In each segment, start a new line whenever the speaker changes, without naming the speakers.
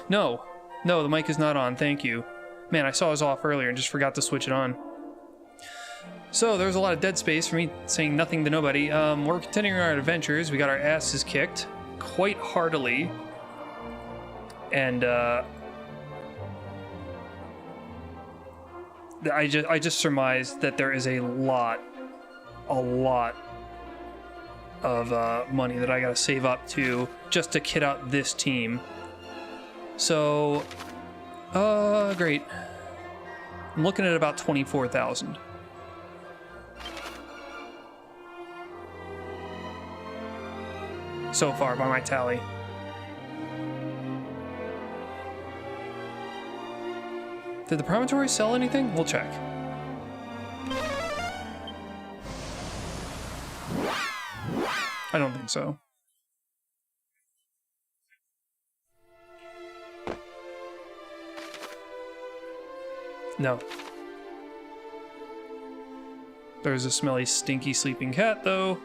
No. No, the mic is not on. Thank you. Man, I saw it was off earlier and just forgot to switch it on. So, there was a lot of dead space for me saying nothing to nobody. We're continuing our adventures. We got our asses kicked quite heartily. And, I just surmised that there is a lot of money that I gotta save up to just to kit out this team. So, great. I'm looking at about 24,000. So far by my tally. Did the promontory sell anything? We'll check. I don't think so. No. There's a smelly, stinky sleeping cat, though.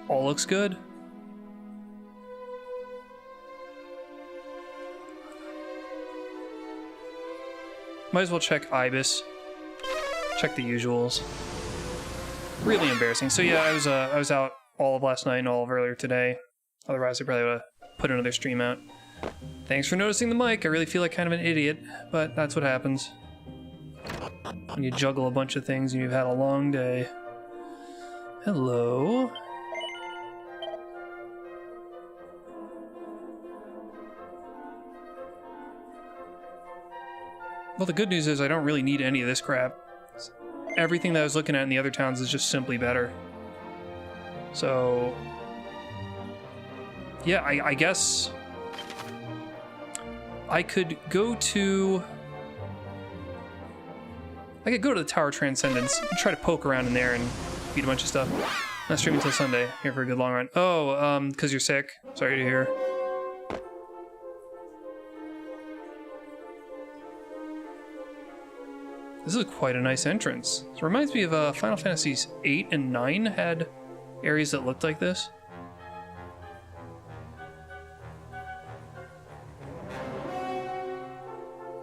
All looks good. Might as well check Ibis. Check the usuals. Really embarrassing. So yeah, I was out all of last night and all of earlier today. Otherwise, I probably would have put another stream out. Thanks for noticing the mic. I really feel like kind of an idiot, but that's what happens when you juggle a bunch of things and you've had a long day. Hello. Well, the good news is I don't really need any of this crap. Everything that I was looking at in the other towns is just simply better. So, yeah, I guess I could go to... I could go to the Tower of Transcendence and try to poke around in there and beat a bunch of stuff. Not streaming until Sunday. Here for a good long run. Oh, because you're sick. Sorry to hear. This is quite a nice entrance. It reminds me of Final Fantasies 8 and 9 had areas that looked like this.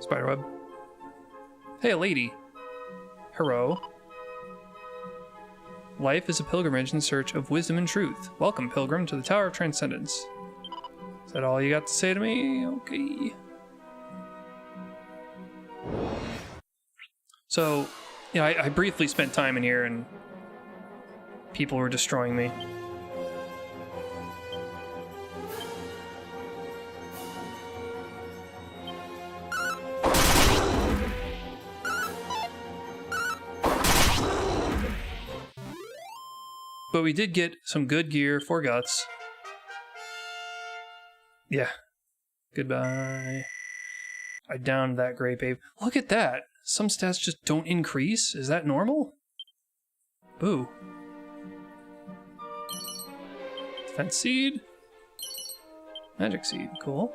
Spiderweb. Hey, a lady. Hello. Life is a pilgrimage in search of wisdom and truth. Welcome, pilgrim, to the Tower of Transcendence. Is that all you got to say to me? Okay. So, you know, I briefly spent time in here and people were destroying me. But we did get some good gear for guts. Yeah. Goodbye. I downed that grape ape. Look at that! Some stats just don't increase? Is that normal? Boo. Defense seed. Magic seed. Cool.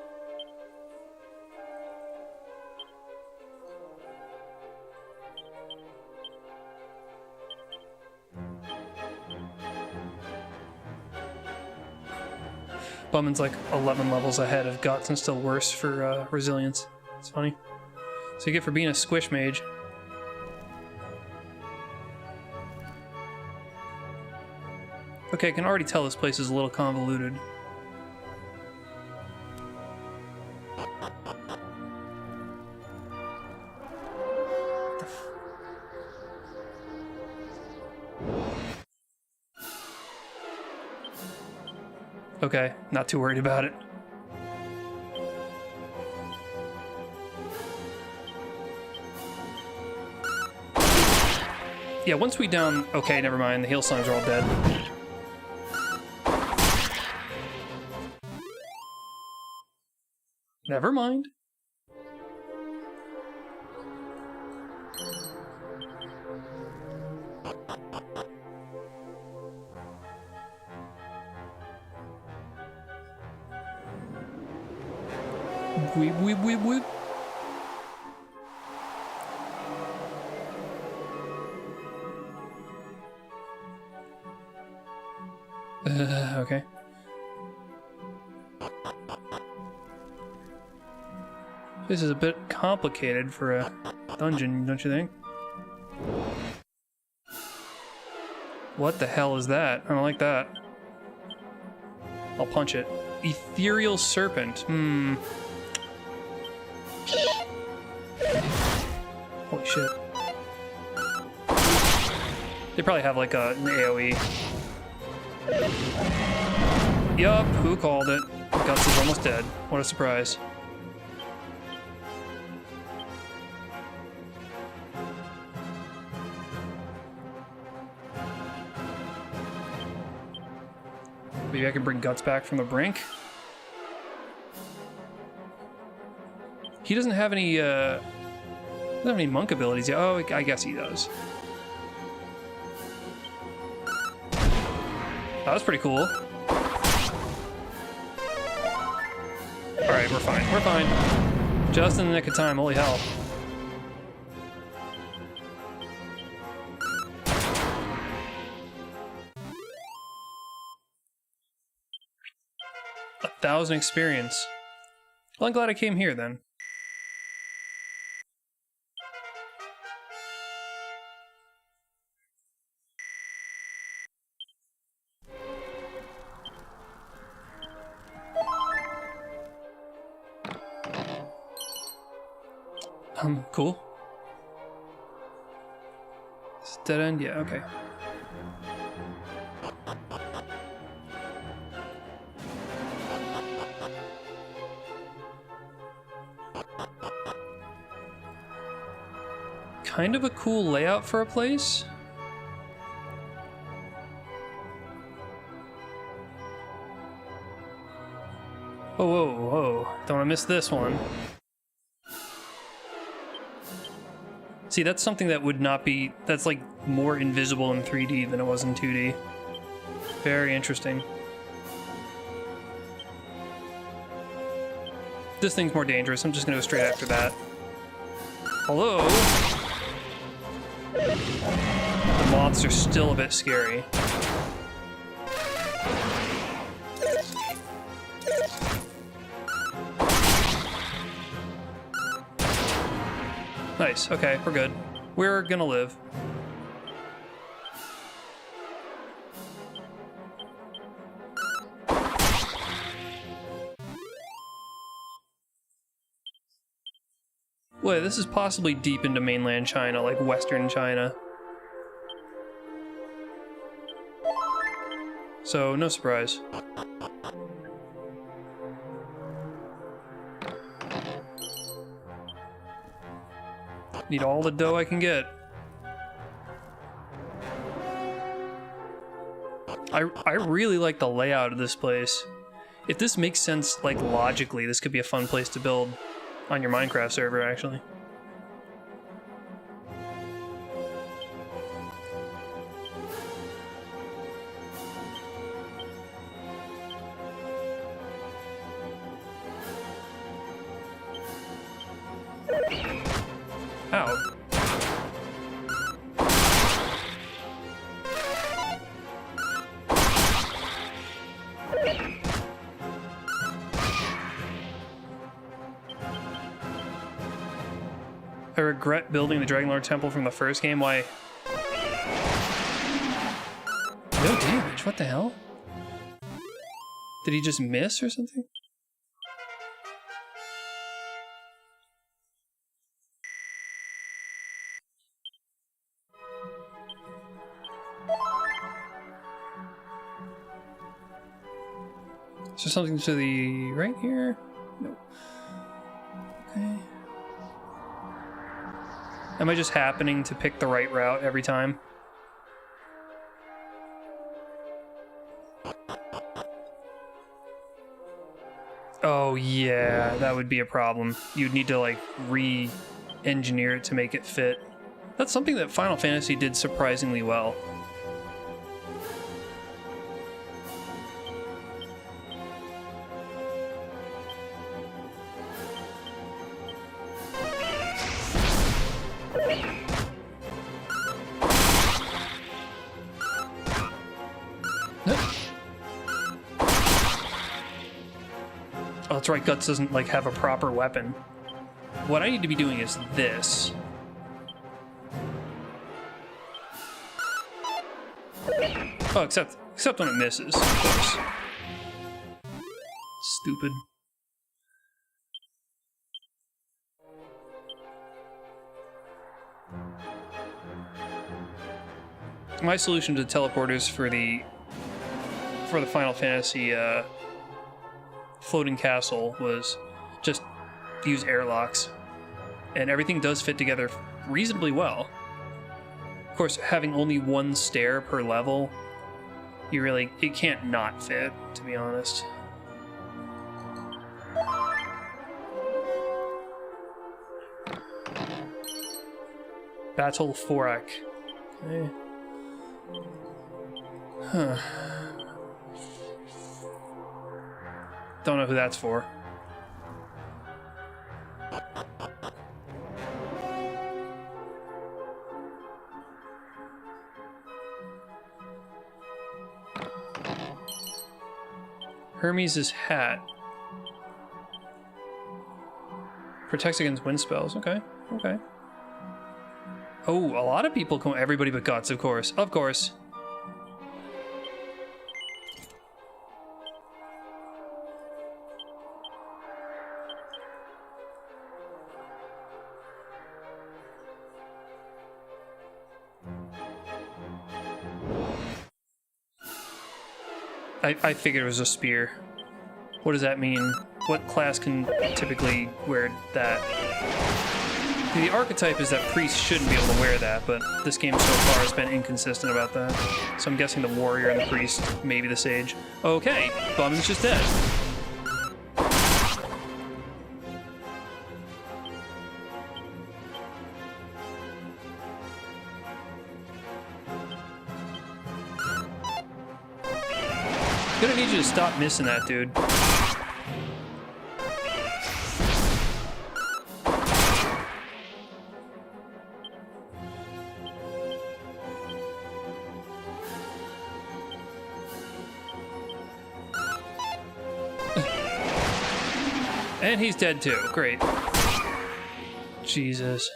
Bummin's like 11 levels ahead of Guts and still worse for resilience. It's funny. So you get for being a squish mage. Okay, I can already tell this place is a little convoluted. Okay, not too worried about it. Yeah, once we down... Okay, never mind. The heal slimes are all dead. Never mind. Weep, weep, weep, weep. Okay. This is a bit complicated for a dungeon, don't you think? What the hell is that? I don't like that. I'll punch it. Ethereal Serpent. Holy shit. They probably have like an AoE. Yup, who called it? Guts is almost dead. What a surprise. Maybe I can bring Guts back from the brink. He doesn't have any monk abilities yet. Oh, I guess he does. That was pretty cool. Alright, we're fine. We're fine. Just in the nick of time, holy hell. A 1,000 experience. Well, I'm glad I came here then. Cool. It's dead end? Yeah, okay. Kind of a cool layout for a place. Whoa, whoa, whoa. Don't want to miss this one. See, that's something that would not be... That's, like, more invisible in 3D than it was in 2D. Very interesting. This thing's more dangerous. I'm just gonna go straight after that. Hello? The moths are still a bit scary. Nice, okay, we're good. We're gonna live. Wait, this is possibly deep into mainland China, like Western China. So, no surprise. Need all the dough I can get. I really like the layout of this place. If this makes sense, like, logically, this could be a fun place to build on your Minecraft server, actually. Ow. I regret building the Dragonlord Temple from the first game. Why? No damage. What the hell? Did he just miss or something? Is there something to the right here? No. Okay. Am I just happening to pick the right route every time? Oh yeah, that would be a problem. You'd need to like re-engineer it to make it fit. That's something that Final Fantasy did surprisingly well. Oh, that's right, Guts doesn't like have a proper weapon. what I need to be doing is this. Oh, except when it misses, of course. Stupid. My solution to teleporters for the Final Fantasy floating castle was just use airlocks, and everything does fit together reasonably well. Of course, having only one stair per level, it can't not fit, to be honest. Battle Forak. Okay. Huh. Don't know who that's for. Hermes' hat. Protects against wind spells. Okay. Okay. Oh, a lot of people come. Everybody but Guts, of course. Of course. I figured it was a spear. What does that mean? What class can typically wear that? The archetype is that priests shouldn't be able to wear that, but this game so far has been inconsistent about that. So I'm guessing the warrior and the priest, maybe the sage. Okay, Bum's just dead. I'm gonna need you to stop missing that, dude. And he's dead too. Great. Jesus.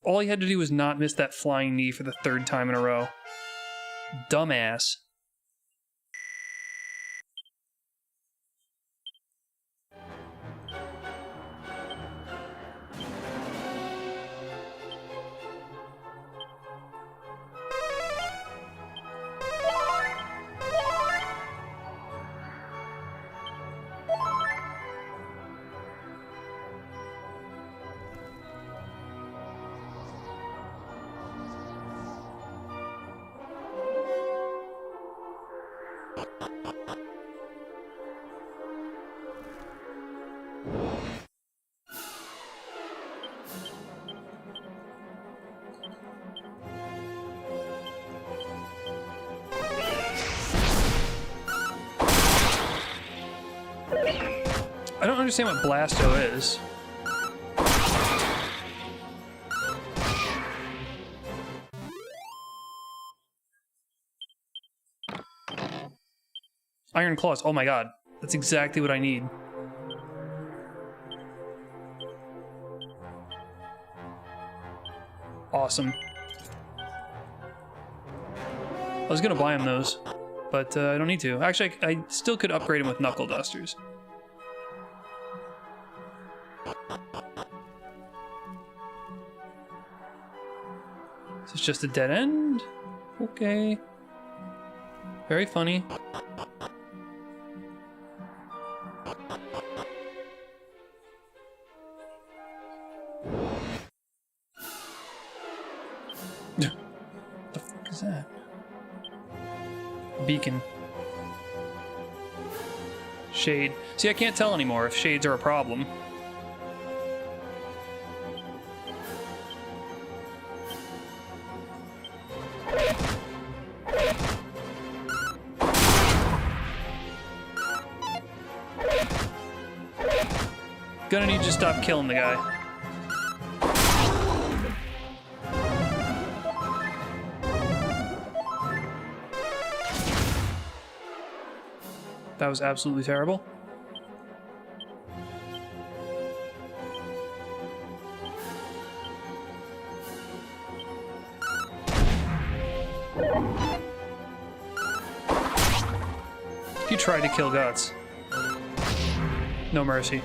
All he had to do was not miss that flying knee for the 3rd time in a row. Dumbass. I don't understand what Blasto is. Iron Claws. Oh my god. That's exactly what I need. Awesome. I was gonna buy him those, but I don't need to. Actually, I still could upgrade him with Knuckle Dusters. Is this just a dead end? Okay. Very funny. What the fuck is that? Beacon. Shade. See, I can't tell anymore if shades are a problem. Gonna need you to stop killing the guy. That was absolutely terrible. You tried to kill Guts. No mercy.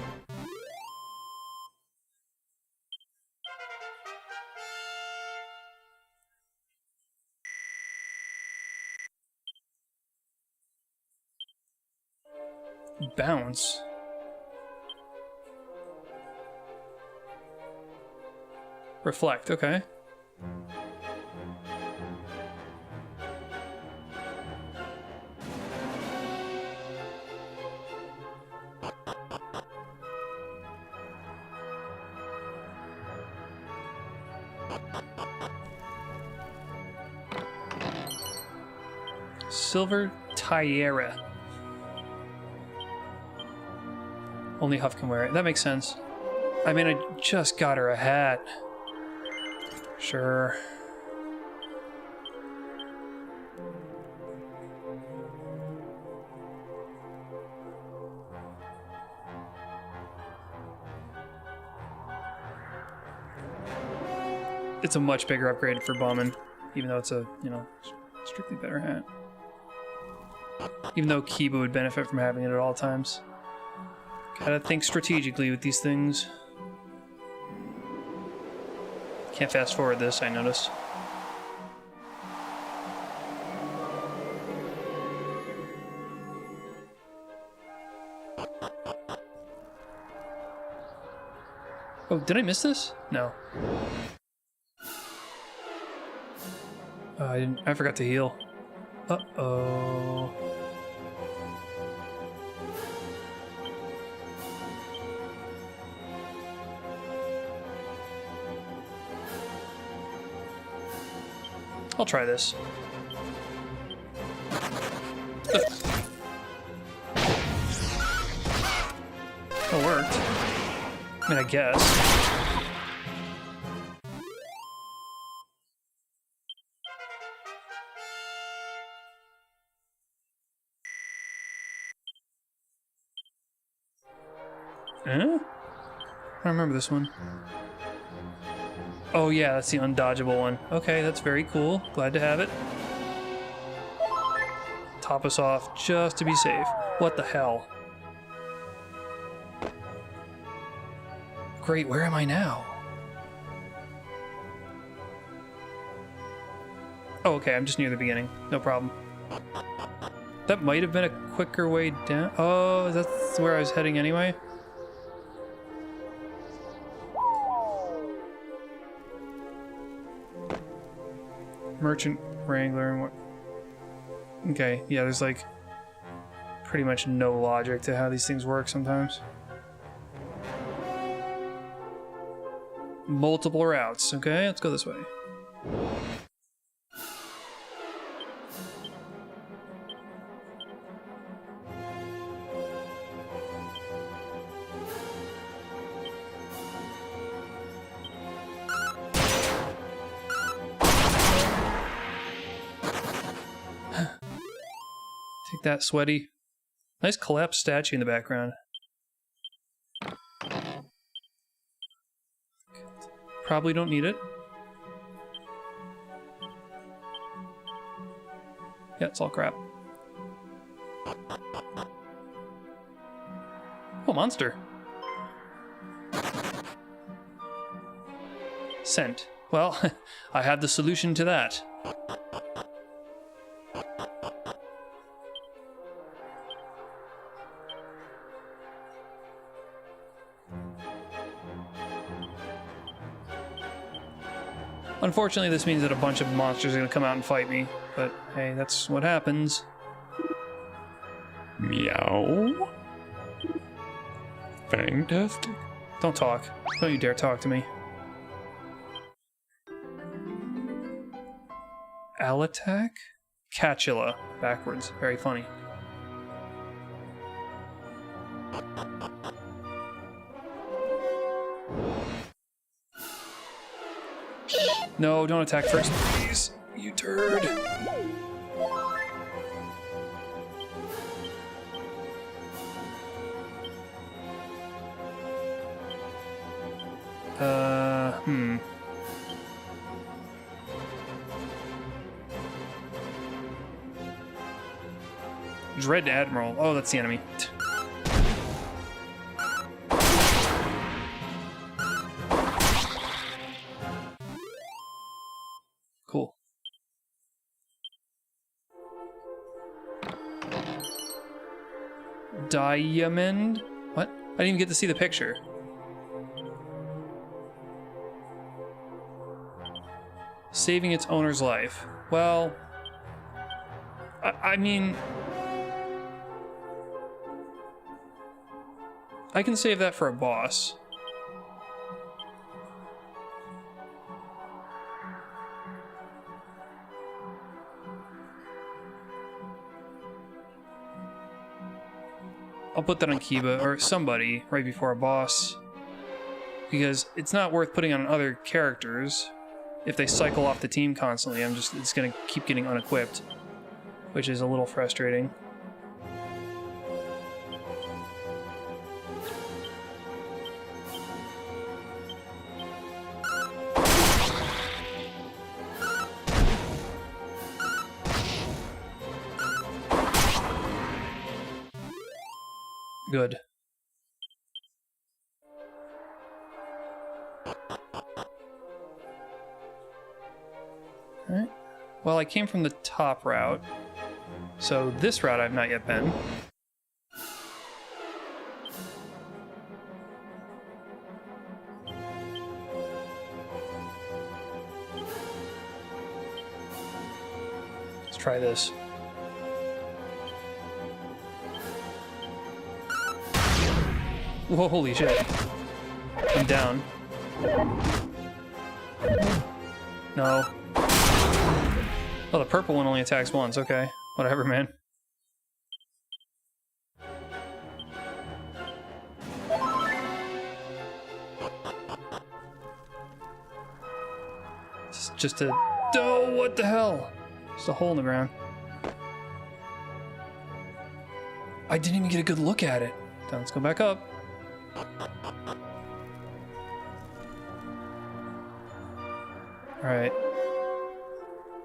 Bounce. Reflect, okay. Silver Tiara. Only Huff can wear it. That makes sense. I mean, I just got her a hat. Sure. It's a much bigger upgrade for Bauman, even though it's a, you know, strictly better hat. Even though Kiba would benefit from having it at all times. Gotta think strategically with these things. Can't fast forward this, I noticed. Oh, did I miss this? No. I forgot to heal. Uh-oh. I'll try this. It worked. I mean, I guess. I don't remember this one. Oh yeah, that's the undodgeable one. Okay, that's very cool. Glad to have it. Top us off just to be safe. What the hell? Great, where am I now? Oh, okay, I'm just near the beginning. No problem. That might have been a quicker way down. Oh, that's where I was heading anyway? Merchant Wrangler and what? Okay, yeah, there's like pretty much no logic to how these things work sometimes. Multiple routes. Okay, let's go this way. Take that, sweaty. Nice collapsed statue in the background. Probably don't need it. Yeah, it's all crap. Oh, monster. Scent. Well, I have the solution to that. Unfortunately, this means that a bunch of monsters are going to come out and fight me, but hey, that's what happens.
Meow. Fantastic.
Don't talk. Don't you dare talk to me. Alatak? Catula. Backwards. Very funny. No, don't attack first, please. You turd. Dread Admiral. Oh, that's the enemy. Cool. Diamond? What? I didn't even get to see the picture. Saving its owner's life. Well, I mean, I can save that for a boss. I'll put that on Kiba or somebody right before a boss, because it's not worth putting on other characters. If they cycle off the team constantly, it's gonna keep getting unequipped, which is a little frustrating. Good. Alright. Well, I came from the top route, so this route I've not yet been. Let's try this. Whoa, holy shit. I'm down. No. Oh, the purple one only attacks once. Okay. Whatever, man. Just a... Oh, what the hell? Just a hole in the ground. I didn't even get a good look at it. Now let's go back up. Alright.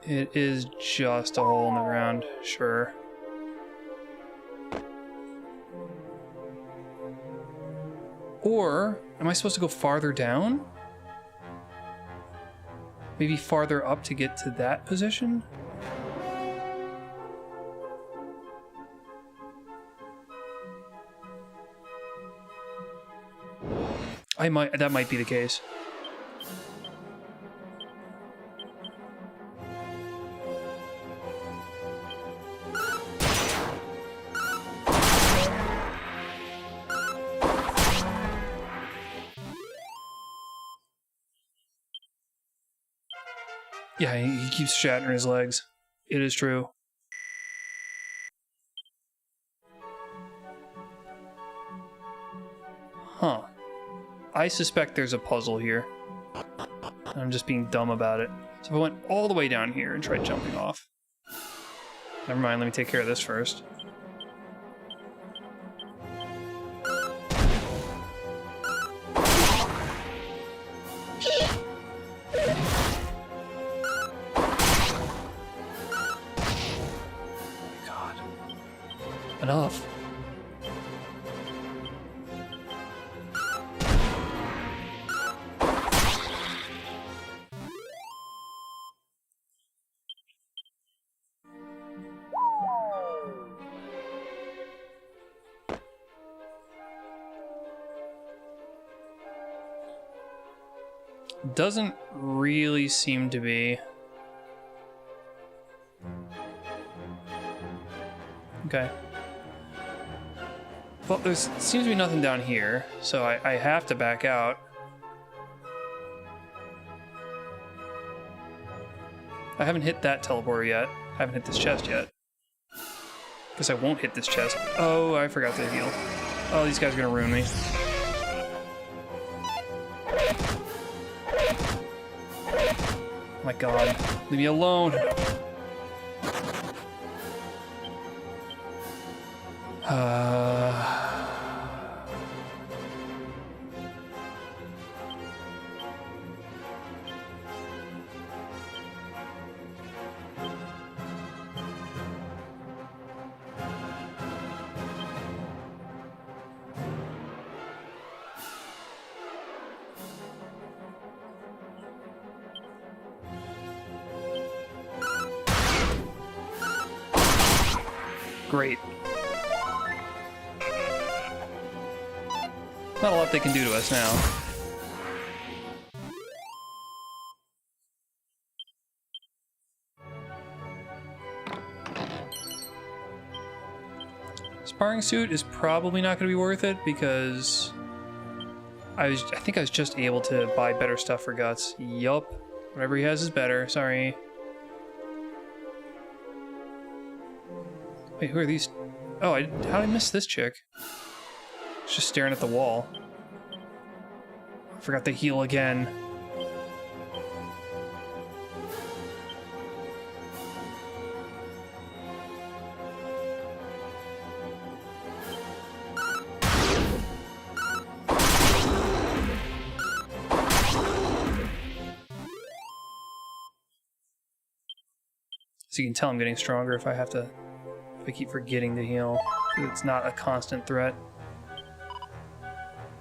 It is just a hole in the ground, sure. Or, am I supposed to go farther down? Maybe farther up to get to that position? That might be the case. Yeah, he keeps shattering his legs. It is true. Huh. I suspect there's a puzzle here. I'm just being dumb about it. So if I went all the way down here and tried jumping off. Never mind, let me take care of this first. God. Enough. Doesn't really seem to be. Okay. Well, there seems to be nothing down here, so I have to back out. I haven't hit that teleporter yet. I haven't hit this chest yet. Guess I won't hit this chest. Oh, I forgot to heal. Oh, these guys are gonna ruin me. Oh my god, leave me alone. great. Not a lot they can do to us now. Sparring suit is probably not going to be worth it because I think I was just able to buy better stuff for Guts. Yup. Whatever he has is better. Sorry. Wait, who are these? Oh, how did I miss this chick? She's just staring at the wall. I forgot to heal again. So you can tell I'm getting stronger if I keep forgetting to heal. It's not a constant threat.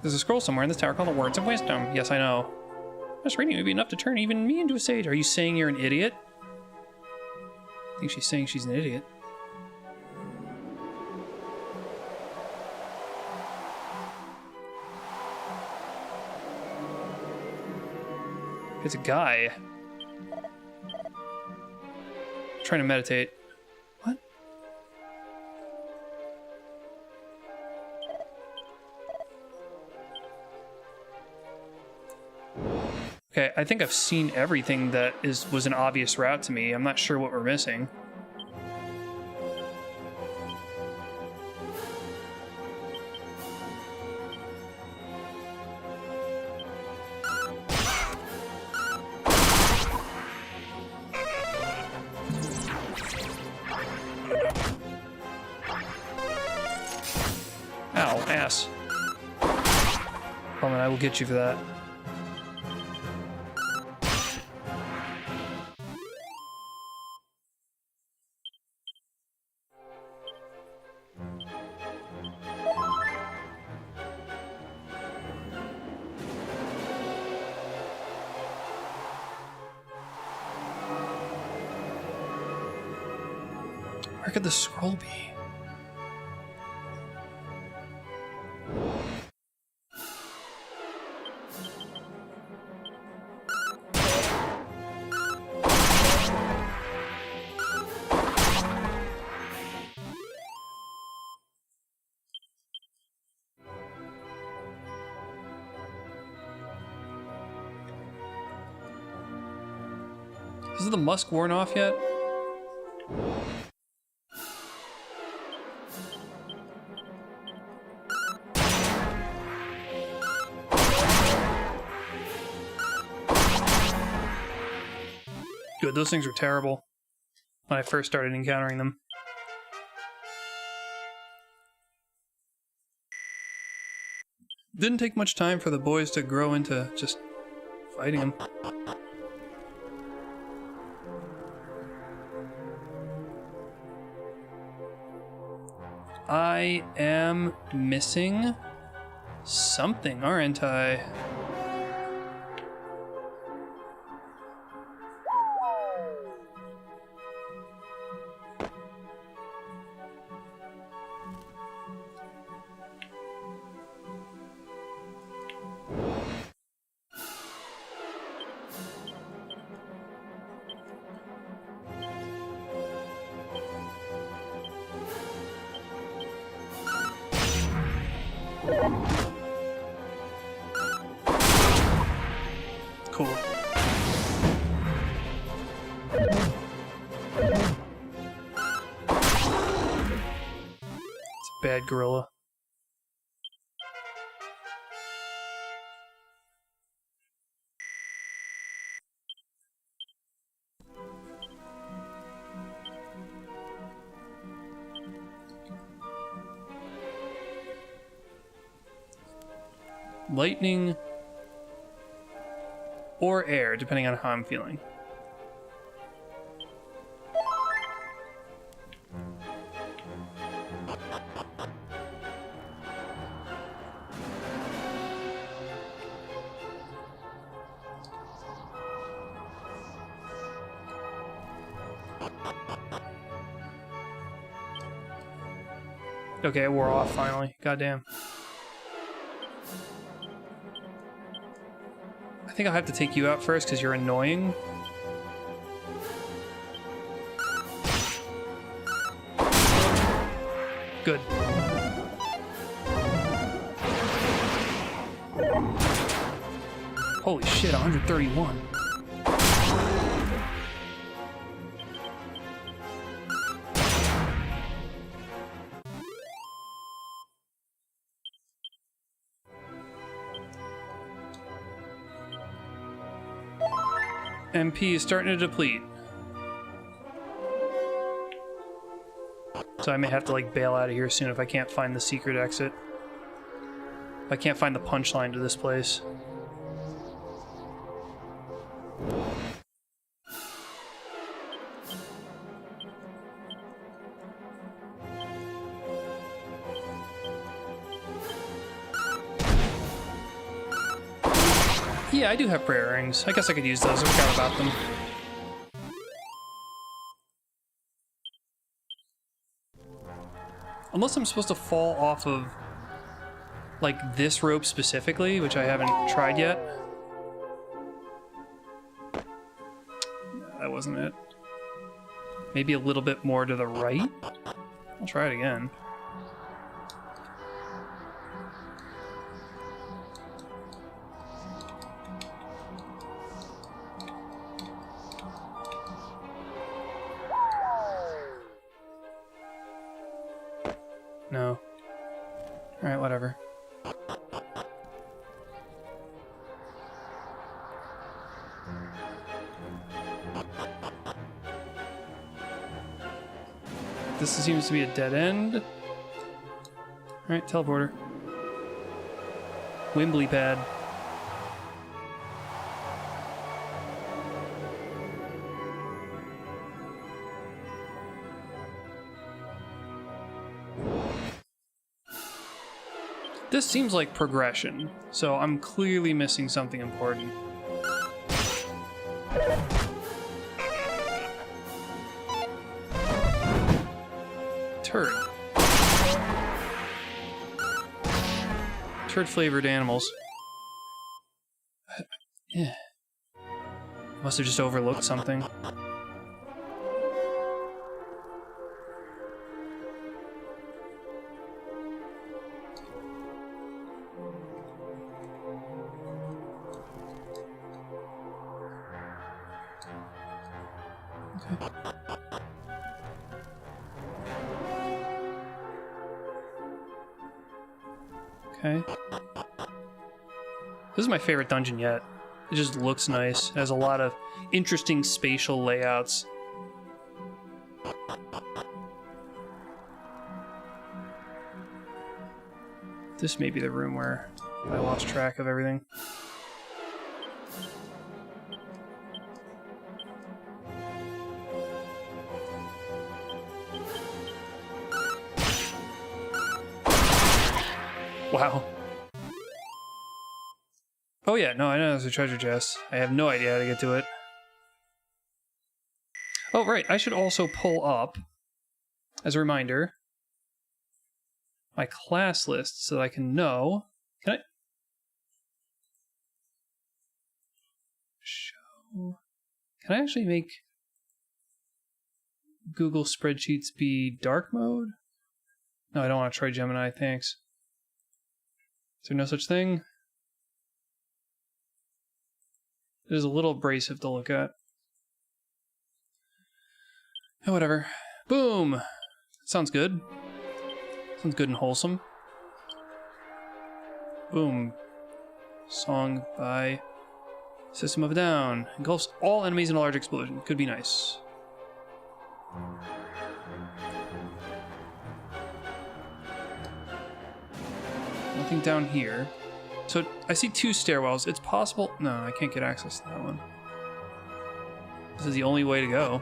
There's a scroll somewhere in this tower called the Words of Wisdom. Yes, I know. Just reading it would be enough to turn even me into a sage. Are you saying you're an idiot? I think she's saying she's an idiot. It's a guy. Trying to meditate. What? Okay, I think I've seen everything that was an obvious route to me. I'm not sure what we're missing. Ow, ass. Oh man, I will get you for that. Where could the scroll be? Is the musk worn off yet? Good, those things were terrible when I first started encountering them. Didn't take much time for the boys to grow into just fighting them. I am missing something, aren't I? Cool. It's a bad gorilla. Lightning or air, depending on how I'm feeling. Okay, it wore off finally. Goddamn. I think I'll have to take you out first because you're annoying. Good. Holy shit, 131. MP is starting to deplete. So I may have to like bail out of here soon if I can't find the secret exit. If I can't find the punchline to this place. Yeah, I do have prayer rings. I guess I could use those. I forgot about them. Unless I'm supposed to fall off of, like, this rope specifically, which I haven't tried yet. That wasn't it. Maybe a little bit more to the right? I'll try it again. No. Alright, whatever. This seems to be a dead end. Alright, teleporter. Wimbley pad. This seems like progression, so I'm clearly missing something important. Turd. Turd-flavored animals. Yeah. Must have just overlooked something. Okay. This is my favorite dungeon yet. It just looks nice. It has a lot of interesting spatial layouts. This may be the room where I lost track of everything. Wow. Oh yeah, no, I know there's a treasure chest. I have no idea how to get to it. Oh right, I should also pull up, as a reminder, my class list so that I can know. Can I? Show. Can I actually make Google Spreadsheets be dark mode? No, I don't want to try Gemini, thanks. Is there no such thing? It is a little abrasive to look at. Oh, whatever. Boom! Sounds good. Sounds good and wholesome. Boom. Song by System of a Down. Engulfs all enemies in a large explosion. Could be nice. Nothing down here. So I see two stairwells. It's possible... No, I can't get access to that one. This is the only way to go.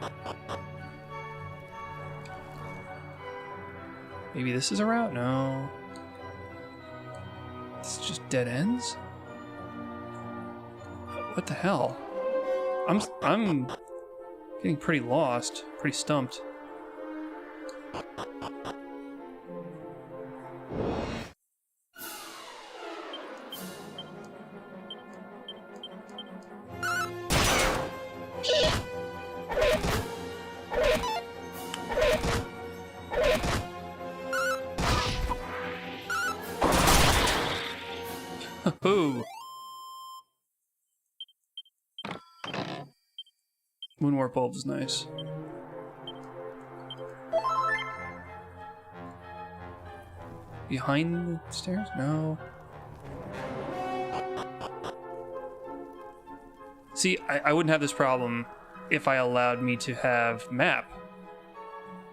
Maybe this is a route? No. It's just dead ends? What the hell? I'm getting pretty lost. Pretty stumped. Moonwarp bulb is nice. Behind the stairs? No. See, I wouldn't have this problem if I allowed me to have map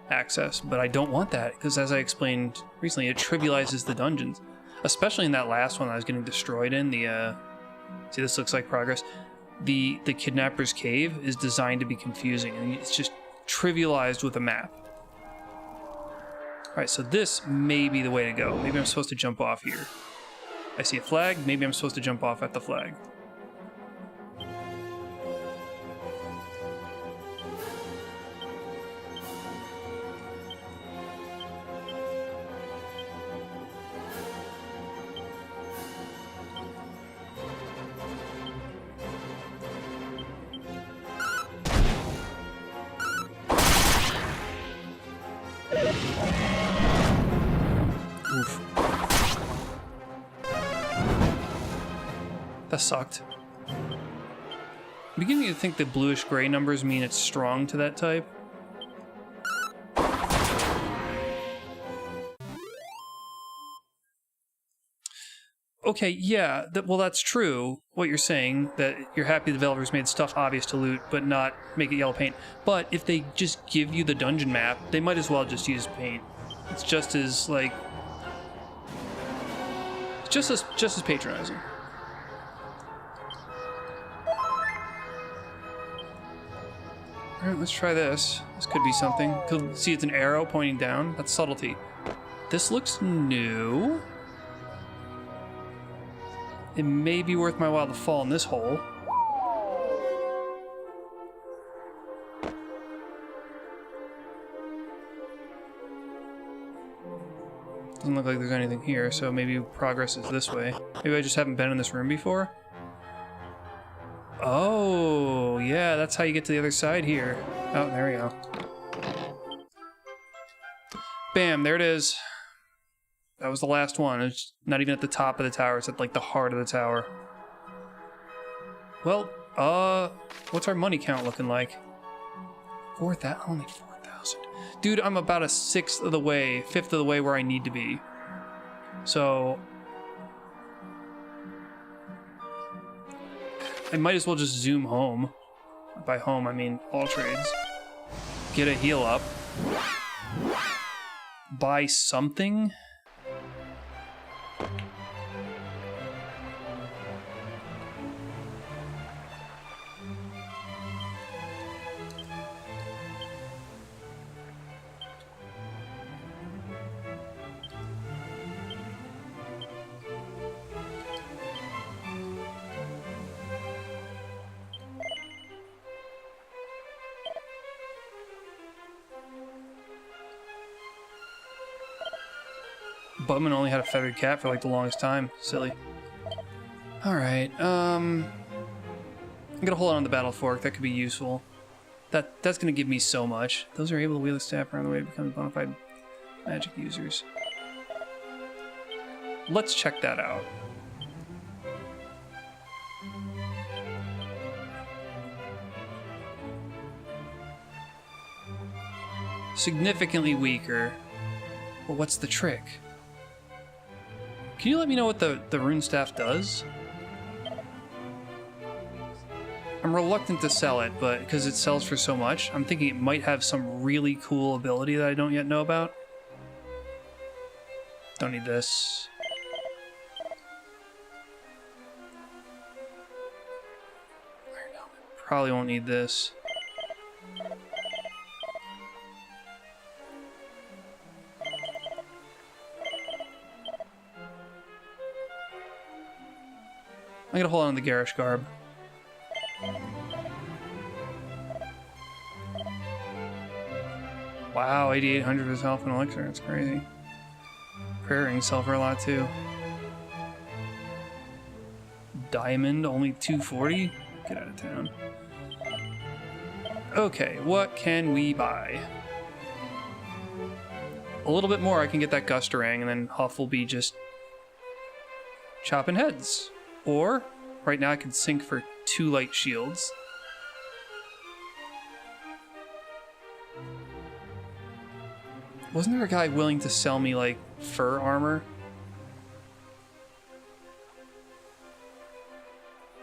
access, but I don't want that, because as I explained recently, it trivializes the dungeons. Especially in that last one I was getting destroyed in, the, see, this looks like progress. The Kidnapper's Cave is designed to be confusing, and it's just trivialized with a map. Alright, so this may be the way to go. Maybe I'm supposed to jump off here. I see a flag, maybe I'm supposed to jump off at the flag. Oof. That sucked. I'm beginning to think the bluish gray numbers mean it's strong to that type. Okay, yeah, well that's true, what you're saying, that you're happy the developers made stuff obvious to loot, but not make it yellow paint. But if they just give you the dungeon map, they might as well just use paint. It's just as, like... just as patronizing. Alright, let's try this. This could be something. See, it's an arrow pointing down. That's subtlety. This looks new. It may be worth my while to fall in this hole. Doesn't look like there's anything here, so maybe progress is this way. Maybe I just haven't been in this room before? Oh, yeah, that's how you get to the other side here. Oh, there we go. Bam, there it is. That was the last one. It's not even at the top of the tower. It's at, like, the heart of the tower. Well, what's our money count looking like? Only 4,000. Dude, I'm about a fifth of the way where I need to be. So... I might as well just zoom home. By home, I mean all trades. Get a heal up. Buy something. Bubman only had a feathered cat for like the longest time. Silly. Alright, I'm gonna hold on to the battle fork. That could be useful. That's gonna give me so much. Those are able to wield a staff around the way to become bona fide magic users. Let's check that out. Significantly weaker. Well, what's the trick? Can you let me know what the rune staff does? I'm reluctant to sell it, but because it sells for so much, I'm thinking it might have some really cool ability that I don't yet know about. Don't need this. Probably won't need this. I'm gonna hold on to the Garish Garb. Wow, 8,800 for his health and elixir, that's crazy. Prayer rings sell for a lot too. Diamond, only 240? Get out of town. Okay, what can we buy? A little bit more, I can get that Gustarang, and then Huff will be just chopping heads. Or, right now I can sink for 2 light shields. Wasn't there a guy willing to sell me, like, fur armor?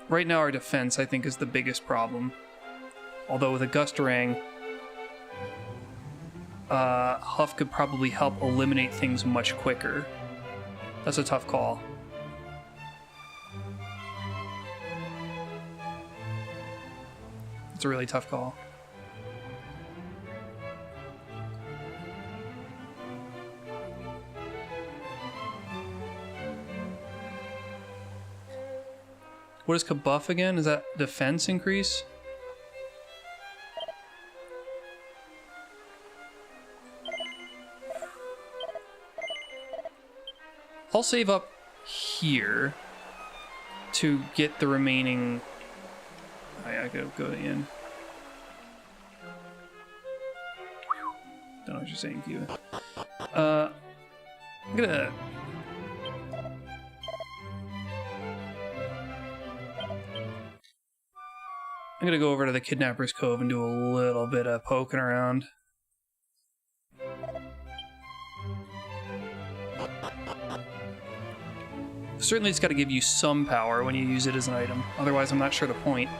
Right now our defense, I think, is the biggest problem. Although with a Gustarang, Huff could probably help eliminate things much quicker. That's a tough call. It's a really tough call. What is Kabuff again? Is that defense increase? I'll save up here to get the remaining... I gotta go in. Don't know what you're saying, Cuba. I'm gonna... I'm gonna go over to the Kidnapper's Cove and do a little bit of poking around. Certainly it's got to give you some power when you use it as an item. Otherwise, I'm not sure the point.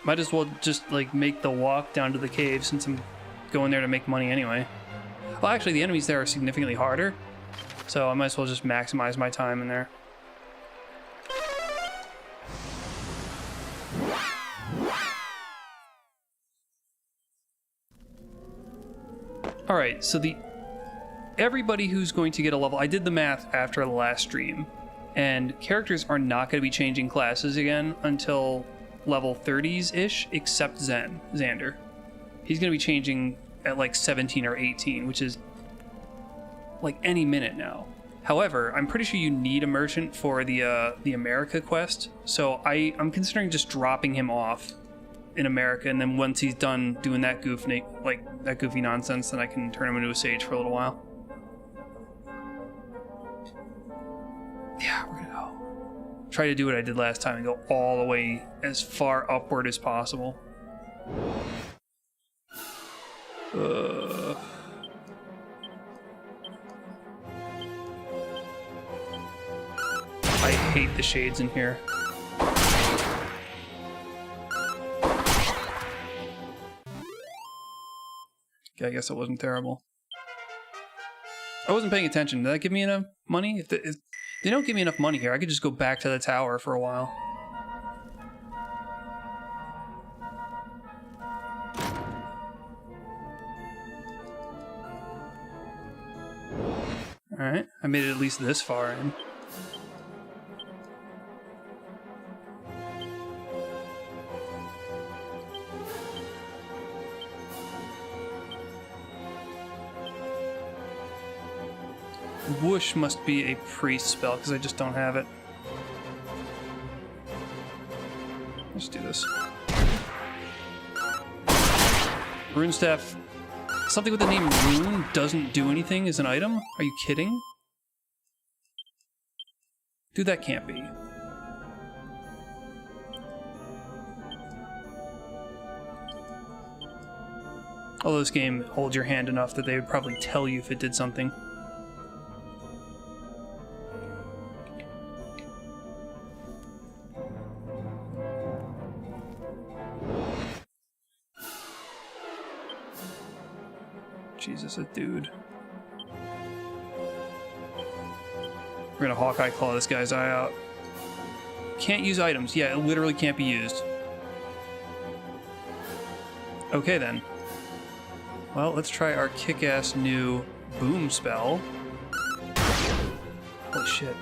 Might as well just, like, make the walk down to the cave since I'm going there to make money anyway. Well, actually, the enemies there are significantly harder, so I might as well just maximize my time in there. Alright, so everybody who's going to get a level... I did the math after the last stream, and characters are not going to be changing classes again until... level 30s-ish, except Xander. He's going to be changing at like 17 or 18, which is like any minute now. However, I'm pretty sure you need a merchant for the America quest, so I'm considering just dropping him off in America, and then once he's done doing that goofy nonsense, then I can turn him into a sage for a little while. Yeah, we're gonna go. Try to do what I did last time and go all the way as far upward as possible. I hate the shades in here. Okay, I guess it wasn't terrible. I wasn't paying attention. Did that give me enough money? If they don't give me enough money here, I could just go back to the tower for a while. Alright, I made it at least this far in. Whoosh must be a priest spell, because I just don't have it. Let's do this. Rune Staff. Something with the name Rune doesn't do anything as an item? Are you kidding? Dude, that can't be. Although this game holds your hand enough that they would probably tell you if it did something. Jesus, a dude. We're gonna Hawkeye Claw this guy's eye out. Can't use items. Yeah, it literally can't be used. Okay, then. Well, let's try our kick-ass new boom spell. Holy shit.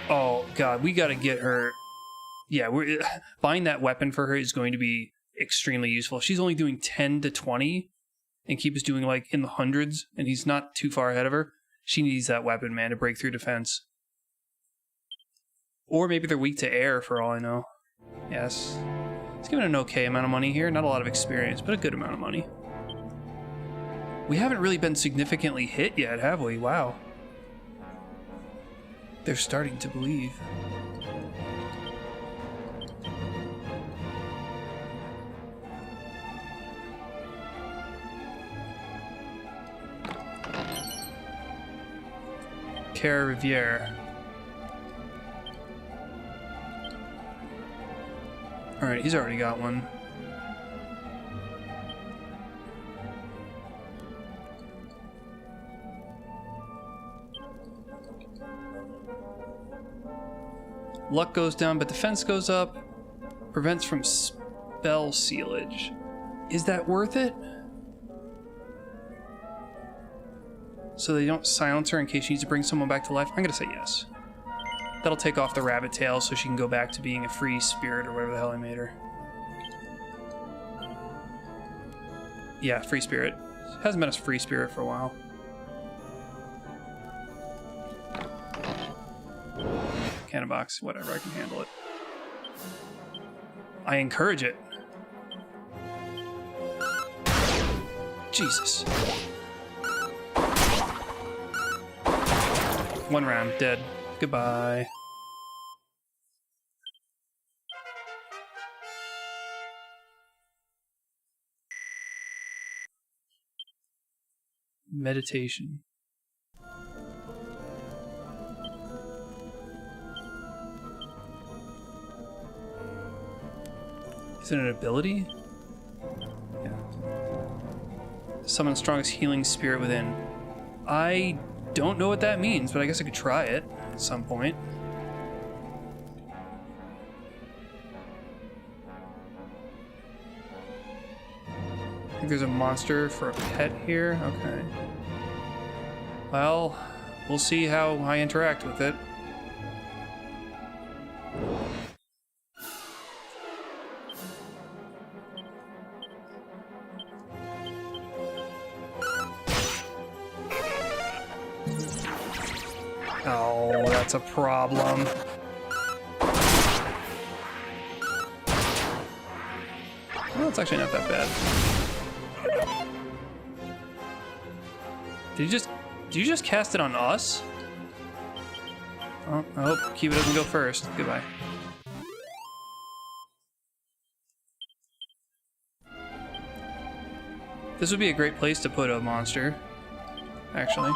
Oh, God, we gotta get her... Yeah, buying that weapon for her is going to be extremely useful. She's only doing 10 to 20. and keeps doing like in the hundreds, and he's not too far ahead of her, she needs that weapon, man, to break through defense. Or maybe they're weak to air, for all I know. Yes. It's given an okay amount of money here. Not a lot of experience, but a good amount of money. We haven't really been significantly hit yet, have we? Wow. They're starting to believe. Cara Riviere. Alright, he's already got one. Luck goes down, but defense goes up. Prevents from spell sealage. Is that worth it? So they don't silence her in case she needs to bring someone back to life? I'm gonna say yes. That'll take off the rabbit tail so she can go back to being a free spirit or whatever the hell I made her. Yeah, free spirit. Hasn't been a free spirit for a while. Cannon box, whatever, I can handle it. I encourage it. Jesus. One round, dead. Goodbye. Meditation. Is it an ability? Yeah. Summon the strongest healing spirit within. I don't know what that means, but I guess I could try it at some point. I think there's a monster for a pet here. Okay. Well, we'll see how I interact with it. Oh, that's a problem. Well, it's actually not that bad. Did you just cast it on us? Oh, I hope Kiva doesn't go first. Goodbye. This would be a great place to put a monster, actually.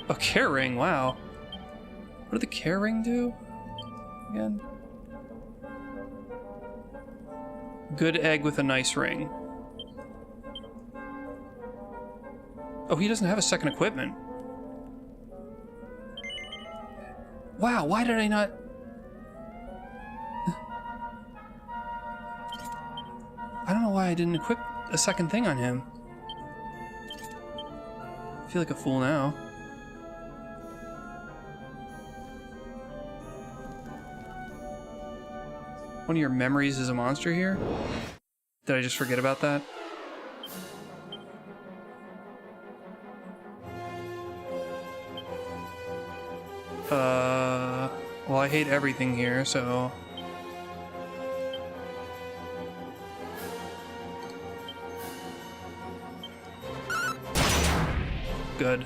A care ring, wow. What did the care ring do? Again? Good egg with a nice ring. Oh, he doesn't have a second equipment. Wow, why did I not... I don't know why I didn't equip a second thing on him. I feel like a fool now. One of your memories is a monster here? Did I just forget about that? Well, I hate everything here, so... Good.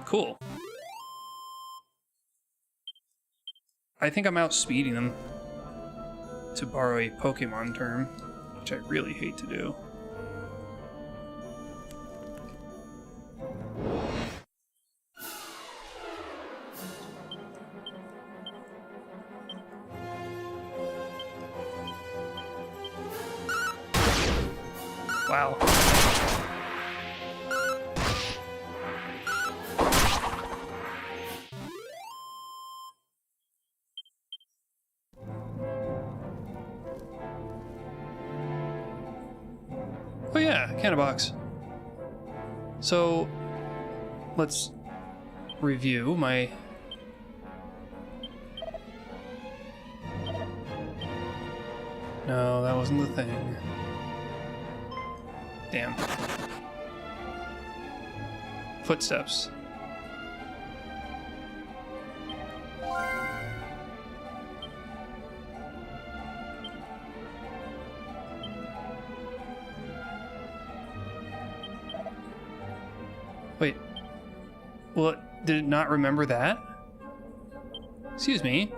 Cool. I think I'm outspeeding them, to borrow a Pokemon term, which I really hate to do. Wow. Oh yeah, cannon box. So let's review my... No, that wasn't the thing. Damn. Footsteps. Wait. Well, did it not remember that? Excuse me.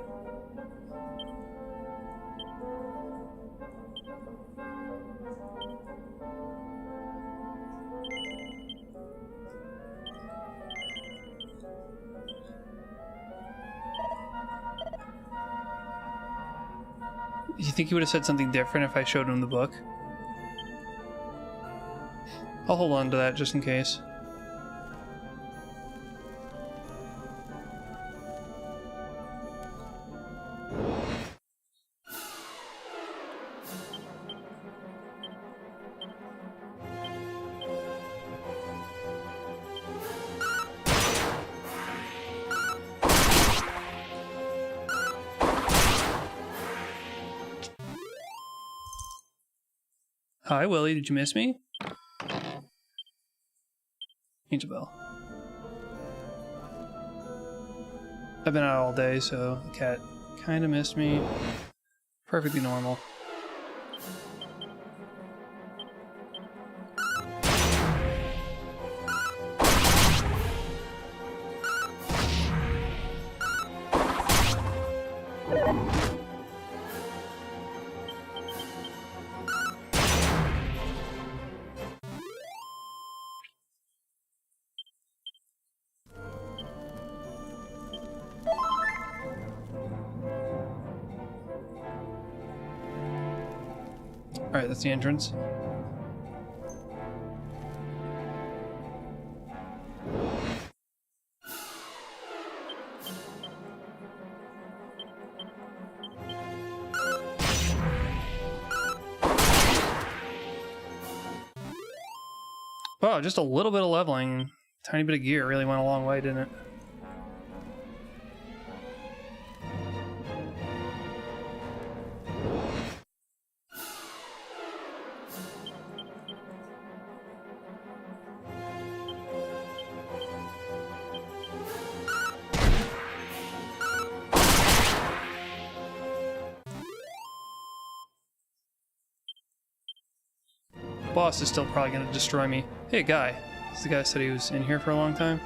Do you think he would have said something different if I showed him the book? I'll hold on to that just in case. Hi, Willie. Did you miss me? Angel Bell. I've been out all day, so the cat kind of missed me. Perfectly normal. Alright, that's the entrance. Wow, just a little bit of leveling, tiny bit of gear really went a long way, didn't it? Boss is still probably gonna destroy me. Hey, guy. This the guy said he was in here for a long time.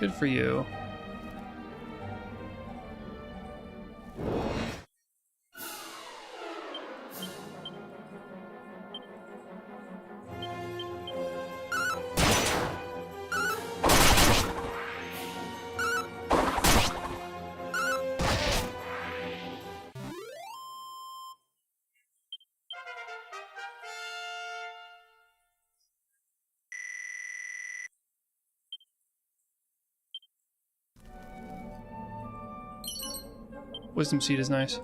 Good for you. Wisdom seed is nice.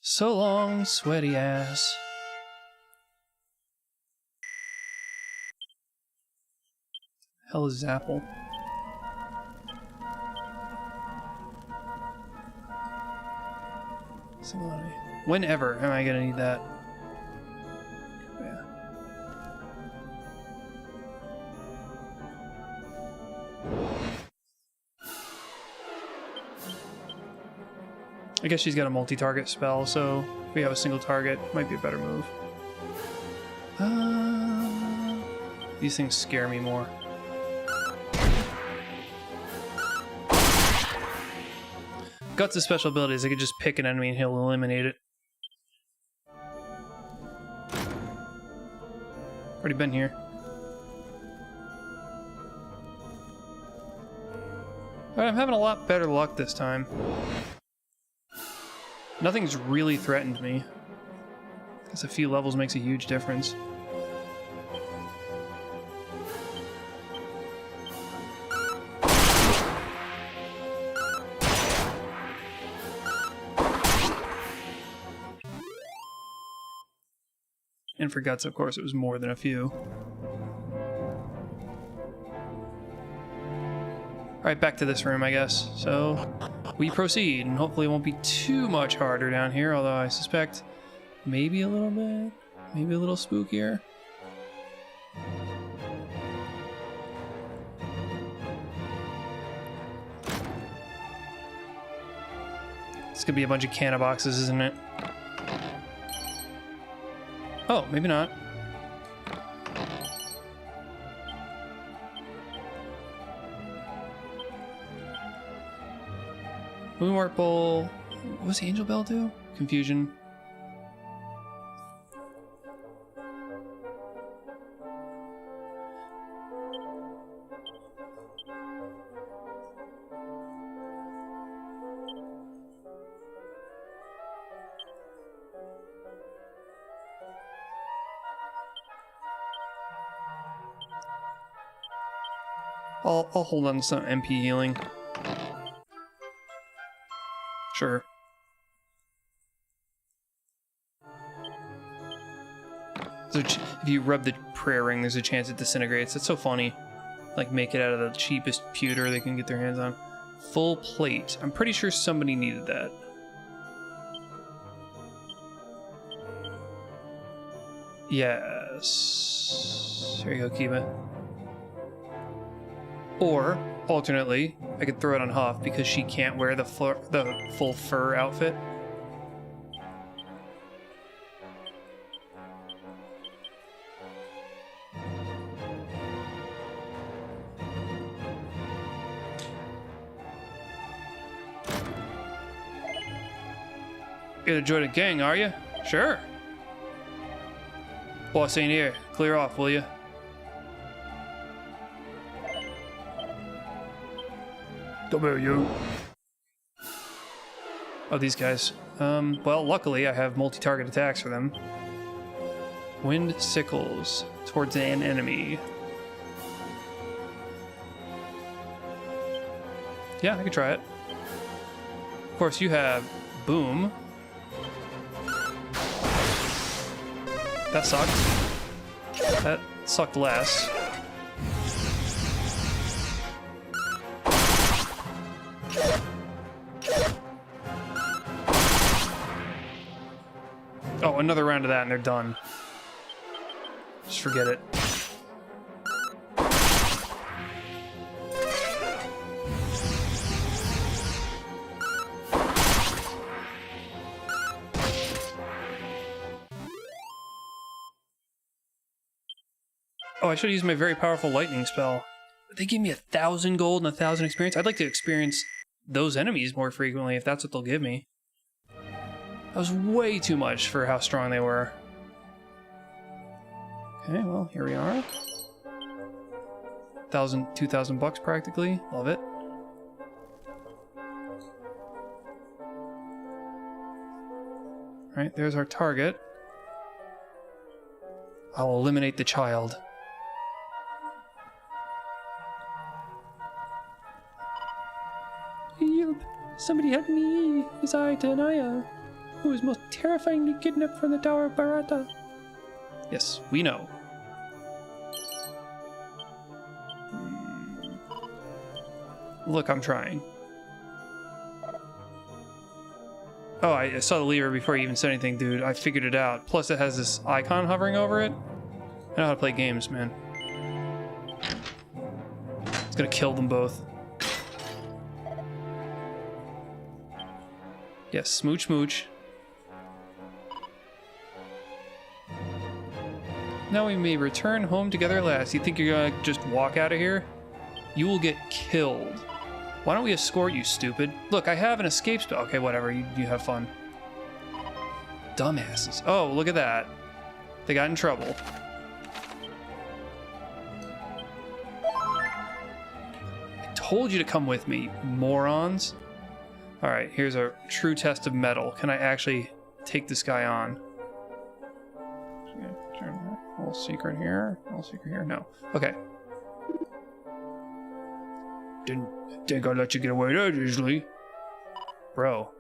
So long, sweaty ass. Hell is Zapple? Singularity. Whenever am I gonna need that? Oh, yeah. I guess she's got a multi-target spell, so if we have a single target, might be a better move. These things scare me more. Guts' special abilities, I could just pick an enemy and he'll eliminate it. Already been here. Alright, I'm having a lot better luck this time. Nothing's really threatened me. I guess a few levels makes a huge difference. And for Guts, of course, it was more than a few. Alright, back to this room, I guess. So, we proceed, and hopefully it won't be too much harder down here, although I suspect maybe a little bit, maybe a little spookier. It's gonna be a bunch of canna boxes, isn't it? Oh, maybe not. Moonwort Bowl. What does the Angel Bell do? Confusion. I'll hold on to some MP healing. Sure. So if you rub the prayer ring, there's a chance it disintegrates. That's so funny. Like, make it out of the cheapest pewter they can get their hands on. Full plate. I'm pretty sure somebody needed that. Yes. Here you go, Kiba. Or, alternately, I could throw it on Huff because she can't wear the full fur outfit. Gonna join a gang, are you? Sure. Boss ain't here. Clear off, will you? Come here, you. Oh, these guys. Well, luckily I have multi-target attacks for them. Wind sickles towards an enemy. Yeah, I could try it. Of course, you have boom. That sucked. That sucked less. Oh, another round of that and they're done. Just forget it. Oh, I should have used my very powerful lightning spell. They gave me 1,000 gold and 1,000 experience. I'd like to experience those enemies more frequently if that's what they'll give me. That was way too much for how strong they were. Okay, well, here we are. 2,000 bucks practically. Love it. Alright, there's our target. I'll eliminate the child. Help! Somebody help me! It's I, Tenaya, who is most terrifyingly kidnapped from the Tower of Barata. Yes, we know. Look, I'm trying. Oh, I saw the lever before you even said anything, dude. I figured it out. Plus, it has this icon hovering over it. I know how to play games, man. It's gonna kill them both. Yes, smooch, smooch. Now we may return home together at last. You think you're gonna just walk out of here? You will get killed. Why don't we escort you, stupid? Look, I have an escape spell. Okay, whatever. You have fun. Dumbasses. Oh, look at that. They got in trouble. I told you to come with me, morons. All right, here's a true test of metal. Can I actually take this guy on? Turn a little secret here. A little secret here. No. Okay. Didn't think I'd let you get away that easily. Bro.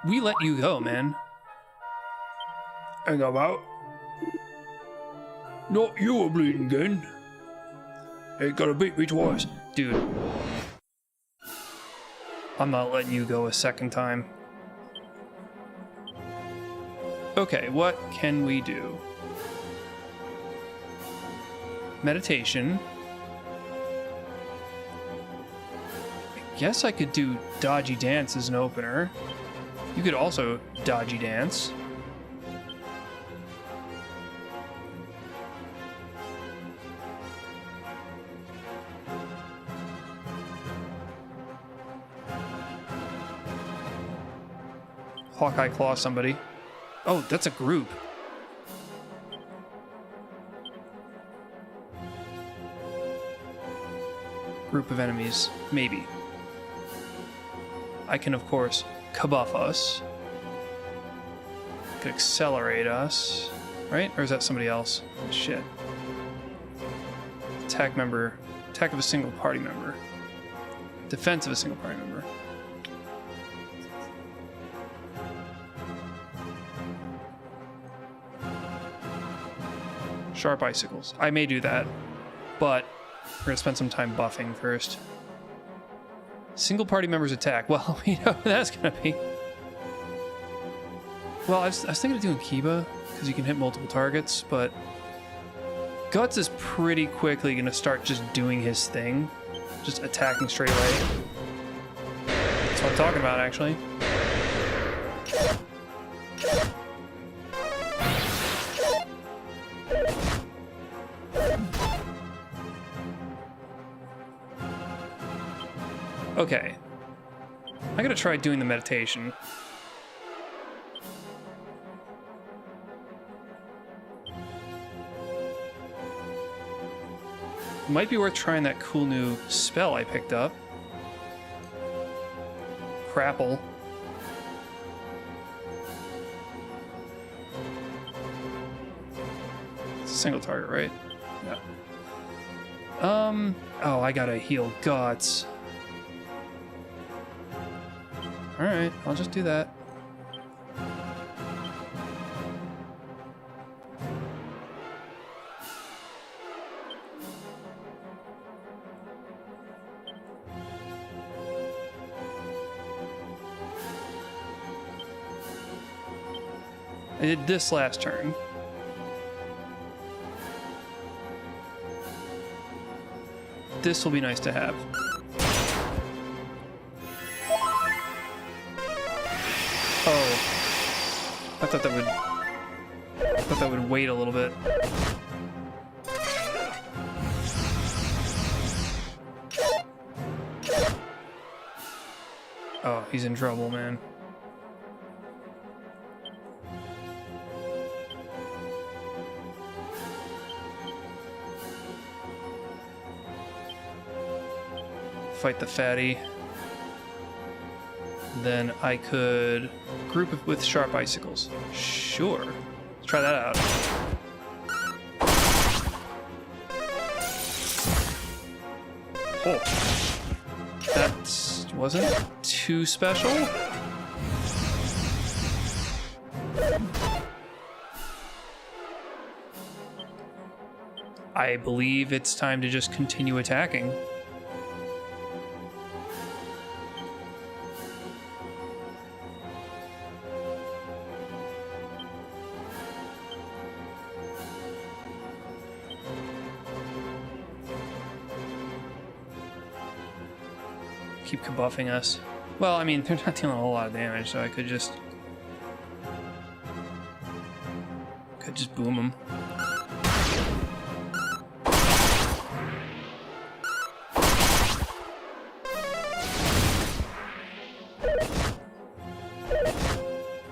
We let you go, man. Hang about. Not you a bleeding again. Ain't gotta beat me twice. Dude. I'm not letting you go a second time. Okay, what can we do? Meditation. I guess I could do Dodgy Dance as an opener. You could also Dodgy Dance. Hawkeye Claw somebody. Oh, that's a group. Group of enemies. Maybe. I can, of course, kabuff us. Could accelerate us. Right? Or is that somebody else? Shit. Attack member. Attack of a single party member. Defense of a single party member. Sharp icicles. I may do that, but we're gonna spend some time buffing first. Single party members attack. Well, we know who that's gonna be. Well, I was thinking of doing Kiba, because you can hit multiple targets, but Guts is pretty quickly gonna start just doing his thing. Just attacking straight away. That's what I'm talking about, actually. Okay. I gotta try doing the meditation. Might be worth trying that cool new spell I picked up. Crapple. It's a single target, right? Yeah. Oh, I gotta heal Guts. Alright, I'll just do that. I did this last turn. This will be nice to have. Oh, I thought that would wait a little bit. Oh, he's in trouble, man. Fight the fatty. Then I could group it with sharp icicles. Sure. Let's try that out. Oh. That wasn't too special. I believe it's time to just continue attacking. Keep buffing us. Well, I mean, they're not dealing a whole lot of damage, so I could just just boom him.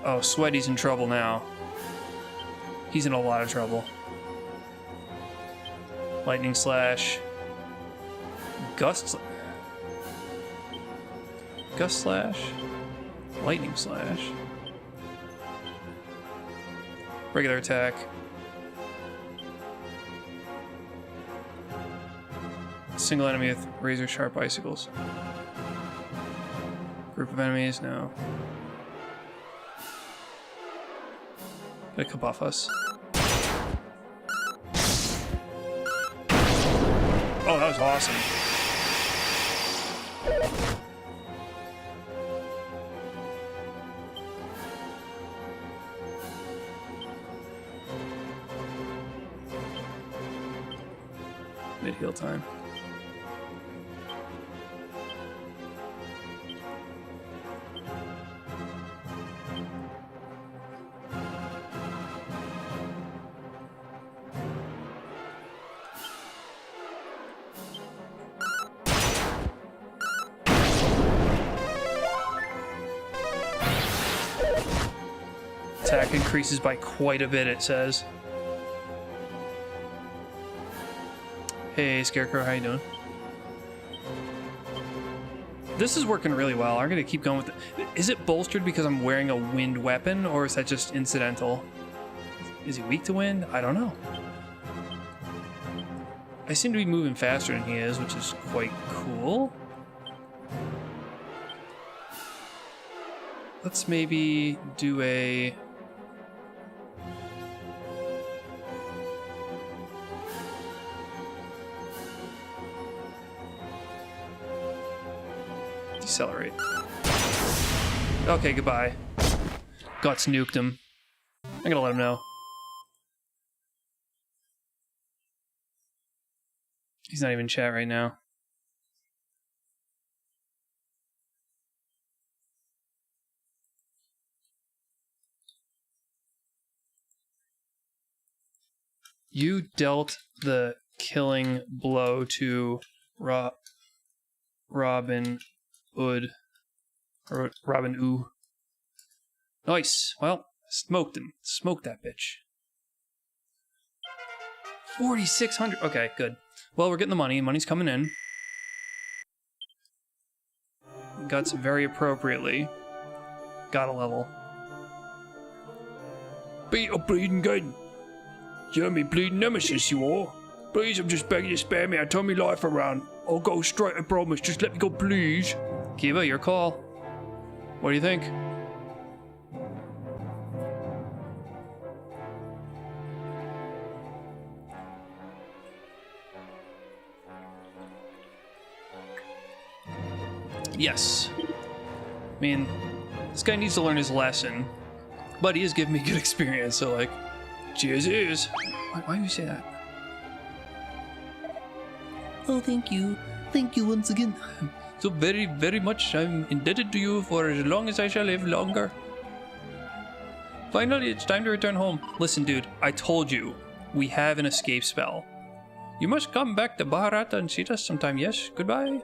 Oh, Sweaty's in trouble now. He's in a lot of trouble. Lightning Slash. Gust Slash? Lightning Slash. Regular attack. Single enemy with razor sharp icicles. Group of enemies, no. Gonna kabuff us. Oh, that was awesome. Mid-heal time. Attack increases by quite a bit, it says. Hey, Scarecrow, how you doing? This is working really well. I'm gonna keep going with it. Is it bolstered because I'm wearing a wind weapon, or is that just incidental? Is he weak to wind? I don't know. I seem to be moving faster than he is, which is quite cool. Let's maybe do a... Decelerate. Okay, goodbye. Guts nuked him. I'm gonna let him know. He's not even in chat right now. You dealt the killing blow to Robin Hood. Robin Ooh. Nice. Well, smoked him. Smoked that bitch. 4,600. Okay, good. Well, we're getting the money. Money's coming in. Guts very appropriately. Got a level. Beat a bleeding gun. You're me bleeding nemesis, you are. Please, I'm just begging you to spare me. I turn my life around. I'll go straight, I promise. Just let me go, please. Kiva, your call. What do you think? Yes. I mean, this guy needs to learn his lesson. But he has given me good experience, so like, cheers. Why do you say that? Oh, thank you. Thank you once again. So very, very much I'm indebted to you for as long as I shall live longer. Finally, it's time to return home. Listen, dude, I told you, we have an escape spell. You must come back to Baharata and see us sometime, yes? Goodbye.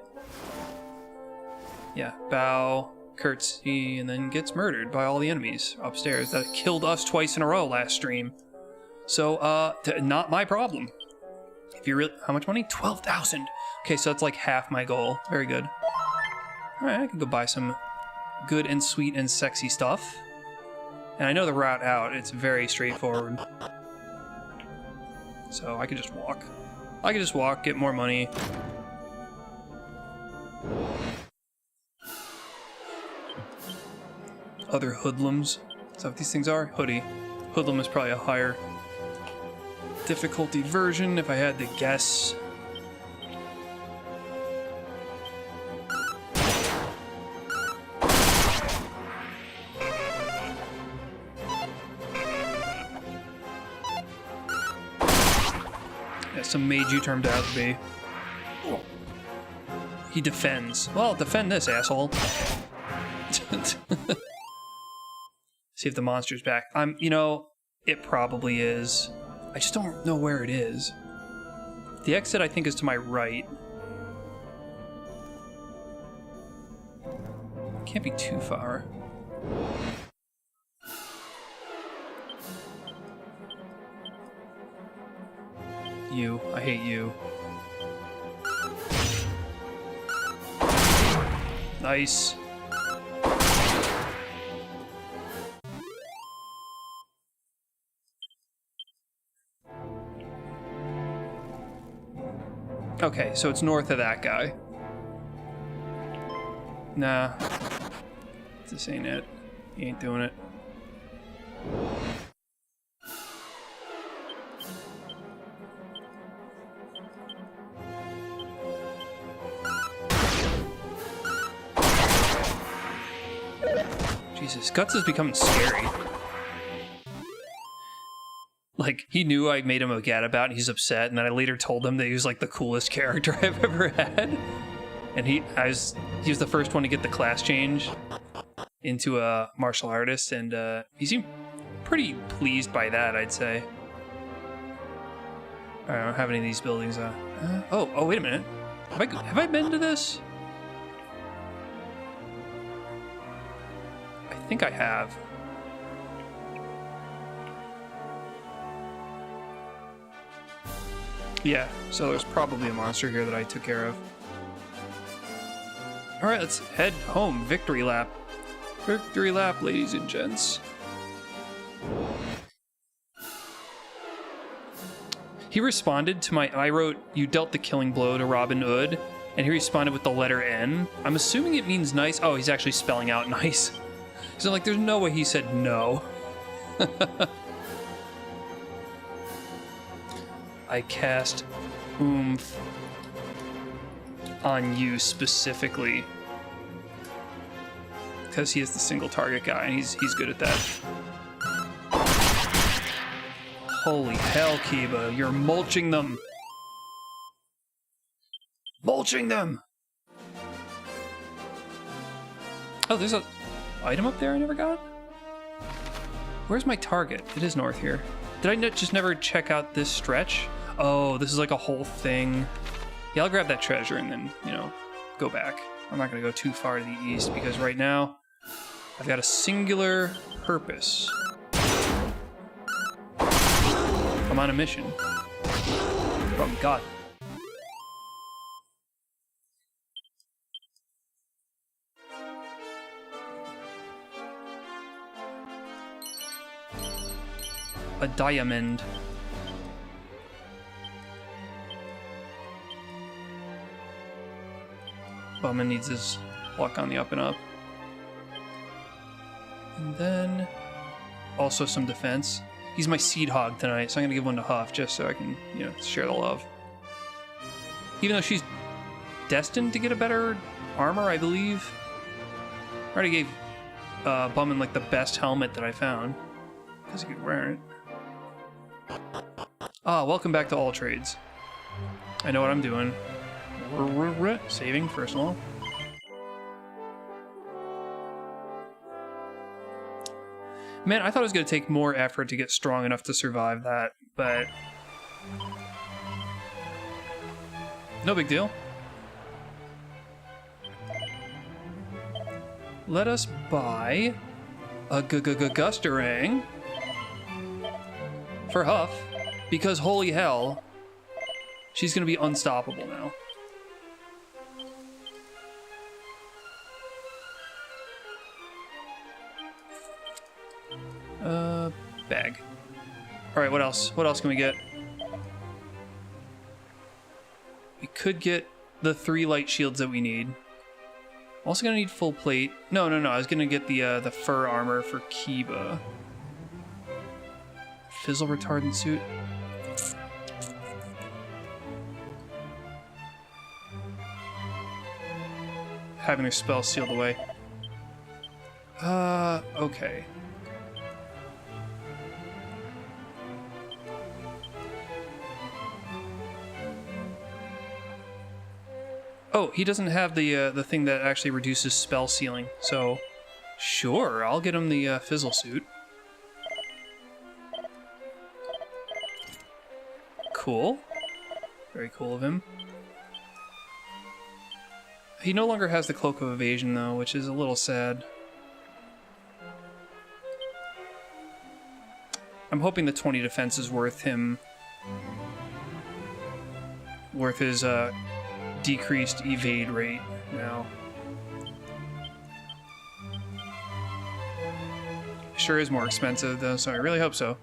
Yeah, bow, curtsy, and then gets murdered by all the enemies upstairs that killed us twice in a row last stream. So, not my problem. If you really, how much money? 12,000. Okay, so that's like half my goal. Very good. All right, I can go buy some good and sweet and sexy stuff. And I know the route out. It's very straightforward. So I could just walk. I could just walk, get more money. Other hoodlums. Is that what these things are? Hoodie. Hoodlum is probably a higher difficulty version, if I had to guess. Yeah, some mage you turned out to be. He defends. Well, defend this, asshole. See if the monster's back. You know, it probably is. I just don't know where it is. The exit, I think, is to my right. Can't be too far. You. I hate you. Nice. Okay, so it's north of that guy. Nah. This ain't it. He ain't doing it. Jesus, Guts is becoming scary. Like, he knew I made him a gadabout and he's upset, and then I later told him that he was like the coolest character I've ever had. And he was the first one to get the class change into a martial artist, and he seemed pretty pleased by that, I'd say. I don't have any of these buildings. Oh, wait a minute. Have I been to this? I think I have. Yeah, so there's probably a monster here that I took care of. Alright, let's head home. Victory lap. Victory lap, ladies and gents. He responded to I wrote, "You dealt the killing blow to Robin Hood," and he responded with the letter N. I'm assuming it means nice. Oh, he's actually spelling out nice. So, like, there's no way he said no. I cast oomph on you specifically because he is the single target guy, and he's good at that. Holy hell, Kiba, you're mulching them. Mulching them. Oh, there's an item up there I never got? Where's my target? It is north here. Did I just never check out this stretch? Oh, this is like a whole thing. Yeah, I'll grab that treasure and then, go back. I'm not going to go too far to the east because right now I've got a singular purpose. I'm on a mission from God. A diamond. Bowman needs his luck on the up and up. And then also some defense. He's my seed hog tonight, so I'm gonna give one to Huff just so I can, share the love. Even though she's destined to get a better armor, I believe. I already gave Bowman like the best helmet that I found because he could wear it. Ah, welcome back to All Trades. I know what I'm doing. Saving, first of all. Man, I thought it was going to take more effort to get strong enough to survive that, but no big deal. Let us buy a Gustarang for Huff, because holy hell, she's going to be unstoppable now. Bag. Alright, what else? What else can we get? We could get the 3 light shields that we need. Also gonna need full plate. No, I was gonna get the fur armor for Kiba. Fizzle retardant suit. Having their spell sealed away. Okay. Oh, he doesn't have the thing that actually reduces spell sealing, so sure, I'll get him the fizzle suit. Cool. Very cool of him. He no longer has the Cloak of Evasion, though, which is a little sad. I'm hoping the 20 defense is worth him... worth his, decreased evade rate now. Sure is more expensive, though, so I really hope so.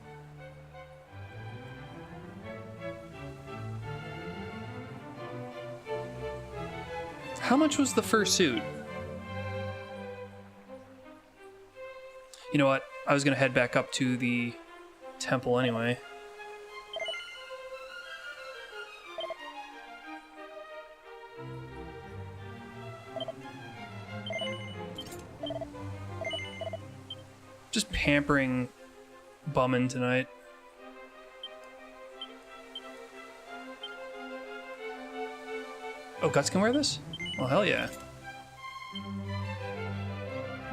How much was the fursuit? You know what? I was gonna head back up to the temple anyway. Just pampering Bummin tonight. Oh, Guts can wear this? Well, hell yeah.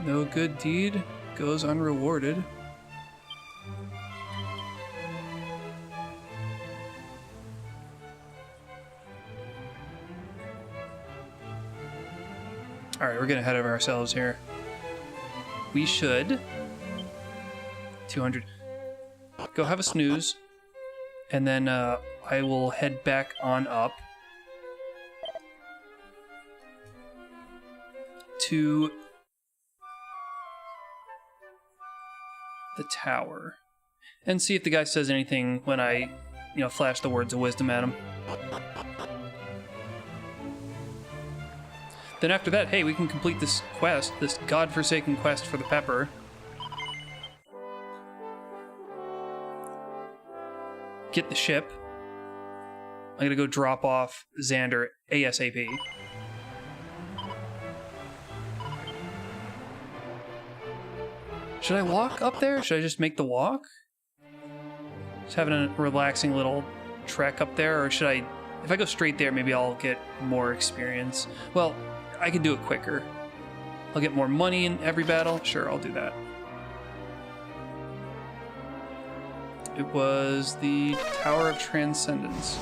No good deed goes unrewarded. Alright, we're getting ahead of ourselves here. We should... 200. Go have a snooze. And then I will head back on up to the tower and see if the guy says anything when I, flash the words of wisdom at him. Then after that, hey, we can complete this quest, this godforsaken quest for the pepper. Get the ship. I'm gonna go drop off Xander ASAP. Should I walk up there? Should I just make the walk? Just having a relaxing little trek up there, or should I... If I go straight there, maybe I'll get more experience. Well, I can do it quicker. I'll get more money in every battle. Sure, I'll do that. It was the Tower of Transcendence.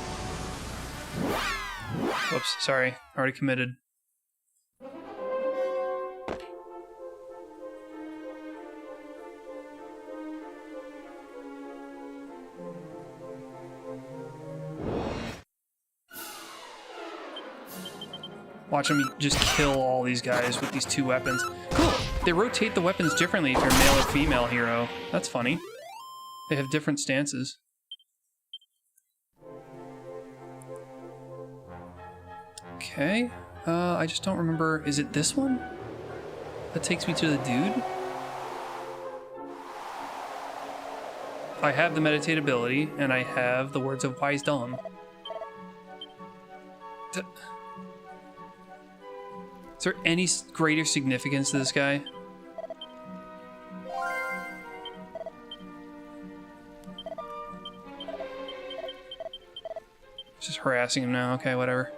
Whoops, sorry. Already committed. Watch him just kill all these guys with these two weapons. Cool! They rotate the weapons differently if you're male or female hero. That's funny. They have different stances. Okay. I just don't remember. Is it this one? That takes me to the dude? I have the meditate ability, and I have the words of wisdom. Is there any greater significance to this guy? Just harassing him now. Okay, whatever.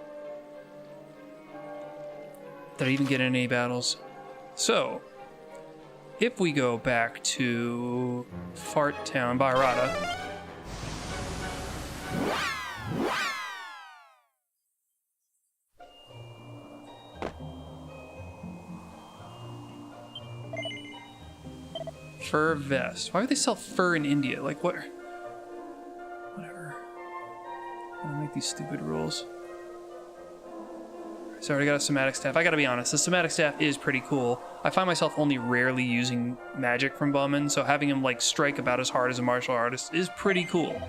Did I even get in any battles? So, if we go back to Fart Town, Baharata. Fur vest. Why would they sell fur in India? Like, what? Whatever. I don't make these stupid rules. So I already got a somatic staff. I gotta be honest, the somatic staff is pretty cool. I find myself only rarely using magic from Bowman, so having him like strike about as hard as a martial artist is pretty cool.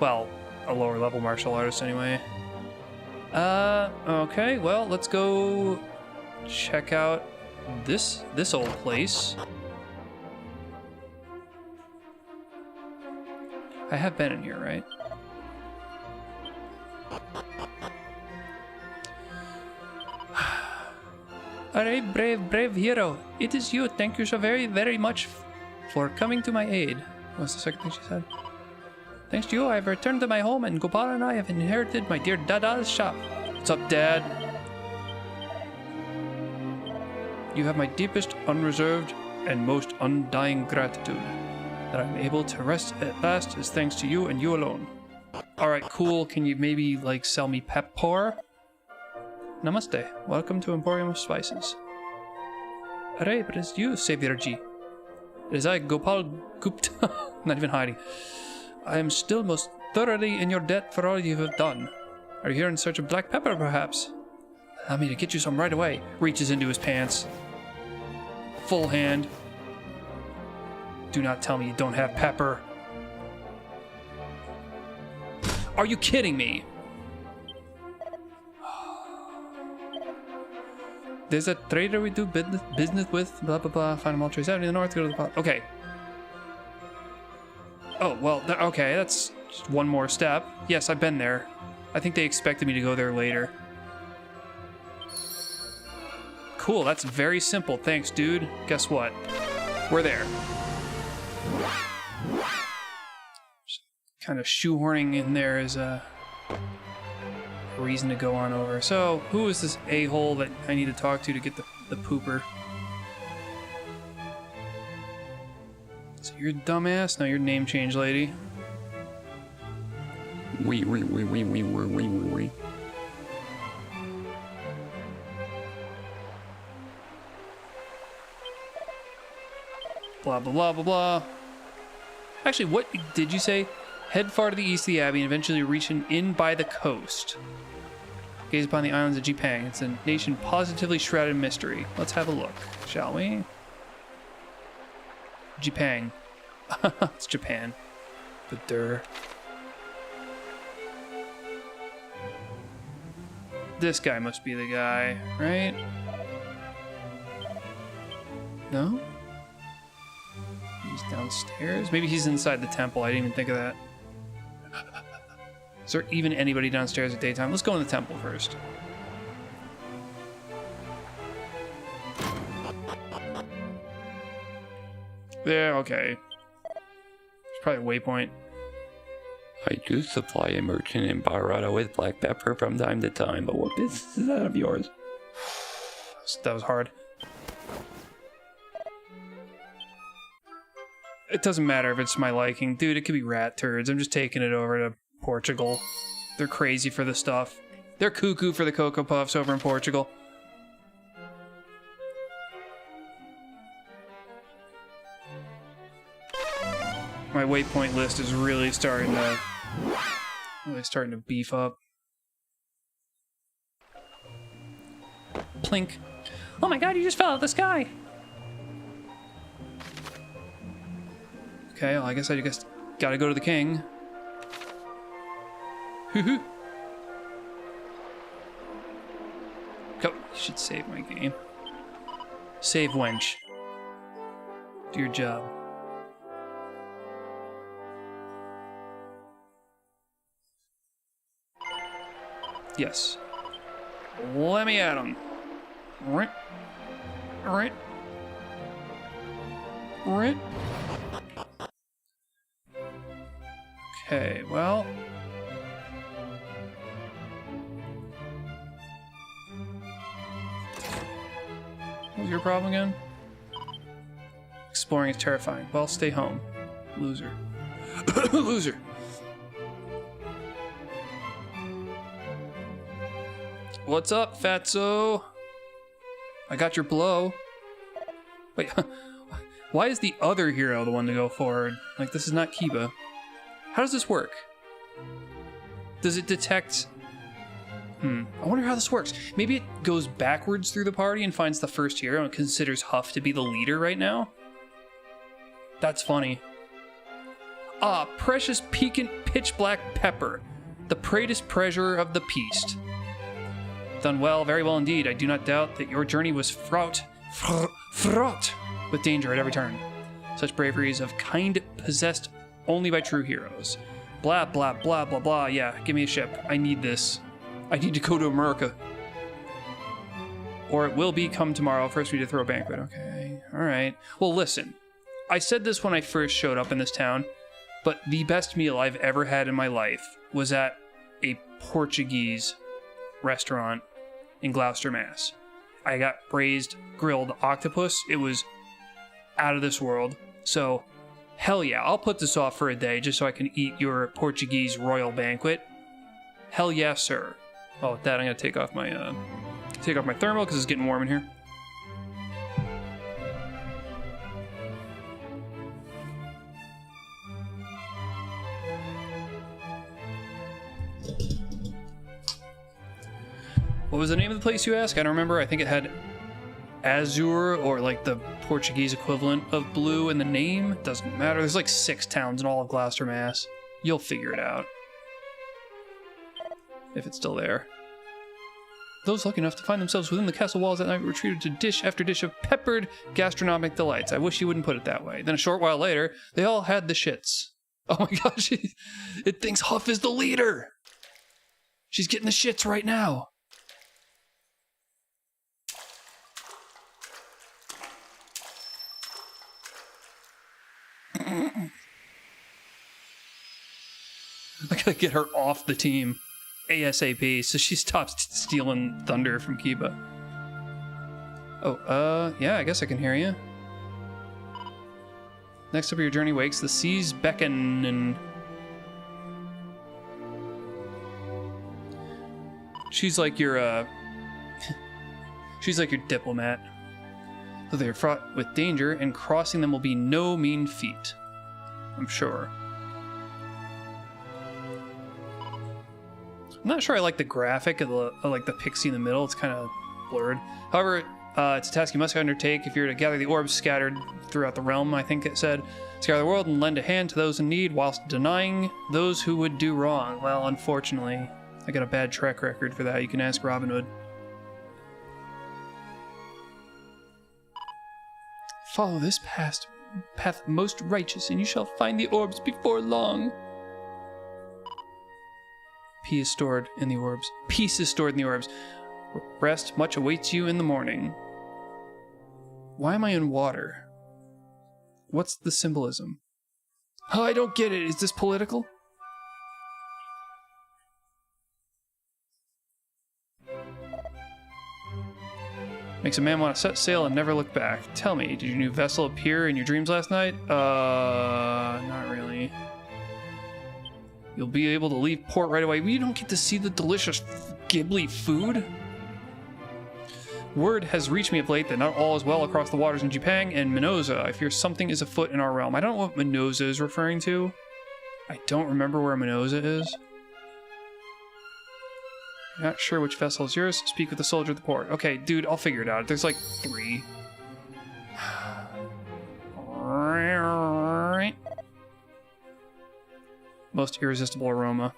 Well, a lower level martial artist anyway. Okay, well, let's go check out this old place. I have been in here, right? Alright, brave hero. It is you. Thank you so very, very much for coming to my aid. What's the second thing she said? Thanks to you, I have returned to my home, and Gopal and I have inherited my dear Dada's shop. What's up, Dad? You have my deepest, unreserved, and most undying gratitude. That I'm able to rest at last is thanks to you and you alone. Alright, cool. Can you maybe, like, sell me pepper? Namaste. Welcome to Emporium of Spices. Array, but it's you, Savirji. It is I, Gopal Gupta. Not even hiding. I am still most thoroughly in your debt for all you have done. Are you here in search of black pepper, perhaps? Allow me to get you some right away. Reaches into his pants. Full hand. Do not tell me you don't have pepper. Are you kidding me? There's a trader we do business with, blah, blah, blah. Find them all trace out in the north, go to the pot. Okay. Oh, well, okay, that's just one more step. Yes, I've been there. I think they expected me to go there later. Cool, that's very simple. Thanks, dude. Guess what? We're there. Just kind of shoehorning in there is a reason to go on over. So, who is this a-hole that I need to talk to get the pooper? So you're a dumbass? No, you're name change lady.
We.
Blah, blah, blah, blah, blah. Actually, what did you say? Head far to the east of the Abbey and eventually reach an inn by the coast. Gaze upon the islands of Jipang. It's a nation positively shrouded in mystery. Let's have a look, shall we? Jipang. It's Japan. The der. This guy must be the guy, right? No? He's downstairs? Maybe he's inside the temple. I didn't even think of that. Is there even anybody downstairs at daytime? Let's go in the temple first. There, okay. There's probably a waypoint.
I do supply a merchant in Barada with black pepper from time to time, but what business is that of yours?
That was hard. It doesn't matter if it's my liking. Dude, it could be rat turds. I'm just taking it over to Portugal. They're crazy for the stuff. They're cuckoo for the Cocoa Puffs over in Portugal. My waypoint list is really starting to beef up. Plink. Oh my god, you just fell out of the sky! Okay, well, I guess gotta go to the king. Hoo-hoo. Go. You should save my game. Save, wench. Do your job. Yes. Let me at him. Right. Right. Right. Okay, well. What was your problem again? Exploring is terrifying. Well, stay home. Loser. Loser. What's up, fatso? I got your blow. Wait, why is the other hero the one to go forward? Like, this is not Kiba. How does this work? Does it detect... I wonder how this works. Maybe it goes backwards through the party and finds the first hero and considers Huff to be the leader right now? That's funny. Ah, precious piquant pitch black pepper. The greatest treasure of the Peast. Done well, very well indeed. I do not doubt that your journey was fraught with danger at every turn. Such bravery is of kind possessed only by true heroes. Blah, blah, blah, blah, blah. Yeah, give me a ship. I need this. I need to go to America. Or it will be come tomorrow. First we need to throw a banquet. Okay, alright. Well, listen. I said this when I first showed up in this town, but the best meal I've ever had in my life was at a Portuguese restaurant in Gloucester, Mass. I got braised grilled octopus. It was out of this world. So, Hell yeah, I'll put this off for a day just so I can eat your Portuguese royal banquet. Hell yeah, sir. Oh, with that, I'm gonna take off my thermal because it's getting warm in here. What was the name of the place, you ask? I don't remember. I think it had Azure, or like the Portuguese equivalent of blue in the name. Doesn't matter. There's like 6 towns in all of Gloucester, Mass. You'll figure it out. If it's still there. Those lucky enough to find themselves within the castle walls that night were treated to dish after dish of peppered gastronomic delights. I wish you wouldn't put it that way. Then a short while later, they all had the shits. Oh my gosh, it thinks Huff is the leader! She's getting the shits right now. I gotta get her off the team ASAP so she stops stealing thunder from Kiba. Oh, yeah, I guess I can hear you. Next up your journey wakes, the seas beckon and... She's like your, she's like your diplomat. Though they are fraught with danger, and crossing them will be no mean feat. I'm sure. I'm not sure I like the graphic of the pixie in the middle. It's kind of blurred. However, it's a task you must undertake if you're to gather the orbs scattered throughout the realm, I think it said. Scour the world and lend a hand to those in need whilst denying those who would do wrong. Well, unfortunately, I got a bad track record for that. You can ask Robin Hood. Follow this path most righteous, and you shall find the orbs before long. Peace is stored in the orbs. Peace is stored in the orbs. Rest much awaits you in the morning. Why am I in water? What's the symbolism? Oh, I don't get it. Is this political? Makes a man want to set sail and never look back. Tell me, did your new vessel appear in your dreams last night? Not really. You'll be able to leave port right away. You don't get to see the delicious Ghibli food? Word has reached me of late that not all is well across the waters in Japan and Minoza. I fear something is afoot in our realm. I don't know what Minoza is referring to. I don't remember where Minoza is. Not sure which vessel is yours. Speak with the soldier at the port. Okay, dude, I'll figure it out. There's like 3. Most irresistible aroma.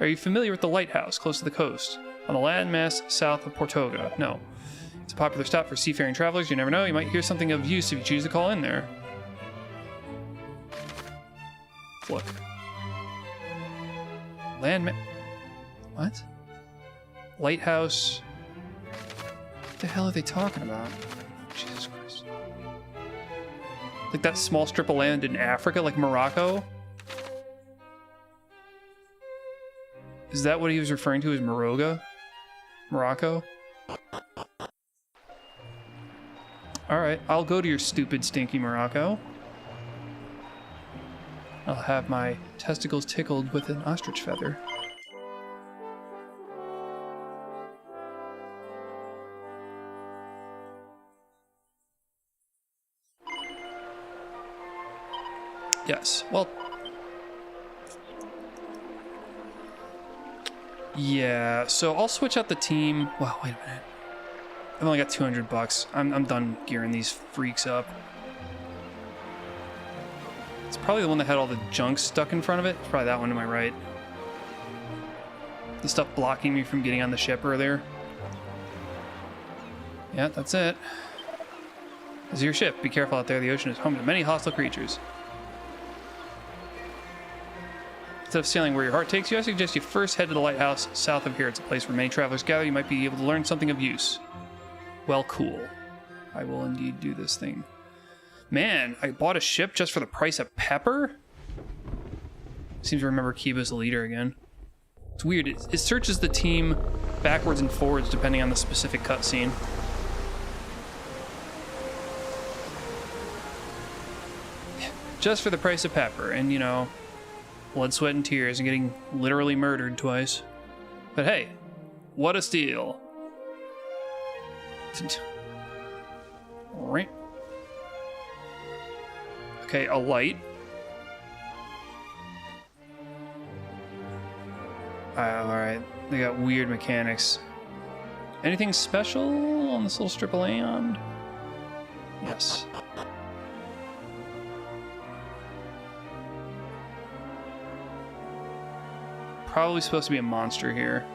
Are you familiar with the lighthouse close to the coast? On the landmass south of Portoga? No. It's a popular stop for seafaring travelers. You never know. You might hear something of use if you choose to call in there. Look. Landmass... What? Lighthouse. What the hell are they talking about? Jesus Christ. Like that small strip of land in Africa, like Morocco? Is that what he was referring to as Morocco? Alright, I'll go to your stupid, stinky Morocco. I'll have my testicles tickled with an ostrich feather. Yes, well... Yeah, so I'll switch out the team... Wow, wait a minute. I've only got 200 bucks. I'm done gearing these freaks up. It's probably the one that had all the junk stuck in front of it. It's probably that one to my right. The stuff blocking me from getting on the ship earlier. Yeah, that's it. This is your ship. Be careful out there. The ocean is home to many hostile creatures. Instead of sailing where your heart takes you, I suggest you first head to the lighthouse south of here. It's a place where many travelers gather. You might be able to learn something of use. Well, cool. I will indeed do this thing. Man, I bought a ship just for the price of pepper? Seems to remember Kiba's the leader again. It's weird. It searches the team backwards and forwards depending on the specific cutscene. Just for the price of pepper, and you know, blood, sweat, and tears, and getting literally murdered twice. But hey, what a steal. Right. Okay, a light. Alright, they got weird mechanics. Anything special on this little strip of land? Yes. Probably supposed to be a monster here.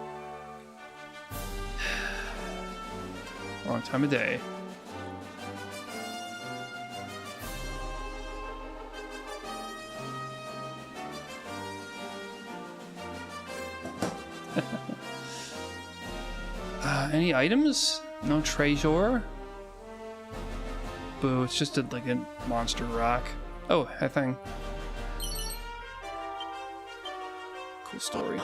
Wrong time of day. Any items? No treasure? Boo, it's just like a monster rock. Oh, that thing. Cool story.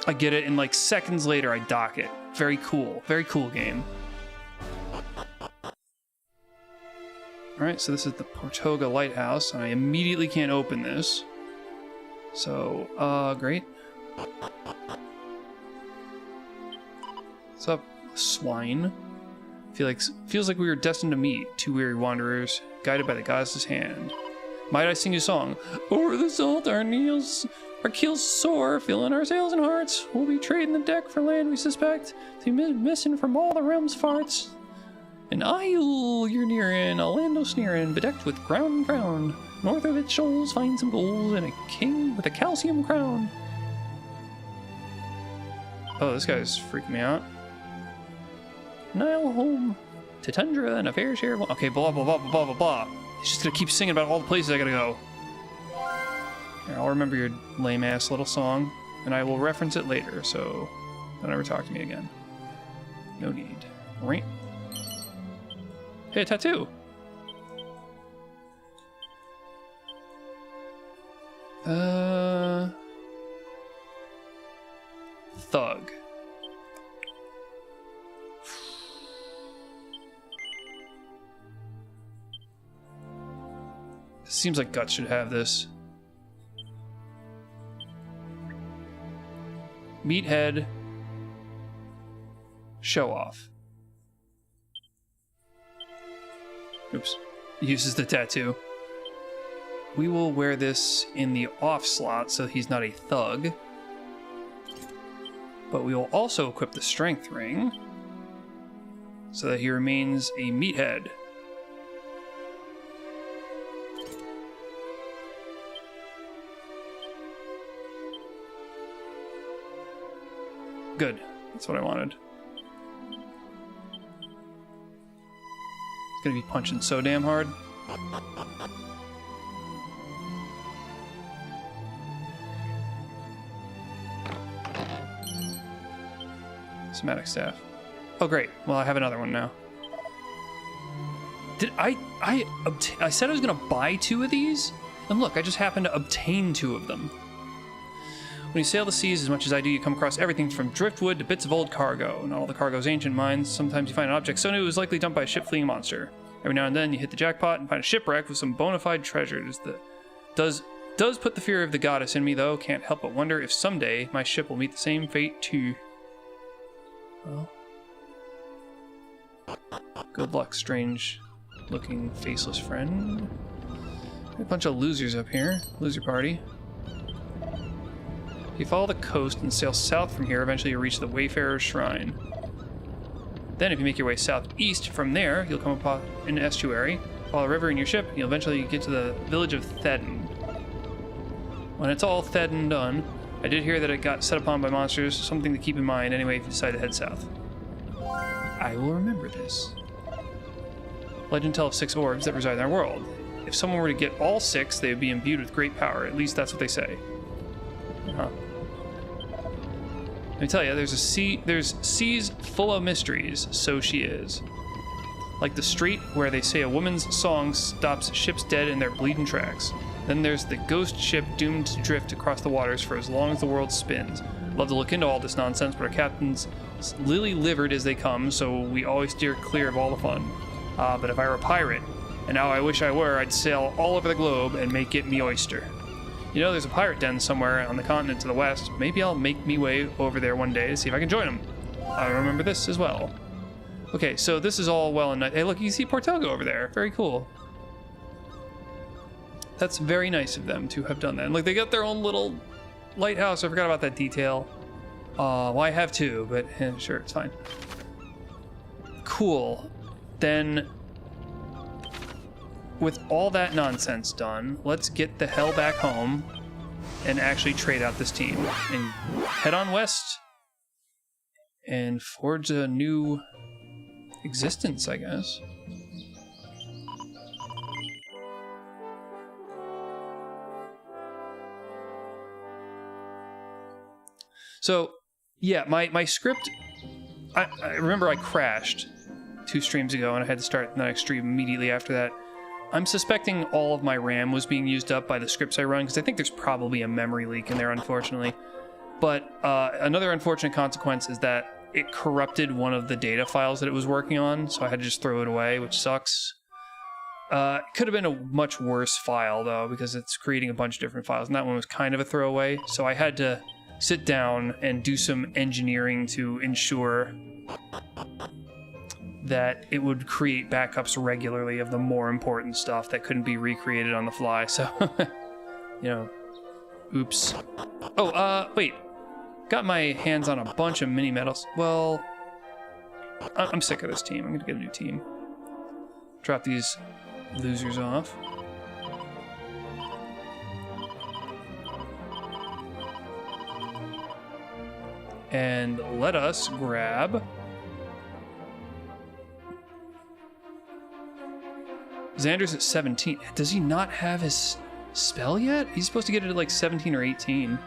I get it, and like seconds later I dock it. Very cool game. Alright, so this is the Portoga Lighthouse, and I immediately can't open this. So, great. What's up, swine? Feels like we were destined to meet, two weary wanderers, guided by the goddess's hand. Might I sing you a song? Over the salt, our keels soar, filling our sails and hearts. We'll be trading the deck for land we suspect to be missing from all the realm's farts. An isle you're nearing, a land o' sneering, bedecked with ground and crown. North of its shoals, find some gold and a king with a calcium crown. Oh, this guy's freaking me out. Nile home to tundra and a fair share of... Okay, blah, blah, blah, blah, blah, blah. He's just gonna keep singing about all the places I gotta go. Here, I'll remember your lame-ass little song, and I will reference it later, so don't ever talk to me again. No need. Right? Hey, a tattoo! Thug. Seems like Guts should have this. Meathead. Show off. Oops. Uses the tattoo. We will wear this in the off slot so he's not a thug. But we will also equip the strength ring so that he remains a meathead. Good. That's what I wanted. He's gonna be punching so damn hard. Somatic staff. Oh great. Well, I have another one now. Did I said I was gonna buy 2 of these? And look, I just happened to obtain 2 of them. When you sail the seas as much as I do, you come across everything from driftwood to bits of old cargo. Not all the cargo's ancient mines. Sometimes you find an object so new it was likely dumped by a ship-fleeing monster. Every now and then you hit the jackpot and find a shipwreck with some bona fide treasures. Does put the fear of the goddess in me, though. Can't help but wonder if someday my ship will meet the same fate, too. Well, good luck, strange-looking, faceless friend. A bunch of losers up here. Loser party. If you follow the coast and sail south from here, eventually you'll reach the Wayfarer's Shrine. Then if you make your way southeast from there, you'll come upon an estuary, follow a river in your ship, and you'll eventually get to the village of Thedden. When it's all said and done, I did hear that it got set upon by monsters, something to keep in mind anyway if you decide to head south. I will remember this. Legend tells of 6 orbs that reside in our world. If someone were to get all 6, they would be imbued with great power, at least that's what they say. Huh. Let me tell you, there's seas full of mysteries, so she is. Like the strait where they say a woman's song stops ships dead in their bleeding tracks. Then there's the ghost ship doomed to drift across the waters for as long as the world spins. Love to look into all this nonsense, but our captain's lily-livered as they come, so we always steer clear of all the fun. But if I were a pirate, And now I wish I were. I'd sail all over the globe and make it me oyster. You know, there's a pirate den somewhere on the continent to the west. Maybe I'll make me way over there one day to see if I can join them. I remember this as well. Okay, so this is all well and nice. Hey, look, you see Portelgo over there. Very cool. That's very nice of them to have done that. And look, they got their own little lighthouse. I forgot about that detail. Well, I have two, but sure, it's fine. Cool. Then, with all that nonsense done, let's get the hell back home and actually trade out this team and head on west and forge a new existence, I guess. So, yeah, my script, I remember I crashed 2 streams ago and I had to start the next stream immediately after that. I'm suspecting all of my RAM was being used up by the scripts I run, because I think there's probably a memory leak in there, unfortunately. But another unfortunate consequence is that it corrupted one of the data files that it was working on, so I had to just throw it away, which sucks. It could have been a much worse file, though, because it's creating a bunch of different files, and that one was kind of a throwaway, so I had to sit down and do some engineering to ensure that it would create backups regularly of the more important stuff that couldn't be recreated on the fly. So, you know, oops. Oh, wait. Got my hands on a bunch of mini medals. Well, I'm sick of this team. I'm gonna get a new team. Drop these losers off. And let us grab Xander's at 17. Does he not have his spell yet? He's supposed to get it at like 17 or 18.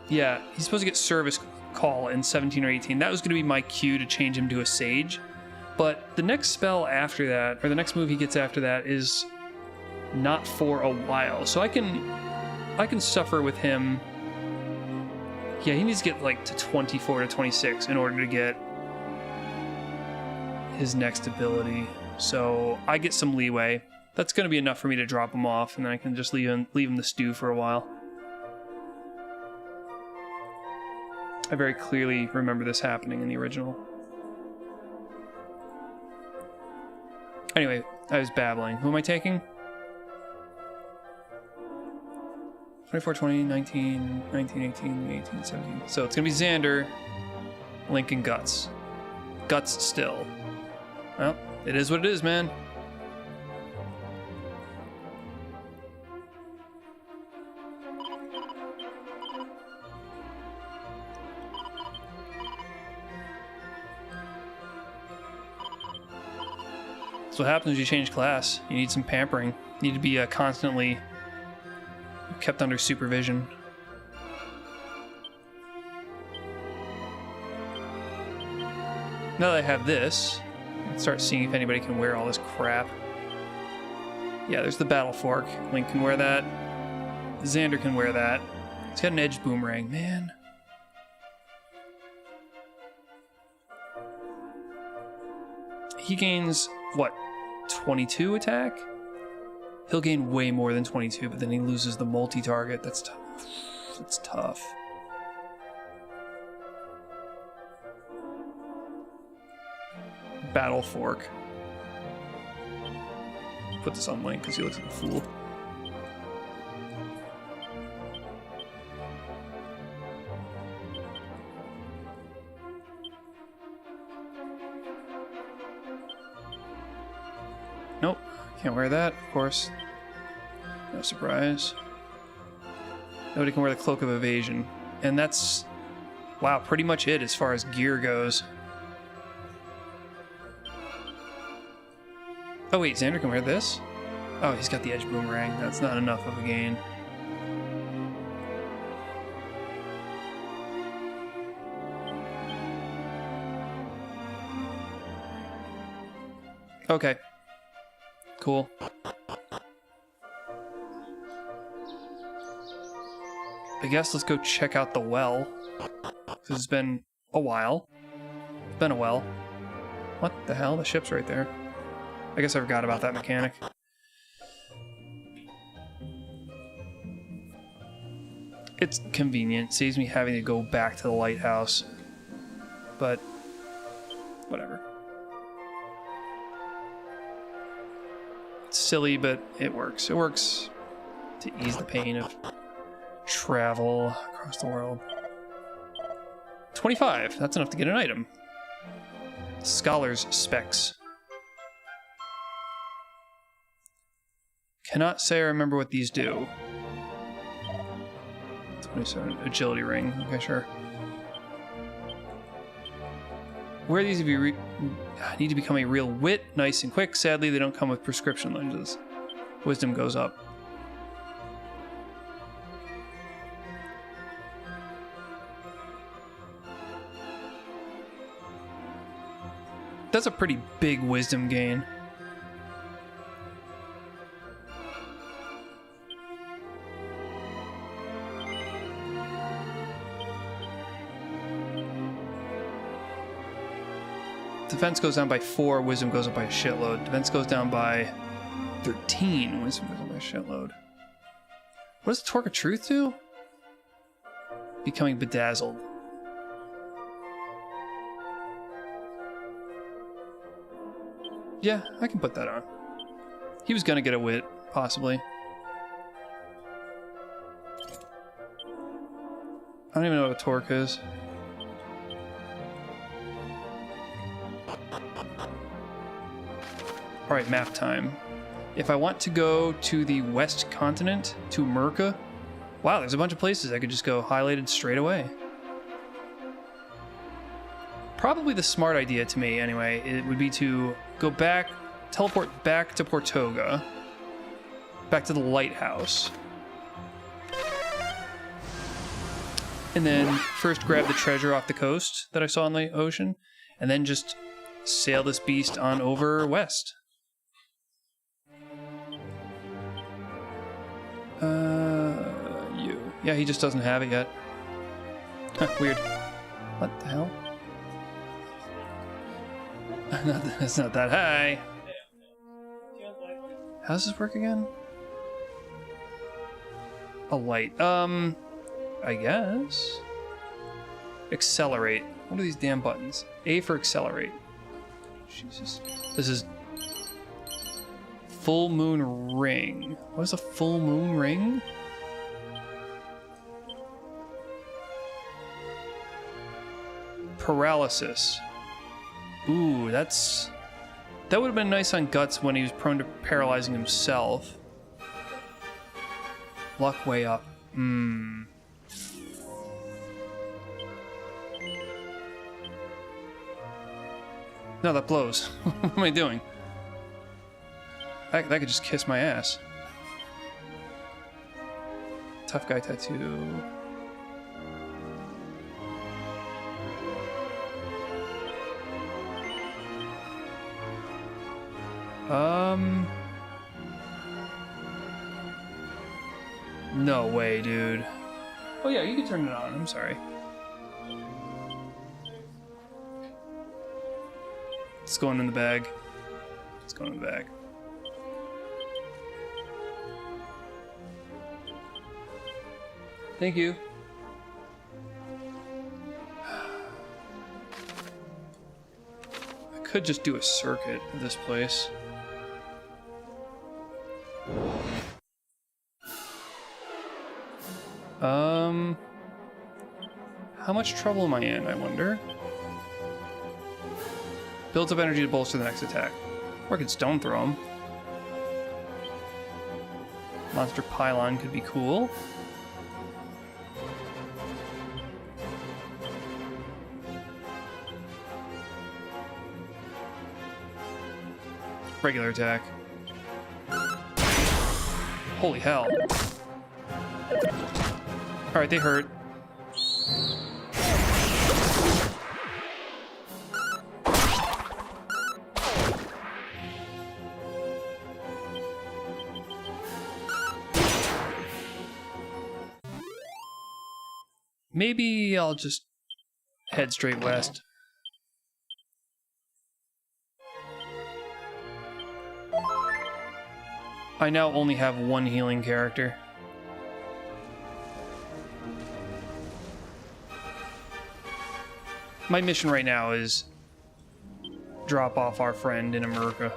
Yeah, he's supposed to get Service Call in 17 or 18. That was going to be my cue to change him to a Sage. But the next spell after that, or the next move he gets after that, is not for a while. So I can suffer with him. Yeah, he needs to get like to 24 to 26 in order to get his next ability. So I get some leeway. That's going to be enough for me to drop him off, and then I can just leave him to stew for a while. I very clearly remember this happening in the original. Anyway, I was babbling. Who am I taking? 24, 20, 19, 19, 18, 18, 17. So it's going to be Xander, Link, and Guts. Guts still. Well, it is what it is, man. That's what happens when you change class. You need some pampering. You need to be constantly kept under supervision. Now that I have this, I can start seeing if anybody can wear all this crap. Yeah, there's the Battle Fork. Link can wear that. Xander can wear that. He's got an edged boomerang, man. He gains, what, 22 attack? He'll gain way more than 22, but then he loses the multi-target. That's tough. That's tough. Battle Fork. Put this on Link because he looks like a fool. Nope, can't wear that, of course. No surprise. Nobody can wear the Cloak of Evasion. And that's, wow, pretty much it as far as gear goes. Oh wait, Xander can wear this? Oh, he's got the Edge Boomerang. That's not enough of a gain. Okay. Cool. I guess let's go check out the well. Because it's been a while. It's been a while. What the hell? The ship's right there. I guess I forgot about that mechanic. It's convenient. Saves me having to go back to the lighthouse. But, whatever. It's silly, but it works. It works to ease the pain of travel across the world. 25. That's enough to get an item. Scholar's Specs. Cannot say I remember what these do. 27. Agility ring. Okay, sure. Wear these if you need to become a real wit, nice and quick. Sadly, they don't come with prescription lenses. Wisdom goes up. That's a pretty big wisdom gain. Defense goes down by 4, wisdom goes up by a shitload. Defense goes down by 13, wisdom goes up by a shitload. What does the Torque of Truth do? Becoming bedazzled. Yeah, I can put that on. He was gonna get a wit, possibly. I don't even know what a torque is. Alright, map time. If I want to go to the west continent, to Merca, wow, there's a bunch of places I could just go highlighted straight away. Probably the smart idea to me, anyway, it would be to go back, teleport back to Portoga, back to the lighthouse, and then first grab the treasure off the coast that I saw in the ocean, and then just sail this beast on over west. You. Yeah, he just doesn't have it yet. Huh, weird. What the hell? It's not that high. How does this work again? A light. I guess. Accelerate. What are these damn buttons? A for accelerate. Jesus. This is full moon ring. What is a full moon ring? Paralysis. Ooh, that would have been nice on Guts when he was prone to paralyzing himself. Luck way up. No, that blows. What am I doing? That could just kiss my ass. Tough guy tattoo. No way, dude. Oh yeah, you can turn it on. I'm sorry. It's going in the bag. It's going in the bag. Thank you. I could just do a circuit of this place. How much trouble am I in, I wonder? Builds up energy to bolster the next attack. Or I could stone throw him. Monster pylon could be cool. Regular attack. Holy hell. Alright, they hurt. Maybe I'll just head straight west. I now only have one healing character. My mission right now is drop off our friend in America.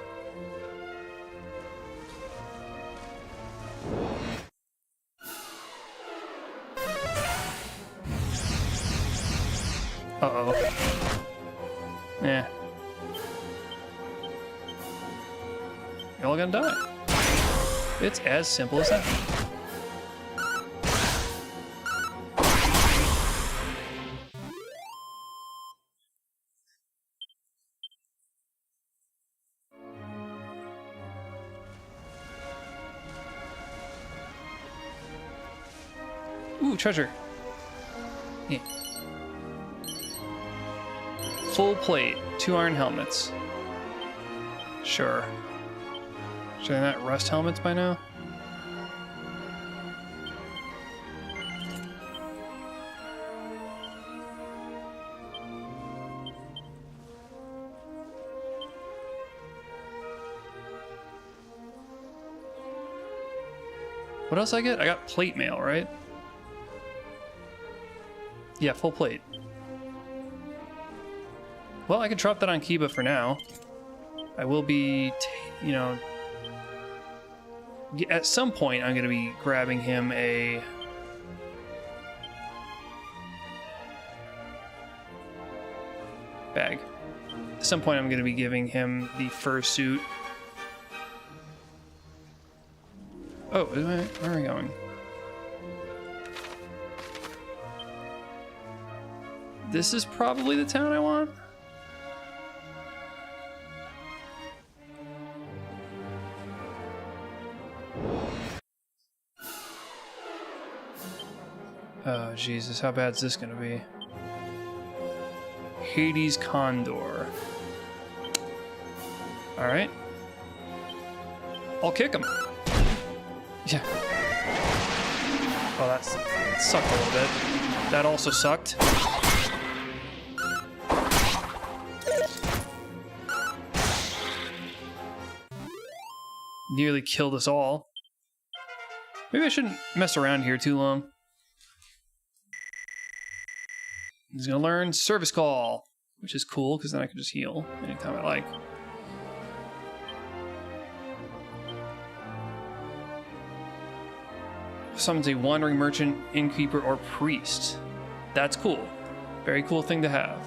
Uh-oh. Yeah. You're all gonna die. It's as simple as that. Ooh, treasure. Yeah. Full plate, 2 iron helmets. Sure. Should I not rust helmets by now? What else I get? I got plate mail, right? Yeah, full plate. Well, I can drop that on Kiba for now. I will be, you know... At some point, I'm going to be grabbing him a... bag. At some point, I'm going to be giving him the fursuit. Oh, where are we going? This is probably the town I want. Oh, Jesus, how bad is this gonna be? Hades Condor. Alright. I'll kick him. Yeah. Oh, that sucked a little bit. That also sucked. Nearly killed us all. Maybe I shouldn't mess around here too long. He's gonna learn Service Call, which is cool because then I can just heal anytime I like. Summons a wandering merchant, innkeeper, or priest. That's cool. Very cool thing to have.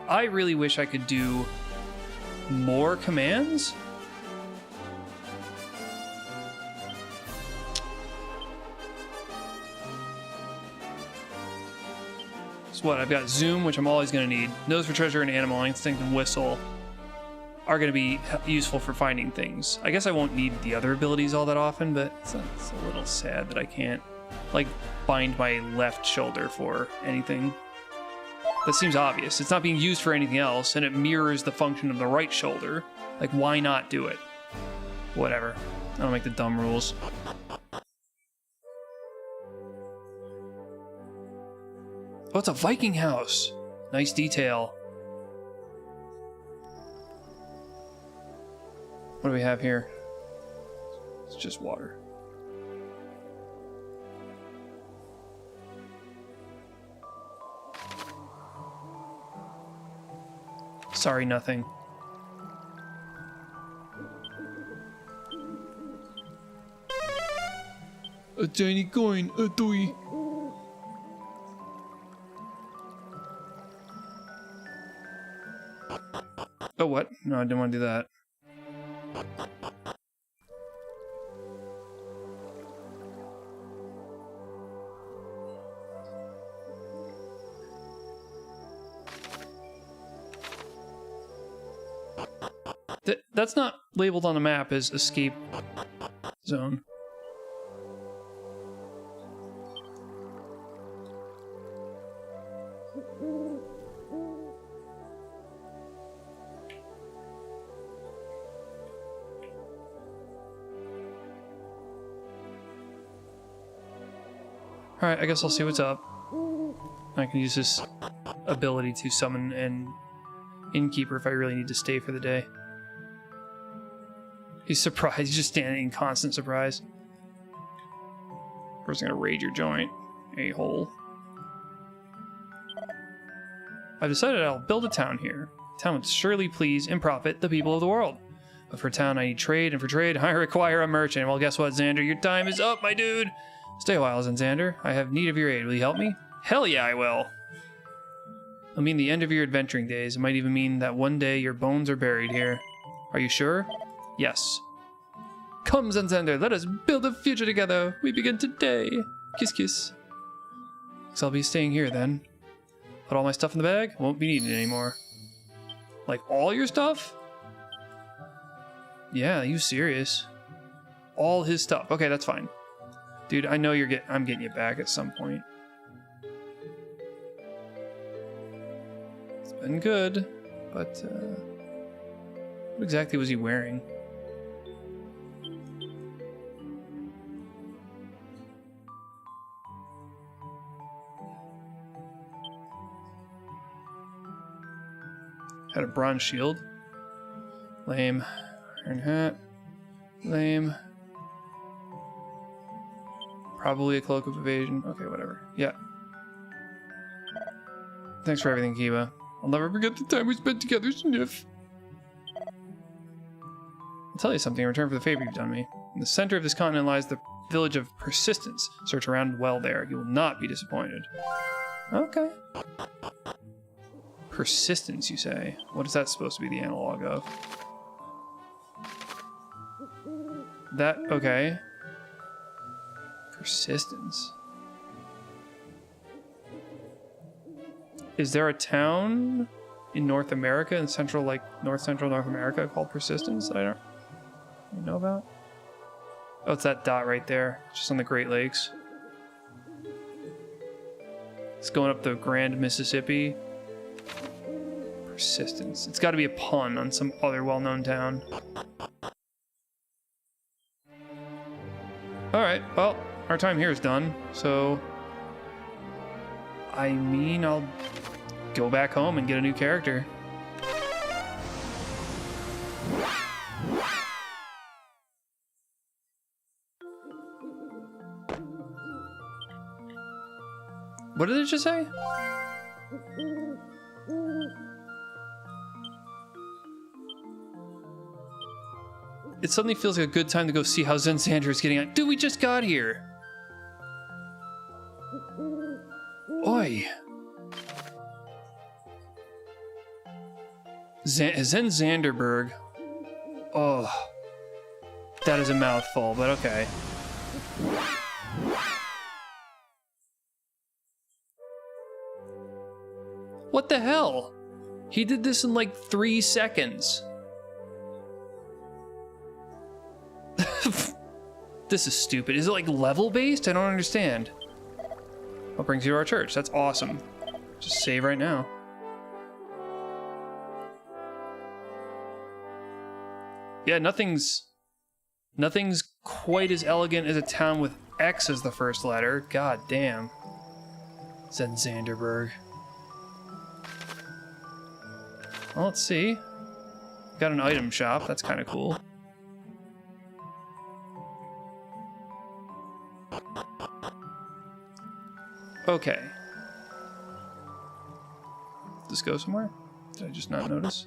I really wish I could do more commands. So what, I've got Zoom, which I'm always going to need. Nose for treasure and animal instinct and whistle are going to be useful for finding things. I guess I won't need the other abilities all that often, but it's a little sad that I can't, like, bind my left shoulder for anything. That seems obvious. It's not being used for anything else, and it mirrors the function of the right shoulder. Like, why not do it? Whatever. I don't make the dumb rules. Oh, it's a Viking house. Nice detail. What do we have here? It's just water. Sorry, nothing. A tiny coin, a toy. Oh, what? No, I didn't want to do that. That's not labeled on the map as escape zone. Alright, I guess I'll see what's up. I can use this ability to summon an innkeeper if I really need to stay for the day. He's surprised. He's just standing in constant surprise. First, I'm gonna raid your joint, a-hole. I've decided I'll build a town here. A town would surely please and profit the people of the world. But for a town, I need trade, and for trade, I require a merchant. Well, guess what, Xander? Your time is up, my dude. Stay a while, Xander. I have need of your aid. Will you help me? Hell yeah, I will. It'll mean the end of your adventuring days. It might even mean that one day your bones are buried here. Are you sure? Yes. Come, Xander, let us build a future together. We begin today. Kiss, kiss. Guess I'll be staying here then. Put all my stuff in the bag. Won't be needed anymore. Like all your stuff? Yeah, you serious? All his stuff. Okay, that's fine. Dude, I know I'm getting you back at some point. It's been good, but what exactly was he wearing? Had a bronze shield. Lame. Iron hat. Lame. Probably a cloak of evasion. Okay, whatever. Yeah. Thanks for everything, Kiba. I'll never forget the time we spent together, Sniff. I'll tell you something in return for the favor you've done me. In the center of this continent lies the village of Persistence. Search around well there. You will not be disappointed. Okay. Persistence, you say? What is that supposed to be the analog of? That, okay. Persistence. Is there a town in North America, in central, like, north-central North America called Persistence that I don't know about? Oh, it's that dot right there, just on the Great Lakes. It's going up the Grand Mississippi. Persistence. It's got to be a pun on some other well-known town. Alright, well, our time here is done, so... I mean, I'll go back home and get a new character. What did it just say? It suddenly feels like a good time to go see how Xander is getting on. Dude, we just got here. Oi. Zanderberg. Oh. That is a mouthful, but okay. What the hell? He did this in like 3 seconds. This is stupid. Is it like level based? I don't understand. What brings you to our church? That's awesome. Just save right now. Yeah, nothing's quite as elegant as a town with X as the first letter. God damn. Zanderberg. Well, let's see. Got an item shop. That's kind of cool. Okay. Did this go somewhere? Did I just not notice?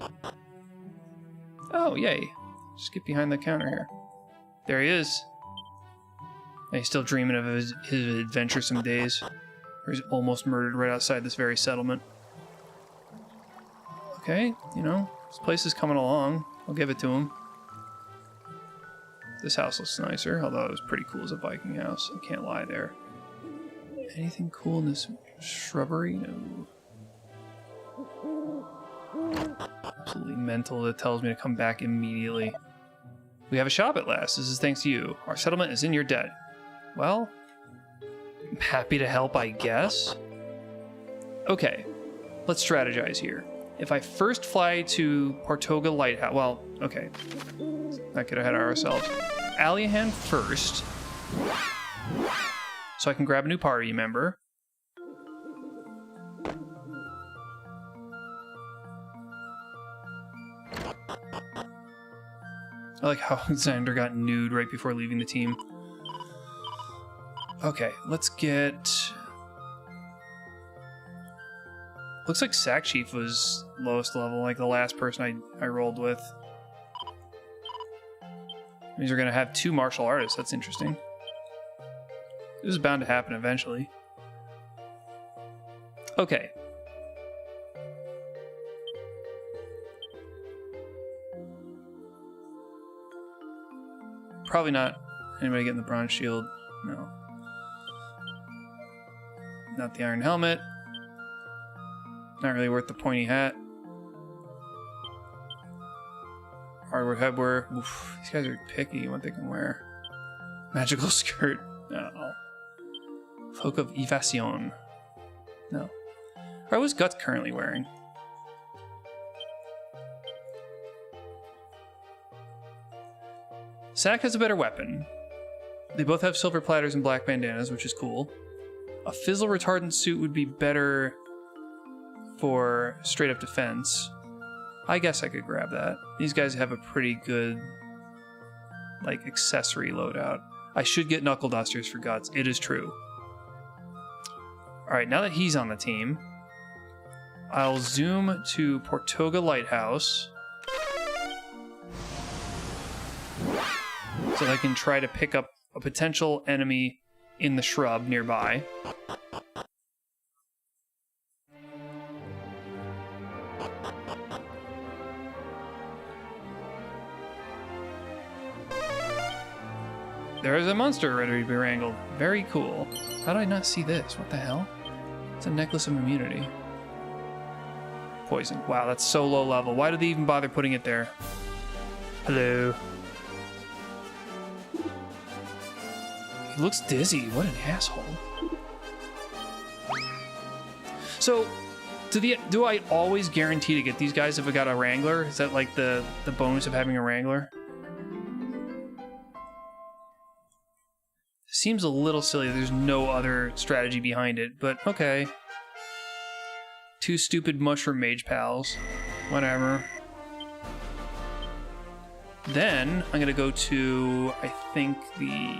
Oh, yay. Just get behind the counter here. There he is. And he's still dreaming of his adventuresome days. Where he's almost murdered right outside this very settlement. Okay, you know, this place is coming along. I'll give it to him. This house looks nicer, although it was pretty cool as a Viking house. I can't lie there. Anything cool in this shrubbery? No. Absolutely mental that tells me to come back immediately. We have a shop at last. This is thanks to you. Our settlement is in your debt. Well, I'm happy to help, I guess. Okay, let's strategize here. If I first fly to Portoga Lighthouse, well, okay, not get ahead of ourselves. Aliahan first, so I can grab a new party member. I like how Xander got nude right before leaving the team. Okay, let's get... Looks like Sack Chief was lowest level, like the last person I rolled with. Means we're gonna have 2 martial artists. That's interesting. This is bound to happen eventually. Okay. Probably not anybody getting the bronze shield. No. Not the iron helmet. Not really worth the pointy hat. Hardware headwear. Oof, these guys are picky what they can wear. Magical skirt. No. Cloak of Evasion. No. Alright, what's Guts currently wearing? Sack has a better weapon. They both have silver platters and black bandanas, which is cool. A fizzle retardant suit would be better for straight up defense. I guess I could grab that. These guys have a pretty good, like, accessory loadout. I should get knuckle dusters for Guts. It is true. Alright, now that he's on the team, I'll zoom to Portoga Lighthouse so that I can try to pick up a potential enemy in the shrub nearby. There is a monster ready to be wrangled. Very cool. How did I not see this? What the hell? It's a necklace of immunity. Poison. Wow, that's so low level. Why did they even bother putting it there? Hello. He looks dizzy. What an asshole. So, do I always guarantee to get these guys if I got a Wrangler? Is that like the bonus of having a Wrangler? Seems a little silly. There's no other strategy behind it, but okay. 2 stupid mushroom mage pals. Whatever. Then, I'm gonna go to, I think, the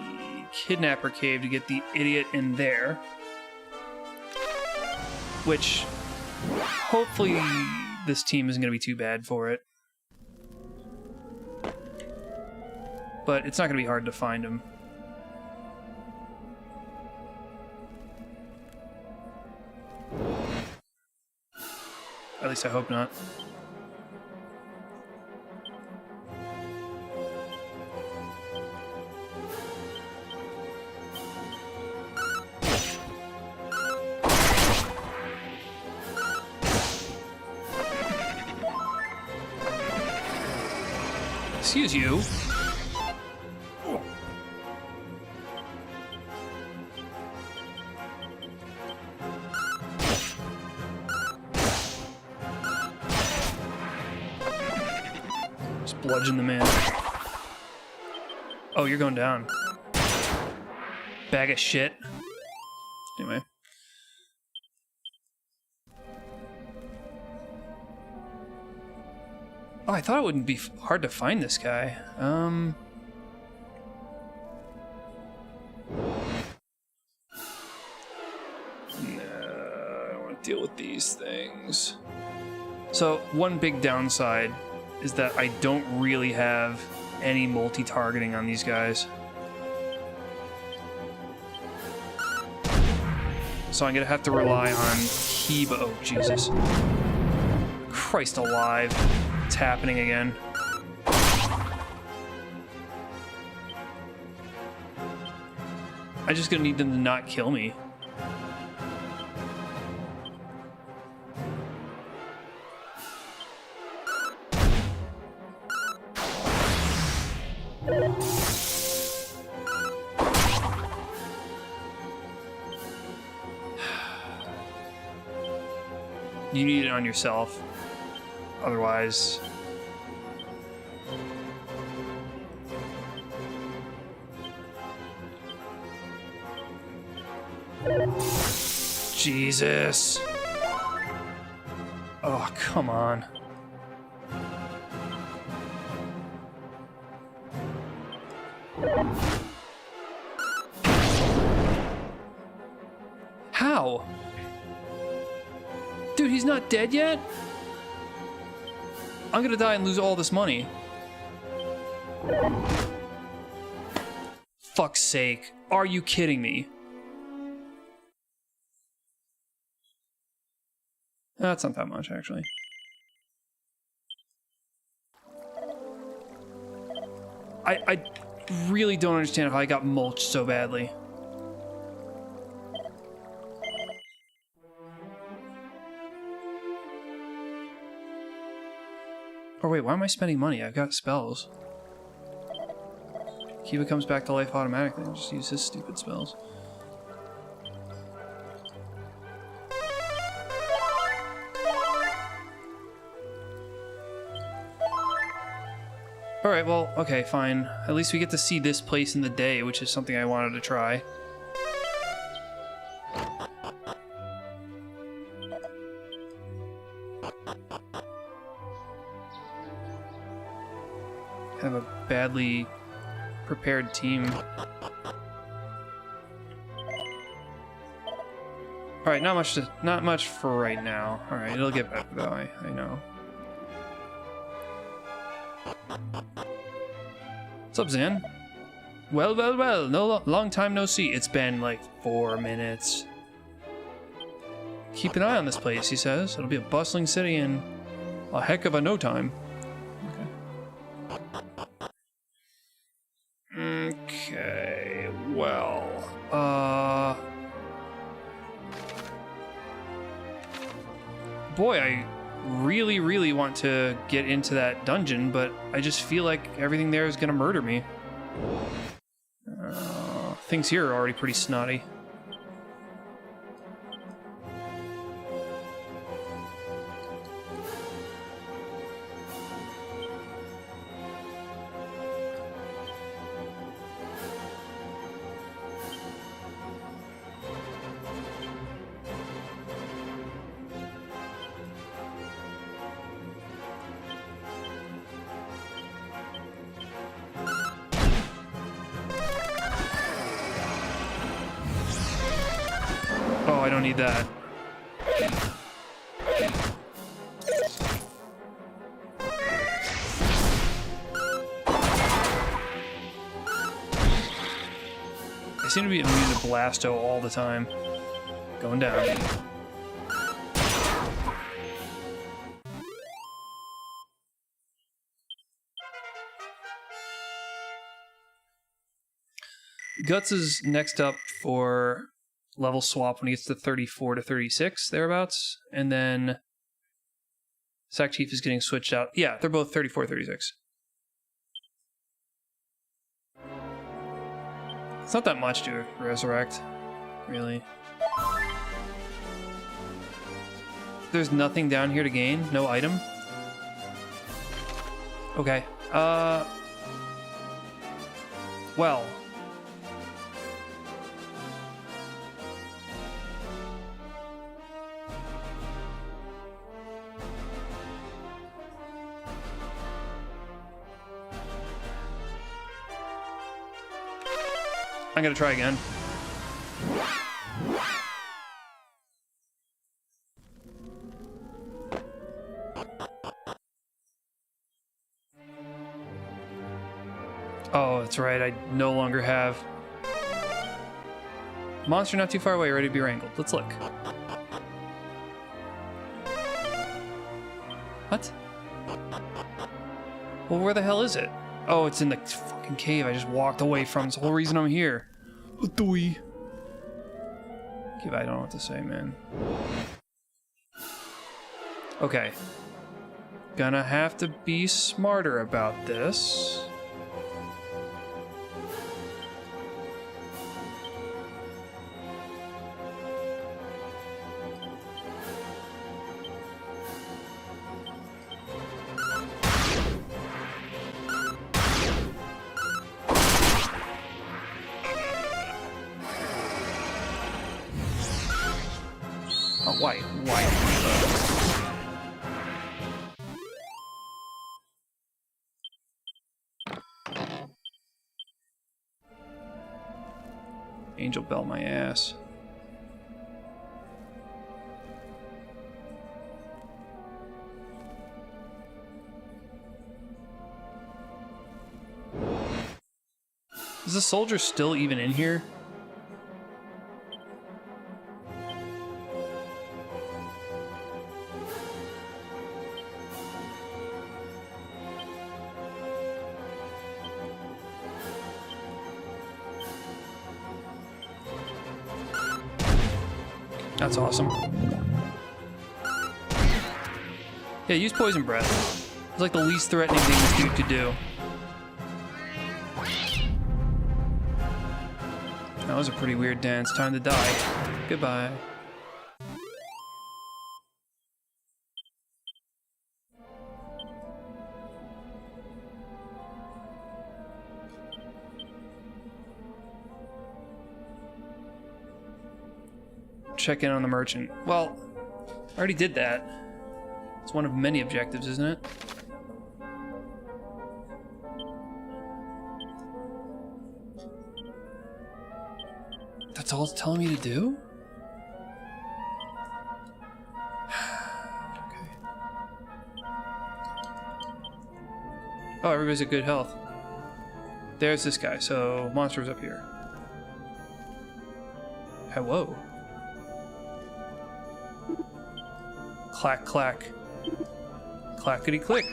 Kidnapper cave to get the idiot in there. Which, hopefully, this team isn't gonna be too bad for it. But it's not gonna be hard to find him. At least I hope not. Excuse you. Bludgeon the man. Oh, you're going down. Bag of shit. Anyway. Oh, I thought it wouldn't be hard to find this guy. No, I don't want to deal with these things. So, one big downside is that I don't really have any multi-targeting on these guys. So I'm gonna have to rely on Heba. Oh, Jesus. Christ alive. It's happening again. I'm just gonna need them to not kill me. You need it on yourself. Otherwise... Jesus. Oh, come on. How? Dude, he's not dead yet? I'm gonna die and lose all this money. Fuck's sake. Are you kidding me? That's not that much, actually. I really don't understand how I got mulched so badly. Or wait, why am I spending money? I've got spells. Kiba comes back to life automatically and just use his stupid spells. Alright, well, okay, fine. At least we get to see this place in the day, which is something I wanted to try. Kind of a badly prepared team. Alright, not much for right now. Alright, it'll get better though, I know. What's up, Zan? Well, long time no see. It's been like 4 minutes. Keep an eye on this place, he says. It'll be a bustling city in a heck of a no time. Okay, well, boy, I really want to get into that dungeon, but I just feel like everything there is gonna murder me. Things here are already pretty snotty. Oh, I don't need that. I seem to be immune to Blasto all the time. Going down. Guts is next up for level swap when he gets to 34 to 36, thereabouts. And then Sack Chief is getting switched out. Yeah, they're both 34, 36. It's not that much to resurrect, really. There's nothing down here to gain? No item? Okay. Well. I'm gonna try again. Oh, that's right, I no longer have... Monster not too far away, ready to be wrangled. Let's look. What? Well, where the hell is it? Oh, it's in the fucking cave I just walked away from. It's the whole reason I'm here. Okay, I don't know what to say, man. Okay. Gonna have to be smarter about this. Oh, why? Angel Bell my ass. Is the soldier still even in here? That's awesome. Yeah, use Poison Breath. It's like the least threatening thing this dude could do. That was a pretty weird dance. Time to die. Goodbye. Check in on the merchant. Well, I already did that. It's one of many objectives, isn't it? That's all it's telling me to do? Okay. Oh, everybody's at good health. There's this guy, so monster's up here. Hello. Clack, clack. Clackety click.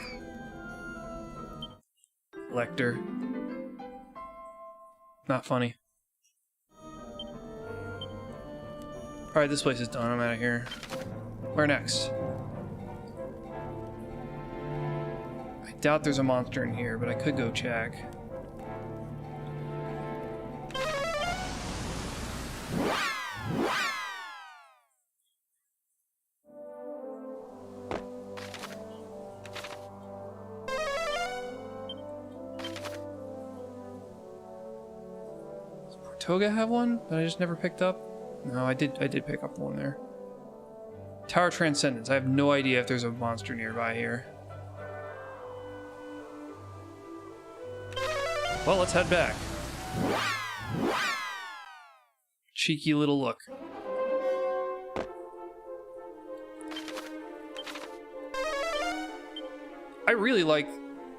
Lecter. Not funny. Alright, this place is done. I'm out of here. Where next? I doubt there's a monster in here, but I could go check. Toga have one that I just never picked up? No, I did pick up one there. Tower Transcendence. I have no idea if there's a monster nearby here. Well, let's head back. Cheeky little look. I really like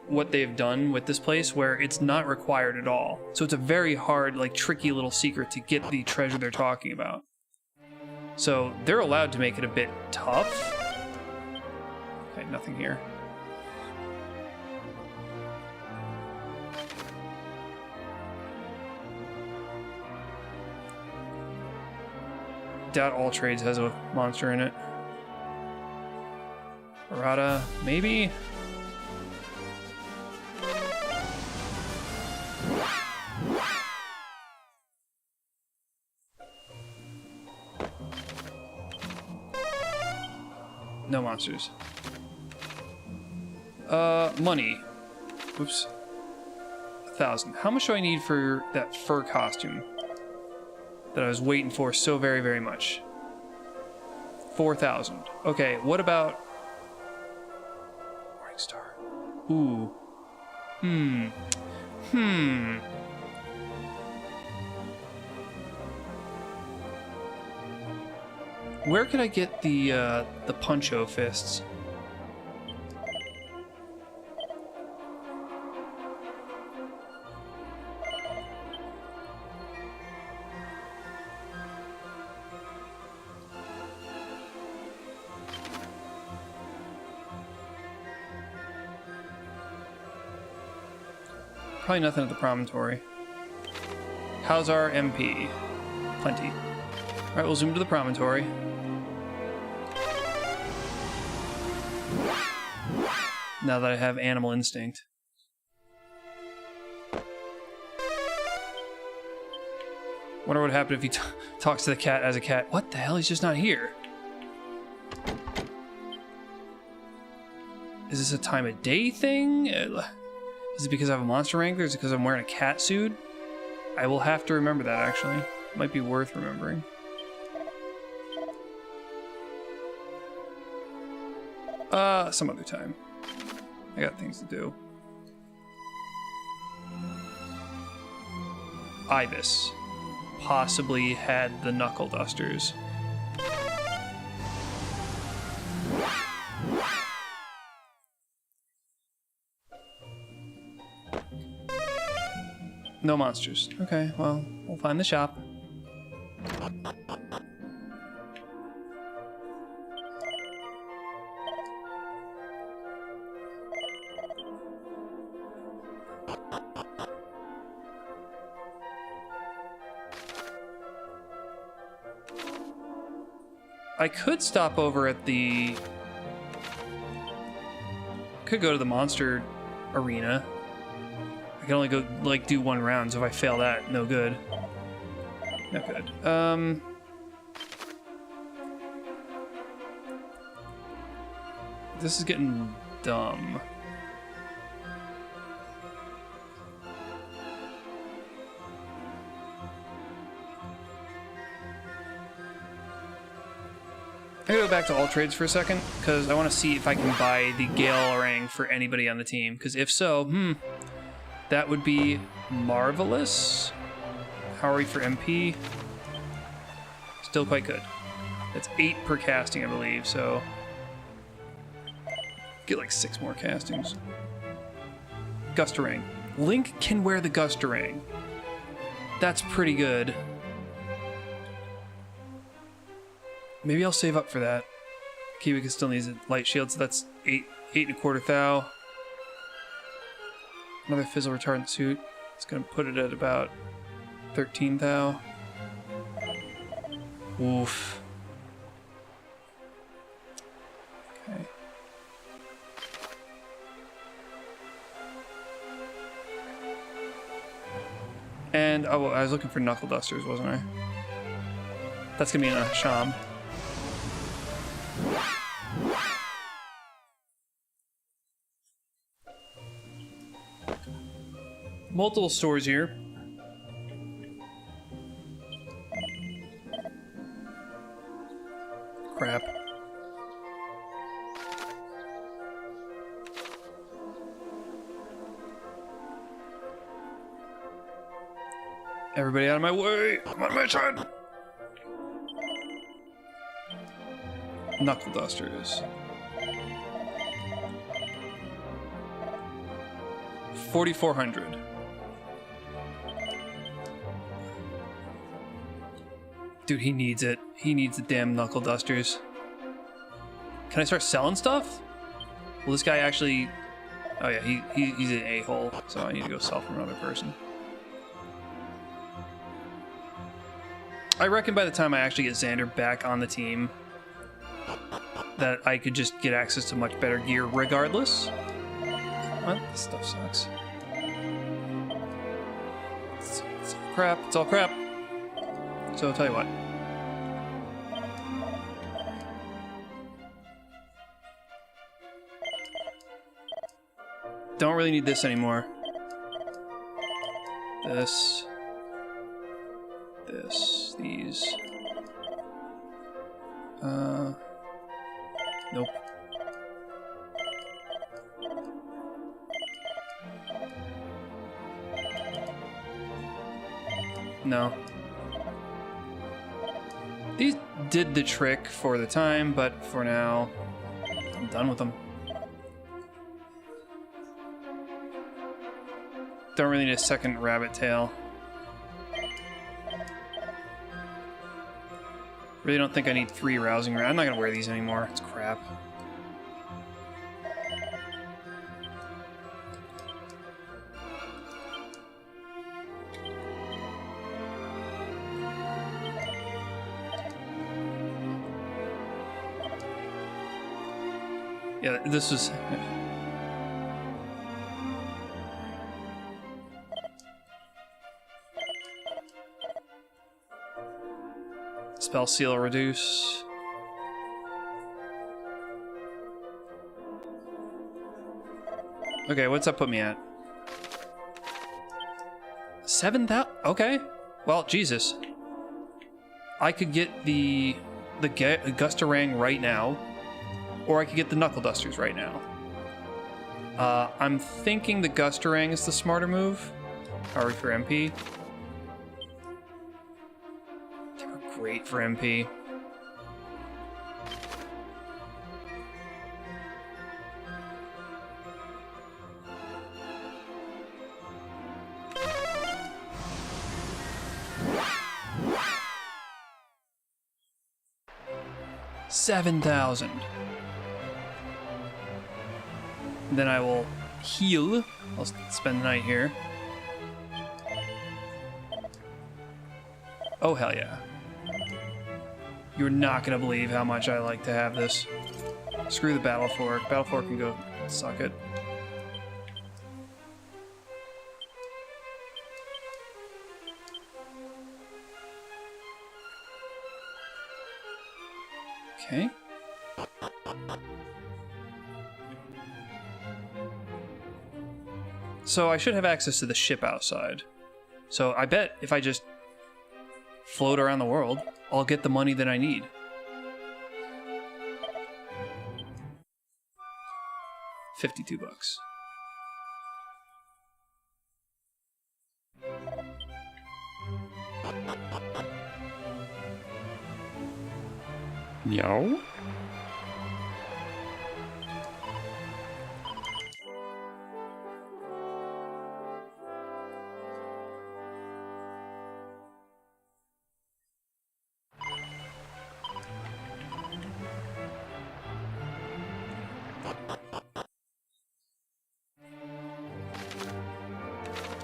what they've done with this place where it's not required at all. So it's a very hard, like, tricky little secret to get the treasure they're talking about. So they're allowed to make it a bit tough. Okay, nothing here. Doubt All Trades has a monster in it. Barada, maybe? No monsters. Money. Oops. 1,000. How much do I need for that fur costume that I was waiting for so very, very much? 4,000. Okay, what about Morning Star? Ooh. Where could I get the Puncho fists? Probably nothing at the promontory. How's our MP? Plenty. Alright, we'll zoom to the promontory. Now that I have animal instinct. Wonder what happened if he talks to the cat as a cat. What the hell? He's just not here. Is this a time of day thing? Is it because I have a monster wrangler? Is it because I'm wearing a cat suit? I will have to remember that, actually. Might be worth remembering. Some other time. I got things to do. Ibis. possibly had the Knuckle Dusters. No monsters. Okay, well, we'll find the shop. I could stop over at the... Could go to the monster arena. I can only go, like, do one round, so if I fail that, no good. No good. This is getting dumb. I'm gonna go back to all trades for a second, because I want to see if I can buy the Gale Orang for anybody on the team. Because if so, that would be marvelous. How are we for MP? Still quite good. That's 8 per casting, I believe, so... Get like 6 more castings. Gustarang. Link can wear the Gustarang. That's pretty good. Maybe I'll save up for that. Kiwika still needs a light shield, so that's 8.25 thou. Another fizzle retardant suit. It's gonna put it at about 13 thou. Oof. Okay. And oh, I was looking for Knuckle Dusters, wasn't I? That's gonna be in a Sham. Multiple stores here. Crap. Everybody out of my way! I'm on a mission! Knuckle Dusters. 4,400. Dude, he needs it. He needs the damn Knuckle Dusters. Can I start selling stuff? Will this guy actually... Oh yeah, he's an a-hole, so I need to go sell from another person. I reckon by the time I actually get Xander back on the team, that I could just get access to much better gear regardless. What? This stuff sucks. It's all crap. It's all crap. So I'll tell you what. Don't really need this anymore. This. These. Nope. No. These did the trick for the time, but for now, I'm done with them. Don't really need a second rabbit tail. Really don't think I need 3 rousing. I'm not gonna wear these anymore. It's crap. Yeah, this was... Spell seal reduce. Okay, what's that put me at? 7,000? Okay. Well, Jesus. I could get the Gustarang right now, or I could get the Knuckle Dusters right now. I'm thinking the Gustarang is the smarter move. Power for MP. great for MP. $7,000. Then I will heal. I'll spend the night here. Oh, hell yeah. You're not gonna believe how much I like to have this. Screw the Battle Fork. Battle Fork can go suck it. Okay. So I should have access to the ship outside. So I bet if I just float around the world, I'll get the money that I need. $52.
Yo?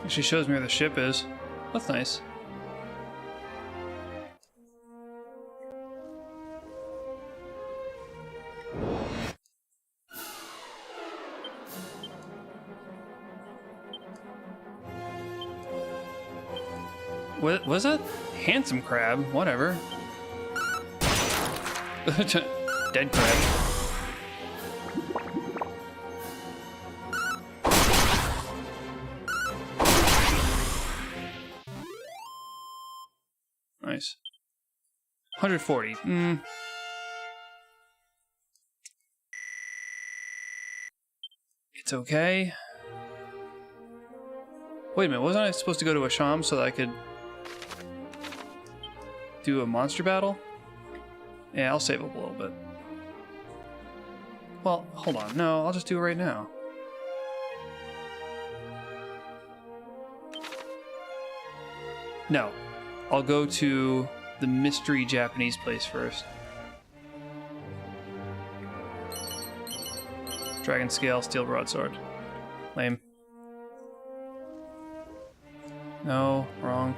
She shows me where the ship is. That's nice. What was it? Handsome crab. Whatever. Dead crab. Nice. 140. It's okay. Wait a minute, wasn't I supposed to go to Asham so that I could do a monster battle? Yeah, I'll save up a little bit. Well, hold on. No, I'll just do it right now. No. I'll go to the mystery Japanese place first. Dragon scale, steel broadsword. Lame. No, wrong.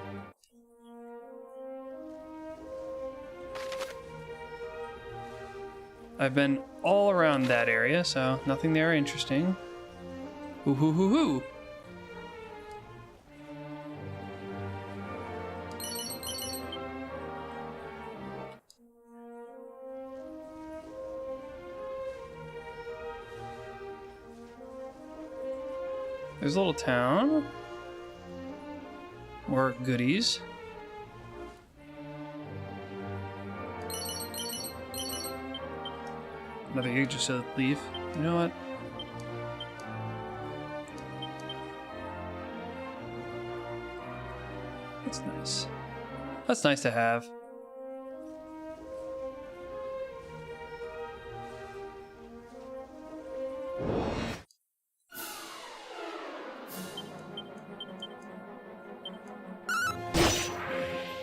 I've been all around that area, so nothing there interesting. Ooh hoo hoo hoo. There's a little town. More goodies. Another egg just to leave. You know what? That's nice. That's nice to have.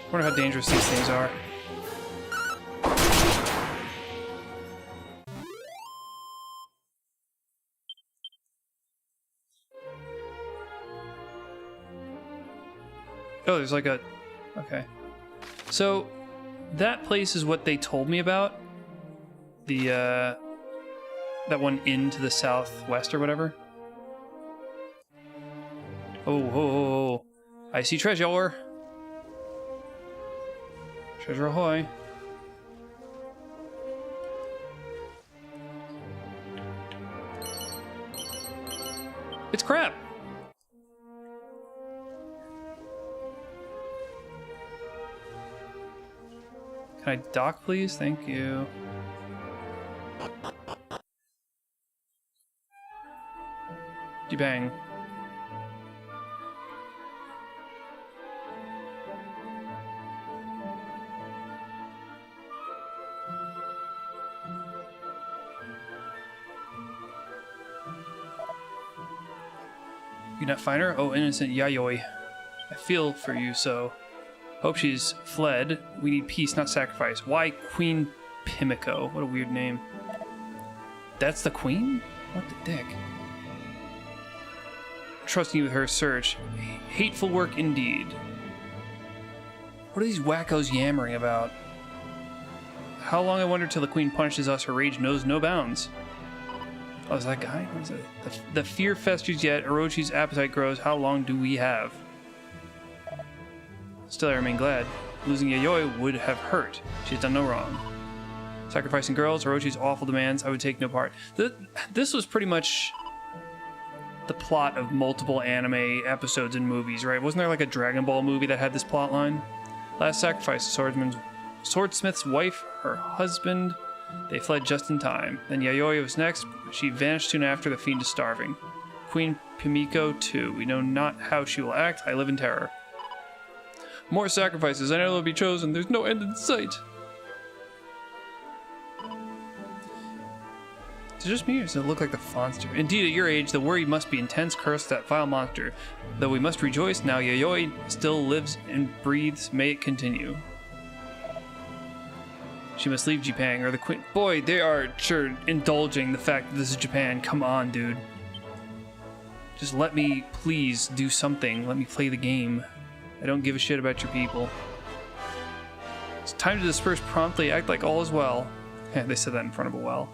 I wonder how dangerous these things are. Oh, there's like a... Okay. So, that place is what they told me about. The, that one into the southwest or whatever. Oh. I see treasure. Treasure ahoy. It's crap. Can I dock, please? Thank you. Bang. You not find her? Oh, innocent Yayoi. I feel for you, so. Hope she's fled. We need peace, not sacrifice. Why Queen Pimiko? What a weird name. That's the queen? What the dick? Trusting you with her search. Hateful work indeed. What are these wackos yammering about? How long, I wonder, till the queen punishes us? Her rage knows no bounds. Oh, is that guy? What is it? The fear festers yet. Orochi's appetite grows. How long do we have? Still, I remain glad. Losing Yayoi would have hurt. She's done no wrong. Sacrificing girls, Orochi's awful demands, I would take no part. This was pretty much the plot of multiple anime episodes and movies, right? Wasn't there like a Dragon Ball movie that had this plot line? Last sacrifice, swordsmith's wife, her husband. They fled just in time. Then Yayoi was next, but she vanished soon after. The fiend is starving. Queen Pimiko too. We know not how she will act. I live in terror. More sacrifices. I know they'll be chosen. There's no end in sight. Is it just me, or does it look like the monster? Indeed, at your age, the worry must be intense. Curse that vile monster. Though we must rejoice, now Yayoi still lives and breathes. May it continue. She must leave Japan, or the queen. Boy, they are sure indulging the fact that this is Japan. Come on, dude. Just let me, please, do something. Let me play the game. I don't give a shit about your people. It's time to disperse promptly. Act like all is well. Yeah, they said that in front of a well.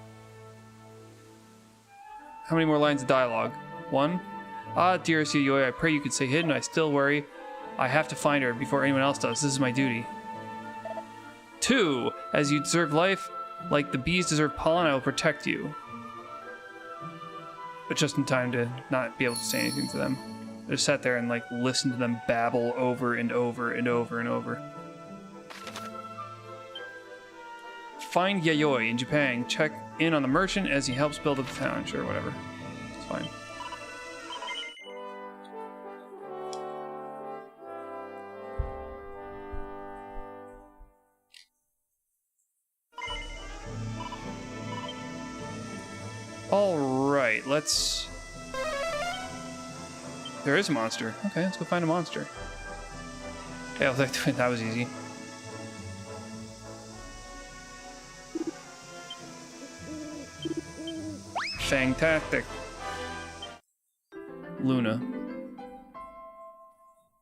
How many more lines of dialogue? 1. Ah, dearest Yayoi, I pray you could stay hidden. I still worry. I have to find her before anyone else does. This is my duty. 2. As you deserve life, like the bees deserve pollen, I will protect you. But just in time to not be able to say anything to them. I just sat there and like listened to them babble over and over and over and over. Find Yayoi in Japan. Check in on the merchant as he helps build up the town. Sure, whatever. It's fine. Alright, let's... There is a monster. Okay, let's go find a monster. Yeah, that was easy. Fantastic. Luna.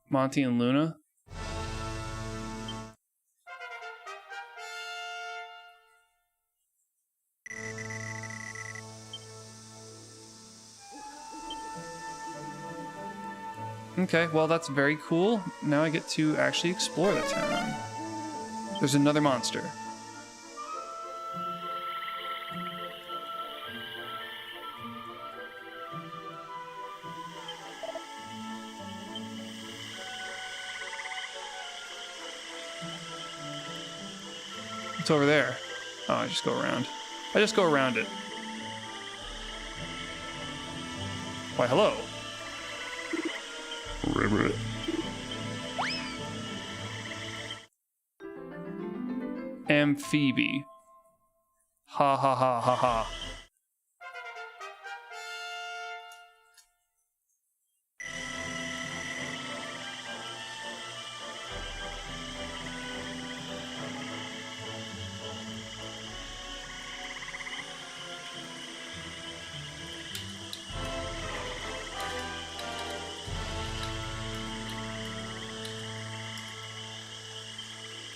Monty and Luna. Okay, well that's very cool. Now I get to actually explore the town. There's another monster. It's over there. Oh, I just go around. I just go around it. Why, hello. Amphibie. Ha ha ha ha ha.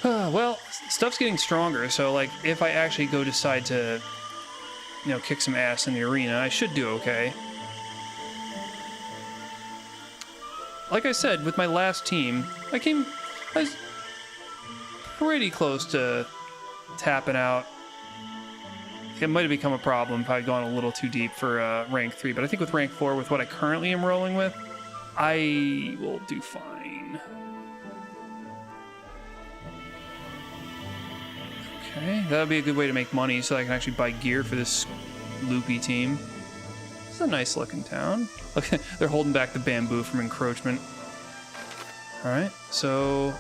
Well, stuff's getting stronger, so like if I actually go decide to, you know, kick some ass in the arena, I should do okay. Like I said, with my last team, I was pretty close to tapping out. It might have become a problem if I had gone a little too deep for rank 3, but I think with rank 4, with what I currently am rolling with, I will do fine. Okay, that would be a good way to make money so I can actually buy gear for this loopy team. This is a nice looking town. Look, they're holding back the bamboo from encroachment. Alright, so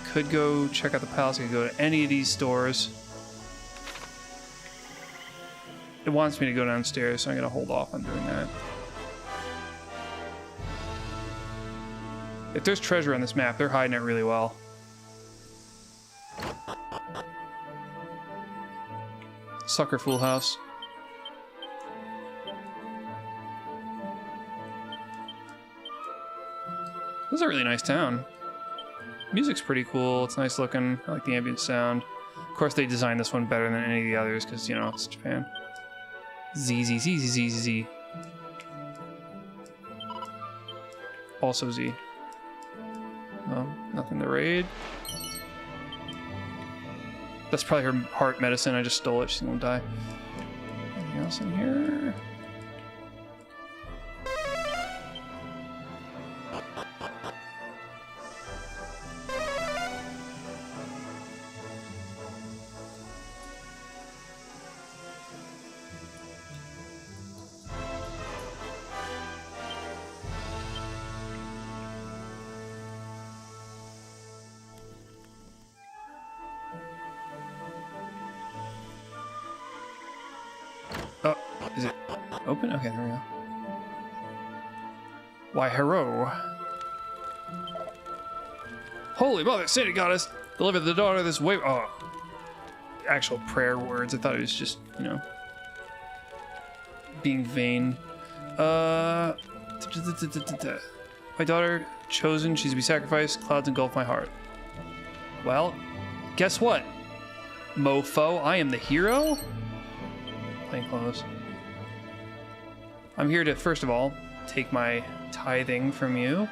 could go check out the palace. I could go to any of these stores. It wants me to go downstairs, so I'm going to hold off on doing that. If there's treasure on this map, they're hiding it really well. Sucker Fool House. This is a really nice town. Music's pretty cool. It's nice looking. I like the ambient sound. Of course, they designed this one better than any of the others because, you know, it's Japan. Z. Also Z. Nothing to raid. That's probably her heart medicine. I just stole it. She's gonna die. Anything else in here? Oh, is it open? Okay, there we go. Why, hello. Holy mother, Santa goddess, deliver the daughter this way. Oh, actual prayer words. I thought it was just, you know, being vain. My daughter chosen, she's to be sacrificed. Clouds engulf my heart. Well, guess what, mofo? I am the hero. Plain clothes. I'm here to, first of all, take my tithing from you.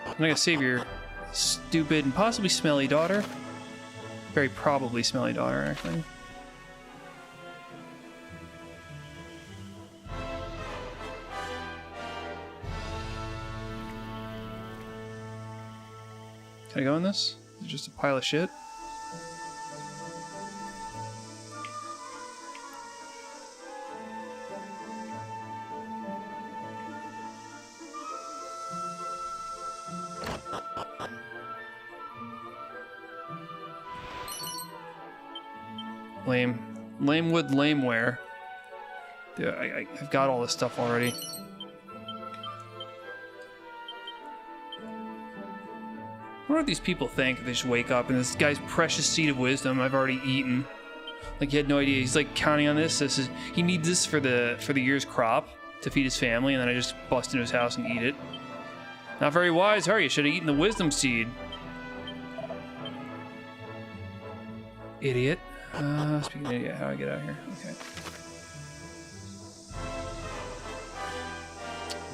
I'm gonna save your stupid and possibly smelly daughter. Very probably smelly daughter, actually. Can I go in this? Is it just a pile of shit? Lame. Lame wood, lame wear. Dude, I've got all this stuff already. What do these people think if they just wake up and this guy's precious seed of wisdom I've already eaten? Like, he had no idea. He's like counting on this. He needs this for the year's crop to feed his family, and then I just bust into his house and eat it. Not very wise, are you? Should have eaten the wisdom seed. Idiot. Speaking of idiot, how do I get out of here? Okay.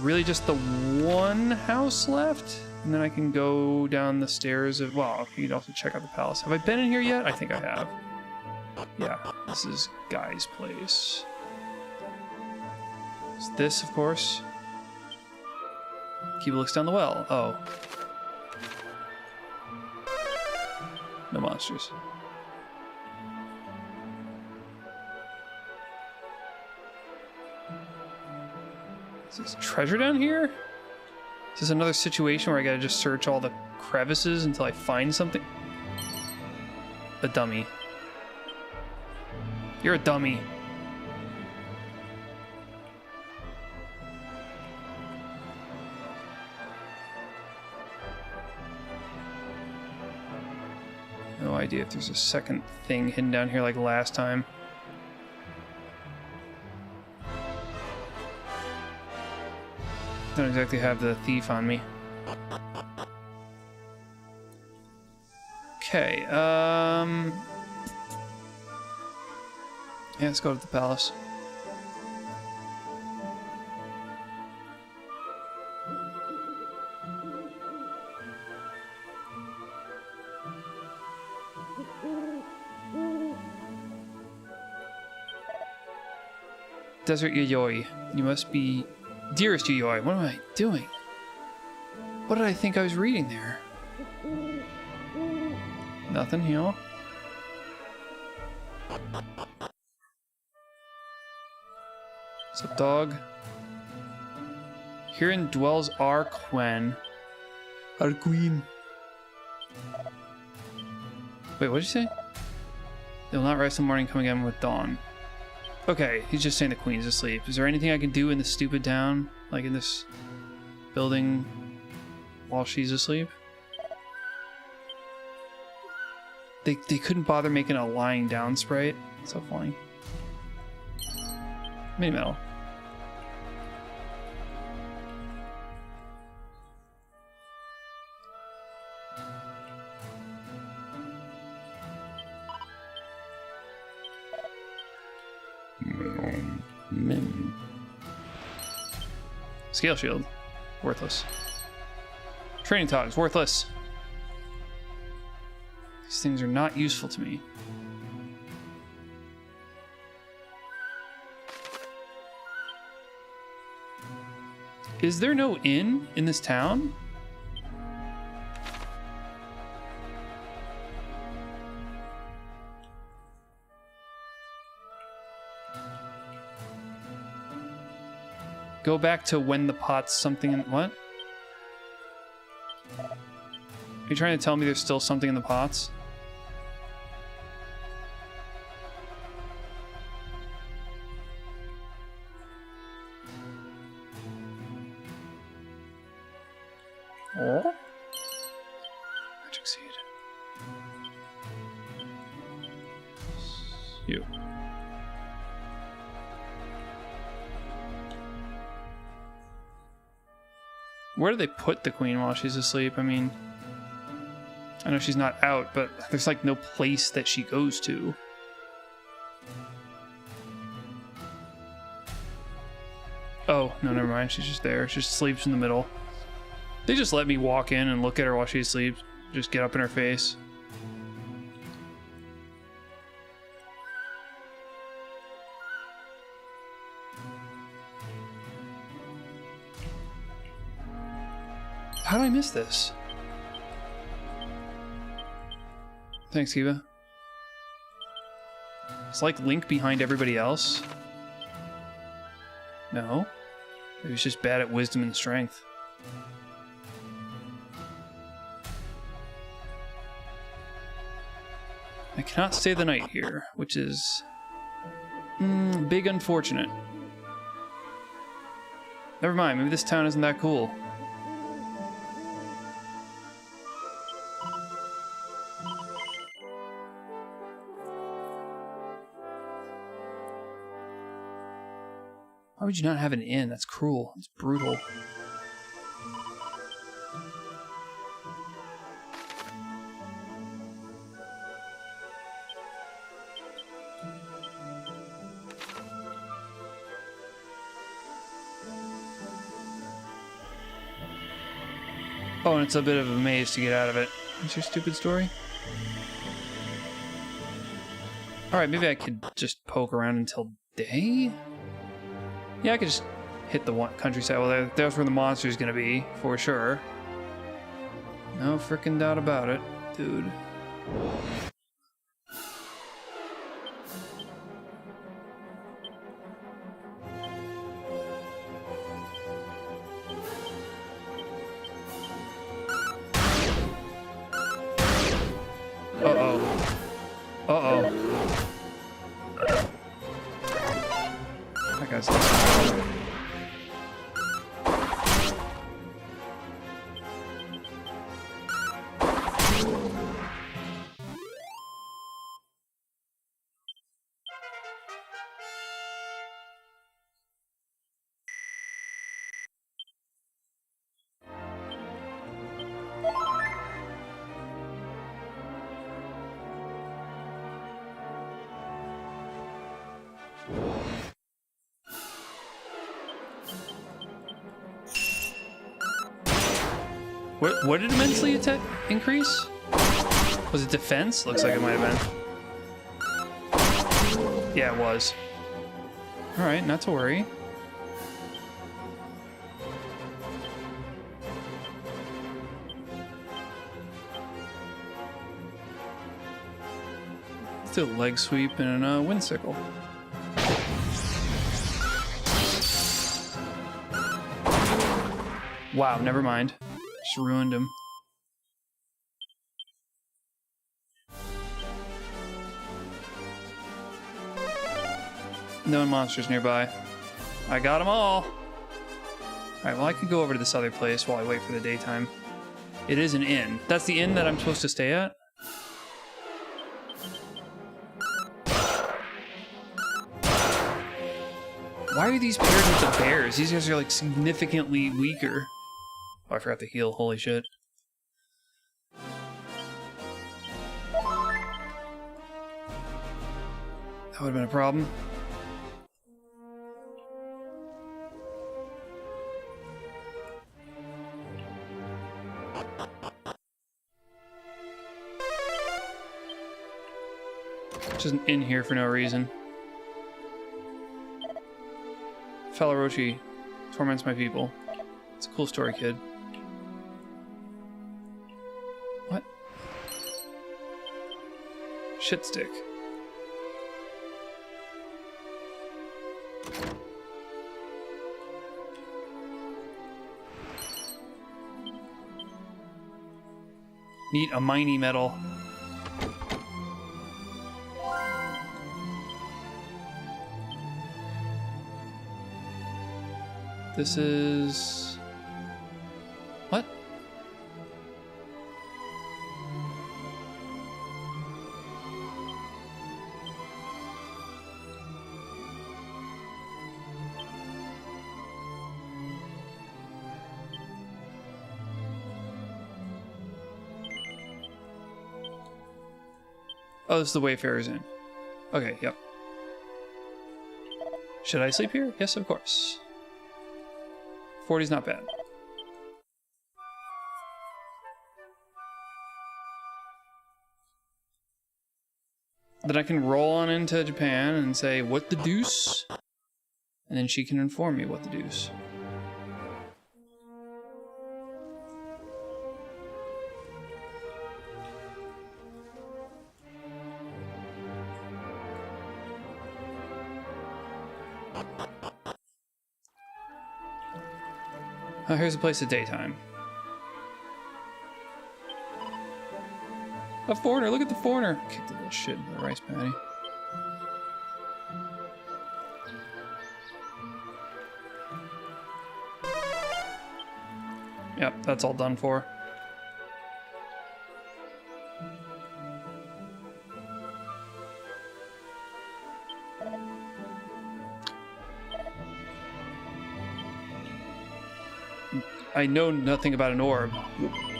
Really just the one house left? And then I can go down the stairs of, well, you can also check out the palace. Have I been in here yet? I think I have. Yeah, this is Guy's place. It's this, of course. Keep looks down the well. Oh. No monsters. Is this treasure down here? Is this another situation where I gotta just search all the crevices until I find something? A dummy. You're a dummy. No idea if there's a second thing hidden down here like last time. Don't exactly have the thief on me. Okay, yeah, let's go to the palace. Desert Yayoi, you must be... Dearest Yayoi, what am I doing? What did I think I was reading there? Nothing, here. What's up, dog? Herein dwells our Quen. Our queen. Wait, what did you say? They will not rise in the morning, come again with dawn. Okay, he's just saying the queen's asleep. Is there anything I can do in this stupid town? Like in this building? while she's asleep. They couldn't bother making a lying down sprite. So funny. Mini metal. Scale shield. Worthless. Training togs. Worthless. These things are not useful to me. Is there no inn in this town? Go back to when the pot's something in... What? Are you trying to tell me there's still something in the pots? Oh? Magic seed. You. Where do they put the queen while she's asleep? I mean, I know she's not out, but there's like no place that she goes to. Oh, no, never mind. She's just there. She just sleeps in the middle. They just let me walk in and look at her while she sleeps. Just get up in her face. How did I miss this? Thanks, Kiva. It's like Link behind everybody else. No. Maybe he's just bad at wisdom and strength. I cannot stay the night here, which is... big unfortunate. Never mind, maybe this town isn't that cool. Why would you not have an inn? That's cruel. It's brutal. Oh, and it's a bit of a maze to get out of it. What's your stupid story? Alright, maybe I could just poke around until day? Yeah, I could just hit the one countryside. Well, there's where the monster's gonna be, for sure. No frickin' doubt about it, dude. Uh-oh. Uh-oh. That guy's... What did immensely attack increase? Was it defense? Looks like it might have been. Yeah, it was. Alright, not to worry. Let's do a leg sweep and a wind sickle. Wow, never mind. Just ruined him. No monsters nearby. I got them all! Alright, well I could go over to this other place while I wait for the daytime. It is an inn. That's the inn that I'm supposed to stay at? Why are these paired with the bears? These guys are like significantly weaker. Oh, I forgot to heal. Holy shit. That would have been a problem. Just in here for no reason. Fellow Rochi torments my people. It's a cool story, kid. What? Shit stick. Need a miney metal. This is... What? Oh, this is the Wayfarer's Inn. Okay, yep. Should I sleep here? Yes, of course. 40's not bad. Then I can roll on into Japan and say, what the deuce? And then she can inform me what the deuce. Oh, here's a place at daytime. A foreigner, look at the foreigner. Kick the little shit in the rice patty. Yep, that's all done for. I know nothing about an orb.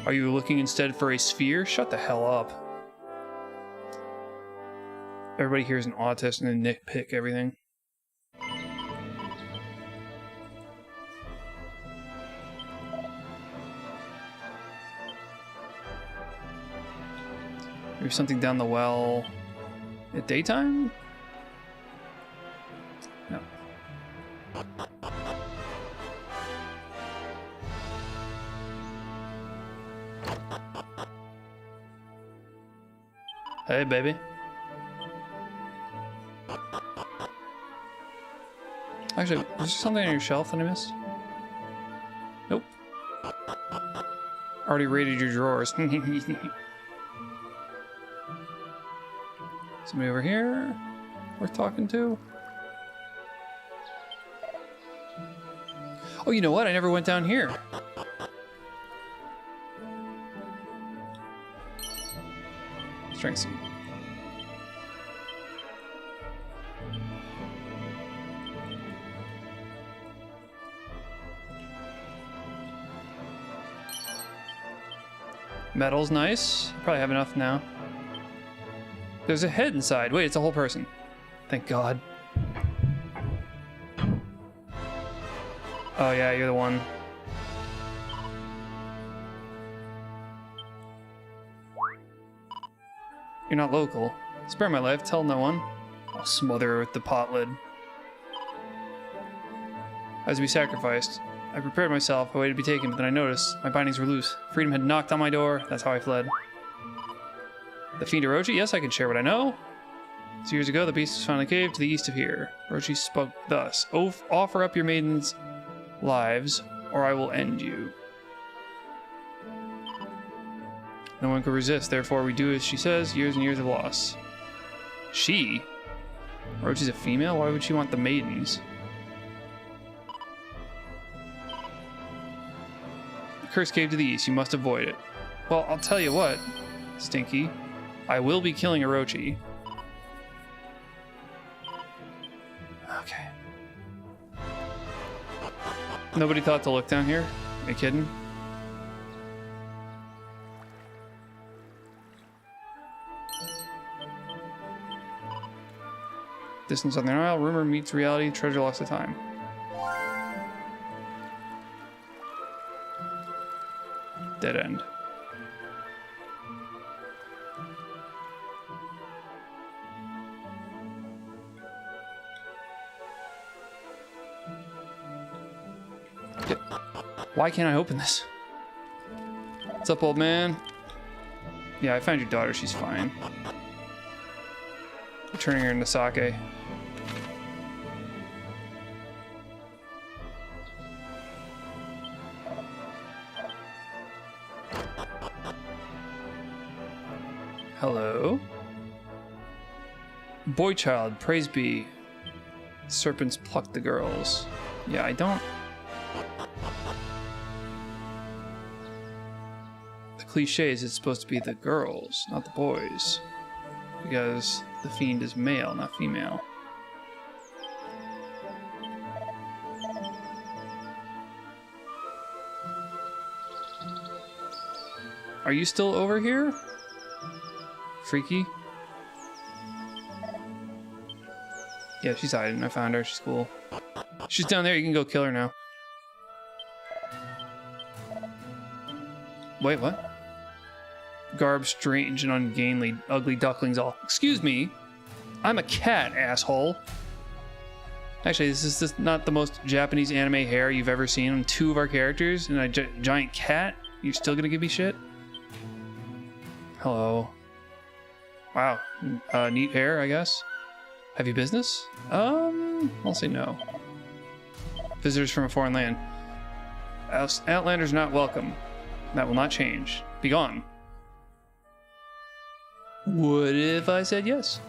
Are you looking instead for a sphere? Shut the hell up. Everybody here is an autist and they nitpick everything. Maybe something down the well at daytime? No. Hey, baby. Actually, is there something on your shelf that I missed? Nope. Already raided your drawers. Somebody over here worth talking to? Oh, you know what? I never went down here. Strength seed. Metal's nice. Probably have enough now. There's a head inside. Wait, it's a whole person. Thank God. Oh yeah, you're the one. You're not local. Spare my life, tell no one. I'll smother her with the pot lid. I was to be sacrificed. I prepared myself, I waited to be taken, but then I noticed my bindings were loose. Freedom had knocked on my door, that's how I fled. The fiend Orochi? Yes, I can share what I know. 2 years ago, the beast was found in a cave to the east of here. Orochi spoke thus. Offer up your maidens' lives, or I will end you. No one could resist, therefore we do as she says, years and years of loss. She? Orochi's a female? Why would she want the maidens? The cursed cave to the east, you must avoid it. Well, I'll tell you what, Stinky. I will be killing Orochi. Okay. Nobody thought to look down here? Are you kidding? Distance on the aisle. Rumor meets reality. Treasure lost of time. Dead end. Why can't I open this? What's up, old man? Yeah, I found your daughter. She's fine. We're turning her into sake. Hello? Boy child, praise be. Serpents pluck the girls. Yeah, I don't... The cliche is it's supposed to be the girls, not the boys. Because the fiend is male, not female. Are you still over here? Freaky? Yeah, she's hiding. I found her. She's cool. She's down there. You can go kill her now. Wait, what? Garb, strange and ungainly, ugly ducklings all. Excuse me. I'm a cat, asshole. Actually, this is just not the most Japanese anime hair you've ever seen on two of our characters and a giant cat. You're still gonna give me shit? Hello. Wow. Neat hair, I guess. Have you business? I'll say no. Visitors from a foreign land. Outlanders not welcome. That will not change. Be gone. What if I said yes?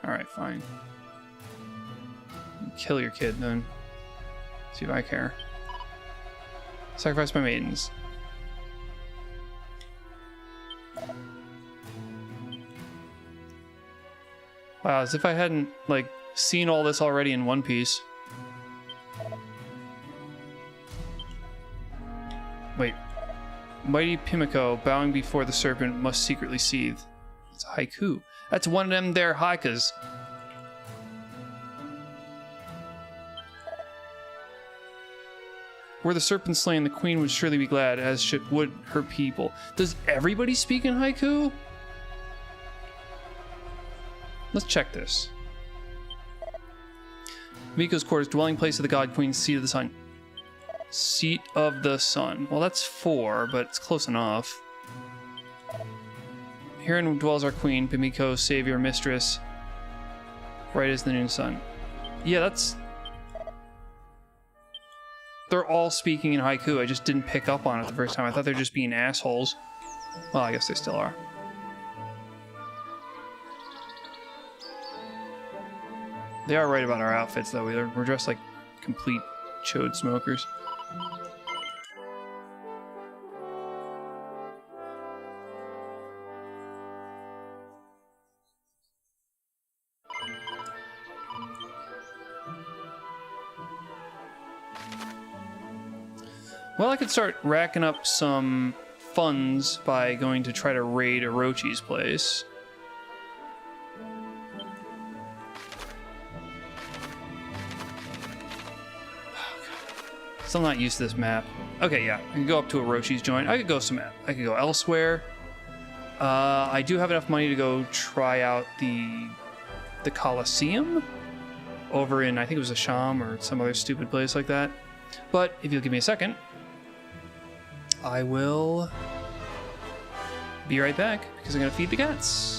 Alright, fine. Kill your kid then. See if I care. Sacrifice my maidens. Wow, as if I hadn't, like, seen all this already in One Piece. Wait. Mighty Pimiko, bowing before the serpent, must secretly seethe. It's a haiku. That's one of them there haikus. Were the serpent slain, the queen would surely be glad, as would her people. Does everybody speak in haiku? Let's check this. Miko's court is dwelling place of the god queen, seat of the sun. Seat of the sun. Well, that's 4, but it's close enough. Herein dwells our queen, Pimiko, savior, mistress, bright as the noon sun. Yeah, that's... They're all speaking in haiku. I just didn't pick up on it the first time. I thought they were just being assholes. Well, I guess they still are. They are right about our outfits, though. We're dressed like complete chode smokers. Well, I could start racking up some funds by going to try to raid Orochi's place. Still not used to this map. Okay, yeah, I can go up to Orochi's joint. I could go elsewhere. I do have enough money to go try out the Colosseum over in, I think it was Asham or some other stupid place like that. But if you'll give me a second, I will be right back because I'm gonna feed the cats.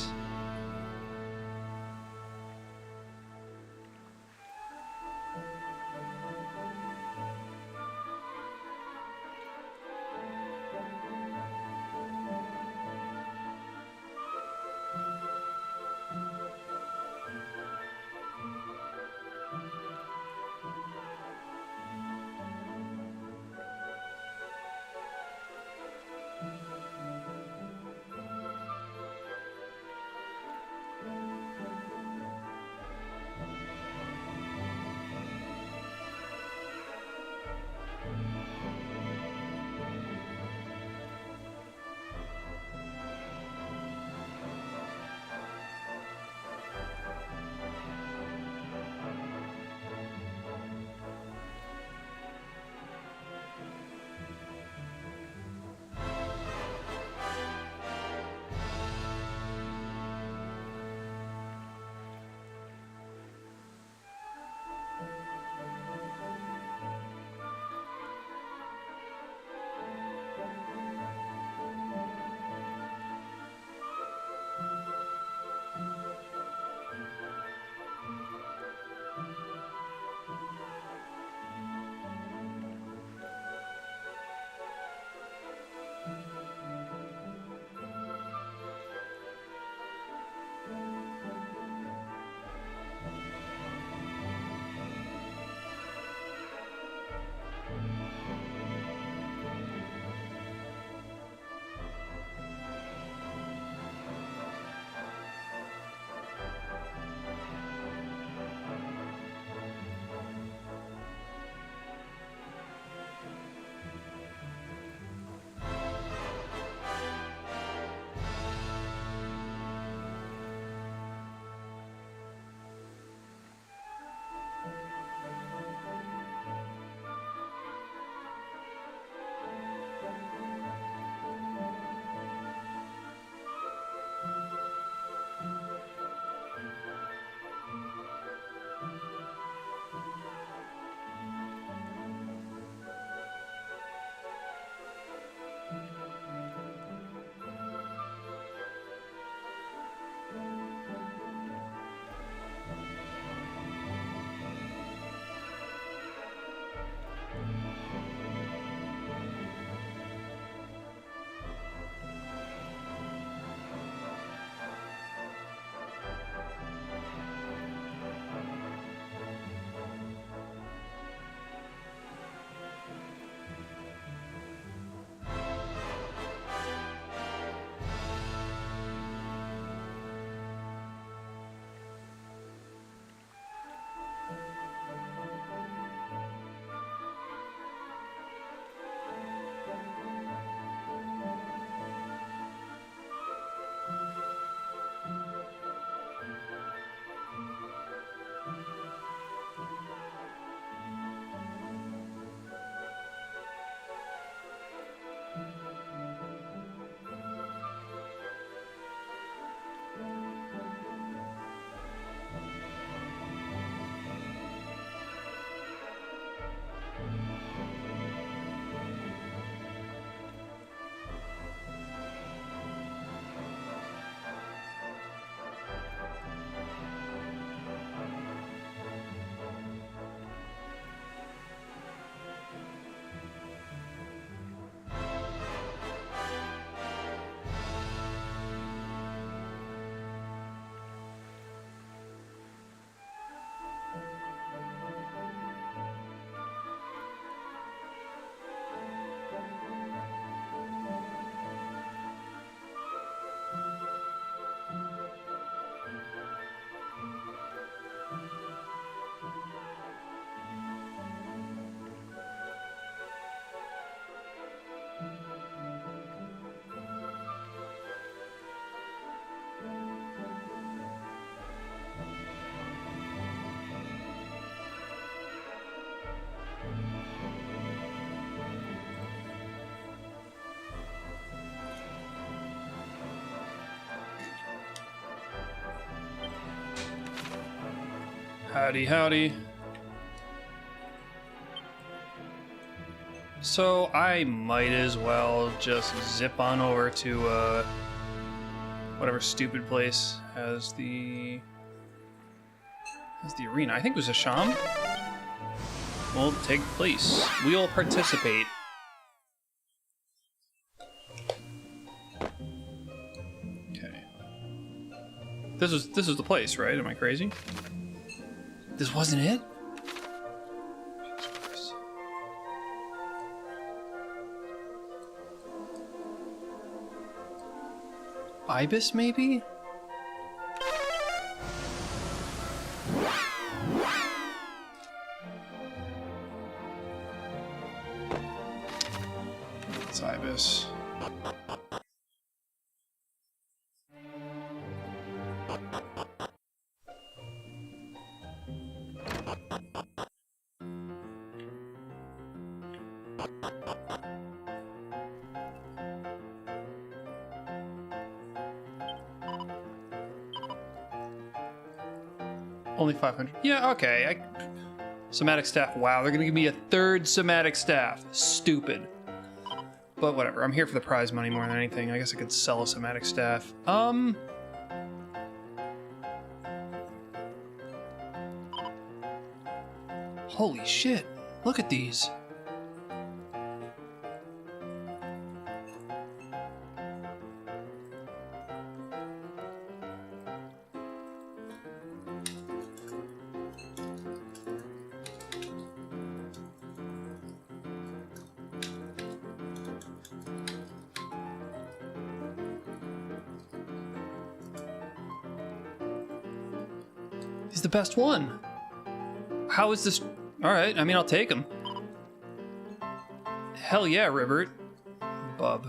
Howdy, howdy. So I might as well just zip on over to whatever stupid place has the arena. I think it was a Sham. Will take place. We'll participate. Okay. This was the place, right? Am I crazy? This wasn't it? Ibis, maybe? It's Ibis. Only 500. Yeah, okay. Somatic staff. Wow, they're gonna give me a third somatic staff. Stupid. But whatever. I'm here for the prize money more than anything. I guess I could sell a somatic staff. Holy shit. Look at these. He's the best one. How is this? All right, I mean, I'll take him. Hell yeah, Ribbert. Bub.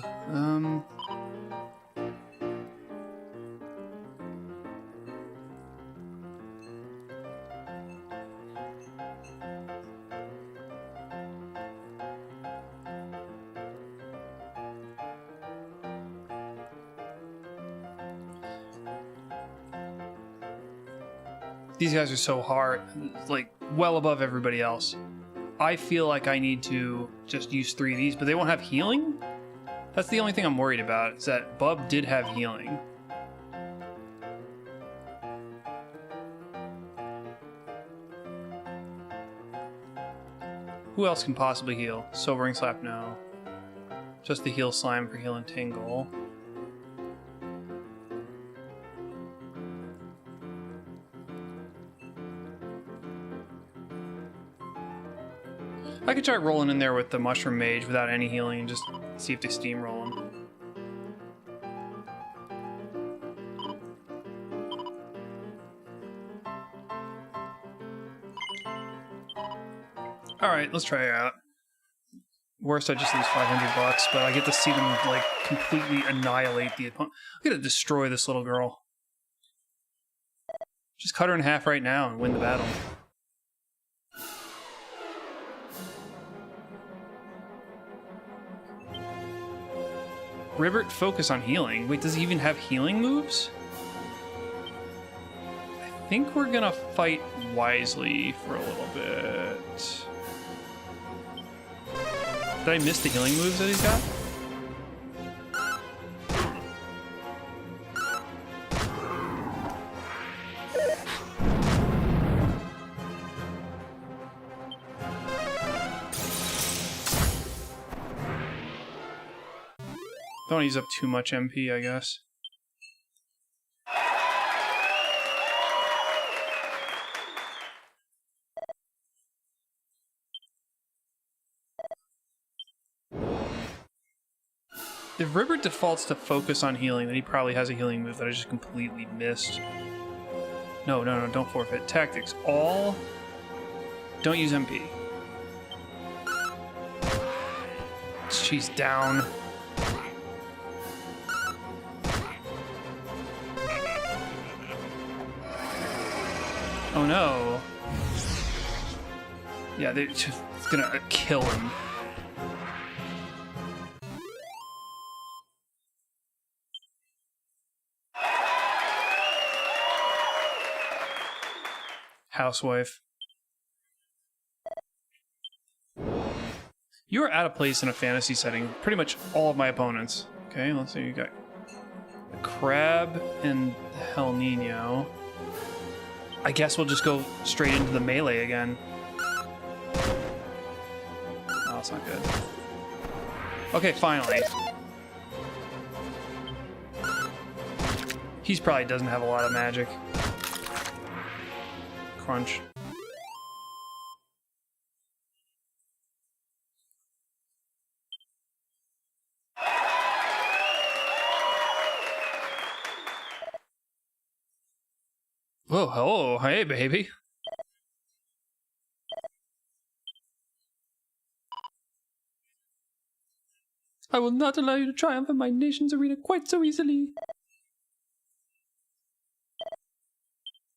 These guys are so hard, like well above everybody else. I feel like I need to just use 3 of these, but they won't have healing? That's the only thing I'm worried about, is that Bub did have healing. Who else can possibly heal? Sobering Slap, no. Just the heal slime for heal and tingle. I could try rolling in there with the Mushroom Mage without any healing and just see if they steamroll him. Alright, let's try it out. Worst, I just lose $500, but I get to see them, like, completely annihilate the opponent. I'm gonna destroy this little girl. Just cut her in half right now and win the battle. Ribbert, focus on healing. Wait, does he even have healing moves? I think we're gonna fight wisely for a little bit. Did I miss the healing moves that he's got? Don't use up too much MP, I guess. If Ribbert defaults to focus on healing, then he probably has a healing move that I just completely missed. No, don't forfeit. Tactics. All. Don't use MP. She's down. Oh no. Yeah, they're just gonna kill him. housewife. You're out of place in a fantasy setting. Pretty much all of my opponents. Okay, let's see. You got the Crab and the Hell Nino. I guess we'll just go straight into the melee again. Oh, that's not good. Okay, finally. He probably doesn't have a lot of magic. Crunch. Whoa, hello, hey, baby. I will not allow you to triumph in my nation's arena quite so easily.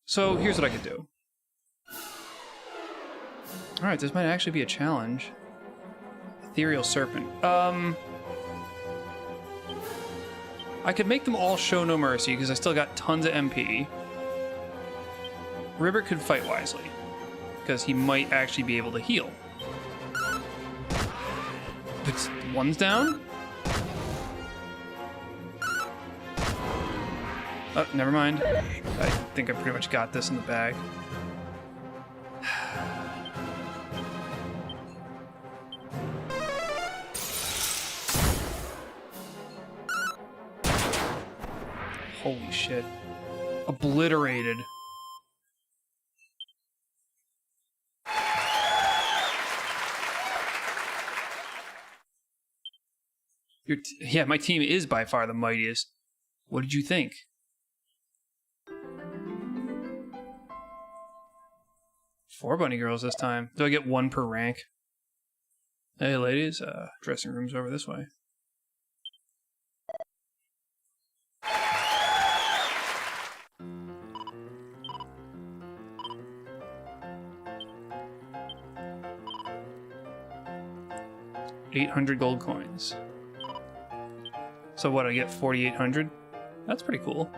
So, here's what I could do. Alright, this might actually be a challenge. Ethereal Serpent. I could make them all show no mercy, because I still got tons of MP. Ribbert could fight wisely, because he might actually be able to heal. But one's down? Oh, never mind. I think I pretty much got this in the bag. Holy shit. Obliterated. Yeah, my team is by far the mightiest. What did you think? Four bunny girls this time. Do I get one per rank? Hey ladies, dressing room's over this way. $800 gold coins. So what, I get 4,800? That's pretty cool.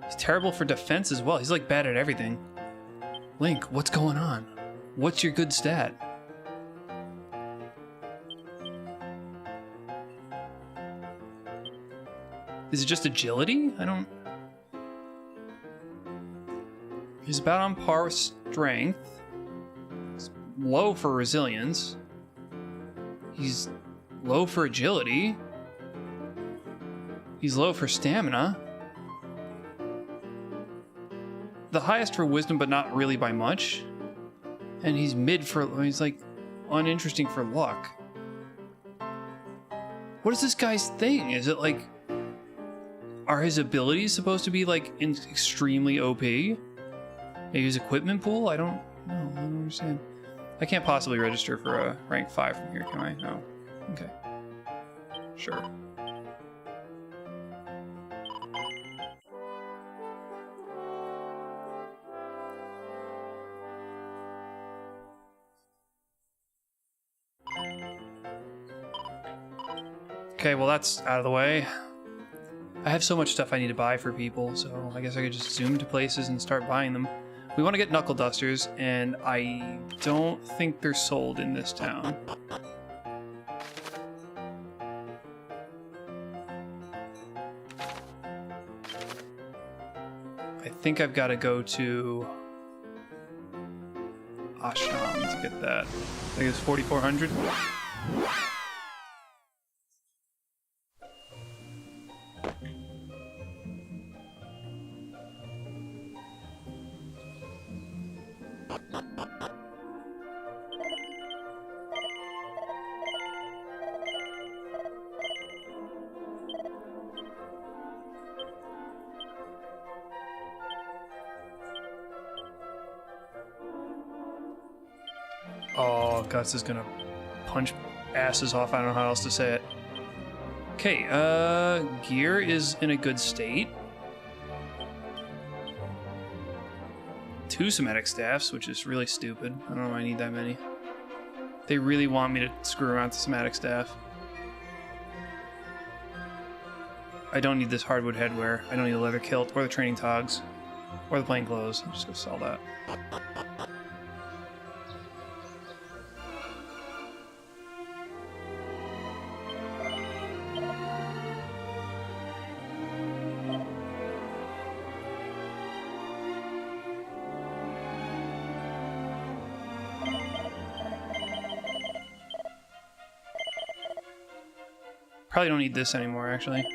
He's terrible for defense as well. He's like bad at everything. Link, what's going on? What's your good stat? Is it just agility? I don't... He's about on par with strength. He's low for resilience. He's low for agility. He's low for stamina. The highest for wisdom, but not really by much. And he's mid for... He's like uninteresting for luck. What is this guy's thing? Is it like... Are his abilities supposed to be like extremely OP? Maybe his equipment pool? I don't know. I don't understand. I can't possibly register for a rank 5 from here, can I? No. Okay. Sure. Okay, well that's out of the way. I have so much stuff I need to buy for people, so I guess I could just zoom to places and start buying them. We want to get knuckle dusters, and I don't think they're sold in this town. I think I've got to go to Asham to get that. I think it's 4,400. Oh, Guts is gonna punch asses off. I don't know how else to say it. Okay, gear is in a good state. 2 somatic staffs, which is really stupid. I don't know why I need that many. They really want me to screw around with the somatic staff. I don't need this hardwood headwear. I don't need the leather kilt or the training togs or the plain clothes. I'm just gonna sell that. Probably don't need this anymore, actually.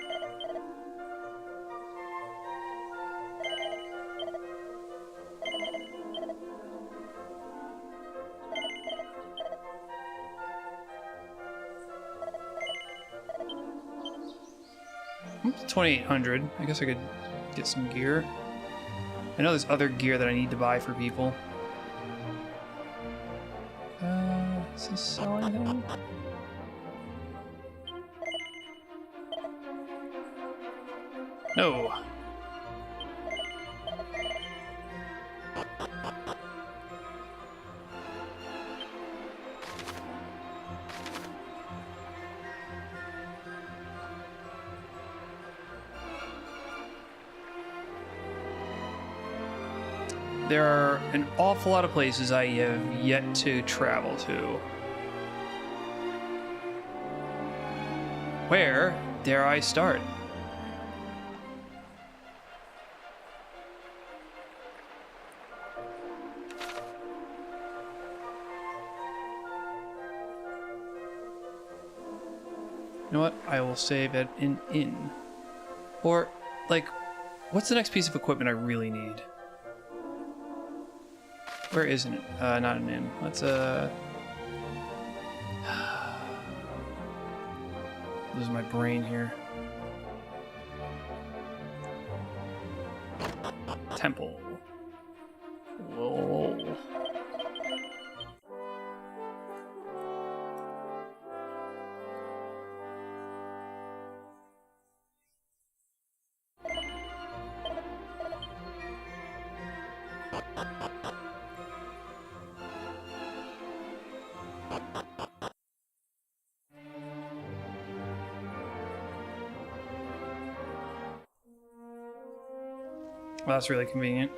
It's 2,800. I guess I could get some gear. I know there's other gear that I need to buy for people. Is this sell anything? No. There are an awful lot of places I have yet to travel to. Where dare I start? You know what? I will save at an inn. Or, like, what's the next piece of equipment I really need? Where isn't it? Not an inn. Let's, lose my brain here. Temple. Lol. Well, that's really convenient.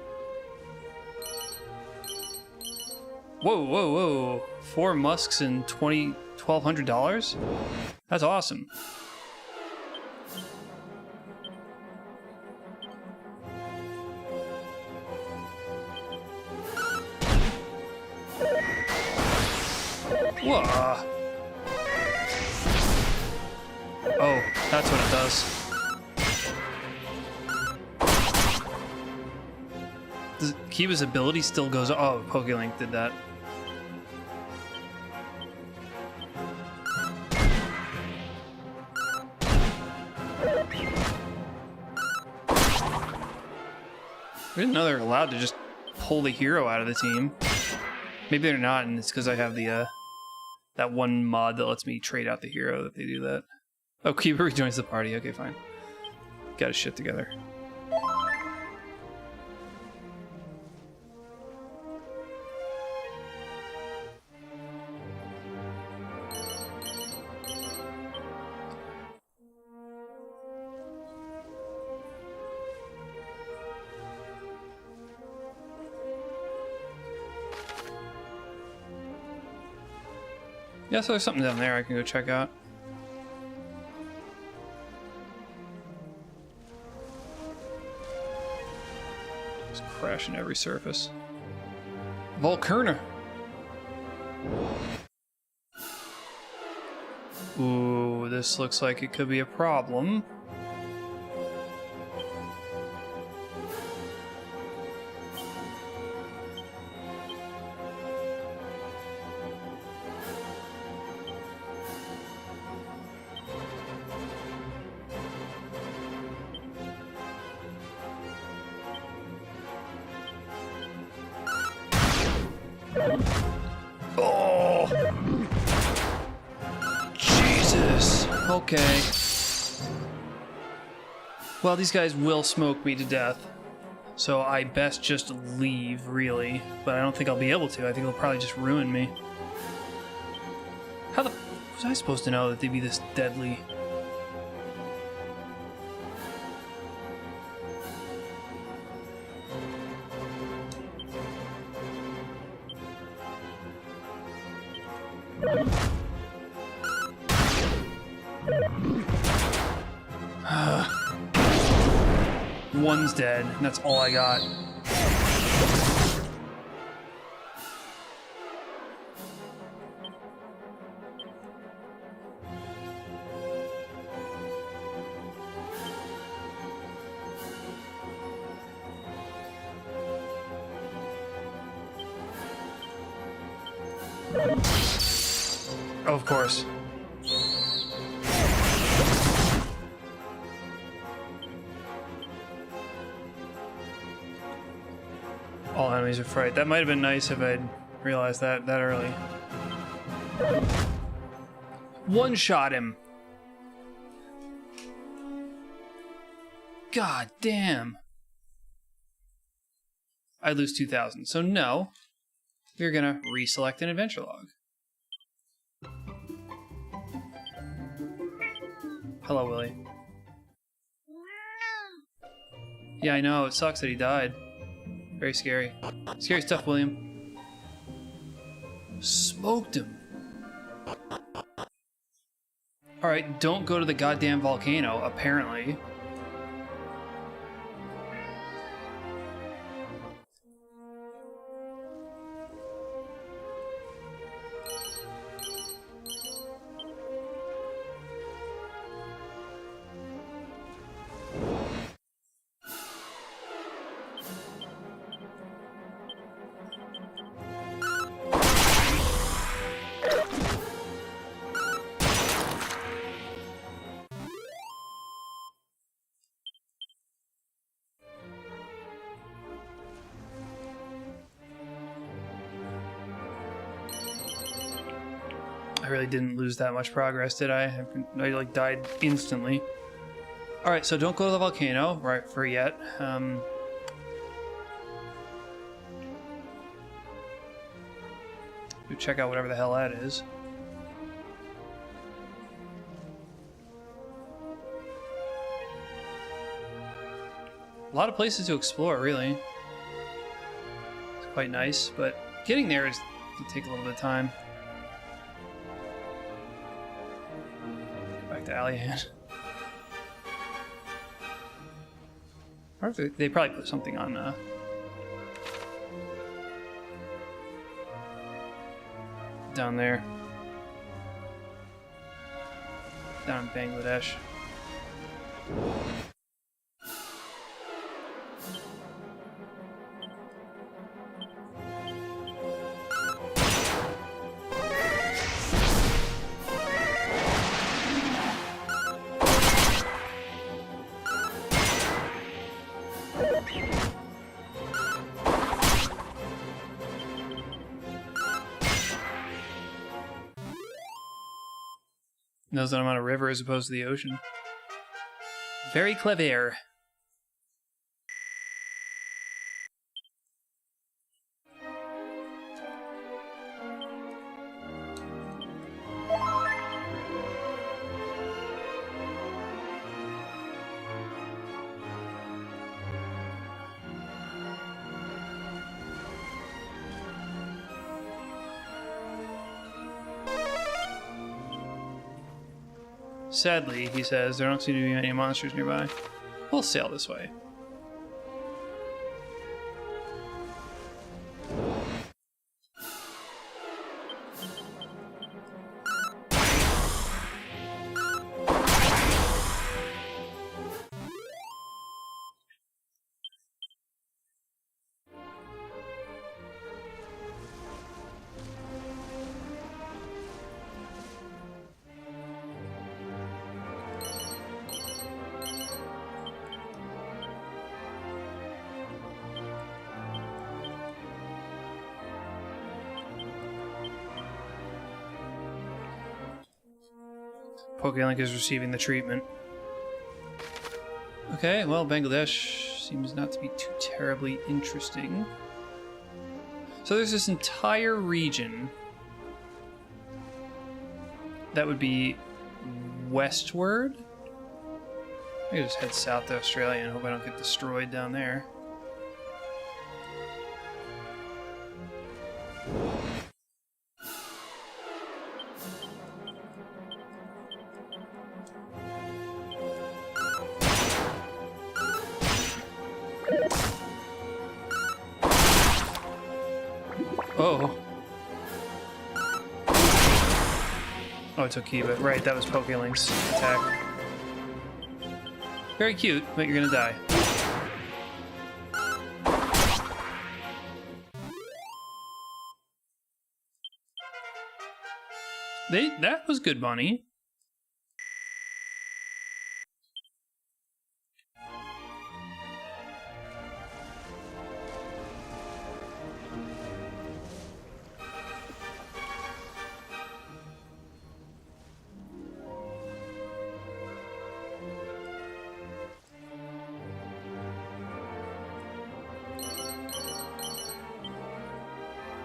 Whoa, whoa, whoa. 4 musks and $1,200? That's awesome. Whoa. Oh, that's what it does. Kiba's ability still goes. Oh, PokeLink did that. I didn't know they're allowed to just pull the hero out of the team. Maybe they're not, and it's because I have the that one mod that lets me trade out the hero that they do that. Oh, Kiba rejoins the party. Okay, fine. Got his shit together. Yeah, so there's something down there I can go check out. Just crashing every surface. Volkerner! Ooh, this looks like it could be a problem. Oh! Jesus! Okay. Well, these guys will smoke me to death. So I best just leave, really. But I don't think I'll be able to. I think they'll probably just ruin me. was I supposed to know that they'd be this deadly? One's dead, and that's all I got. Oh, of course. All enemies are fright. That might have been nice if I'd realized that early. One shot him. God damn. I lose 2,000. So no, we're gonna reselect an adventure log. Hello, Willie. Yeah, I know. It sucks that he died. Very scary. Scary stuff, William. Smoked him. Alright, don't go to the goddamn volcano, apparently. I really didn't lose that much progress, did I? I like died instantly. Alright, so don't go to the volcano, right, for yet. Go check out whatever the hell that is. A lot of places to explore, really. It's quite nice, but getting there is to take a little bit of time. Back to Alleyhan. Or if they probably put something on down there. Down in Bangladesh. Knows that I'm on a river as opposed to the ocean. Very clever. Sadly, he says, there don't seem to be any monsters nearby. We'll sail this way. Pokélink is receiving the treatment. Okay, well, Bangladesh seems not to be too terribly interesting. So there's this entire region that would be westward. I just head south to Australia and hope I don't get destroyed down there. Oh. Oh, it took Kiba. Right, that was Pokelink's attack. Very cute, but you're gonna die. That was good money.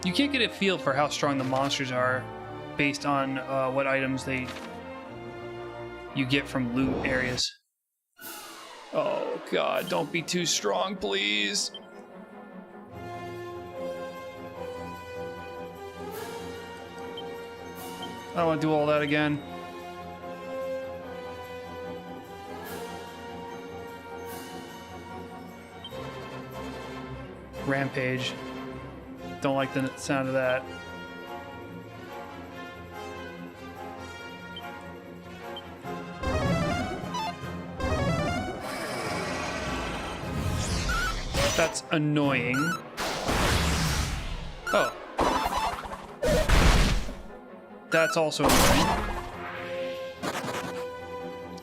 You can't get a feel for how strong the monsters are based on what items you get from loot areas. Oh god, don't be too strong, please. I don't want to do all that again. Rampage. Don't like the sound of that. That's annoying. Oh. That's also annoying.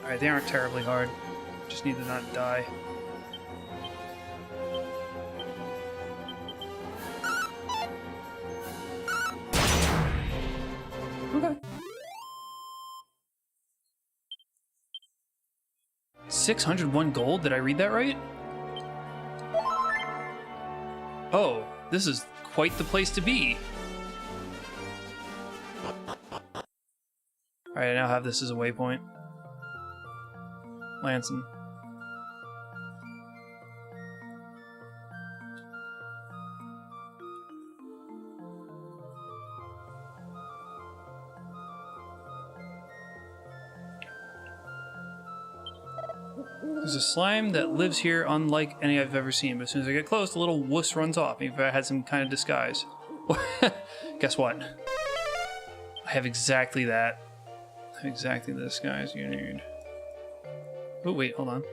Alright, they aren't terribly hard. Just need to not die. Okay. 601 gold? Did I read that right? Oh, this is quite the place to be. Alright, I now have this as a waypoint. Lanson. There's a slime that lives here unlike any I've ever seen, but as soon as I get close, the little wuss runs off. Maybe if I had some kind of disguise. Guess what? I have exactly that. I have exactly the disguise you need. Oh, wait, hold on.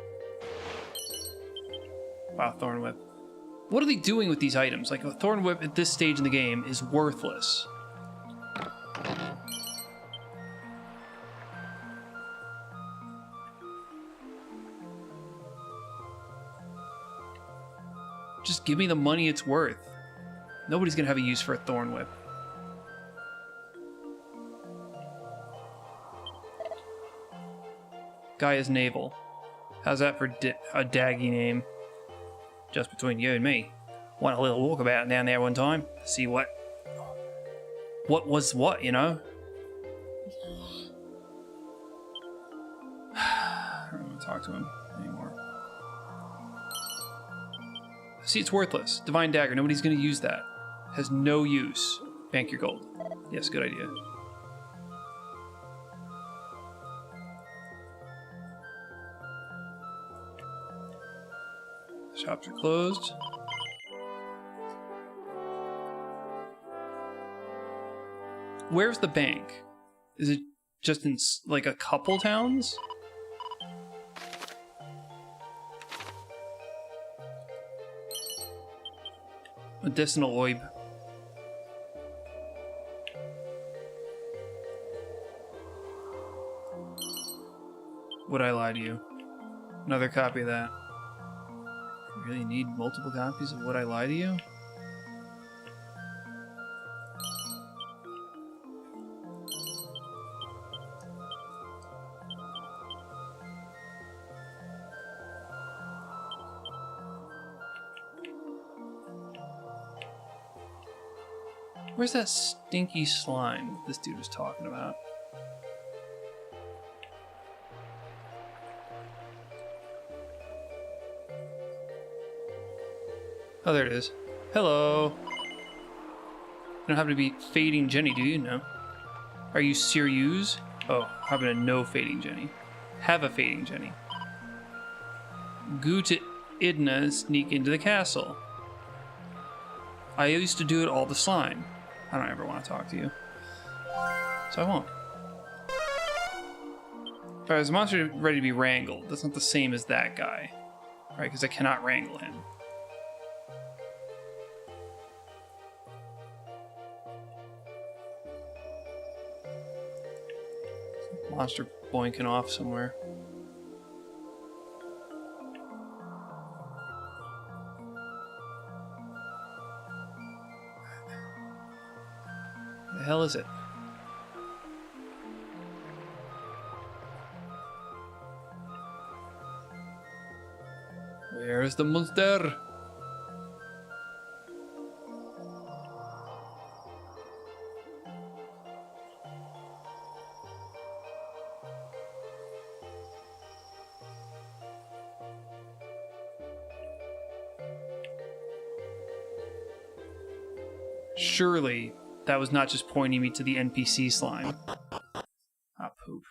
Wow, Thorn Whip. What are they doing with these items? Like, a Thorn Whip at this stage in the game is worthless. Just give me the money it's worth. Nobody's gonna have a use for a Thorn Whip. Gaia's Navel. How's that for a daggy name? Just between you and me. Went a little walkabout down there one time to see what was what, you know? I don't want to talk to him anymore. See, it's worthless. Divine Dagger, nobody's going to use that. Has no use. Bank your gold. Yes, good idea. Shops are closed. Where's the bank? Is it just in, like, a couple towns? Medicinal oib. Would I lie to you? Another copy of that. You really need multiple copies of Would I Lie to You? Where's that stinky slime this dude was talking about? Oh, there it is. Hello. You don't happen to be Fading Jenny, do you? No. Are you serious? Oh, happen to know Fading Jenny. Have a Fading Jenny. Go to Idna, sneak into the castle. I used to do it all the time. I don't ever want to talk to you. So I won't. Alright, is the monster ready to be wrangled? That's not the same as that guy. Right, because I cannot wrangle him. Monster boinking off somewhere. The hell is it? Where is the monster? Surely that was not just pointing me to the NPC slime. Ah, poop.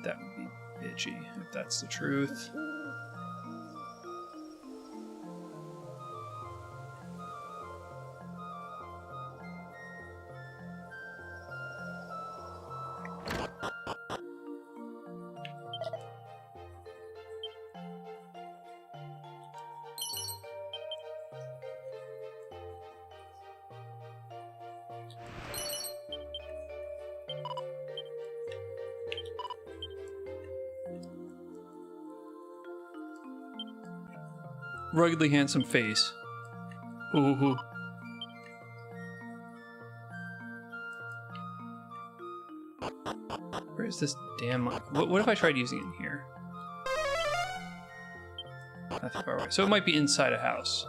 That would be bitchy, if that's the truth. Ruggedly handsome face. Ooh. Where is this damn... What if I tried using it in here? Not too far away. So it might be inside a house.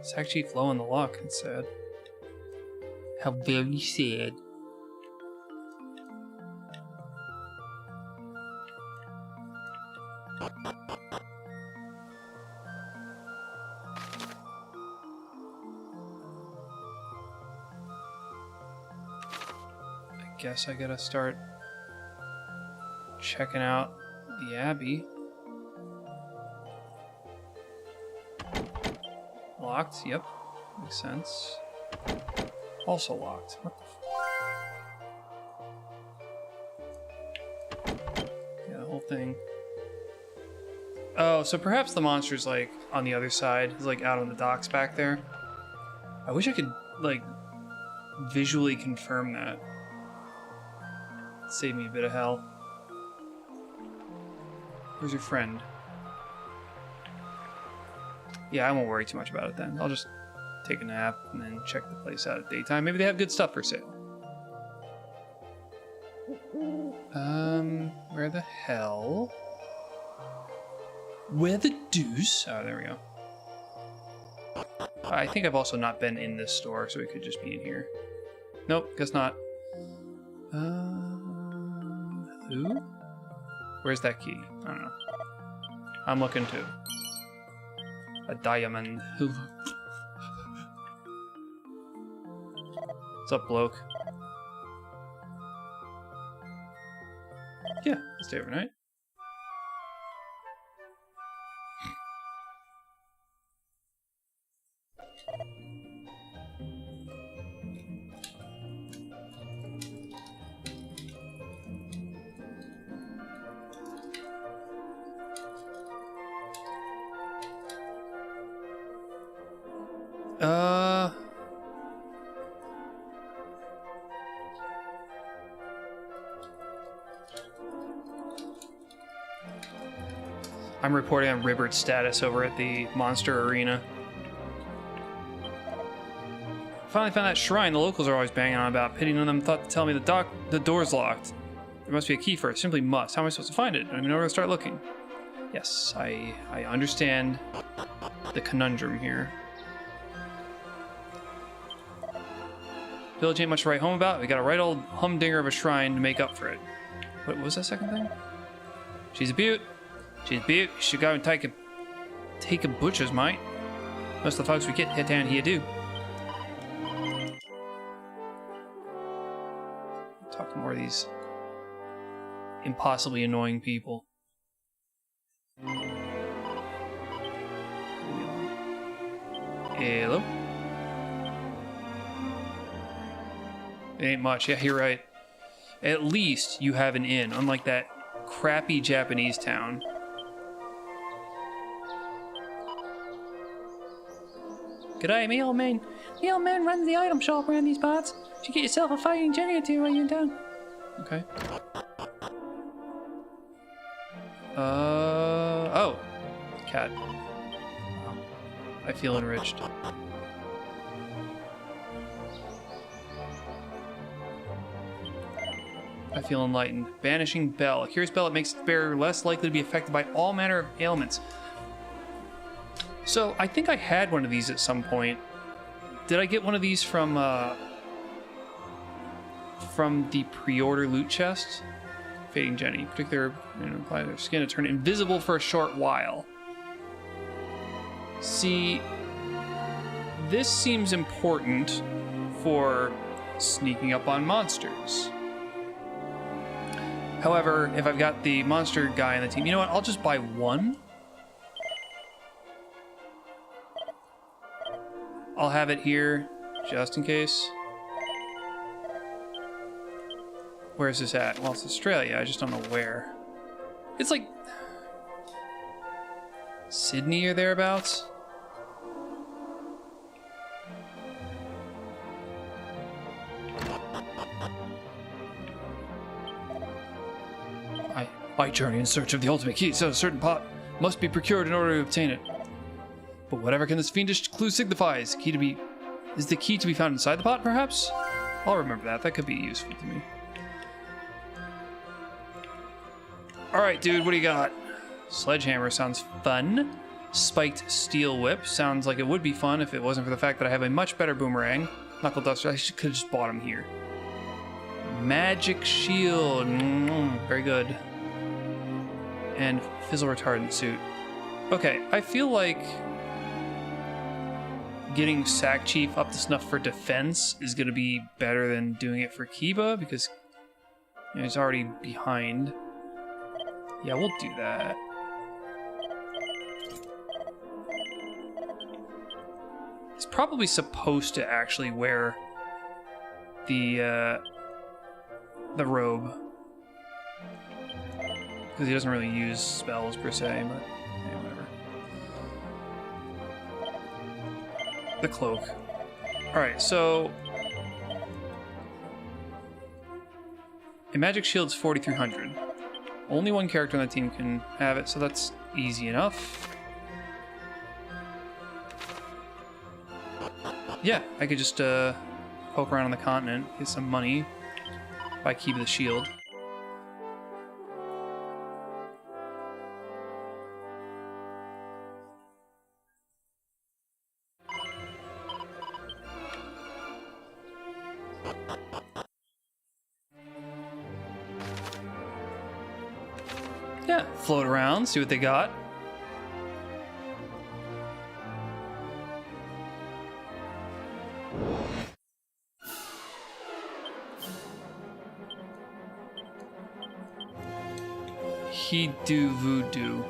It's actually flowing the lock. It's sad. How very sad. I guess I gotta start checking out the Abbey. Locked, yep. Makes sense. Also locked. What the yeah, the whole thing. Oh, so perhaps the monster's like on the other side. He's like out on the docks back there. I wish I could like visually confirm that. Save me a bit of hell. Where's your friend? Yeah, I won't worry too much about it then. I'll just take a nap and then check the place out at daytime. Maybe they have good stuff for sale. Where the hell? Where the deuce? Oh, there we go. I think I've also not been in this store, so it could just be in here. Nope, guess not. Who? Where's that key? I don't know. I'm looking too. A diamond. What's up, bloke? Yeah, stay overnight. I'm reporting on Ribbert's status over at the Monster Arena. Finally found that shrine the locals are always banging on about. Pity none of them thought to tell me the door's locked. There must be a key first. Simply must. How am I supposed to find it? I don't even know where to start looking. Yes, I understand the conundrum here. Village ain't much to write home about. We got a right old humdinger of a shrine to make up for it. What was that second thing? She's a beaut. She's a beaut. You should go and take a butcher's, mate. Most of the folks we get down here do. Talk to more of these impossibly annoying people. Hello? It ain't much. Yeah, you're right. At least you have an inn, unlike that crappy Japanese town. G'day, me old man. Me old man runs the item shop around these parts. Should get yourself a fighting Jenny or two while you're in town. Okay. Oh. Cat. I feel enriched. I feel enlightened. Banishing Bell. A curious bell that makes its bearer less likely to be affected by all manner of ailments. So, I think I had one of these at some point. Did I get one of these from the pre-order loot chest? Fading Jenny. Particular, apply their skin to turn invisible for a short while. See, this seems important for sneaking up on monsters. However, if I've got the monster guy on the team, you know what? I'll just buy one. I'll have it here, just in case. Where's this at? Well, it's Australia. I just don't know where. It's like Sydney or thereabouts. I journey in search of the ultimate key, so a certain pot must be procured in order to obtain it. But whatever can this fiendish clue signify? Is the key to be found inside the pot, perhaps? I'll remember that. That could be useful to me. Alright, dude, what do you got? Sledgehammer sounds fun. Spiked steel whip sounds like it would be fun if it wasn't for the fact that I have a much better boomerang. Knuckle duster, I could have just bought him here. Magic shield, very good. And fizzle retardant suit. Okay, I feel like getting Sack Chief up to snuff for defense is going to be better than doing it for Kiba, because he's already behind. Yeah, we'll do that. He's probably supposed to actually wear the robe, because he doesn't really use spells per se, but yeah, whatever. The cloak. Alright, so a magic shield's 4,300. Only one character on the team can have it, so that's easy enough. Yeah, I could just poke around on the continent, get some money, buy Key to the Shield. Yeah, float around, see what they got. He do voodoo.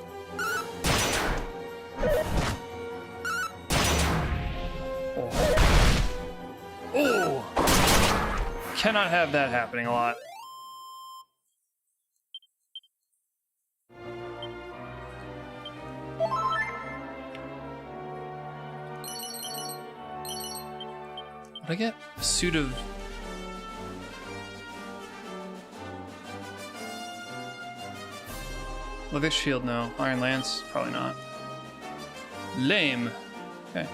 Oh. Cannot have that happening a lot. What did I get? A suit of... Leather shield, no. Iron lance, probably not. Lame. Okay.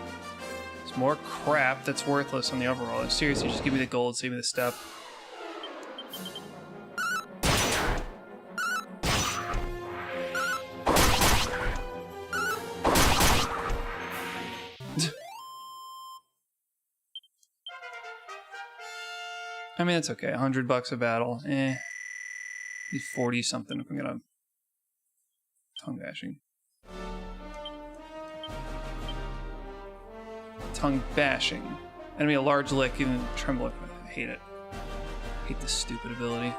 It's more crap that's worthless on the overall. Seriously, just give me the gold, save me the step. I mean, it's okay. $100 a battle. Need 40 something if I'm gonna tongue bashing. Tongue bashing. Enemy a large lick, even tremble. I hate it. I hate this stupid ability.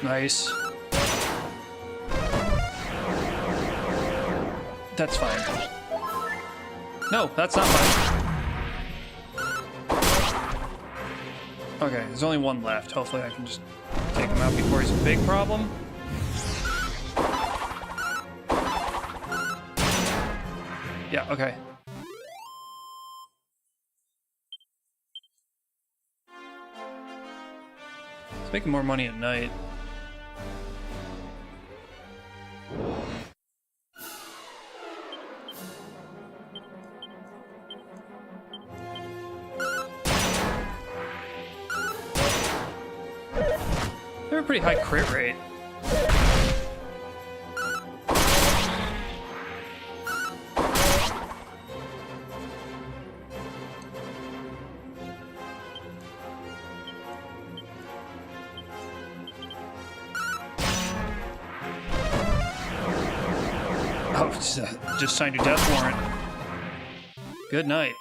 Nice. That's fine. No, that's not fine. Okay, there's only one left. Hopefully I can just take him out before he's a big problem. Yeah, okay. It's making more money at night. They have a pretty high crit rate. Oh, just signed your death warrant. Good night.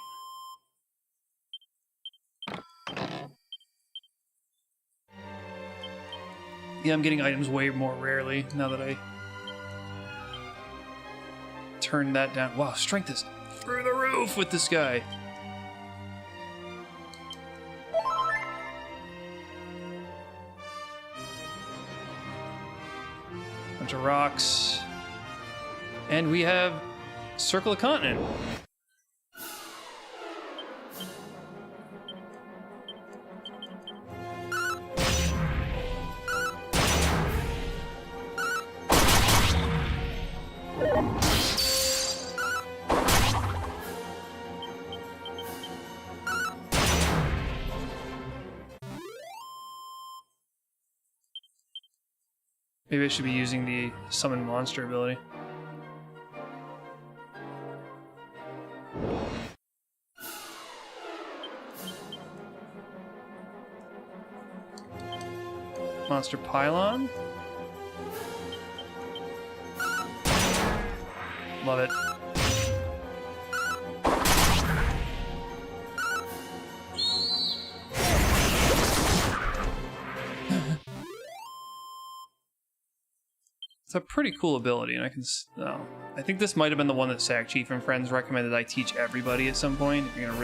Yeah, I'm getting items way more rarely now that I turned that down. Wow, strength is through the roof with this guy. Bunch of rocks. And we have Circle of Continent. Maybe I should be using the summon monster ability. Monster Pylon. Love it. It's a pretty cool ability, and I can. Oh, I think this might have been the one that Sack Chief and friends recommended I teach everybody at some point. If you're gonna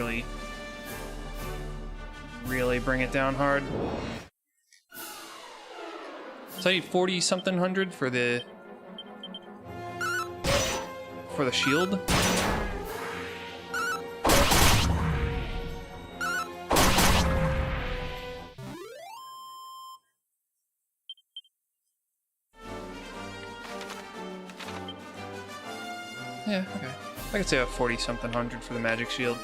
really bring it down hard. So I need 40 something hundred for the shield. Yeah, okay. I could say a 40 something hundred for the magic shield.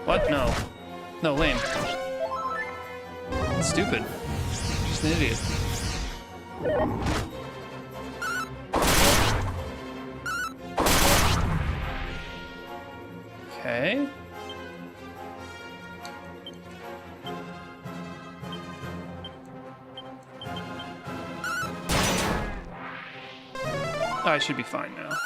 What? No. No, lame. Stupid. Just an idiot. Okay. I should be fine now.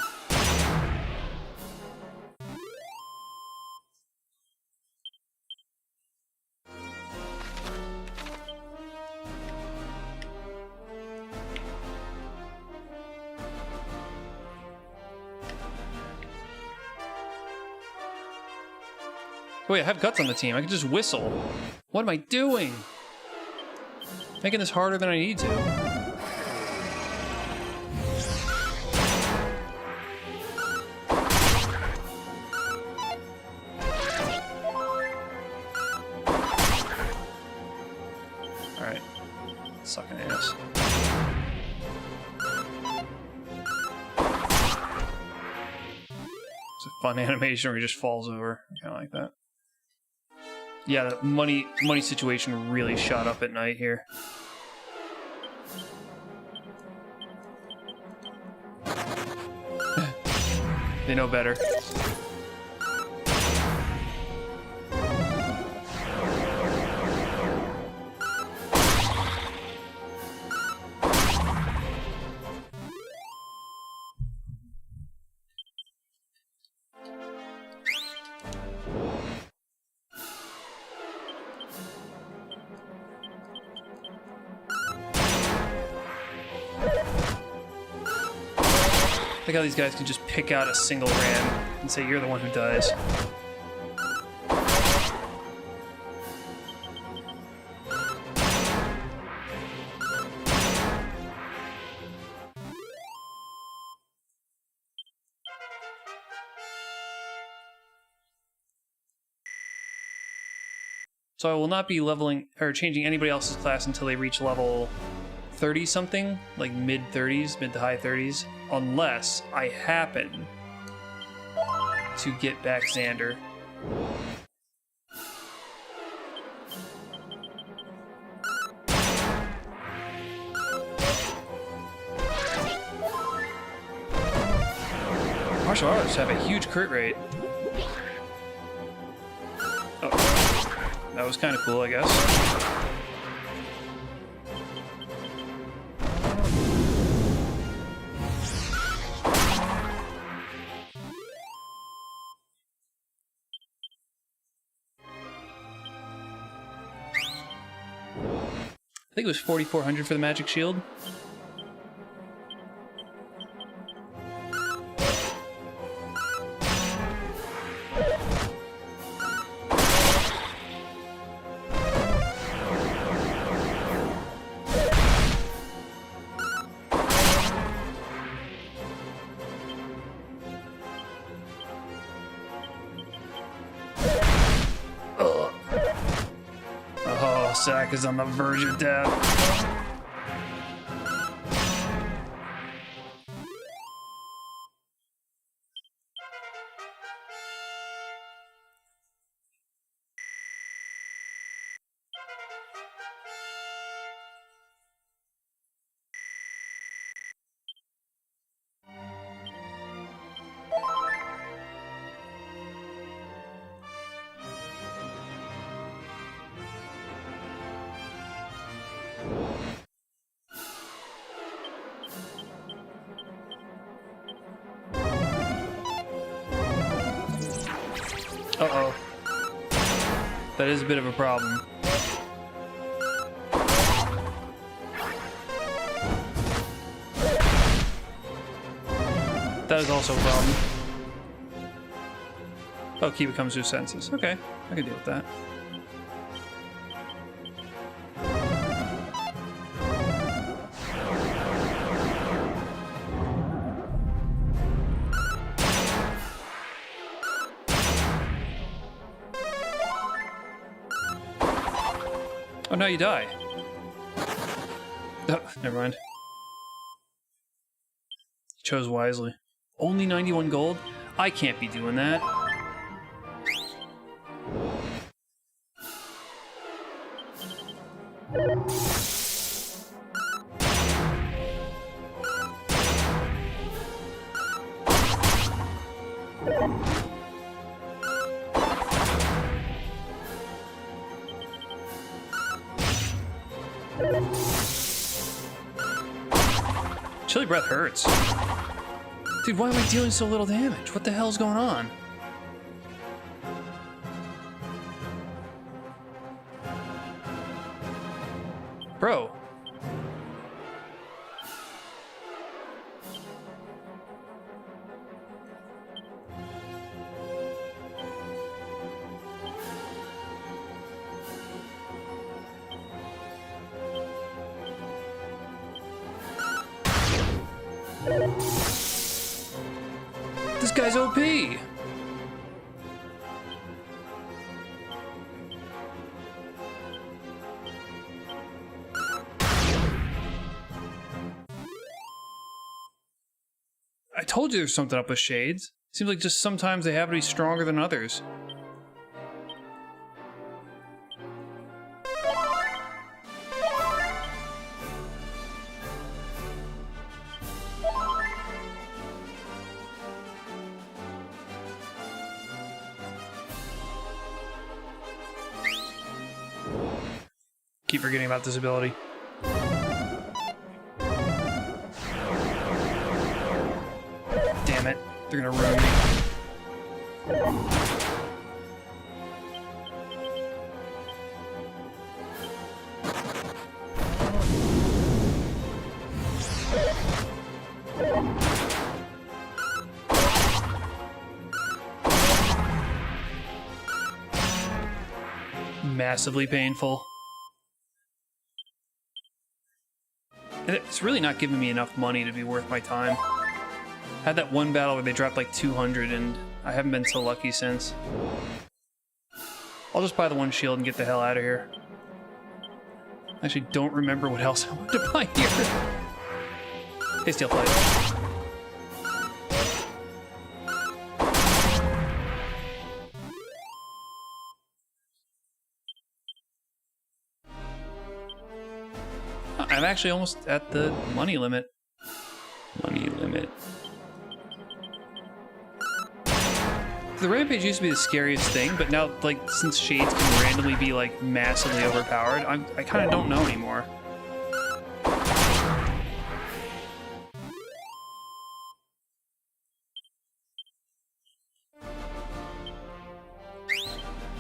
Wait, I have Guts on the team. I can just whistle. What am I doing? Making this harder than I need to. Sucking ass. It's a fun animation where he just falls over. I kind of like that. Yeah, the money situation really shot up at night here. They know better. Like how these guys can just pick out a single ram and say you're the one who dies. So I will not be leveling or changing anybody else's class until they reach level 30 something, like mid 30s, mid to high 30s, unless I happen to get back Xander. Martial arts have a huge crit rate. Oh, that was kind of cool, I guess. I think it was 4,400 for the magic shield. Sack is on the verge of death. Uh-oh. That is a bit of a problem. That is also a problem. Oh, Kiba comes to his senses. Okay, I can deal with that. Oh, now you die. Oh, never mind. Chose wisely. Only 91 gold? I can't be doing that. Chilly breath hurts. Dude, why am I dealing so little damage? What the hell's going on? Bro. This guy's OP. told you there's something up with Shades. Seems like just sometimes they happen to be stronger than others. Keep forgetting about this ability. Damn it. They're gonna ruin me. Massively painful. And it's really not giving me enough money to be worth my time. I had that one battle where they dropped like 200 and I haven't been so lucky since. I'll just buy the one shield and get the hell out of here. I actually don't remember what else I want to buy here. Hey, Steel Plate. I'm actually almost at the money limit.
Money limit.
The Rampage used to be the scariest thing, but now, like, since Shades can randomly be, like, massively overpowered, I kind of don't know anymore.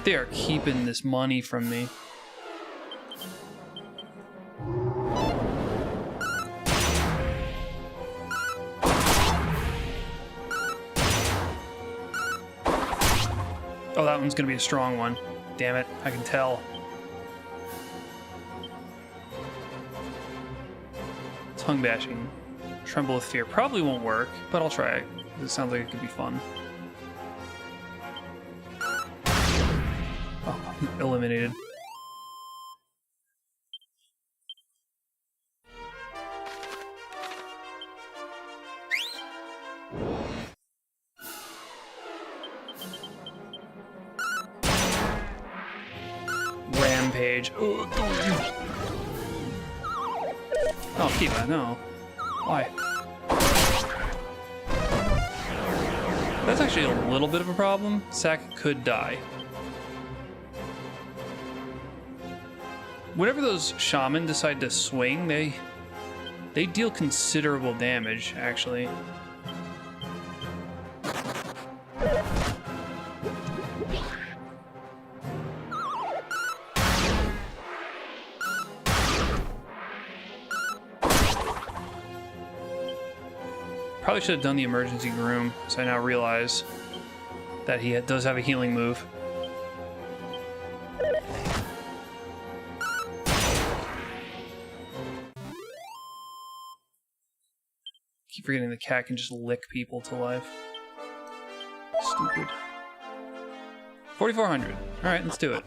They are keeping this money from me. Oh, that one's gonna be a strong one. Damn it, I can tell. Tongue bashing. Tremble with fear. Probably won't work, but I'll try it. It sounds like it could be fun. Oh, I'm eliminated. Rampage. Oh, Kiva, no. Why? That's actually a little bit of a problem. Sack could die. Whenever those shaman decide to swing, they deal considerable damage, actually. Probably should have done the emergency groom, so I now realize that he does have a healing move. Keep forgetting the cat can just lick people to life. Stupid. 4,400. Alright, let's do it.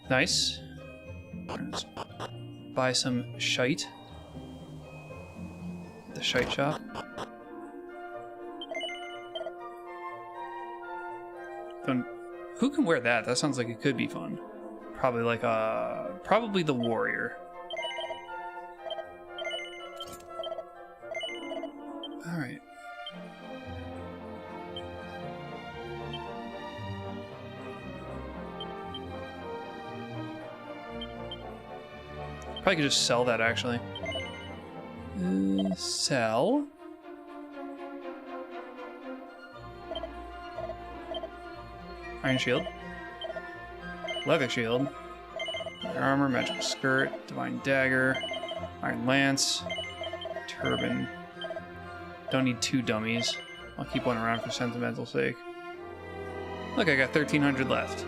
Nice. Let's buy some shite. The shite shop. Who can wear that? That sounds like it could be fun. Probably like probably the warrior. All right. Probably could just sell that, actually. Sell. Iron shield. Leather shield. Iron armor, magical skirt, divine dagger, iron lance, turban. Don't need two dummies. I'll keep one around for sentimental sake. Look, I got 1,300 left.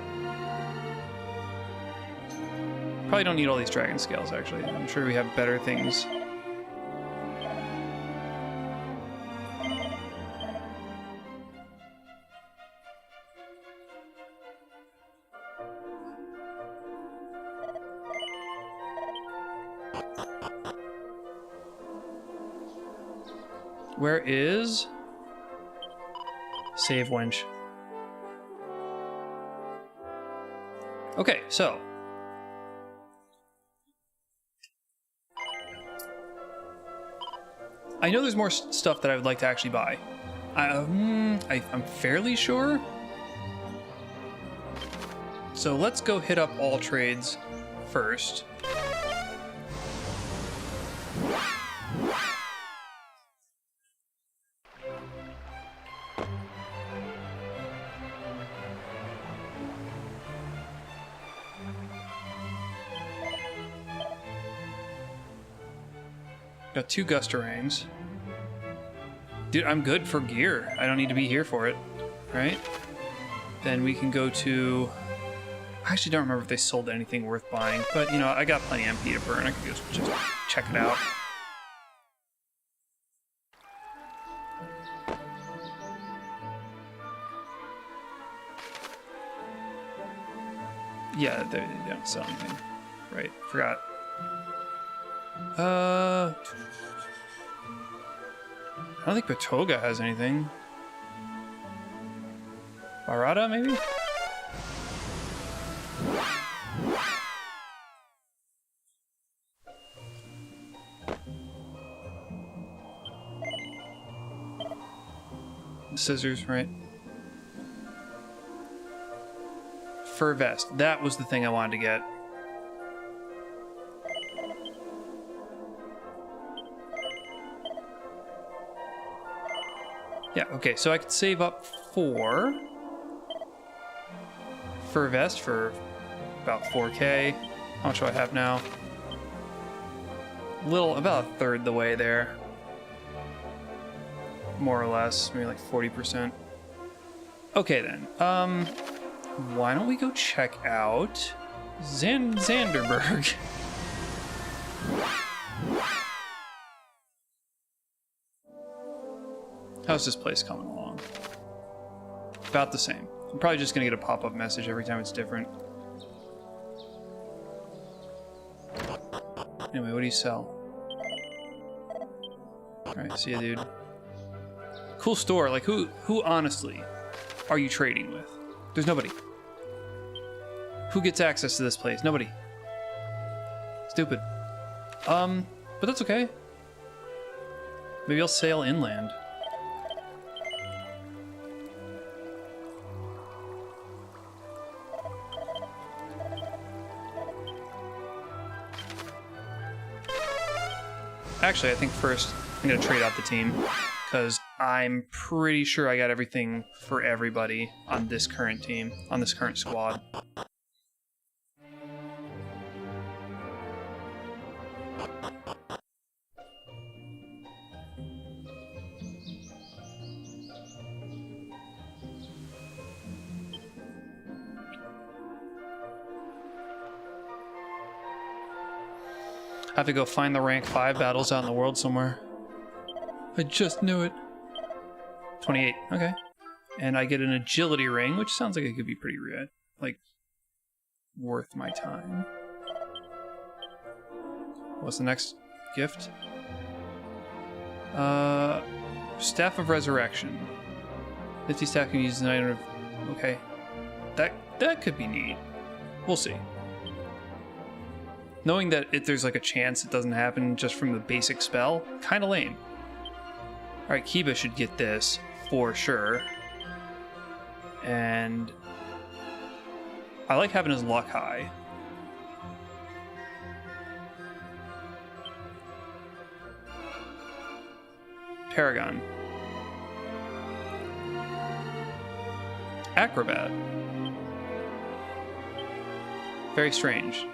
Probably don't need all these dragon scales, actually. I'm sure we have better things Where is save wench? Okay, so I know there's more stuff that I would like to actually buy. I'm fairly sure. So let's go hit up all trades first. Got 2 gustarangs. Dude, I'm good for gear. I don't need to be here for it, right? Then we can go to... I actually don't remember if they sold anything worth buying, but, you know, I got plenty of MP to burn. I could just check it out. Yeah, they don't sell anything. Right, forgot. I don't think Batoga has anything. Barada, maybe? Scissors, right? Fur vest. That was the thing I wanted to get. Yeah, okay, so I could save up 4 fur vest for about 4K. How much do I have now? About a third the way there. More or less, maybe like 40%. Okay then, why don't we go check out Zanderberg? How's this place coming along? About the same. I'm probably just gonna get a pop-up message every time it's different. Anyway, what do you sell? Alright, see ya, dude. Cool store. Like, who honestly are you trading with? There's nobody. Who gets access to this place? Nobody. Stupid. But that's okay. Maybe I'll sail inland. Actually, I think first I'm gonna trade out the team, because I'm pretty sure I got everything for everybody on this current team, on this current squad. I have to go find the rank 5 battles out in the world somewhere. I just knew it. 28, okay. And I get an agility ring, which sounds like it could be pretty rad, like, worth my time. What's the next gift? Staff of Resurrection. 50 staff can use an item of... Okay. That could be neat. We'll see. Knowing that there's like a chance it doesn't happen just from the basic spell, kind of lame. Alright, Kiba should get this for sure. And I like having his luck high. Paragon. Acrobat. Very strange.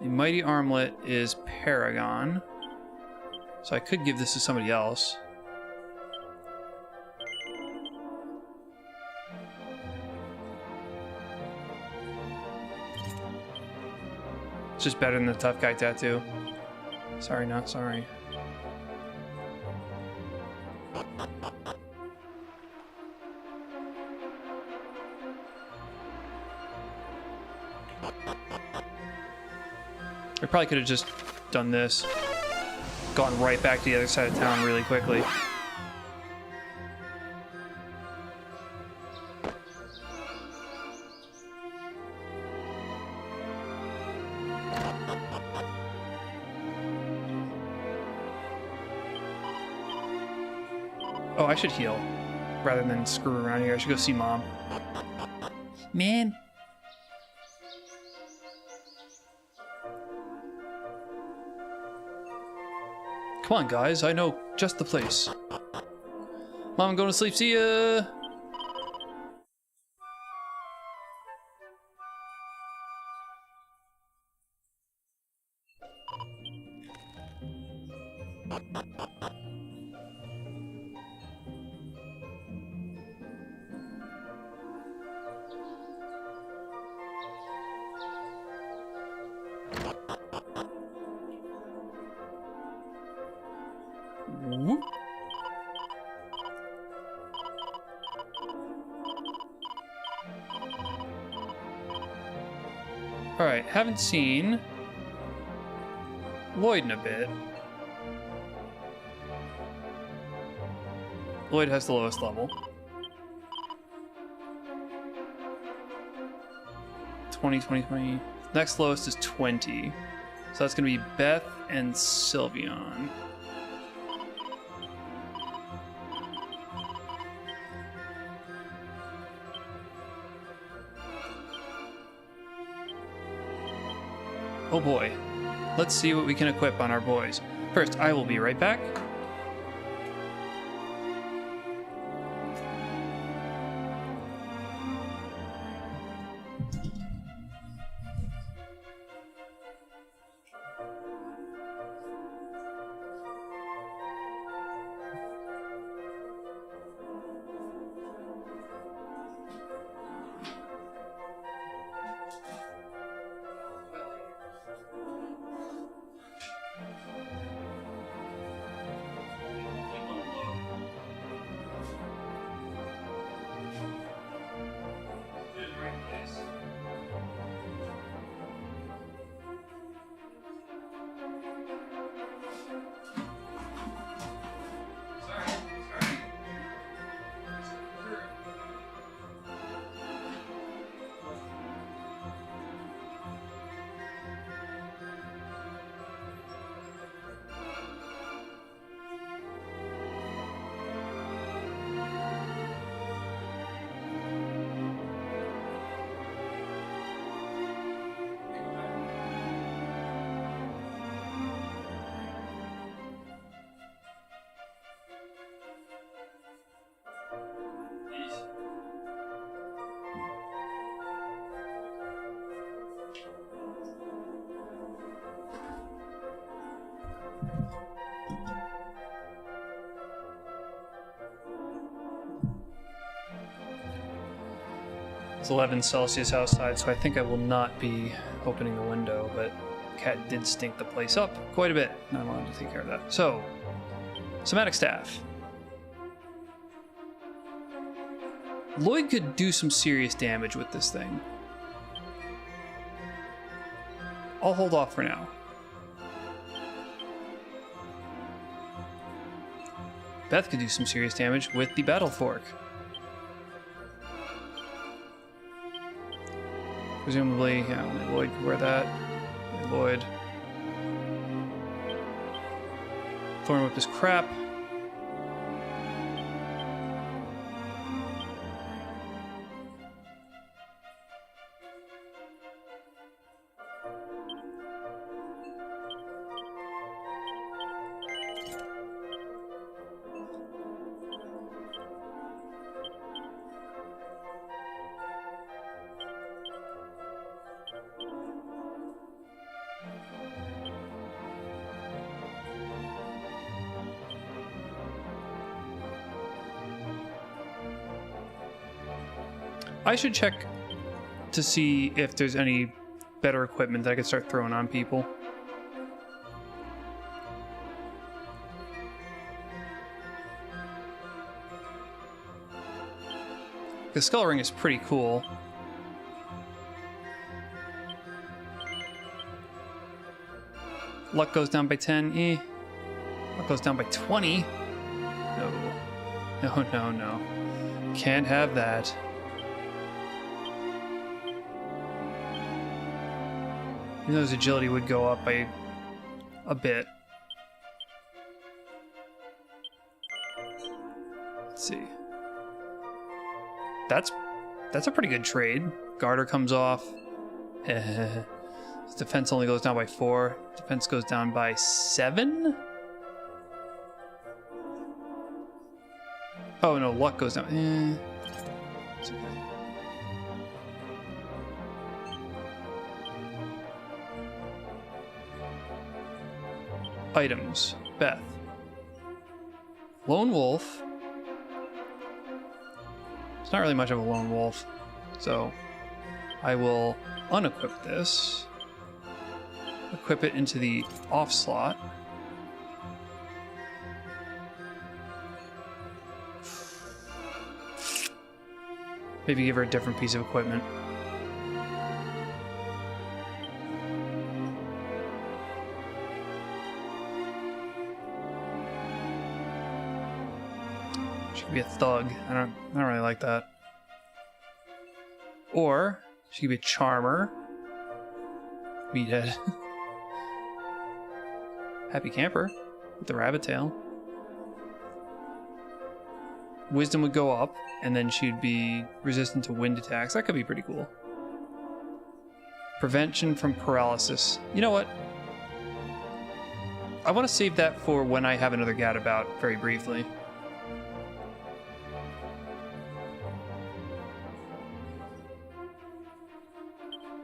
The Mighty Armlet is Paragon. So I could give this to somebody else. It's just better than the tough guy tattoo. Sorry, not sorry. I probably could have just done this. Gone right back to the other side of town really quickly. Oh, I should heal rather than screw around here. I should go see Mom. Man. Come on, guys. I know just the place. Mom, I'm going to sleep. See ya! Whoop. Alright, haven't seen Lloyd in a bit. Lloyd has the lowest level. 20, 20, 20. Next lowest is 20. So that's going to be Beth and Sylveon. Oh boy. Let's see what we can equip on our boys. First, I will be right back. It's 11 Celsius outside, so I think I will not be opening the window, but Cat did stink the place up quite a bit, and I wanted to take care of that. So, Somatic Staff. Lloyd could do some serious damage with this thing. I'll hold off for now. Beth could do some serious damage with the Battle Fork. Presumably, yeah, only Lloyd could wear that. Only Lloyd. Thorn Whip is crap. I should check to see if there's any better equipment that I could start throwing on people. The skull ring is pretty cool. Luck goes down by 10. Luck goes down by 20. No. No, no, no. Can't have that. Even though his agility would go up by a bit. Let's see. That's a pretty good trade. Garter comes off. His defense only goes down by 4. Defense goes down by 7? Oh no, luck goes down. It's okay. Items. Beth. Lone Wolf. It's not really much of a lone wolf, so I will unequip this. Equip it into the off slot. Maybe give her a different piece of equipment. She could be a thug. I don't really like that. Or she could be a charmer. Meathead. Happy camper with the rabbit tail. Wisdom would go up, and then she'd be resistant to wind attacks. That could be pretty cool. Prevention from paralysis. You know what? I want to save that for when I have another gadabout very briefly.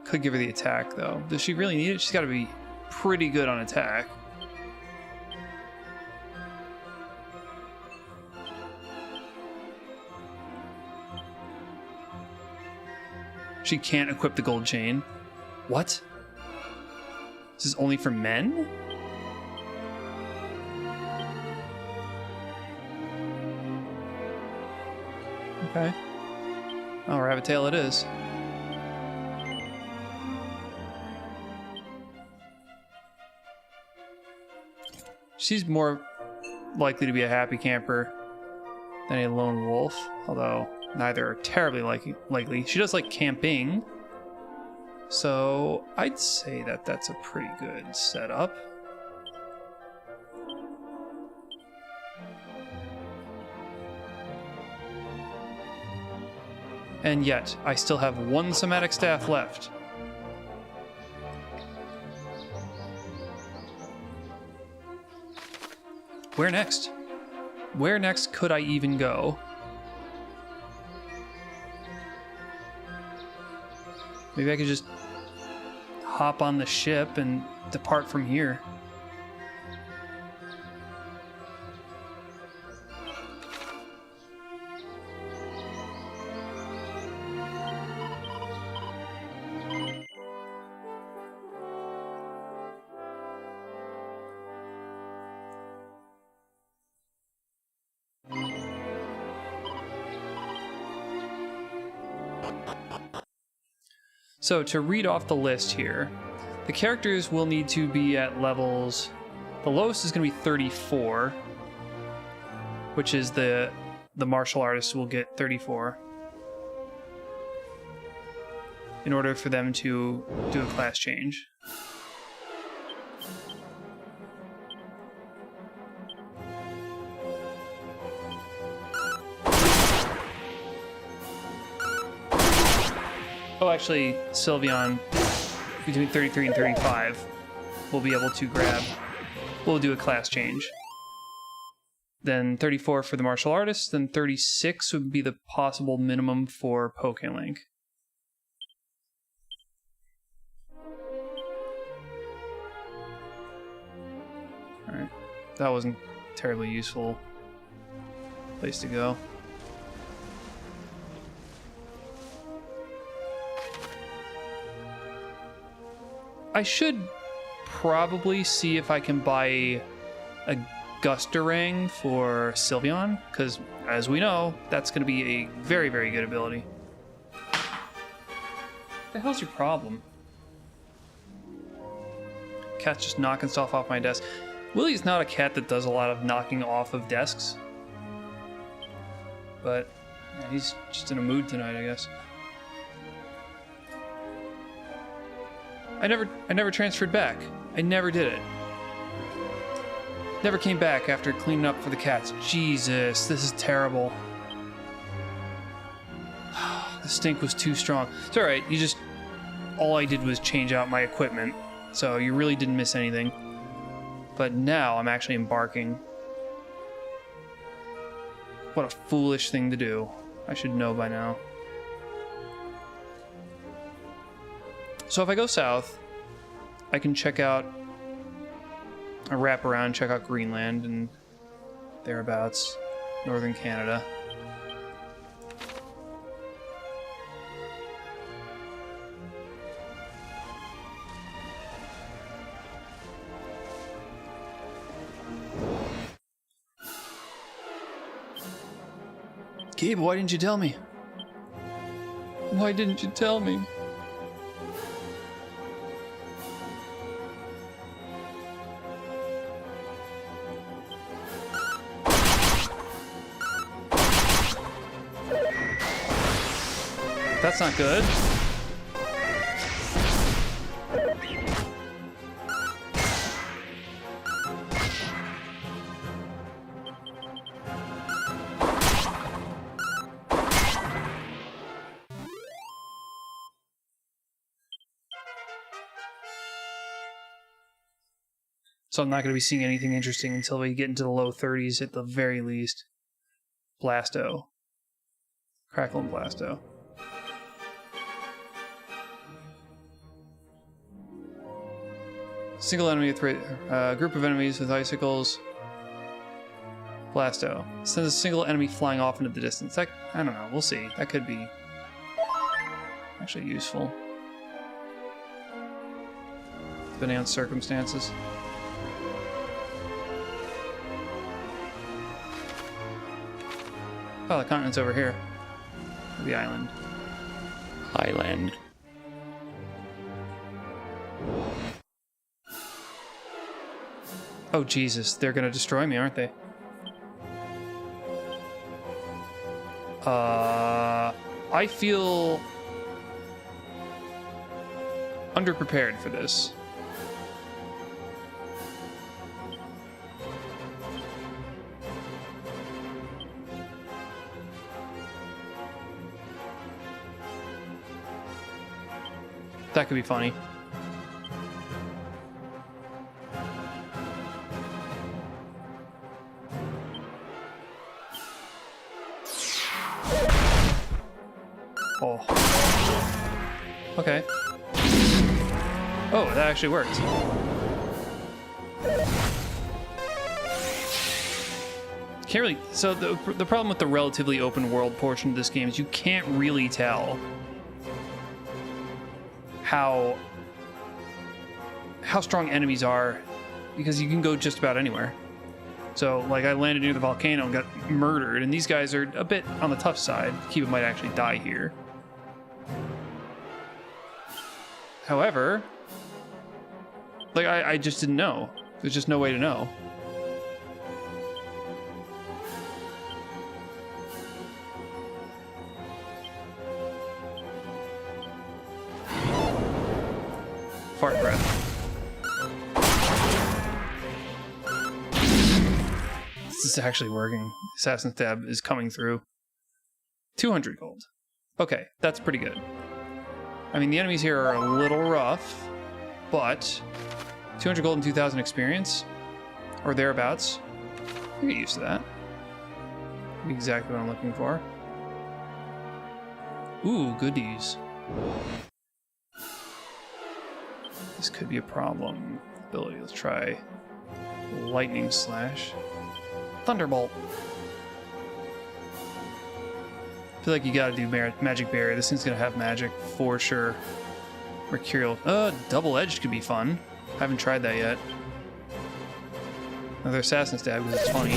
Could give her the attack, though. Does she really need it? She's got to be pretty good on attack. She can't equip the gold chain. What? This is only for men? Okay. Oh, rabbit tail it is. She's more likely to be a happy camper than a lone wolf, although neither are terribly likely. She does like camping, so I'd say that that's a pretty good setup. And yet, I still have one somatic staff left. Where next? Where next could I even go? Maybe I could just hop on the ship and depart from here. So to read off the list here, the characters will need to be at levels, the lowest is going to be 34, which is the martial artist will get 34 in order for them to do a class change. Oh, actually, Sylveon, between 33 and 35, will be able to grab, we'll do a class change. Then 34 for the martial artist, then 36 would be the possible minimum for PokéLink. Alright, that wasn't a terribly useful place to go. I should probably see if I can buy a Gustarang for Sylveon, because as we know, that's going to be a very, very good ability. What the hell's your problem? Cat's just knocking stuff off my desk. Willie's not a cat that does a lot of knocking off of desks. But yeah, he's just in a mood tonight, I guess. I never transferred back. I never did it. Never came back after cleaning up for the cats. Jesus, this is terrible. The stink was too strong. It's alright, all I did was change out my equipment, so you really didn't miss anything. But now I'm actually embarking. What a foolish thing to do. I should know by now. So if I go south, I can check out, I wrap around, check out Greenland and thereabouts, northern Canada. Gabe, why didn't you tell me? Why didn't you tell me? That's not good. So I'm not going to be seeing anything interesting until we get into the low 30s at the very least. Blasto. Crackle and Blasto. Single enemy with group of enemies with icicles. Blasto. Sends a single enemy flying off into the distance. That, I don't know, we'll see. That could be actually useful. Depending on circumstances. Oh, the continent's over here. The island.
Highland.
Oh, Jesus. They're gonna destroy me, aren't they? I feel underprepared for this. That could be funny. Oh. Okay. Oh, that actually worked. Can't really... So the problem with the relatively open world portion of this game is you can't really tell how strong enemies are, because you can go just about anywhere. So, like, I landed near the volcano and got murdered, and these guys are a bit on the tough side. Kiba might actually die here. However, like, I just didn't know. There's just no way to know. Fart breath. This is actually working. Assassin's Stab is coming through. 200 gold. Okay, that's pretty good. I mean, the enemies here are a little rough, but 200 gold and 2,000 experience, or thereabouts. I get used to that. Exactly what I'm looking for. Ooh, goodies. This could be a problem. Ability, let's try Lightning Slash. Thunderbolt. I feel like you gotta do Magic Barrier. This thing's gonna have magic for sure. Mercurial. Double-edged could be fun. Haven't tried that yet. Another Assassin Stab because it's funny.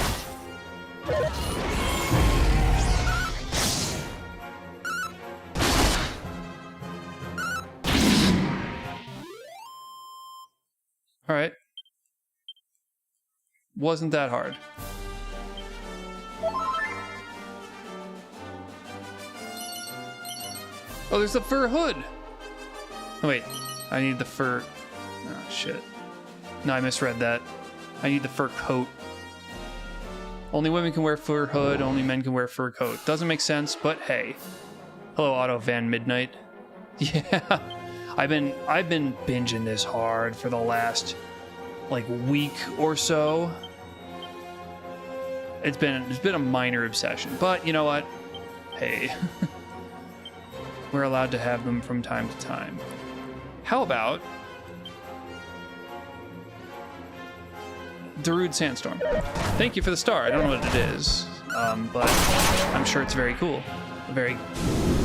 Alright. Wasn't that hard. Oh, there's the fur hood! Oh, wait. I need the fur... Oh, shit. No, I misread that. I need the fur coat. Only women can wear fur hood, only men can wear fur coat. Doesn't make sense, but hey. Hello, Auto Van Midnight. Yeah. I've been binging this hard for the last, like, week or so. It's been a minor obsession, but you know what? Hey. We're allowed to have them from time to time. How about Darude Sandstorm? Thank you for the star. I don't know what it is, but I'm sure it's very cool. A very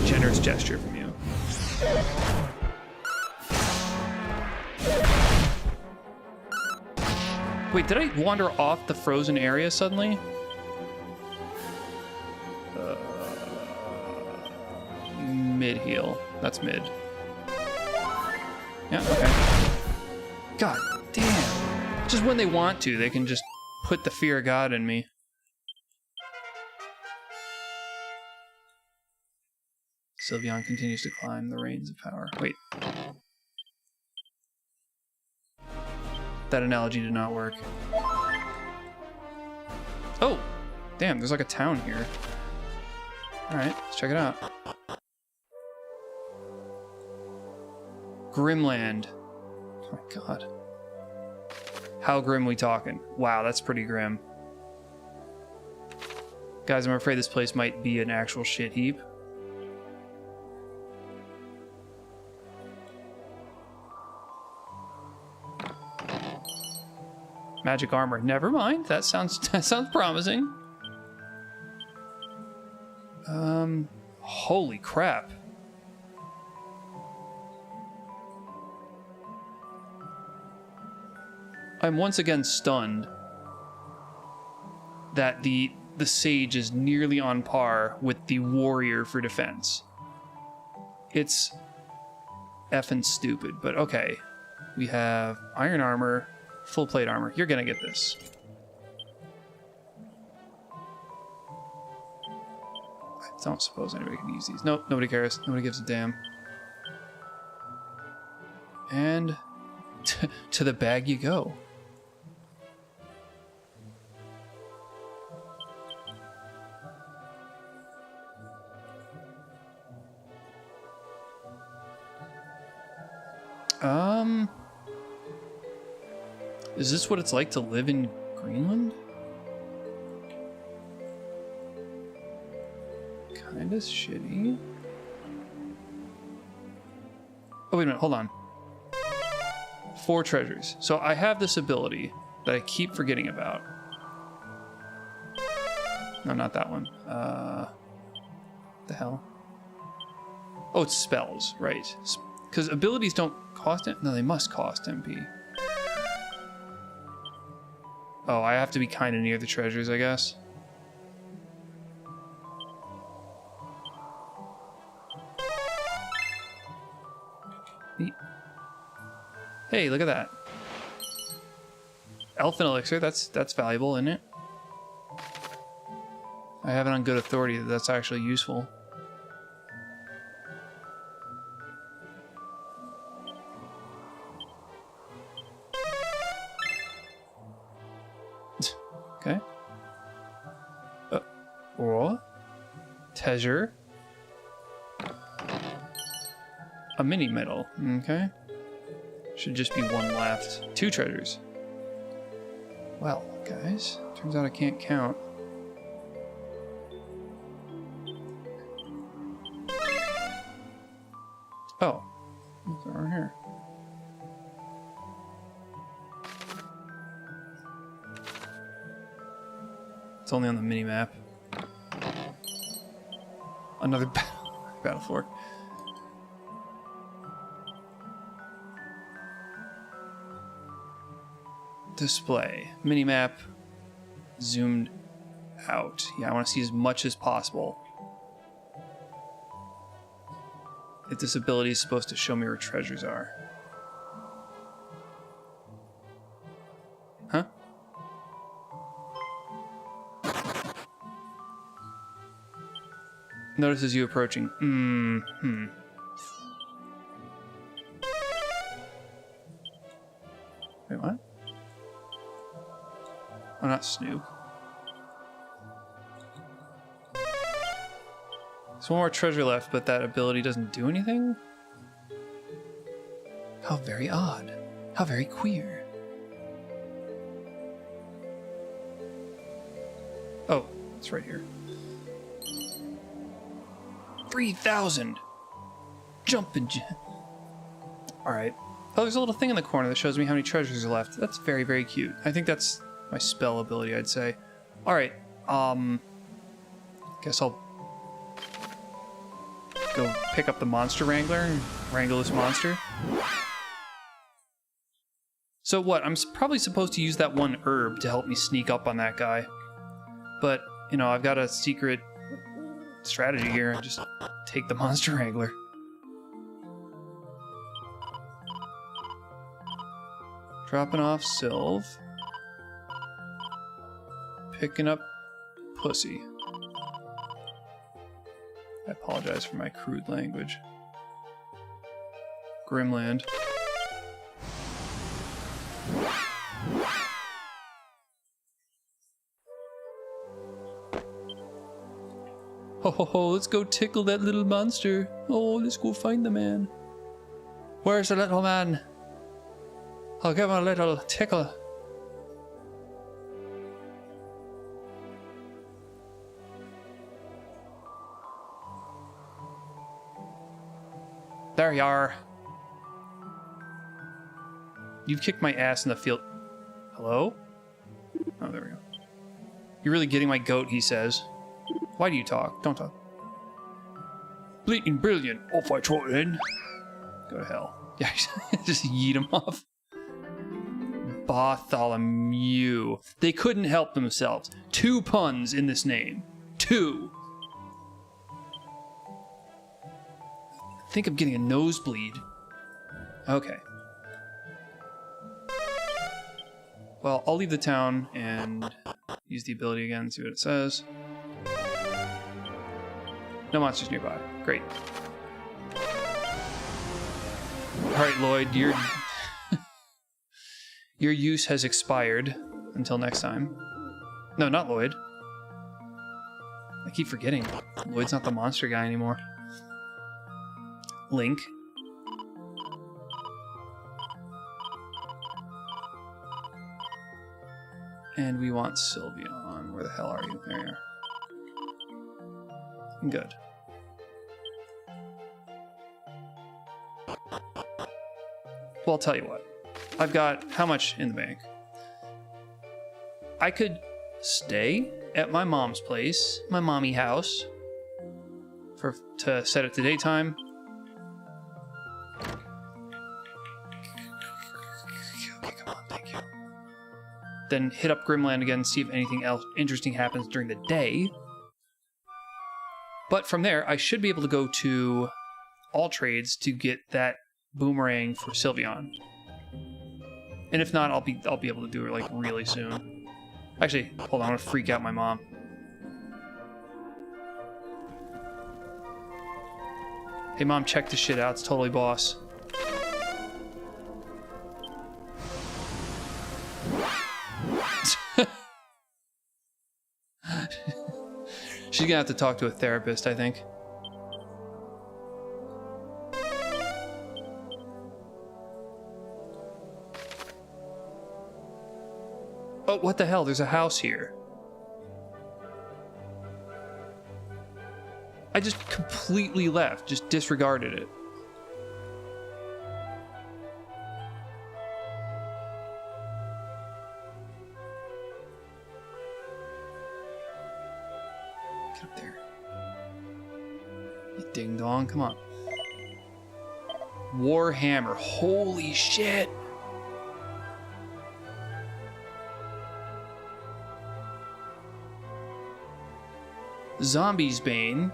generous gesture from you. Wait, did I wander off the frozen area suddenly? Mid heal. That's mid. Yeah, okay. God damn. Just when they want to, they can just put the fear of God in me. Sylveon continues to climb the reins of power. Wait. That analogy did not work. Oh! Damn, there's like a town here. Alright, let's check it out. Grimland. Oh my god. How grim we talking? Wow, that's pretty grim. Guys, I'm afraid this place might be an actual shit heap. Magic armor. Never mind. That sounds promising. Holy crap. I'm once again stunned that the sage is nearly on par with the warrior for defense. It's effing stupid, but okay. We have iron armor, full plate armor. You're gonna get this. I don't suppose anybody can use these. Nope, nobody cares. Nobody gives a damn. And to the bag you go. Is this what it's like to live in Greenland? Kinda shitty. Oh, wait a minute, hold on. 4 treasures. So I have this ability that I keep forgetting about. No, not that one. The hell? Oh, it's spells, right. Because abilities don't cost it? No, they must cost MP. Oh, I have to be kind of near the treasures, I guess. Neat. Hey, look at that. Elfin elixir, that's valuable, isn't it? I have it on good authority that that's actually useful. Okay. Or treasure. A mini medal. Okay. Should just be 1 left. 2 treasures. Well, guys, turns out I can't count. Oh, what's over here? It's only on the mini map. Another battle fork. Display. Minimap. Zoomed out. Yeah, I want to see as much as possible. If this ability is supposed to show me where treasures are. Notices you approaching. Wait, what? Oh, not Snoop. There's one more treasure left, but that ability doesn't do anything? How very odd. How very queer. Oh, it's right here. 3,000! Jumpin'. Alright. Oh, there's a little thing in the corner that shows me how many treasures are left. That's very, very cute. I think that's my spell ability, I'd say. Alright, guess I'll go pick up the monster wrangler and wrangle this monster. So what? I'm probably supposed to use that one herb to help me sneak up on that guy. But, you know, I've got a secret strategy here and just take the monster wrangler. Dropping off Sylve. Picking up Pussy. I apologize for my crude language. Grimland. Ho ho ho, let's go tickle that little monster. Oh, let's go find the man. Where's the little man? I'll give him a little tickle. There you are. You've kicked my ass in the field. Hello? Oh, there we go. You're really getting my goat, he says. Why do you talk? Don't talk. Bleating brilliant. Off I trot in. Go to hell. Yeah, just yeet him off. Bartholomew. They couldn't help themselves. 2 puns in this name. 2. I think I'm getting a nosebleed. Okay. Well, I'll leave the town and use the ability again, see what it says. No monsters nearby. Great. Alright, Lloyd, your use has expired. Until next time. No, not Lloyd. I keep forgetting. Lloyd's not the monster guy anymore. Link. And we want Sylveon. Where the hell are you? There you are. Good. Well, I'll tell you what. I've got how much in the bank? I could stay at my mom's place, my mommy house, to set it to daytime. Okay, come on, thank you. Then hit up Grimland again, see if anything else interesting happens during the day. But from there, I should be able to go to all trades to get that boomerang for Sylveon. And if not, I'll be able to do it like really soon. Actually, hold on, I'm gonna freak out my mom. Hey mom, check this shit out. It's totally boss. She's gonna have to talk to a therapist, I think. Oh, what the hell? There's a house here. I just completely left, just disregarded it. Get up there. You ding dong, come on. Warhammer, holy shit! Zombie's Bane.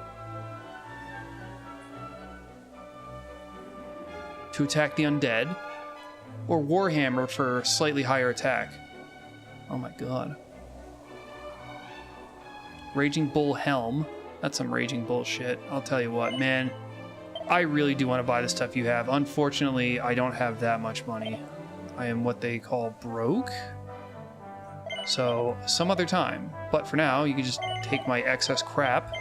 To attack the undead. Or Warhammer for slightly higher attack. Oh my god. Raging Bull Helm. That's some raging bullshit. I'll tell you what, man. I really do want to buy the stuff you have. Unfortunately, I don't have that much money. I am what they call broke. So, some other time. But for now, you can just take my excess crap.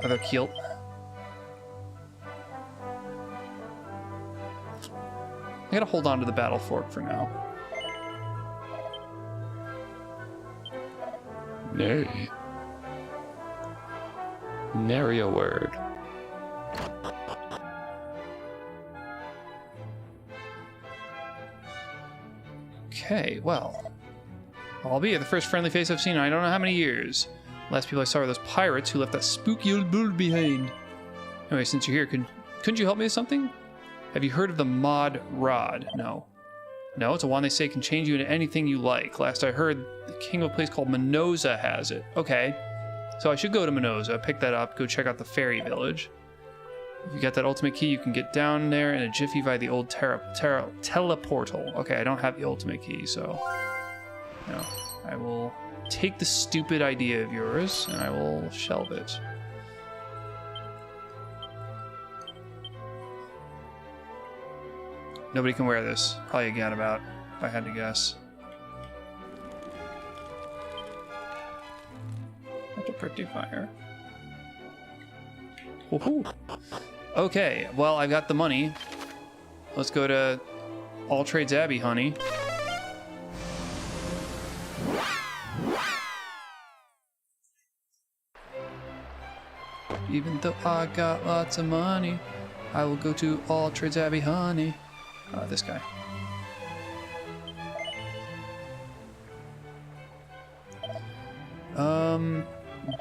Other kilt. I gotta hold on to the battle fork for now.
Nay. Nary a word.
Okay, well. Albeit the first friendly face I've seen in I don't know how many years. Last people I saw were those pirates who left that spooky old bird behind. Anyway, since you're here, couldn't you help me with something? Have you heard of the Mod Rod? No. No, it's a wand they say can change you into anything you like. Last I heard, the king of a place called Minosa has it. Okay. So I should go to Minosa, pick that up, go check out the fairy village. If you got that ultimate key, you can get down there in a jiffy via the old teleportal. Okay, I don't have the ultimate key, so... No. I will take the stupid idea of yours, and I will shelve it. Nobody can wear this. Probably a gadabout, if I had to guess. That's a pretty fire. Woohoo! Okay, well, I've got the money. Let's go to All Trades Abbey, honey. Even though I got lots of money, I will go to All Trades Abbey, honey. This guy.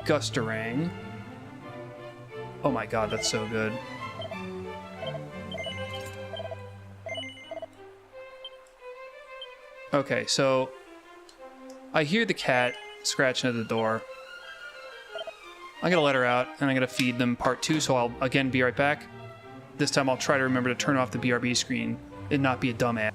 Gustarang. Oh my god, that's so good. Okay, so I hear the cat scratching at the door. I'm gonna let her out, and I'm gonna feed them part 2, so I'll again be right back. This time I'll try to remember to turn off the BRB screen and not be a dumbass.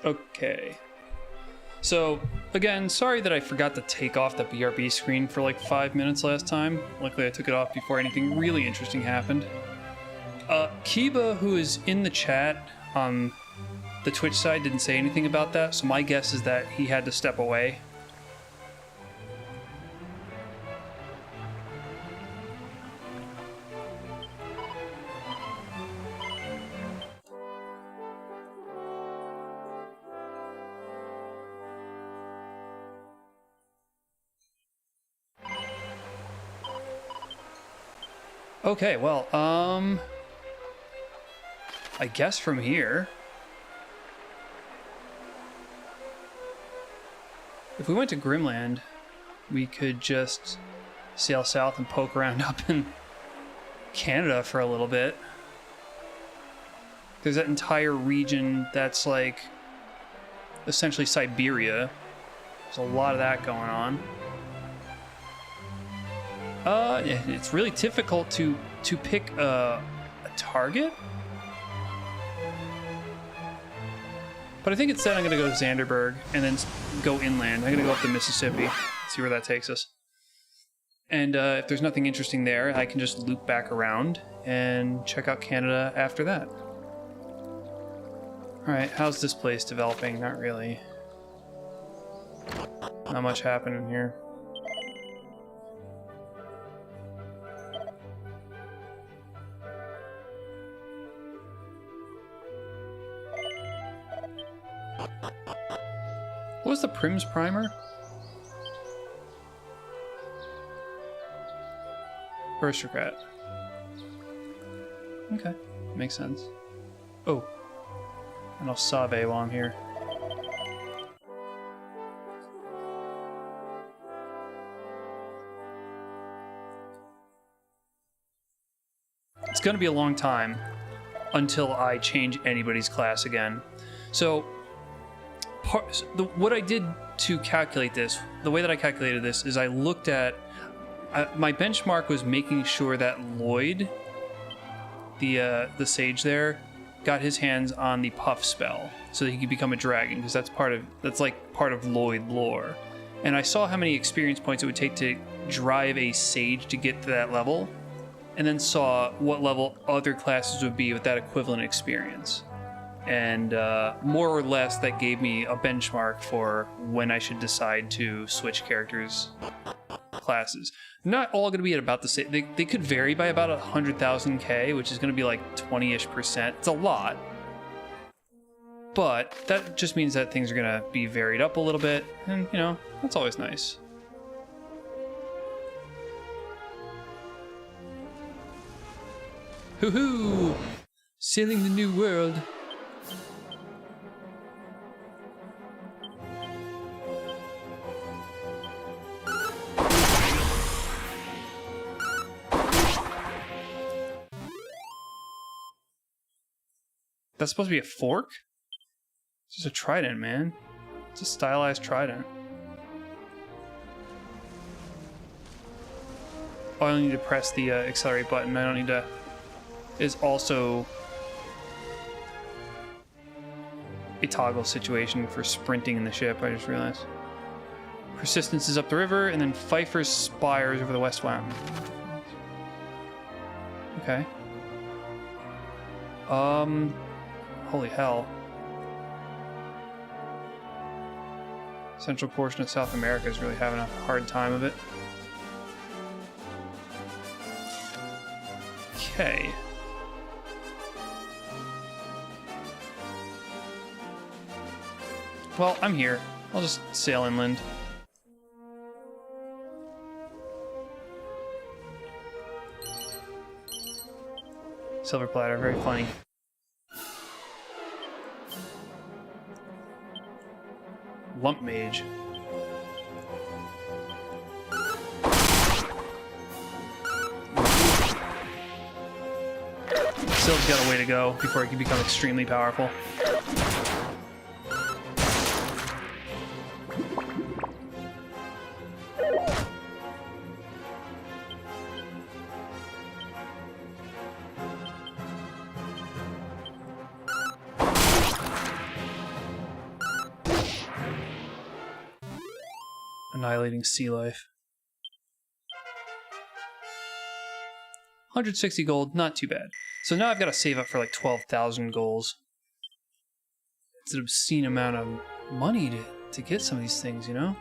Okay. So, again, sorry that I forgot to take off the BRB screen for like 5 minutes last time. Luckily I took it off before anything really interesting happened. Kiba, who is in the chat on the Twitch side, didn't say anything about that, so my guess is that he had to step away. Okay, well, I guess from here. If we went to Grimland, we could just sail south and poke around up in Canada for a little bit. There's that entire region that's like essentially Siberia. There's a lot of that going on. It's really difficult to pick a target. But I think instead I'm going to go to Zanderberg and then go inland. I'm going to go up the Mississippi, see where that takes us. And if there's nothing interesting there, I can just loop back around and check out Canada after that. Alright, how's this place developing? Not really. Not much happening here. What was the Prim's primer? Aristocrat. Okay, makes sense. Oh, and I'll Save while I'm here. It's gonna be a long time until I change anybody's class again. So, what I did to calculate this, the way that I calculated this is I looked at, my benchmark was making sure that Lloyd, the sage there, got his hands on the Puff spell so that he could become a dragon, because that's like part of Lloyd lore. And I saw how many experience points it would take to drive a sage to get to that level, and then saw what level other classes would be with that equivalent experience. And more or less that gave me a benchmark for when I should decide to switch characters classes. Not all going to be at about the same. They could vary by about 100,000 K, which is going to be like 20-ish%. It's a lot. But that just means that things are going to be varied up a little bit. And, you know, that's always nice. Hoo-hoo! Sailing the new world. That's supposed to be a fork? It's just a trident, man. It's a stylized trident. Oh, I only need to press the accelerate button. I don't need to... Is also a toggle situation for sprinting in the ship, I just realized. Persistence is up the river, and then Pfeiffer's Spires over the West Wound. Okay. Holy hell. Central portion of South America is really having a hard time of it. Okay. Well, I'm here. I'll just sail inland. Silver platter, very funny. Lump mage. Syl's got a way to go before he can become extremely powerful. Annihilating sea life. 160 gold, not too bad. So now I've got to save up for like 12,000 goals. It's an obscene amount of money to get some of these things, you know?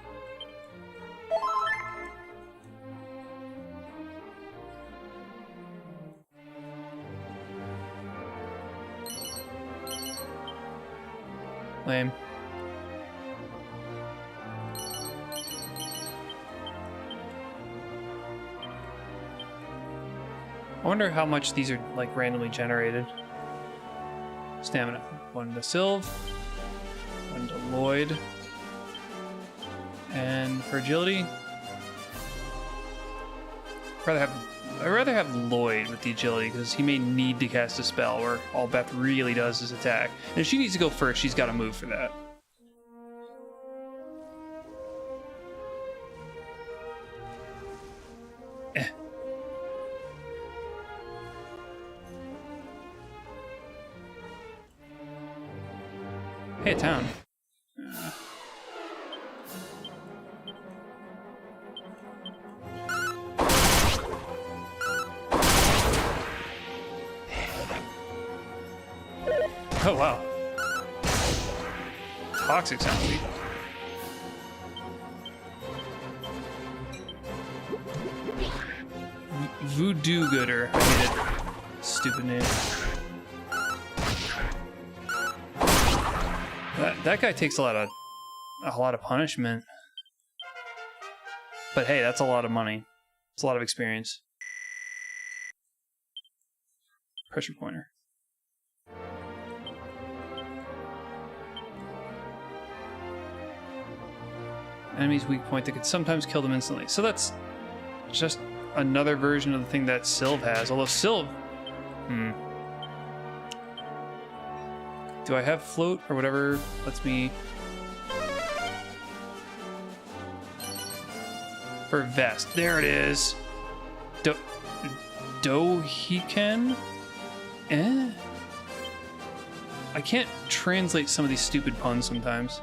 Lame. I wonder how much these are like randomly generated. Stamina. One to Sylv, one to Lloyd, And for agility, I'd rather have Lloyd with the agility because he may need to cast a spell where all Beth really does is attack. And if she needs to go first, she's got to move for that. Hey, town. Oh, wow. Toxic sound weak. Voodoo Gooder. I hate it. Stupid name. That guy takes a lot of punishment. But hey, that's a lot of money. It's a lot of experience. Pressure pointer. Enemy's weak point that could sometimes kill them instantly. So that's just another version of the thing that Sylve has. Although Sylve... Do I have float or whatever lets me... For vest. There it is. Dohiken? I can't translate some of these stupid puns sometimes.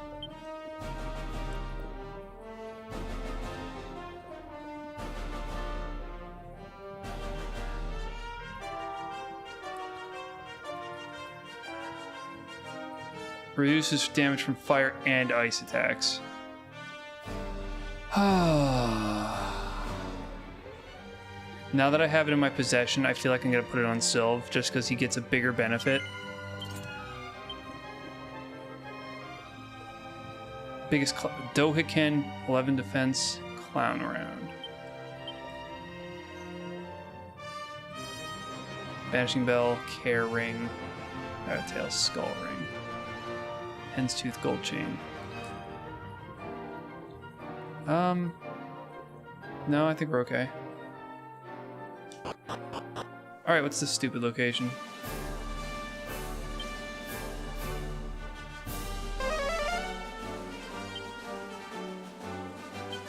Reduces damage from fire and ice attacks. Now that I have it in my possession, I feel like I'm going to put it on Sylve just because he gets a bigger benefit. Biggest Dohiken, 11 defense, clown around. Banishing Bell, Care Ring, Tail, Skull Ring, Hen's Tooth, Gold Chain. No, I think we're okay. Alright, what's this stupid location?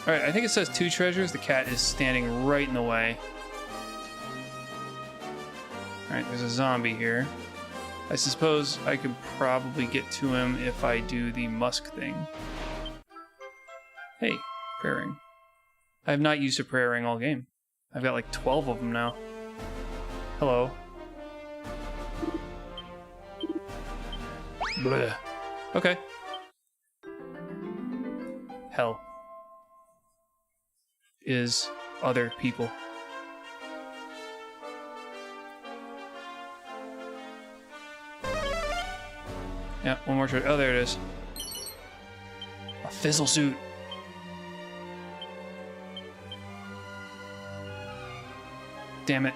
Alright, I think it says 2 treasures. The cat is standing right in the way. Alright, there's a zombie here. I suppose I could probably get to him if I do the musk thing. Hey, prayer ring. I have not used a prayer ring all game. I've got like 12 of them now. Hello. Bleh. Okay. Hell. Is other people. Yeah, one more try. Oh, there it is. A fizzle suit. Damn it.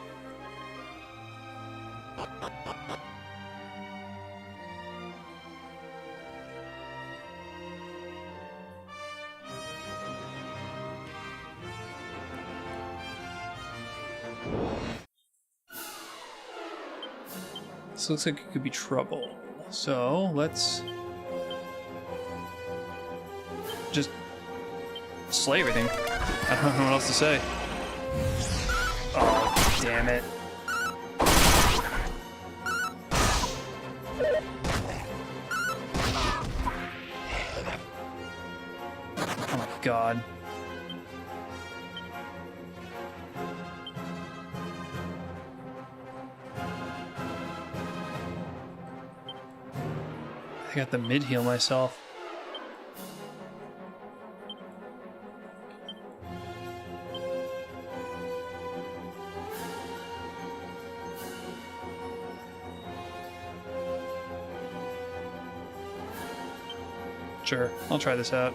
This looks like it could be trouble. So, let's just slay everything. I don't know what else to say. Oh, damn it. Oh my god. I got the mid heal myself. Sure, I'll try this out.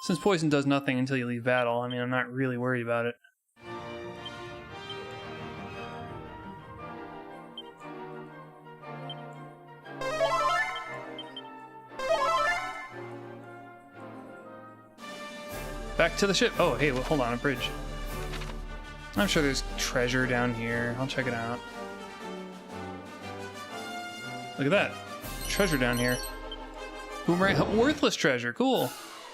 Since poison does nothing until you leave battle, I mean, I'm not really worried about it. Back to the ship. Oh, hey, well, hold on, a bridge. I'm sure there's treasure down here. I'll check it out. Look at that. Treasure down here. Boomerang, worthless treasure. Cool.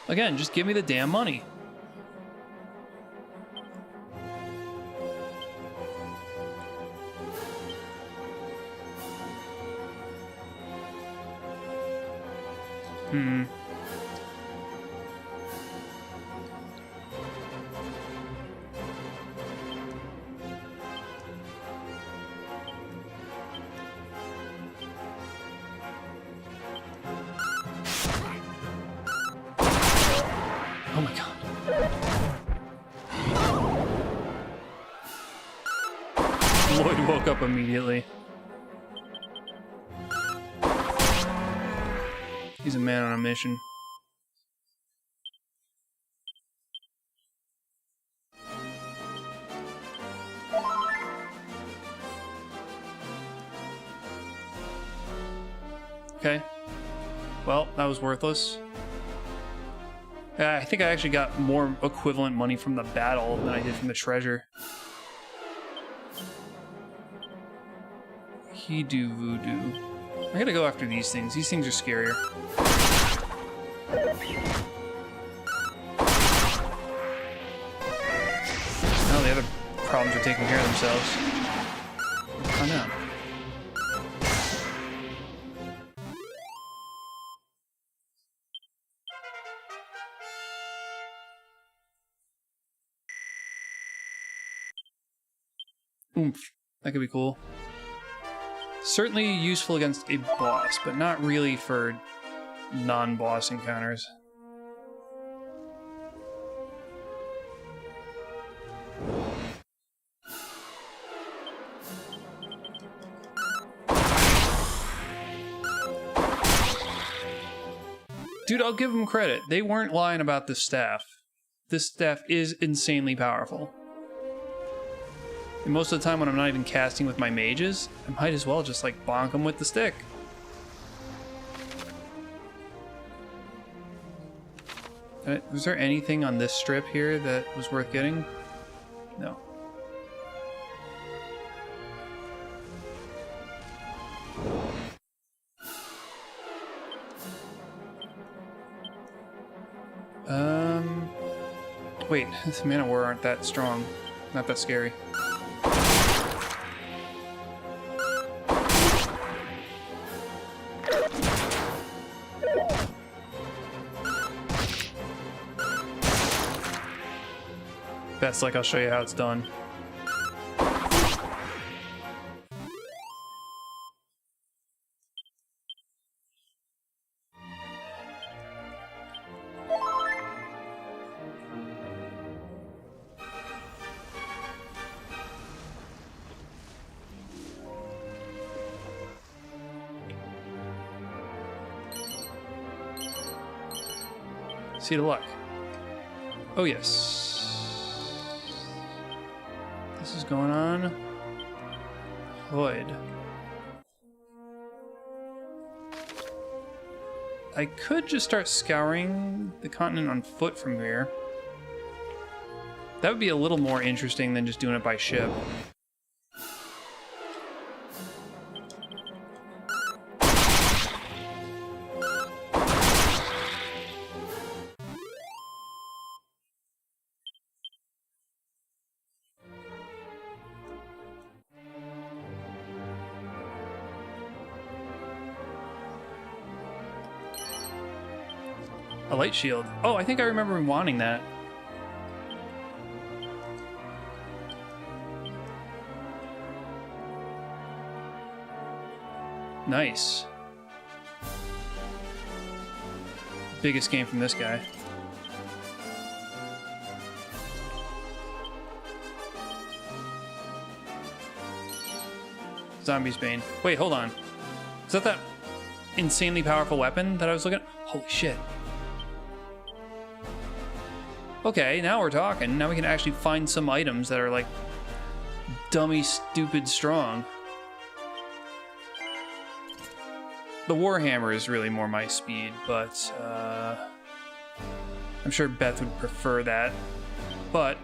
Again, just give me the damn money. Oh my god. Lloyd woke up immediately. He's a man on a mission. Okay. Well, that was worthless. I think I actually got more equivalent money from the battle than I did from the treasure. He-do voodoo. I gotta go after these things. These things are scarier. Now the other problems are taking care of themselves. Oh no. Oomph. That could be cool. Certainly useful against a boss, but not really for non-boss encounters. Dude, I'll give them credit. They weren't lying about this staff. This staff is insanely powerful. And most of the time when I'm not even casting with my mages, I might as well just like bonk them with the stick. Was there anything on this strip here that was worth getting? No. Wait, this Man of War aren't that strong. Not that scary. Best, like, I'll show you how it's done. Seed of luck. Oh yes. This is going on. Hood. I could just start scouring the continent on foot from here. That would be a little more interesting than just doing it by ship. A light shield. Oh, I think I remember wanting that. Nice. Biggest game from this guy. Zombie's Bane. Wait, hold on. Is that insanely powerful weapon that I was looking at? Holy shit. Okay, now we're talking. Now we can actually find some items that are like dummy, stupid strong. The Warhammer is really more my speed, but I'm sure Beth would prefer that. But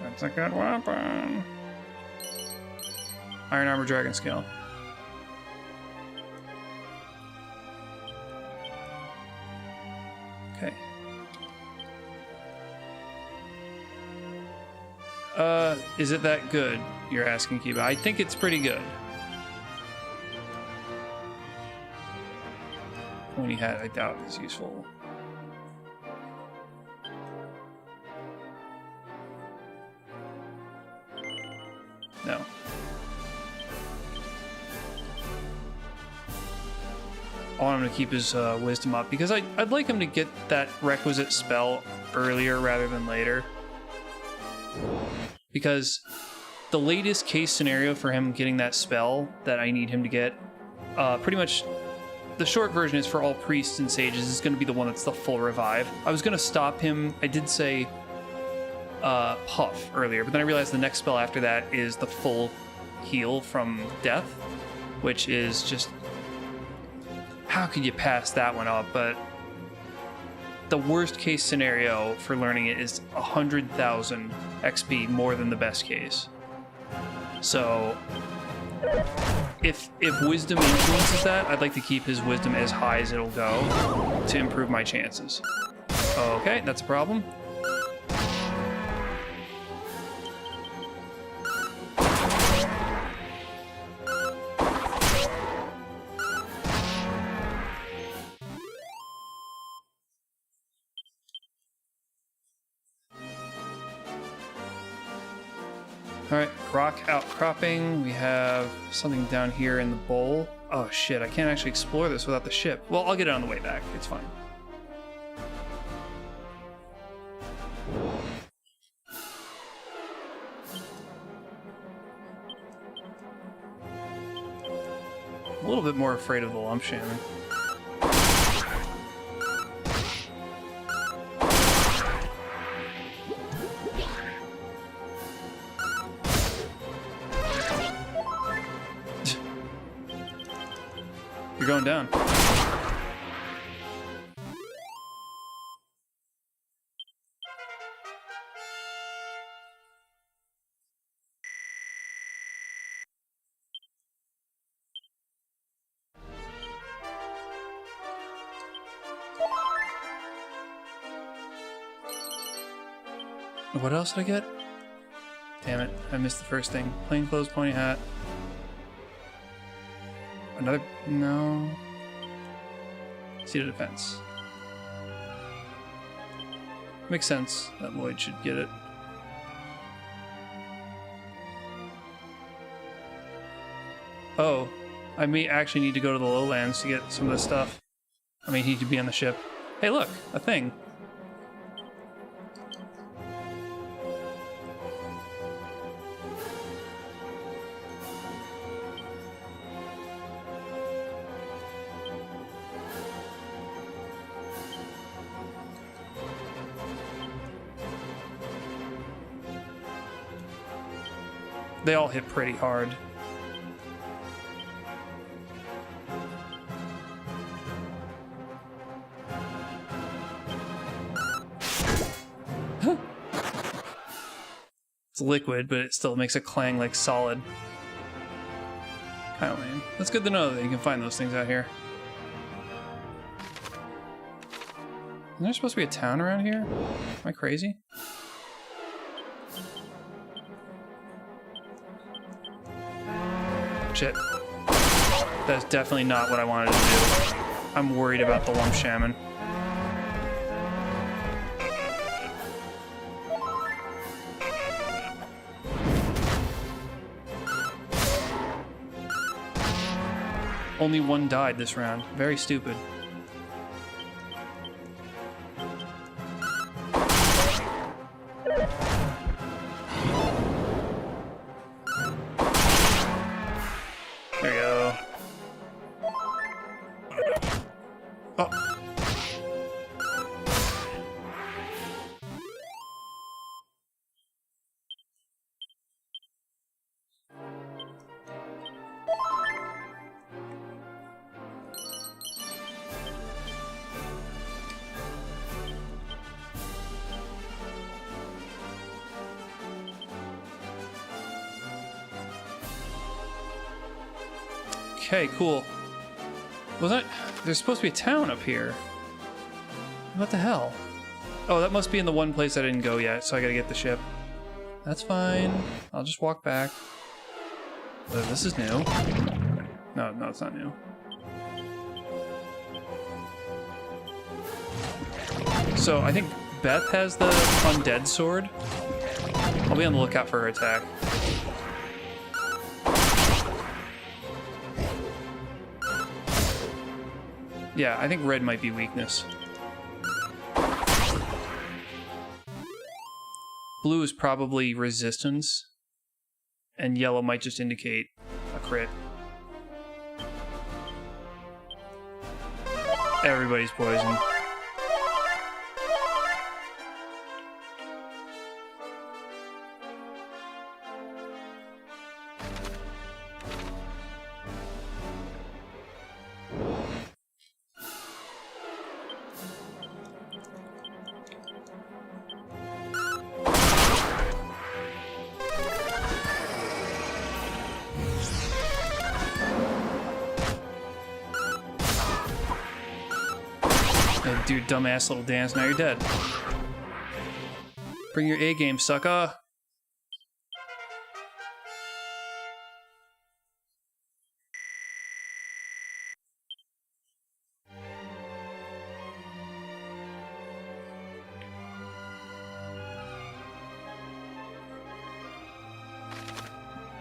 that's a good weapon. Iron Armor Dragon Scale. Okay. Is it that good? You're asking, Kiba. I think it's pretty good. Pointy hat, I doubt is useful. No. I want him to keep his wisdom up because I'd like him to get that requisite spell earlier rather than later. Because the latest case scenario for him getting that spell that I need him to get, pretty much the short version is for all priests and sages is going to be the one that's the full revive. I was going to stop him. I did say Puff earlier, but then I realized the next spell after that is the full heal from death, which is just... How could you pass that one up? But the worst case scenario for learning it is 100,000 XP more than the best case. So if wisdom influences that, I'd like to keep his wisdom as high as it'll go to improve my chances. Okay, that's a problem. Alright, rock outcropping. We have something down here in the bowl. Oh shit, I can't actually explore this without the ship. Well, I'll get it on the way back. It's fine. I'm a little bit more afraid of the lump shaman. You're going down. What else did I get? Damn it, I missed the first thing. Plain clothes, pointy hat. Another... no... Seated defense. Makes sense that Lloyd should get it. Oh, I may actually need to go to the lowlands to get some of this stuff. I mean, he could be on the ship. Hey look, a thing. They all hit pretty hard. It's liquid, but it still makes a clang like solid. Kind of lame. That's good to know that you can find those things out here. Isn't there supposed to be a town around here? Am I crazy? Shit. That's definitely not what I wanted to do. I'm worried about the lump shaman. Only one died this round. Very stupid. There you go. Oh. Okay, cool. Wasn't there's supposed to be a town up here? What the hell? Oh, that must be in the one place I didn't go yet, so I gotta get the ship. That's fine. I'll just walk back. Oh, this is new. No, it's not new. So I think Beth has the undead sword. I'll be on the lookout for her attack. Yeah, I think red might be weakness. Blue is probably resistance, and yellow might just indicate a crit. Everybody's poisoned. Do your dumbass little dance, now you're dead. Bring your A game, sucker.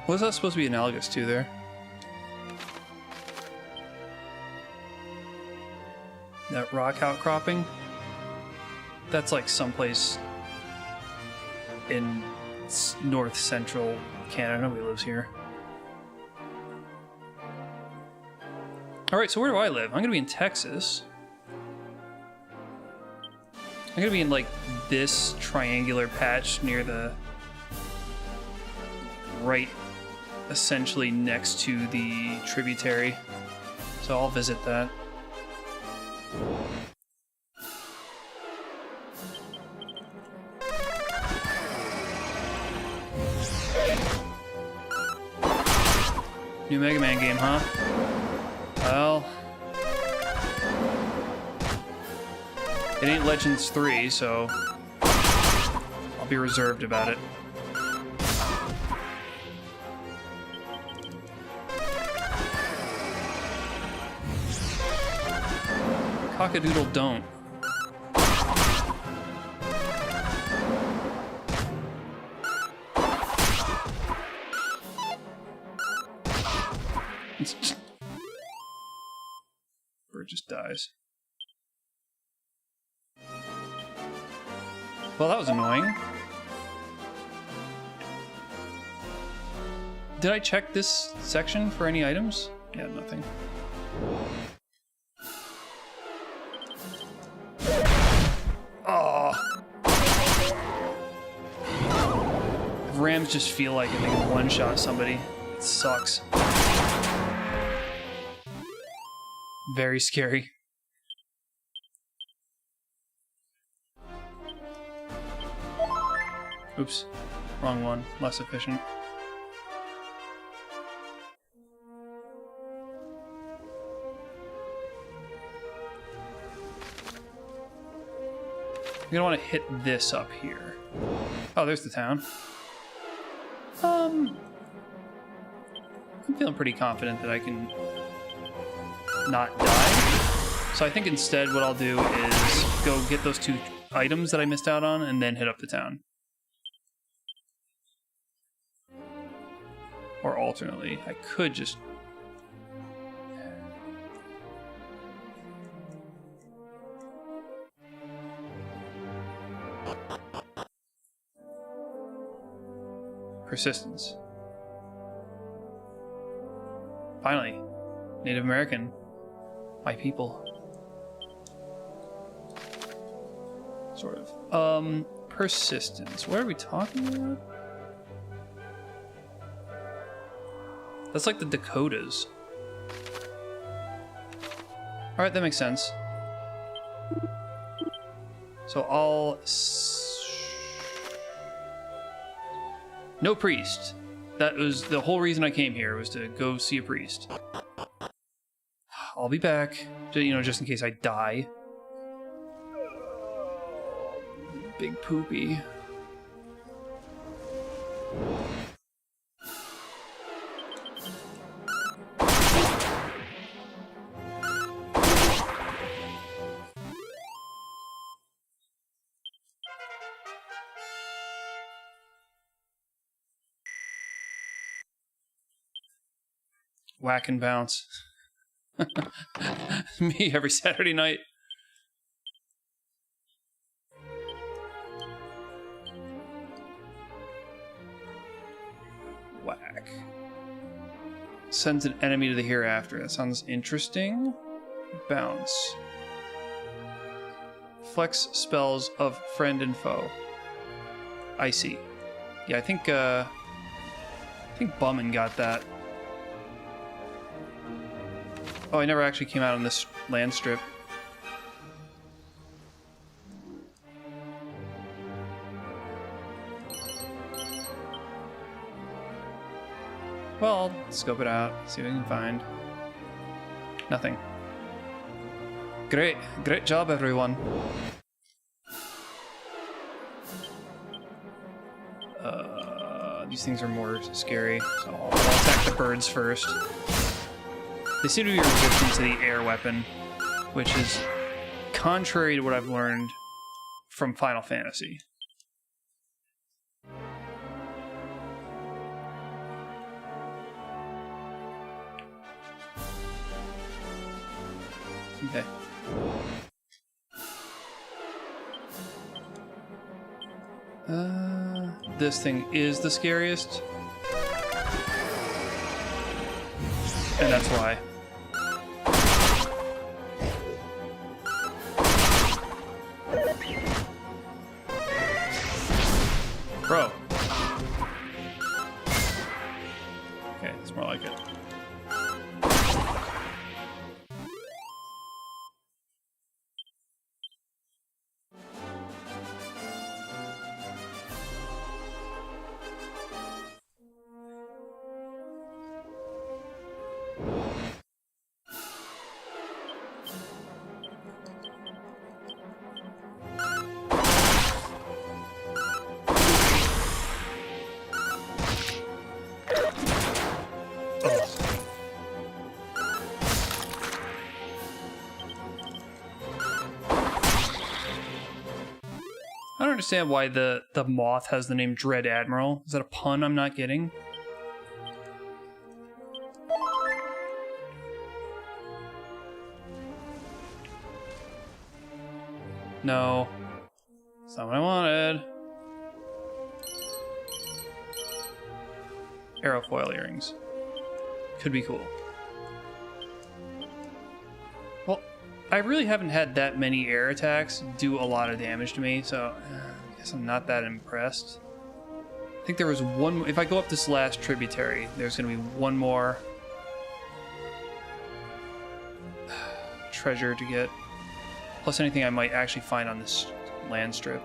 What's that supposed to be analogous to there? That rock outcropping? That's like someplace in north central Canada. Nobody lives here. Alright, so where do I live? I'm gonna be in Texas. I'm gonna be in like this triangular patch near the right, essentially next to the tributary. So I'll visit that. New Mega Man game, huh? Well, it ain't Legends 3, so I'll be reserved about it. Cockadoodle don't. Bird just dies. Well, that was annoying. Did I check this section for any items? Yeah, nothing. Oh. Rams just feel like it, they can one-shot somebody. It sucks. Very scary. Oops. Wrong one. Less efficient. You're gonna want to hit this up here. Oh, there's the town. I'm feeling pretty confident that I can not die. So I think instead what I'll do is go get those 2 items that I missed out on and then hit up the town. Or alternately, I could just... Persistence. Finally, Native American, my people. Sort of. Persistence. What are we talking about? That's like the Dakotas. Alright, that makes sense. So I'll... No priest. That was the whole reason I came here, was to go see a priest. I'll be back. You know, just in case I die. Big poopy. Whack and bounce. Me every Saturday night. Whack. Sends an enemy to the hereafter. That sounds interesting. Bounce. Flex spells of friend and foe. I see. Yeah, I think Bummin got that. Oh, I never actually came out on this land strip. Well, I'll scope it out, see what we can find. Nothing. Great job, everyone. These things are more scary, so I'll attack the birds first. They seem to be resistant to the air weapon, which is contrary to what I've learned from Final Fantasy. Okay. This thing is the scariest. And that's why. Bro. Okay, it's more like it. I don't understand why the moth has the name Dread Admiral. Is that a pun I'm not getting? No. That's not what I wanted. Aerofoil earrings. Could be cool. Well, I really haven't had that many air attacks do a lot of damage to me, so I guess I'm not that impressed. I think there was one... If I go up this last tributary, there's going to be one more treasure to get. Plus anything I might actually find on this land strip.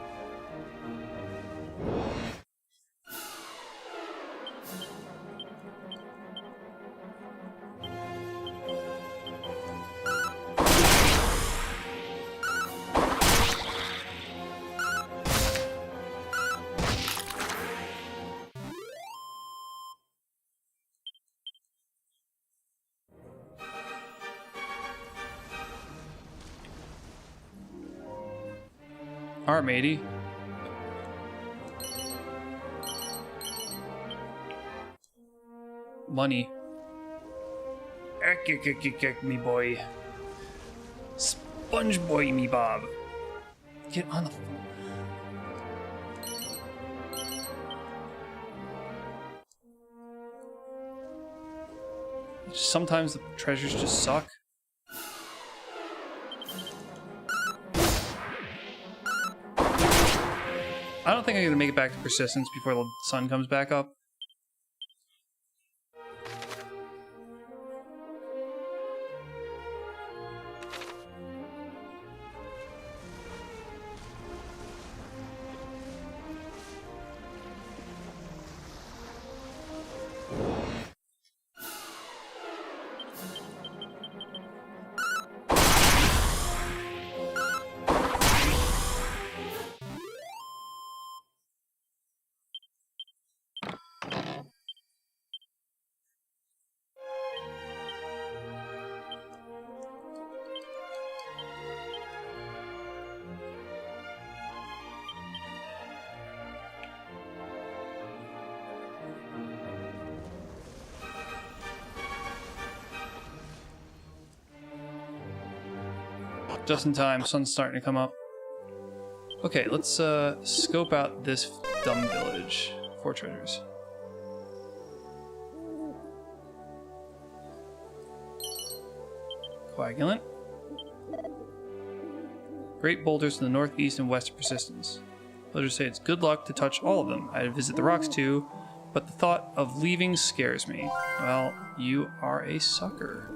Alright, matey. Money. Me boy. Sponge boy, me Bob. Get on the phone. Sometimes the treasures just suck. I don't think I'm gonna make it back to Persistence before the sun comes back up. Just in time, sun's starting to come up. Okay, let's scope out this dumb village. 4 treasures. Coagulant. Great boulders in the northeast and west of Persistence. Villagers say it's good luck to touch all of them. I'd visit the rocks too, but the thought of leaving scares me. Well, you are a sucker,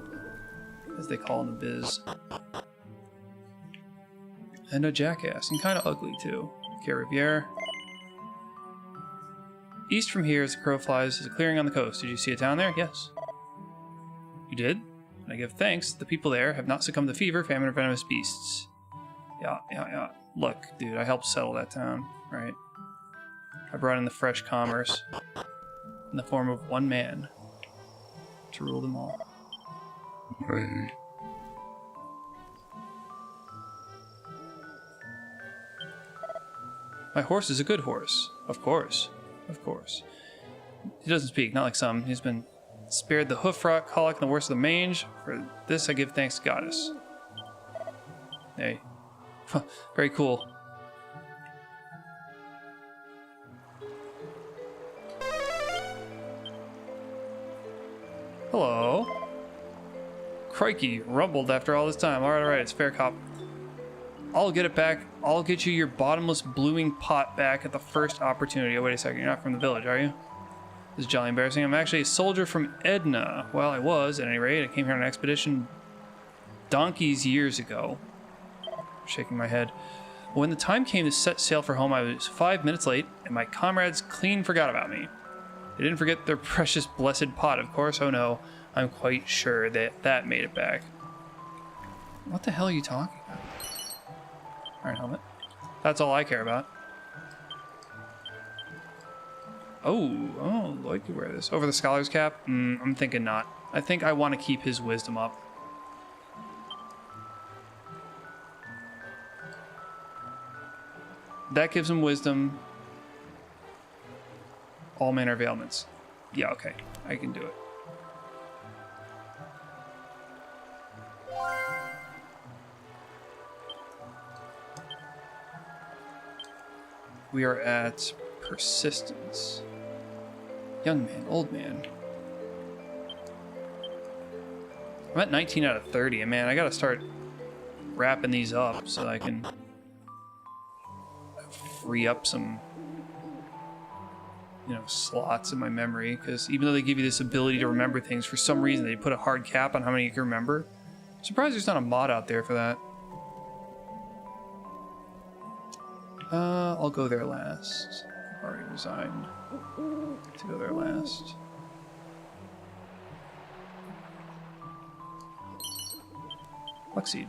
as they call in the biz. And a jackass, and kind of ugly too. Okay, Riviere. East from here, as the crow flies, is a clearing on the coast. Did you see a town there? Yes. You did? And I give thanks. The people there have not succumbed to fever, famine, or venomous beasts. Yeah. Look, dude, I helped settle that town, right? I brought in the fresh commerce in the form of one man to rule them all.
Right.
My horse is a good horse. Of course. Of course. He doesn't speak, not like some. He's been spared the hoof rot, colic, and the worst of the mange. For this I give thanks to Goddess. Hey. Very cool. Hello. Crikey, rumbled after all this time. Alright, it's fair cop. I'll get it back. I'll get you your bottomless blooming pot back at the first opportunity. Oh, wait a second. You're not from the village, are you? This is jolly embarrassing. I'm actually a soldier from Edna. Well, I was, at any rate. I came here on an expedition donkeys years ago. Shaking my head. When the time came to set sail for home, I was 5 minutes late, and my comrades clean forgot about me. They didn't forget their precious blessed pot, of course. Oh no, I'm quite sure that made it back. What the hell are you talking about? Alright, helmet. That's all I care about. Oh, Lloyd could wear this. Over the scholar's cap? I'm thinking not. I think I want to keep his wisdom up. That gives him wisdom. All manner of ailments. Yeah, okay. I can do it. We are at Persistence. Young man, old man. I'm at 19 out of 30, and man, I gotta start wrapping these up so I can free up some, slots in my memory, because even though they give you this ability to remember things, for some reason they put a hard cap on how many you can remember. I'm surprised there's not a mod out there for that. I'll go there last. I've already resigned to go there last. Luckseed.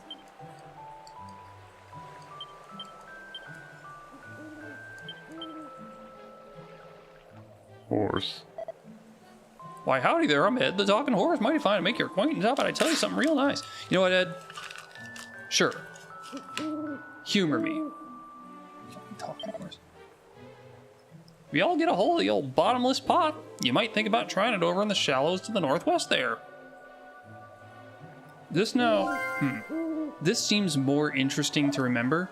Horse.
Why, howdy there, I'm Ed, the talking horse. Mighty fine to make your acquaintance. How about I tell you something real nice? You know what, Ed? Sure. Humor me. Talking horse. If y'all get a hold of the old bottomless pot, you might think about trying it over in the shallows to the northwest there. This This seems more interesting to remember.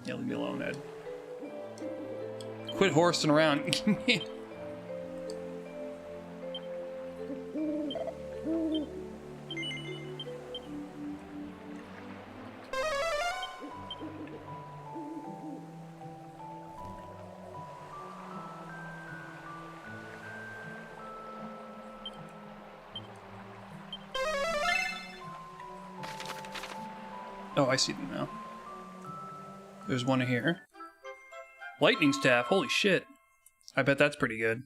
Yeah, leave me alone, Ed. Quit horsing around. Oh, I see them now. There's one here. Lightning staff, holy shit. I bet that's pretty good.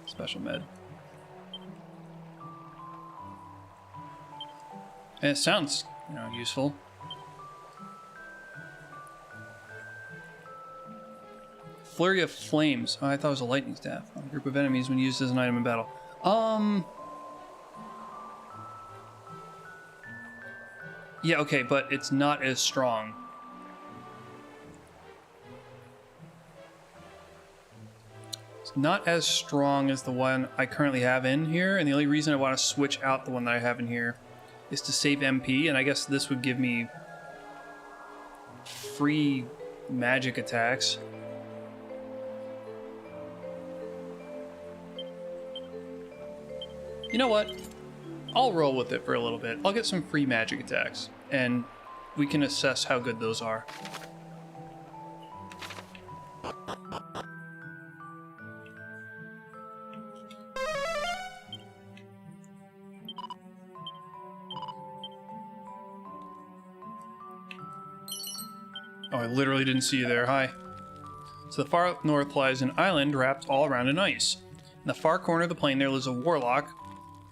Special med. And it sounds, useful. Flurry of flames. Oh, I thought it was a lightning staff. A group of enemies when used as an item in battle. Yeah, okay, but it's not as strong. not as strong as the one I currently have in here, and the only reason I want to switch out the one that I have in here is to save MP, and I guess this would give me free magic attacks. You know what? I'll roll with it for a little bit. I'll get some free magic attacks, and we can assess how good those are. Oh, I literally didn't see you there. Hi. So the far north lies an island wrapped all around in ice. In the far corner of the plain there lives a warlock,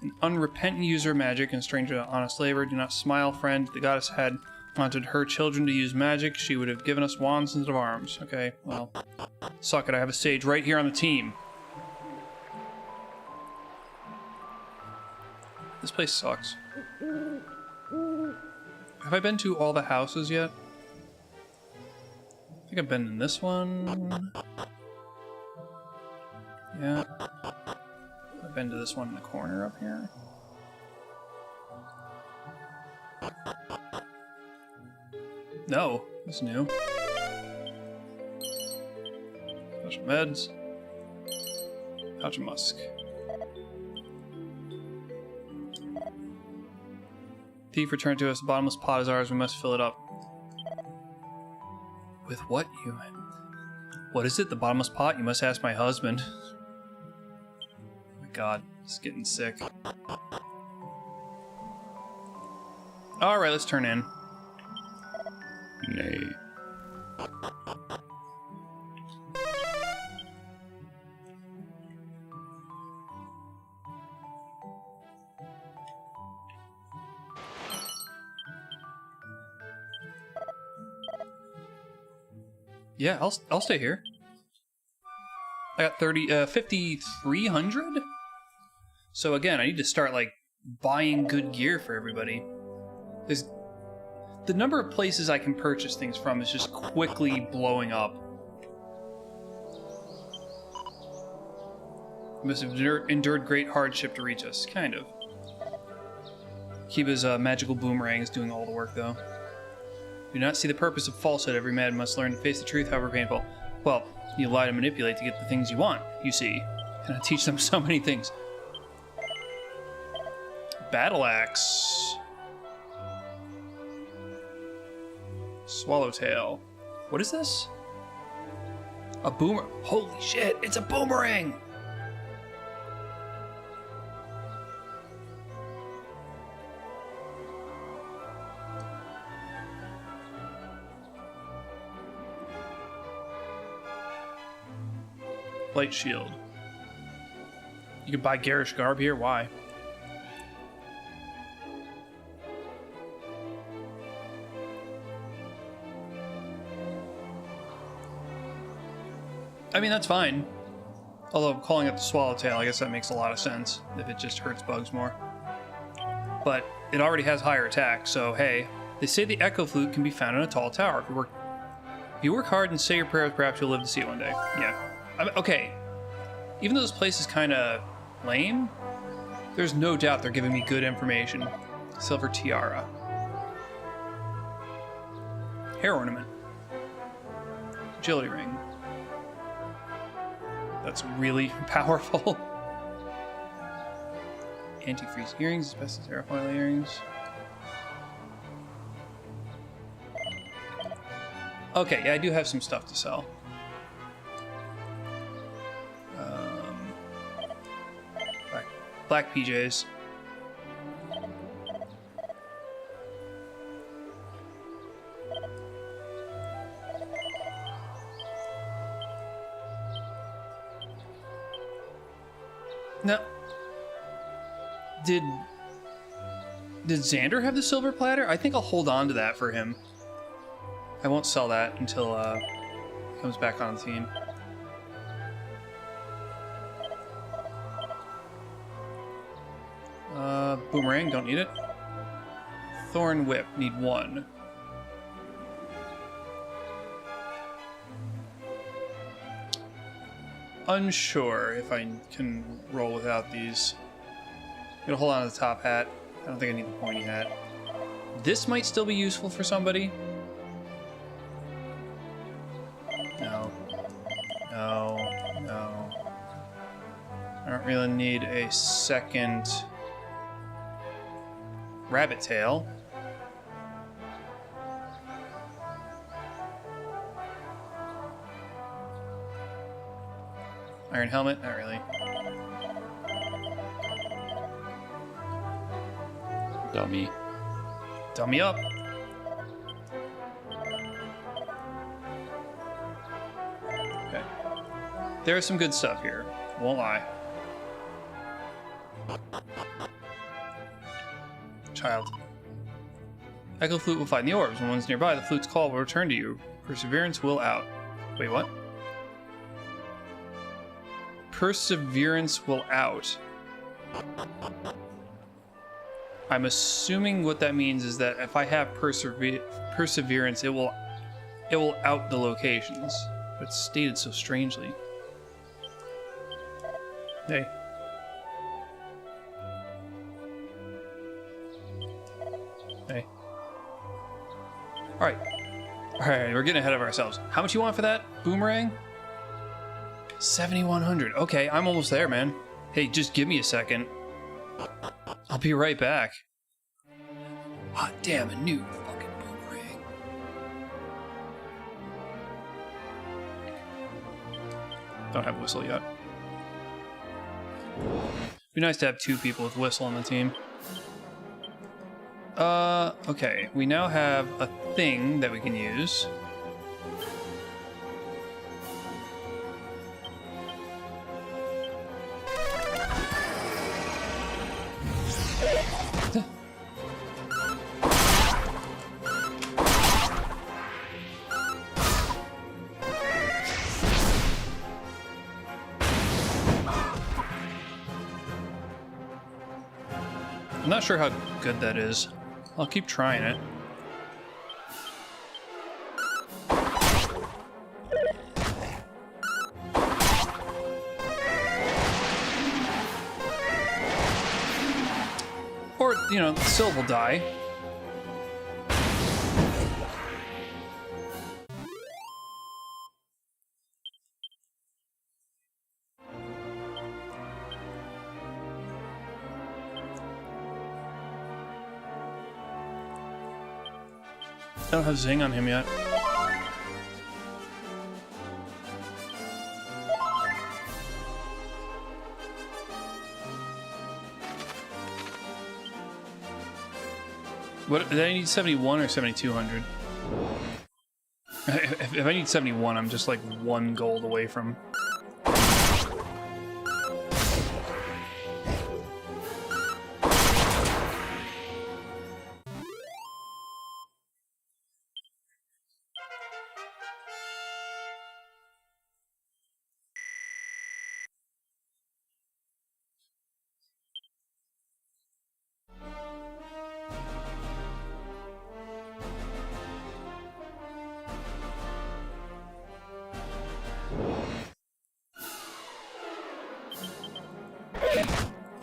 an unrepentant user of magic and stranger to honest labor. Do not smile, friend. The goddess had wanted her children to use magic. She would have given us wands instead of arms. Okay, well, suck it. I have a sage right here on the team. This place sucks. Have I been to all the houses yet? I think I've been in this one. Yeah. I've been to this one in the corner up here. No, it's new. Pouch of meds. Pouch of musk. Thief returned to us. The bottomless pot is ours. We must fill it up. With what, you... What is it? The bottomless pot? You must ask my husband. Oh my god, it's getting sick. Alright, let's turn in.
Nay.
Yeah, I'll stay here. I got 5,300? So again, I need to start, like, buying good gear for everybody. There's... The number of places I can purchase things from is just quickly blowing up. You must have endured great hardship to reach us. Kind of. Kiba's magical boomerang is doing all the work, though. Do not see the purpose of falsehood. Every man must learn to face the truth, however painful. Well, you lie to manipulate to get the things you want, you see. And I teach them so many things. Battle Axe. Swallowtail. What is this? A boomer. Holy shit, it's a boomerang! Light shield. You could buy garish garb here? Why? I mean, that's fine. Although calling up the swallowtail, I guess that makes a lot of sense if it just hurts bugs more. But it already has higher attack, so hey. They say the echo flute can be found in a tall tower. If you work hard and say your prayers, perhaps you'll live to see it one day. Yeah. I mean, okay, even though this place is kind of lame, there's no doubt they're giving me good information. Silver tiara. Hair ornament. Agility ring. That's really powerful. Antifreeze earrings, asbestos aerofoil earrings. Okay, yeah, I do have some stuff to sell. Black PJs. No. Did Xander have the silver platter? I think I'll hold on to that for him. I won't sell that until he comes back on the team. Boomerang, don't need it. Thorn whip, need one. unsure if I can roll without these. I'm gonna hold on to the top hat. I don't think I need the pointy hat. This might still be useful for somebody. No. No. No. I don't really need a second rabbit tail. Iron helmet? Not really.
Dummy.
Dummy up. Okay. There's some good stuff here. Won't lie. Child. Echo flute will find the orbs. When one's nearby, the flute's call will return to you. Perseverance will out. Wait, what? Perseverance will out. I'm assuming what that means is that if I have perseverance, it will out the locations. But it's stated so strangely. Hey. Hey. Alright. Alright, we're getting ahead of ourselves. How much you want for that boomerang? 7,100. Okay, I'm almost there, man. Hey, just give me a second. I'll be right back. Hot damn, a new fucking boomerang. Don't have whistle yet. Be nice to have 2 people with whistle on the team. Okay. We now have a thing that we can use. I'm not sure how good that is. I'll keep trying it. Or, you know, still will die. I don't have Zing on him yet. What did I need? 71 or 7,200? If I need 71, I'm just like 1 gold away from.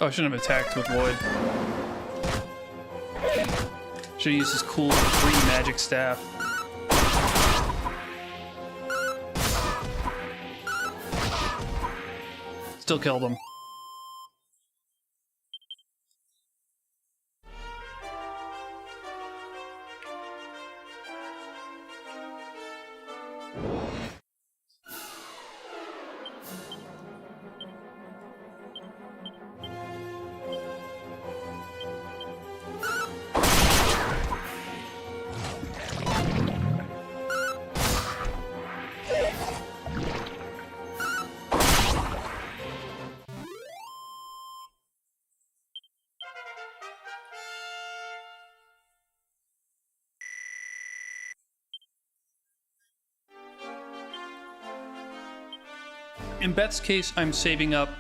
Oh, I shouldn't have attacked with wood. Should have used his cool free magic staff. Still killed him. In Beth's case, I'm saving up,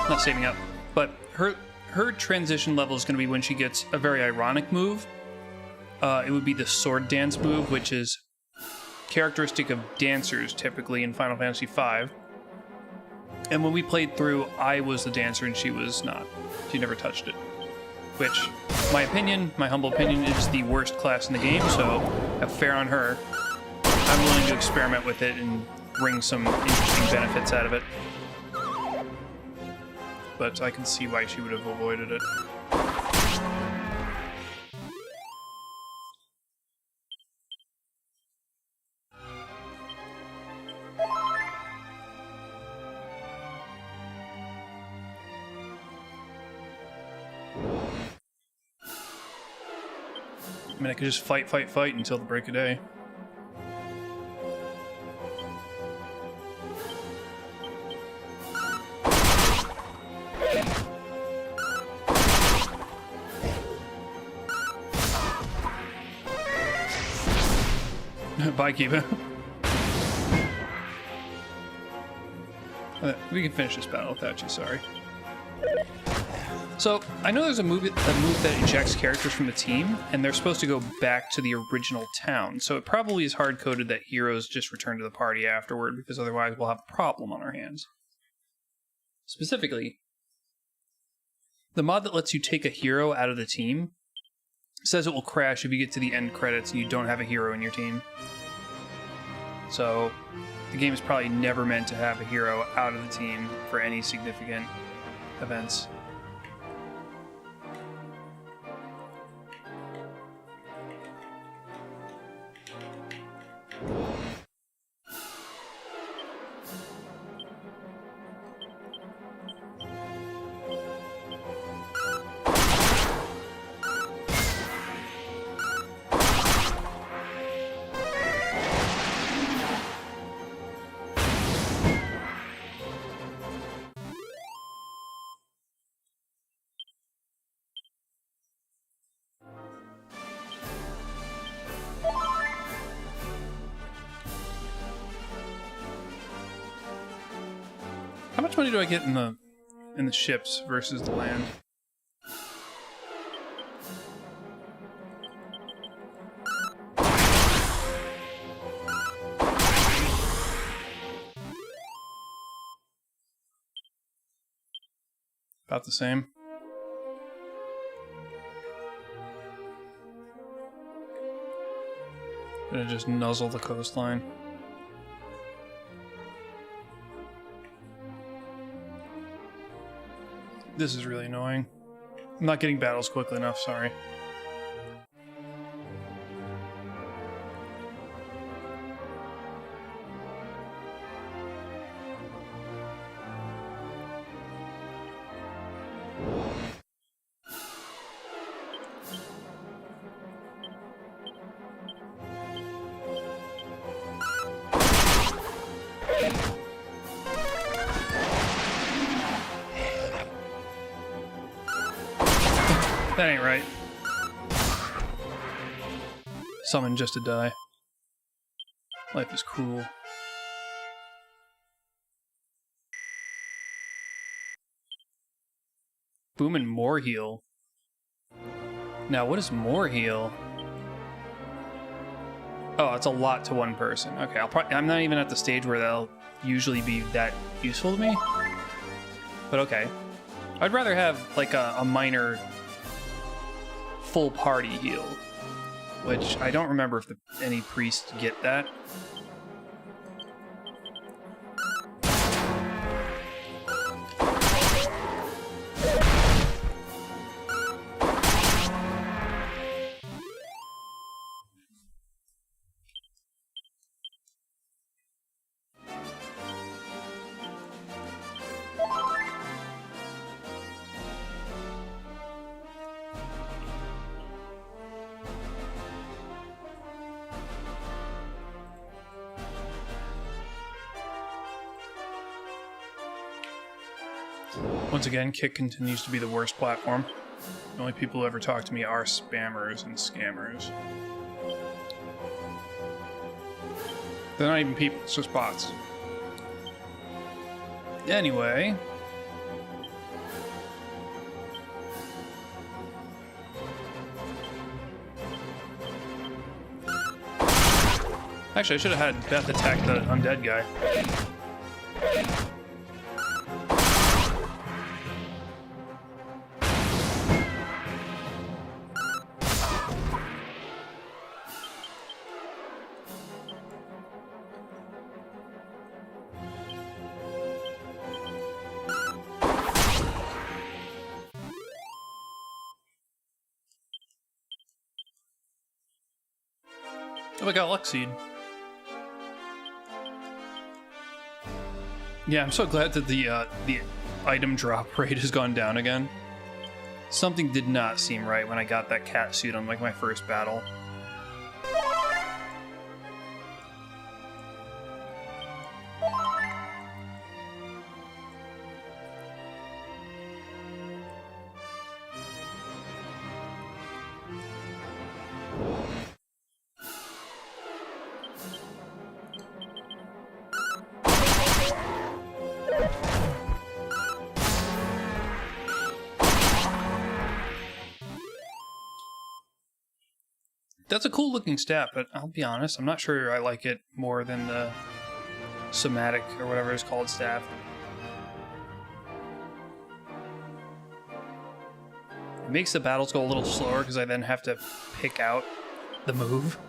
not saving up, but her transition level is going to be when she gets a very ironic move. It would be the sword dance move, which is characteristic of dancers typically in Final Fantasy V. And when we played through, I was the dancer and she was not. She never touched it. Which, my humble opinion, is the worst class in the game, so have fair on her. I'm willing to experiment with it and wring some interesting benefits out of it. But I can see why she would have avoided it. I mean, I could just fight until the break of day. Bye, Kiba. We can finish this battle without you, sorry. So, I know there's a move that ejects characters from the team, and they're supposed to go back to the original town, so it probably is hard-coded that heroes just return to the party afterward, because otherwise we'll have a problem on our hands. Specifically, the mod that lets you take a hero out of the team says it will crash if you get to the end credits and you don't have a hero in your team. So, the game is probably never meant to have a hero out of the team for any significant events. How much money do I get in the ships versus the land? About the same. Gonna just nuzzle the coastline. This is really annoying. I'm not getting battles quickly enough, sorry. That ain't right. Summon just to die. Life is cruel. Boom and more heal. Now, what is more heal? Oh, it's a lot to one person. Okay, I'm not even at the stage where they'll usually be that useful to me. But okay. I'd rather have, like, a minor full party heal, which I don't remember if any priests get that. Once again, Kick continues to be the worst platform. The only people who ever talk to me are spammers and scammers. They're not even people, it's just bots. Anyway. Actually, I should have had Beth attack the undead guy. Oh, I got Luck Seed. Yeah, I'm so glad that the item drop rate has gone down again. Something did not seem right when I got that cat suit on like my first battle. That's a cool looking staff, but I'll be honest, I'm not sure I like it more than the somatic or whatever it's called staff. It makes the battles go a little slower because I then have to pick out the move.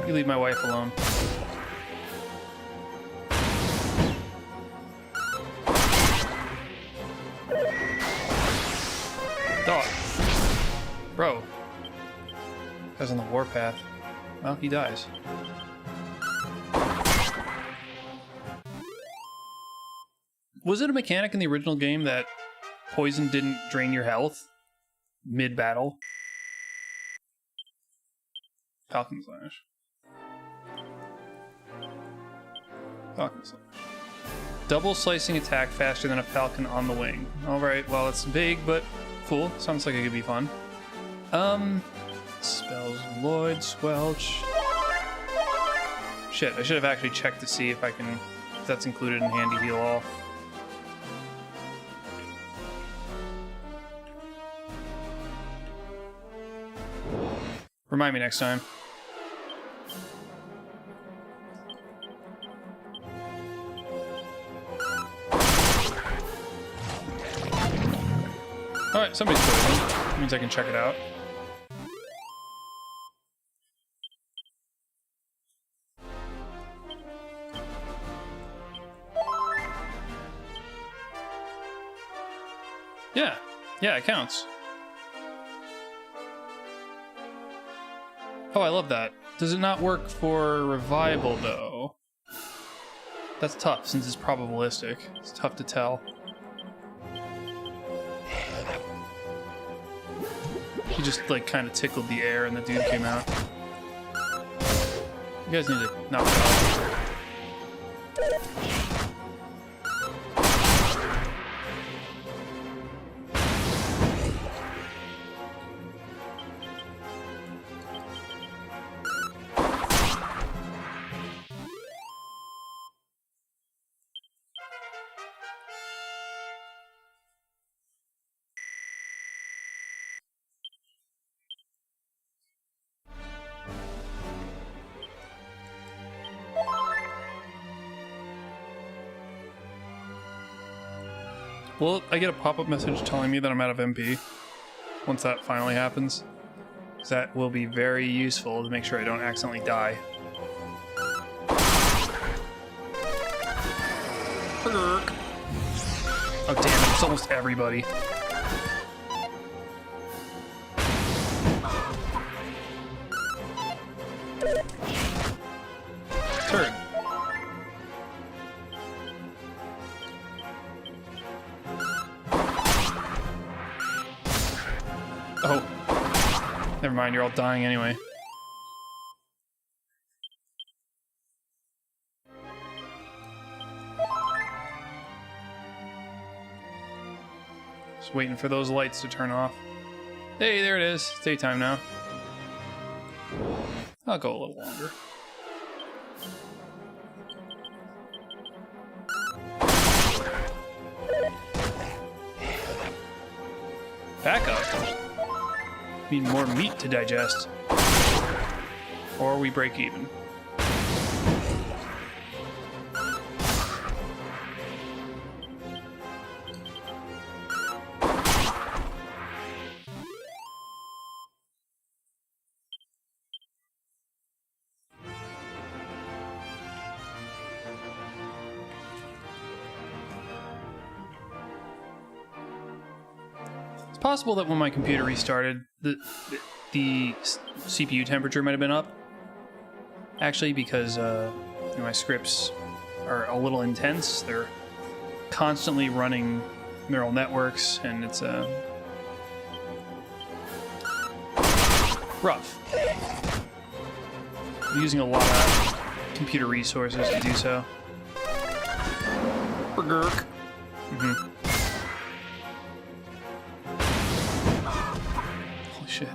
You leave my wife alone. Dog. Bro. Guy's on the warpath. Well, he dies. Was it a mechanic in the original game that poison didn't drain your health mid-battle? Falcon Slash. Falcon Slash. Double slicing attack faster than a falcon on the wing. Alright, well, it's big, but cool. Sounds like it could be fun. Spells Lloyd, Squelch. Shit, I should have actually checked to see if that's included in Handy Heal All. Remind me next time. Alright, somebody's poisoned. That means I can check it out. Yeah, it counts. Oh, I love that. Does it not work for revival, though? That's tough, since it's probabilistic. It's tough to tell. He just, like, kind of tickled the air and the dude came out. You guys need to knock it off. Well, I get a pop-up message telling me that I'm out of MP once that finally happens. That will be very useful to make sure I don't accidentally die. Oh damn it, it's almost everybody. Turd. Oh. Never mind, you're all dying anyway. Just waiting for those lights to turn off. Hey, there it is. It's daytime now. I'll go a little longer. Back up. Need more meat to digest. Or we break even. It's possible that when my computer restarted, the CPU temperature might have been up. Actually, because my scripts are a little intense. They're constantly running neural networks, and it's rough. I'm using a lot of computer resources to do so. Burgerk. Holy shit.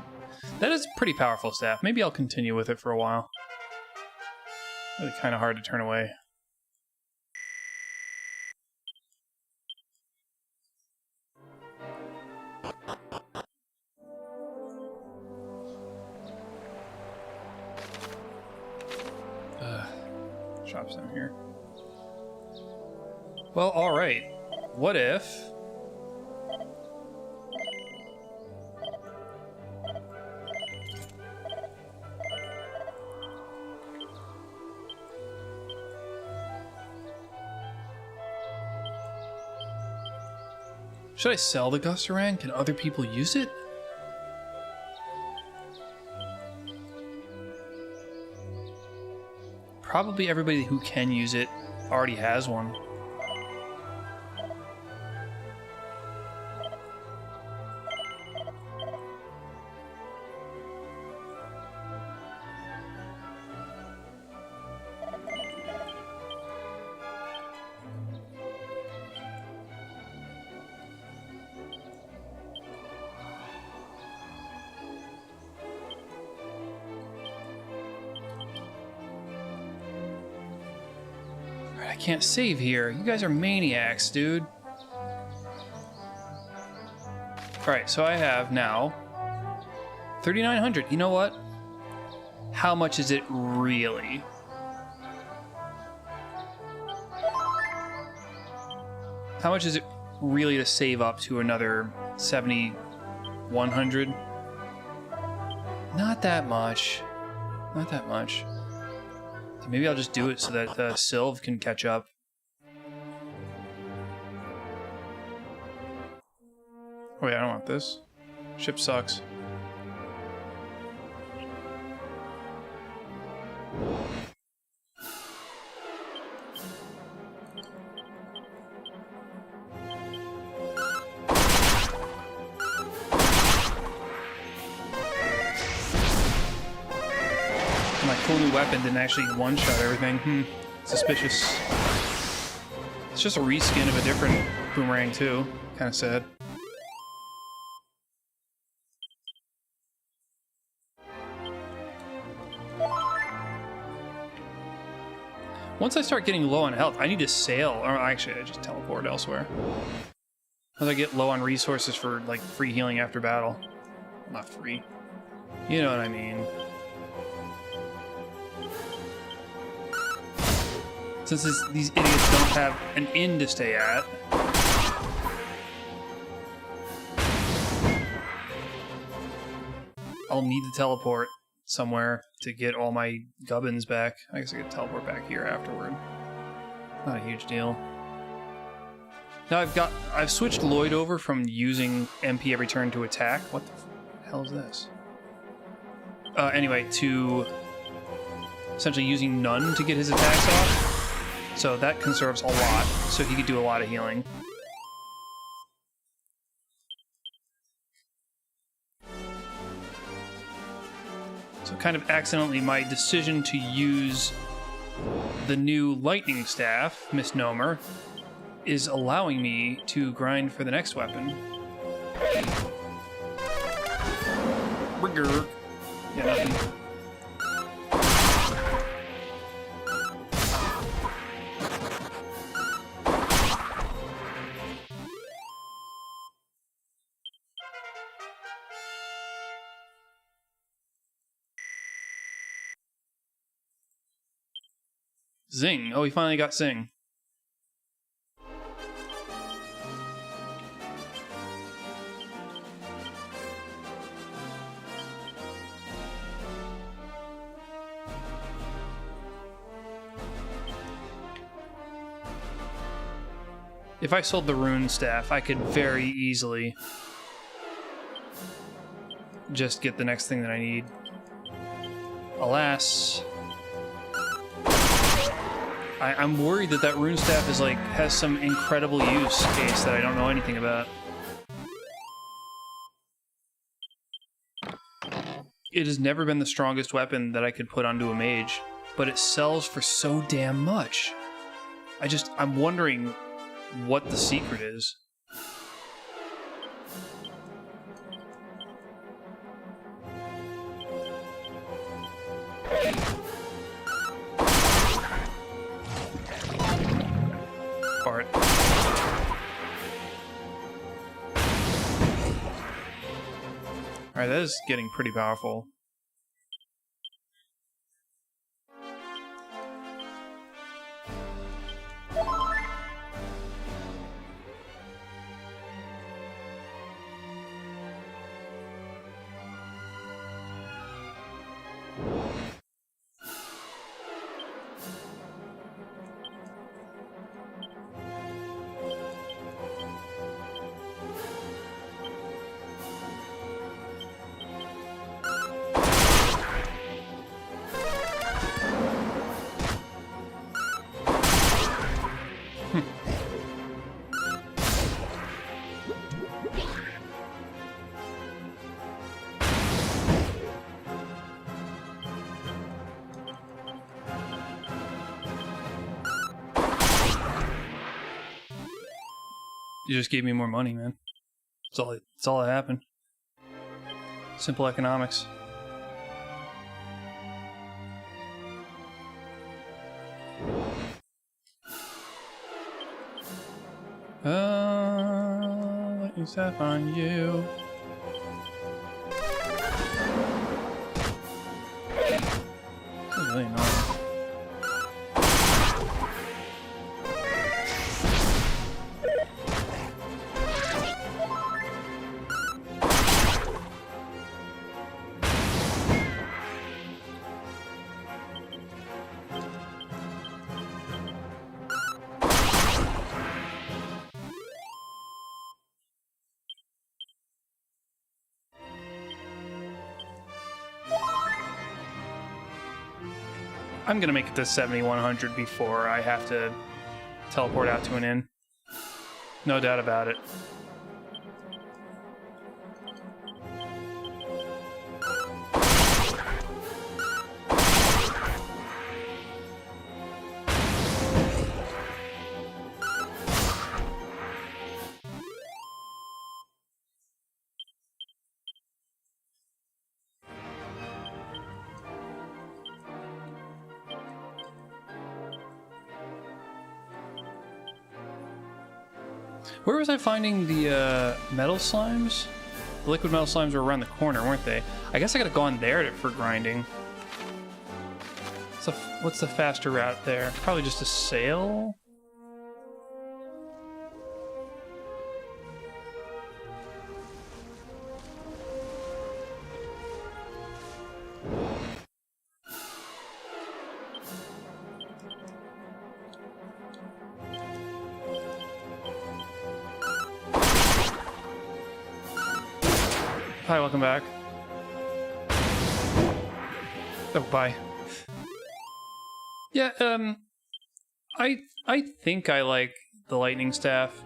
That is a pretty powerful staff. Maybe I'll continue with it for a while. Really kind of hard to turn away. Shop's down here. Well, alright. What if... Should I sell the Gustarang? Can other people use it? Probably everybody who can use it already has one. I can't save here. You guys are maniacs, dude. Alright, so I have now 3,900. You know what? How much is it really? How much is it really to save up to another 7,100? Not that much. Not that much. Maybe I'll just do it so that Sylv can catch up. Oh wait, I don't want this. Ship sucks. My cool new weapon didn't actually one-shot everything. Suspicious. It's just a reskin of a different boomerang too. Kind of sad. Once I start getting low on health, I need to sail. Or actually, I just teleport elsewhere. As I get low on resources for like free healing after battle. Not free. You know what I mean. Since these idiots don't have an inn to stay at. I'll need to teleport somewhere to get all my gubbins back. I guess I could teleport back here afterward. Not a huge deal. Now I've switched Lloyd over from using MP every turn to attack. What the hell is this? Anyway, to essentially using none to get his attacks off. So that conserves a lot, so he could do a lot of healing. So kind of accidentally, my decision to use the new lightning staff, Misnomer, is allowing me to grind for the next weapon. Rigger. Yeah, nothing. Zing. Oh, we finally got Zing. If I sold the rune staff, I could very easily just get the next thing that I need. Alas, I'm worried that that rune staff is like has some incredible use case that I don't know anything about. It has never been the strongest weapon that I could put onto a mage, but it sells for so damn much. I'm wondering what the secret is. Bart. Alright, that is getting pretty powerful. You just gave me more money, man. That's all that happened. Simple economics. Lightning staff on you. This is really annoying. I'm gonna make it to 7100 before I have to teleport out to an inn. No doubt about it. Where was I finding the metal slimes? The liquid metal slimes were around the corner, weren't they? I guess I could have gone there for grinding. So what's the faster route there? Probably just a sail? Hi, welcome back. Oh, bye. Yeah, I think I like the lightning staff.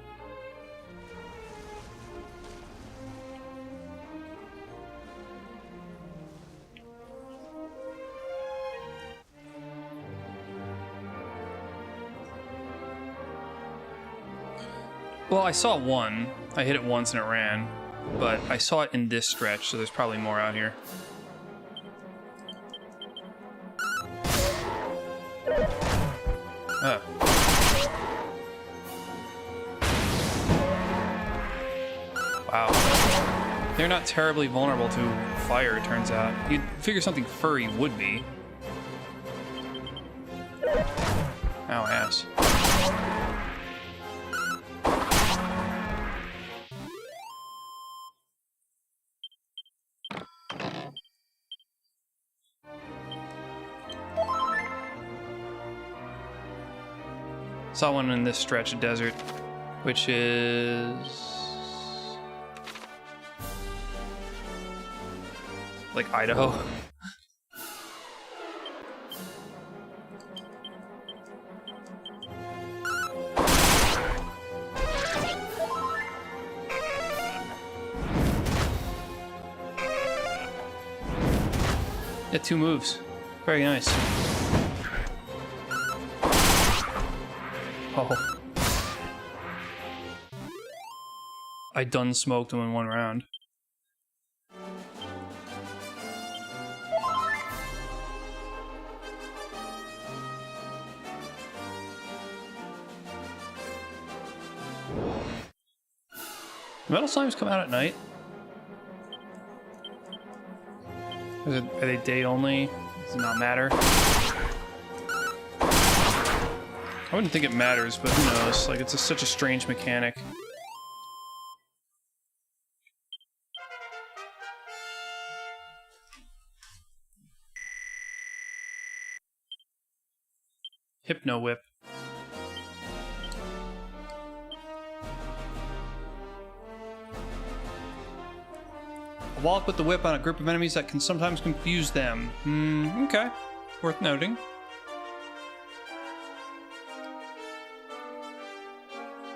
Well, I saw one. I hit it once and it ran. But I saw it in this stretch, so there's probably more out here. Wow. They're not terribly vulnerable to fire, it turns out. You'd figure something furry would be. Ow, ass. Saw one in this stretch of desert, which is... Like Idaho. Yeah, 2 moves. Very nice. Oh. I done smoked him in 1 round. Metal slimes come out at night? Are they day only? Does it not matter? I wouldn't think it matters, but who knows? Like, it's such a strange mechanic. Hypno Whip. A wallop with the whip on a group of enemies that can sometimes confuse them. Okay. Worth noting.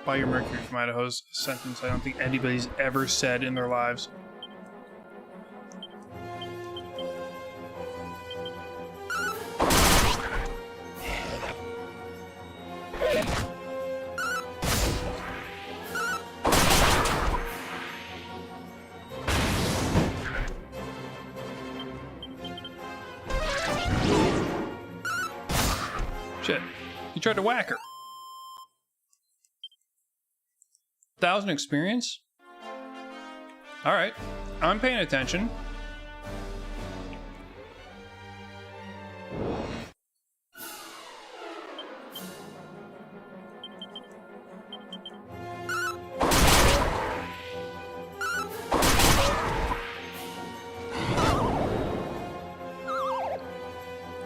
Buy your Mercury from Idaho's a sentence I don't think anybody's ever said in their lives. Shit. He tried to whack her. 1,000 experience? Alright. I'm paying attention.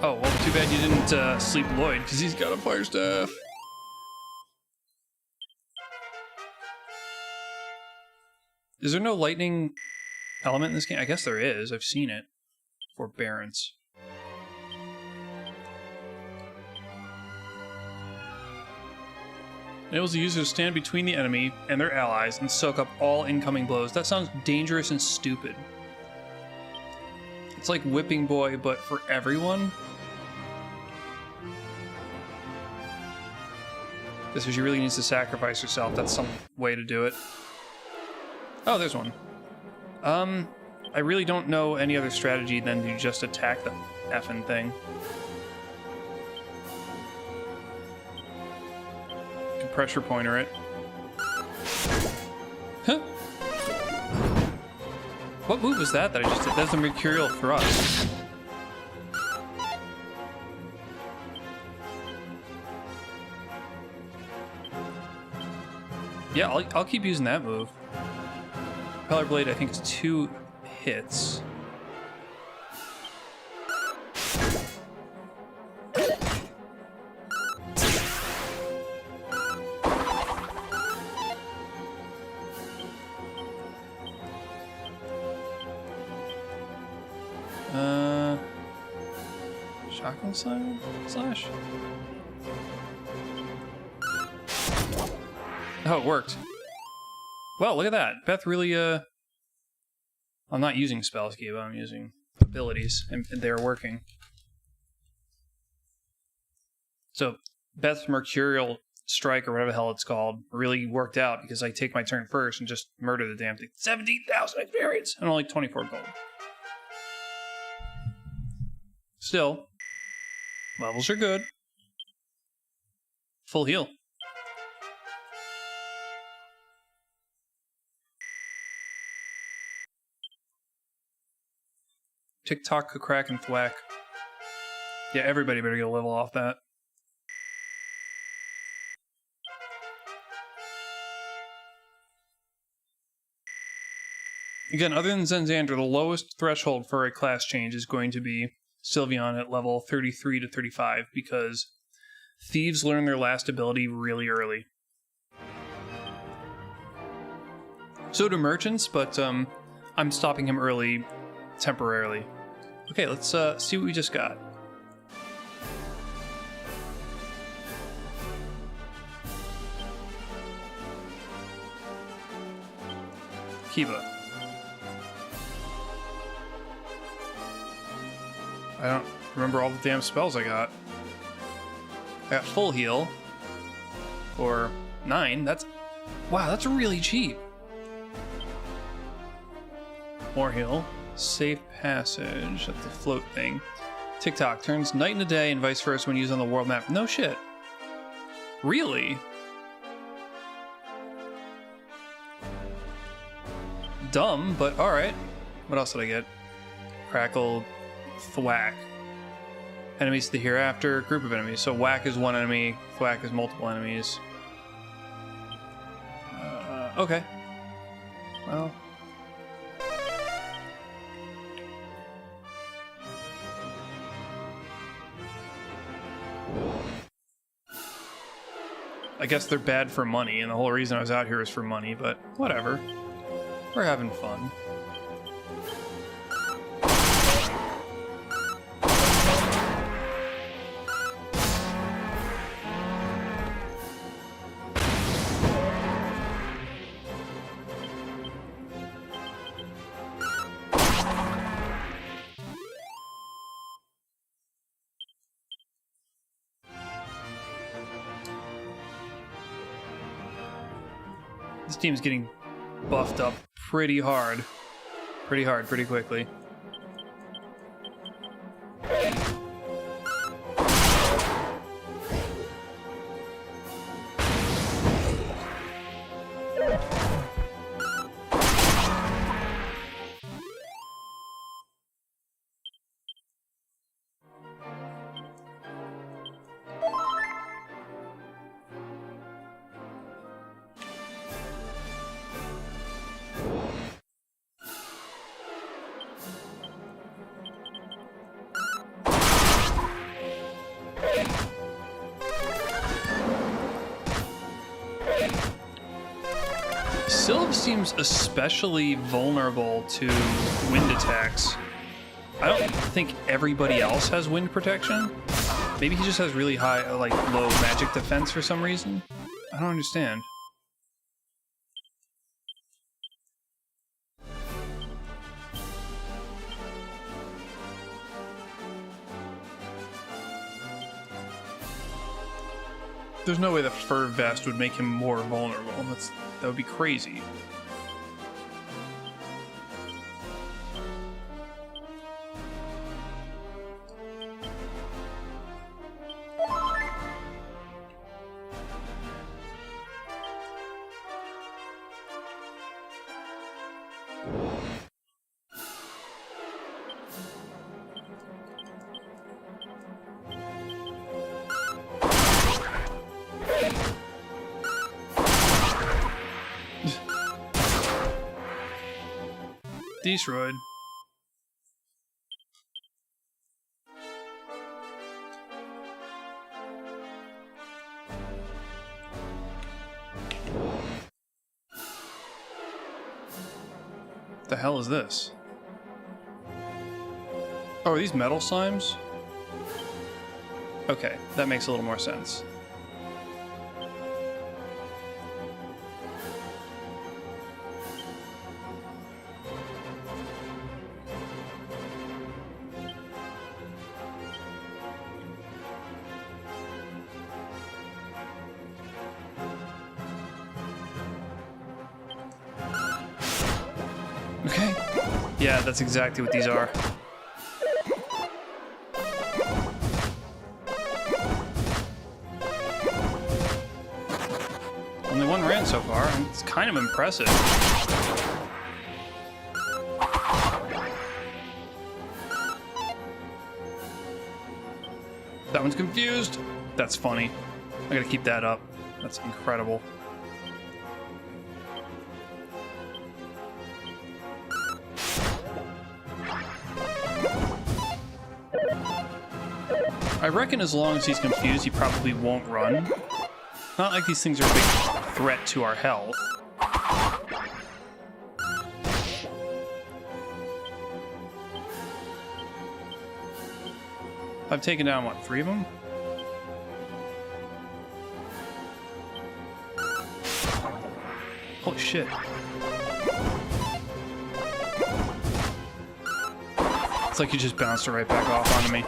Oh, well, too bad you didn't sleep Lloyd, because he's got a fire staff. Is there no lightning element in this game? I guess there is. I've seen it. Forbearance. Enables the user to stand between the enemy and their allies and soak up all incoming blows. That sounds dangerous and stupid. It's like Whipping Boy, but for everyone. This is, she really needs to sacrifice herself. That's some way to do it. Oh, there's one. I really don't know any other strategy than to just attack the effing thing. Can pressure pointer it. Huh? What move was that I just did? That's a Mercurial Thrust. Yeah, I'll keep using that move. Propeller Blade, I think, is 2 hits. Shotgun slash? Oh, it worked. Well, look at that. Beth really, I'm not using spells, but I'm using abilities, and they're working. So, Beth's Mercurial Strike, or whatever the hell it's called, really worked out because I take my turn first and just murder the damn thing. 17,000 experience and only 24 gold. Still, levels are good. Full heal. TikTok, crack, and thwack. Yeah, everybody better get a level off that. Again, other than Zenzander, the lowest threshold for a class change is going to be Sylveon at level 33 to 35, because thieves learn their last ability really early. So do merchants, but I'm stopping him early temporarily. Okay, let's see what we just got. Kiba. I don't remember all the damn spells I got. I got full heal. For 9. Wow, that's really cheap. More heal. Safe passage. That's the float thing. TikTok turns night into day and vice versa when used on the world map. No shit. Really? Dumb, but alright. What else did I get? Crackle. Thwack. Enemies to the hereafter. Group of enemies. So whack is one enemy. Thwack is multiple enemies. Okay. Well. I guess they're bad for money, and the whole reason I was out here is for money, but whatever. We're having fun. This team's getting buffed up pretty hard. Pretty quickly. Sylve seems especially vulnerable to wind attacks. I don't think everybody else has wind protection. Maybe he just has really high, like, low magic defense for some reason. I don't understand. There's no way the fur vest would make him more vulnerable. That would be crazy. Destroyed. The hell is this? Oh, are these metal slimes? Okay, that makes a little more sense. Okay. Yeah, that's exactly what these are. Only one ran so far, and it's kind of impressive. That one's confused. That's funny. I gotta keep that up. That's incredible. I reckon as long as he's confused, he probably won't run. Not like these things are a big threat to our health. I've taken down, what, 3 of them? Holy shit. It's like you just bounced it right back off onto me.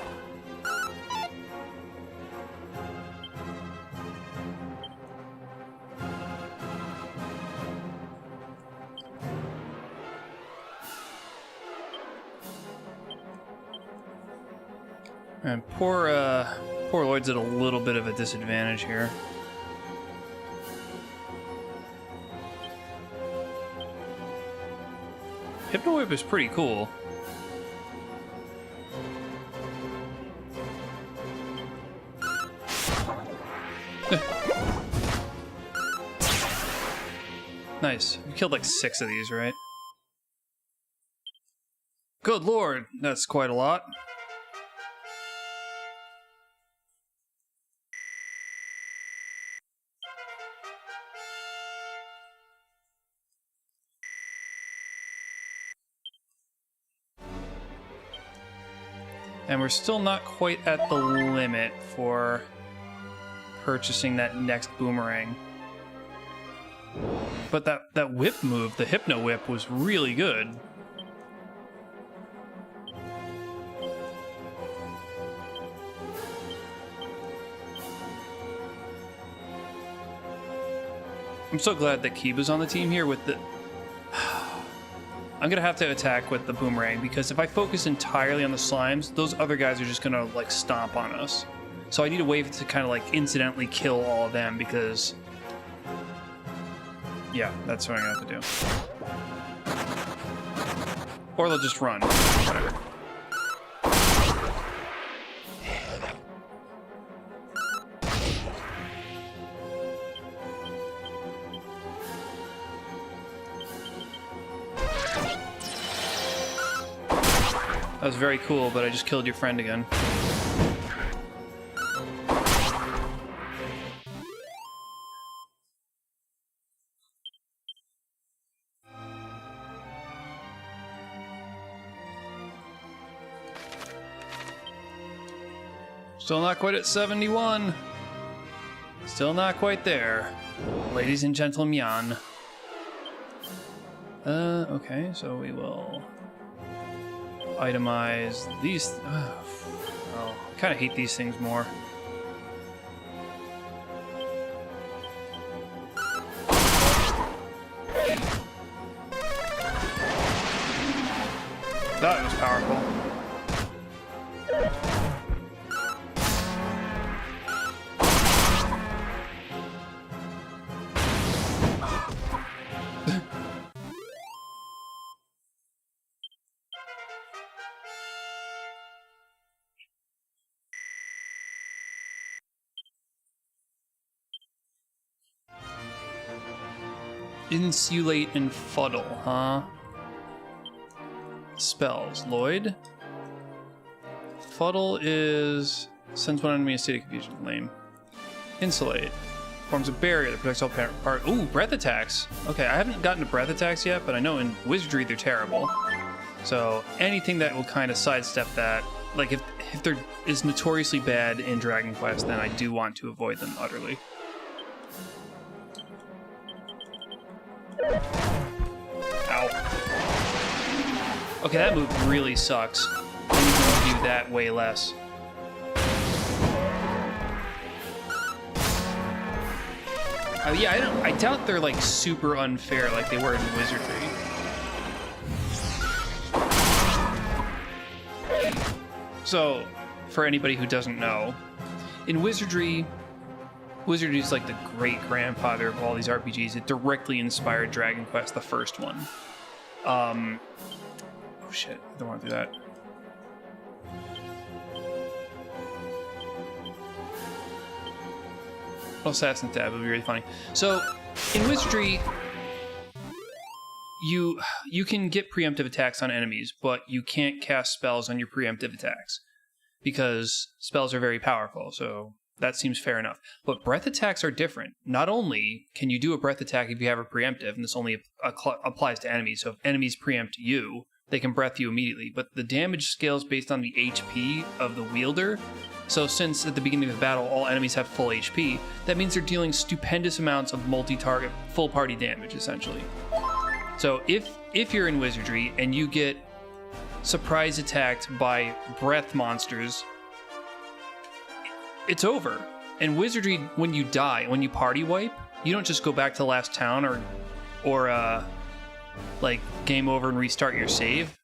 And poor Lloyd's at a little bit of a disadvantage here. Hypno Whip is pretty cool. Nice. You killed like 6 of these, right? Good lord, that's quite a lot. And we're still not quite at the limit for purchasing that next boomerang. But that whip move, the Hypno Whip, was really good. I'm so glad that Kiba's on the team here with the... I'm gonna have to attack with the boomerang, because if I focus entirely on the slimes, those other guys are just gonna, like, stomp on us. So I need a way to kind of, like, incidentally kill all of them, because... Yeah, that's what I'm gonna have to do. Or they'll just run. Whatever. That was very cool, but I just killed your friend again. Still not quite at 71. Still not quite there. Ladies and gentlemen. Okay, so we will itemize these. Oh, I kind of hate these things more. That was powerful. Insulate and Fuddle, huh? Spells. Lloyd? Fuddle is... Sends one enemy in a state of confusion. Lame. Insulate. Forms a barrier that protects all part... Ooh, breath attacks! Okay, I haven't gotten to breath attacks yet, but I know in Wizardry they're terrible. So, anything that will kind of sidestep that... Like, if there is notoriously bad in Dragon Quest, then I do want to avoid them utterly. Ow. Okay, that move really sucks. And you can do that way less. Yeah, I doubt they're like super unfair like they were in Wizardry. So, for anybody who doesn't know, in Wizardry is like the great-grandfather of all these RPGs. It directly inspired Dragon Quest, the first one. Oh shit, I don't want to do that. Assassin Tab would be really funny. So, in Wizardry, you can get preemptive attacks on enemies, but you can't cast spells on your preemptive attacks, because spells are very powerful, so... That seems fair enough. But breath attacks are different. Not only can you do a breath attack if you have a preemptive, and this only applies to enemies, so if enemies preempt you, they can breath you immediately, but the damage scales based on the HP of the wielder. So since at the beginning of the battle all enemies have full HP, that means they're dealing stupendous amounts of multi-target full party damage essentially. So if you're in Wizardry and you get surprise attacked by breath monsters, it's over. In Wizardry, when you die, when you party wipe, you don't just go back to the last town or like game over and restart your save.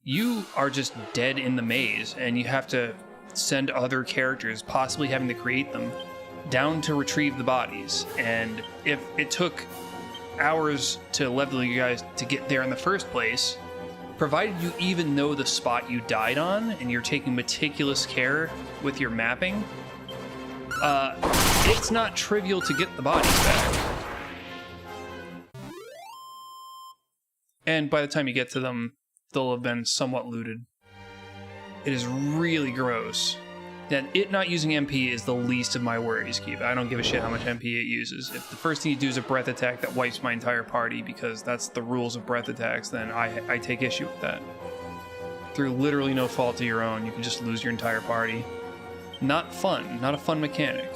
You are just dead in the maze, and you have to send other characters, possibly having to create them, down to retrieve the bodies. And if it took hours to level you guys to get there in the first place, provided you even know the spot you died on and you're taking meticulous care with your mapping, it's not trivial to get the bodies back. And by the time you get to them, they'll have been somewhat looted. It is really gross. And it not using MP is the least of my worries, Keith. I don't give a shit how much MP it uses. If the first thing you do is a breath attack that wipes my entire party because that's the rules of breath attacks, then I take issue with that. Through literally no fault of your own, you can just lose your entire party. Not fun. Not a fun mechanic.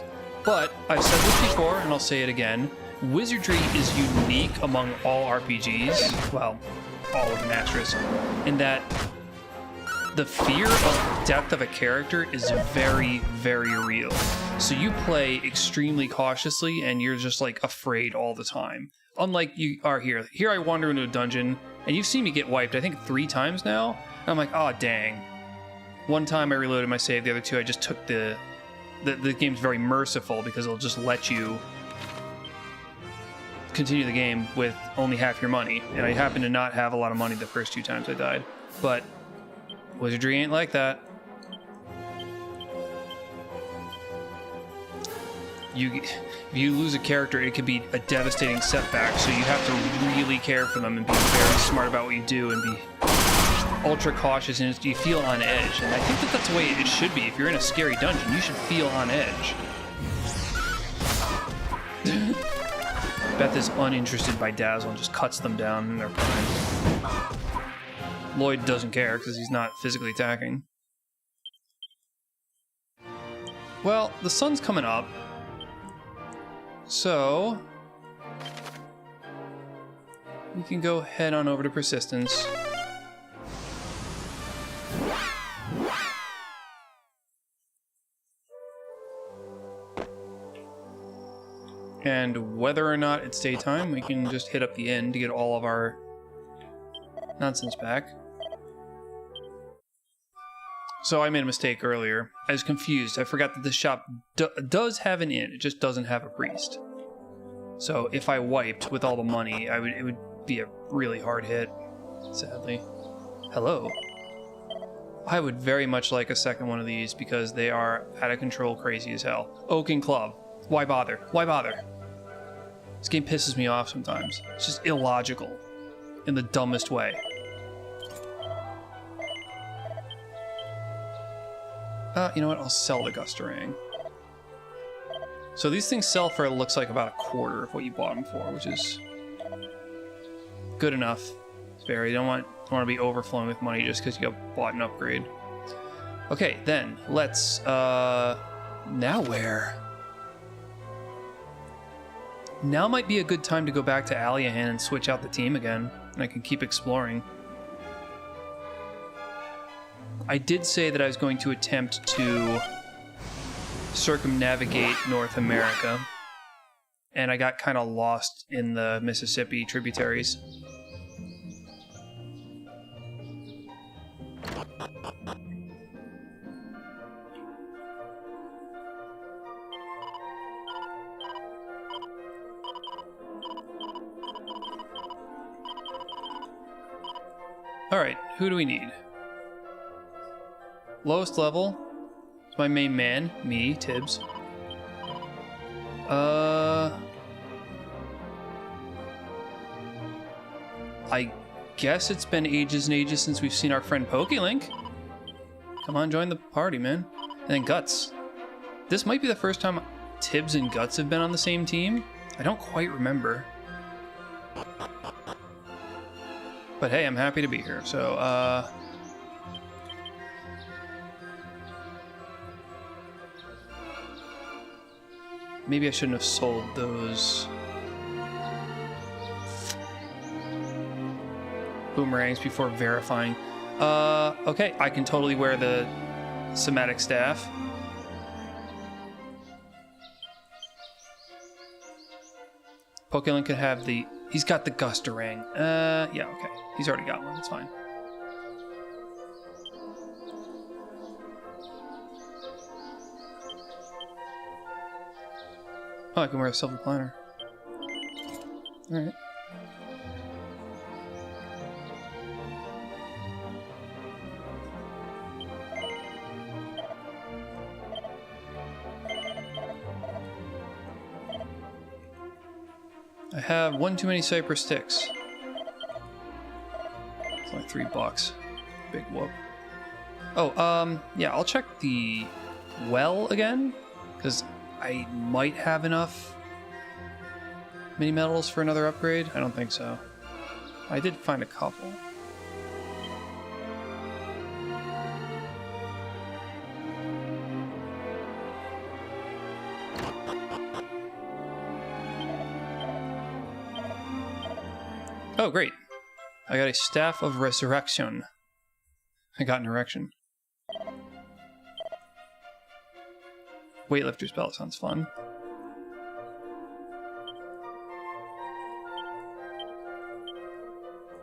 But I've said this before, and I'll say it again. Wizardry is unique among all RPGs, well, all of Masters, in that the fear of death of a character is very, very real. So you play extremely cautiously, and you're just like afraid all the time. Unlike you are here. Here I wander into a dungeon, and you've seen me get wiped, I think 3 times now, and I'm like, oh dang. One time I reloaded my save, the other 2 I just took the game's very merciful because it'll just let you continue the game with only half your money, and I happen to not have a lot of money the first 2 times I died. But Wizardry ain't like that. If you lose a character, it could be a devastating setback, so you have to really care for them and be very smart about what you do and be ultra cautious, and you feel on edge. And I think that's the way it should be. If you're in a scary dungeon, you should feel on edge. Beth is uninterested by Dazzle and just cuts them down in their prime. Lloyd doesn't care because he's not physically attacking. Well, the sun's coming up, so we can go head on over to Persistence. And whether or not it's daytime, we can just hit up the inn to get all of our nonsense back. So I made a mistake earlier. I was confused. I forgot that the shop does have an inn. It just doesn't have a priest. So if I wiped with all the money, it would be a really hard hit, sadly. Hello. I would very much like a second one of these because they are out of control crazy as hell. Oaken Club. Why bother? Why bother? This game pisses me off sometimes. It's just illogical in the dumbest way. You know what? I'll sell the Gustarang. So these things sell for, it looks like, about a quarter of what you bought them for, which is good enough. It's fair. You don't want to be overflowing with money just because you got bought an upgrade. Okay, then let's. Now where? Now might be a good time to go back to Aliahan and switch out the team again, and I can keep exploring. I did say that I was going to attempt to circumnavigate North America, and I got kind of lost in the Mississippi tributaries. Alright, who do we need? Lowest level is my main man, me, Tibbs. I guess it's been ages and ages since we've seen our friend Pokélink. Come on, join the party, man. And then Guts. This might be the first time Tibbs and Guts have been on the same team. I don't quite remember. But hey, I'm happy to be here. So, maybe I shouldn't have sold those boomerangs before verifying. Okay, I can totally wear the somatic staff. Pokemon could have the... He's got the Gustarang. Yeah, okay. He's already got one. It's fine. Oh, I can wear a silver planner. Alright. I have one too many cypress sticks. It's only $3. Big whoop. Oh, yeah, I'll check the well again, because I might have enough mini metals for another upgrade. I don't think so. I did find a couple. Oh, great. I got a Staff of Resurrection. I got an erection. Weightlifter's belt sounds fun.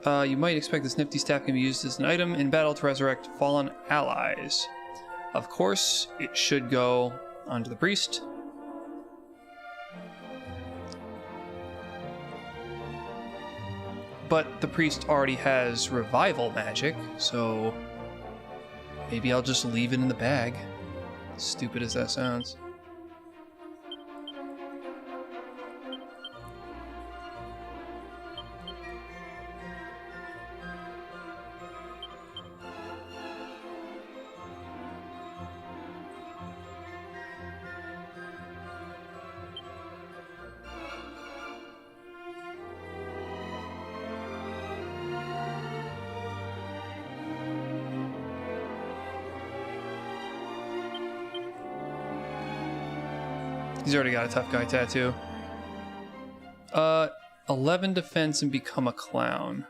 You might expect this nifty staff can be used as an item in battle to resurrect fallen allies. Of course, it should go onto the priest. But the priest already has revival magic, so maybe I'll just leave it in the bag. Stupid as that sounds. He's already got a tough guy tattoo. 11 defense and become a clown.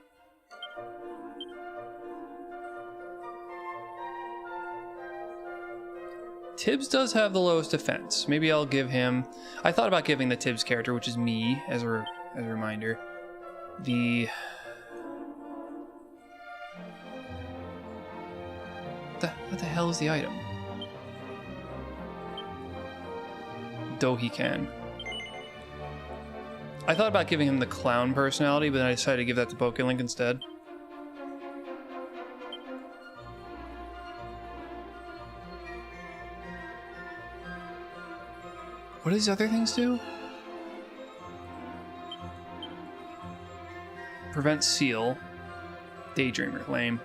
Tibbs does have the lowest defense. Maybe I'll give him... I thought about giving the Tibbs character, which is me, as a reminder, the... What the hell is the item? Though he can. I thought about giving him the clown personality, but then I decided to give that to PokeLink instead. What do these other things do? Prevent Seal. Daydreamer. Lame.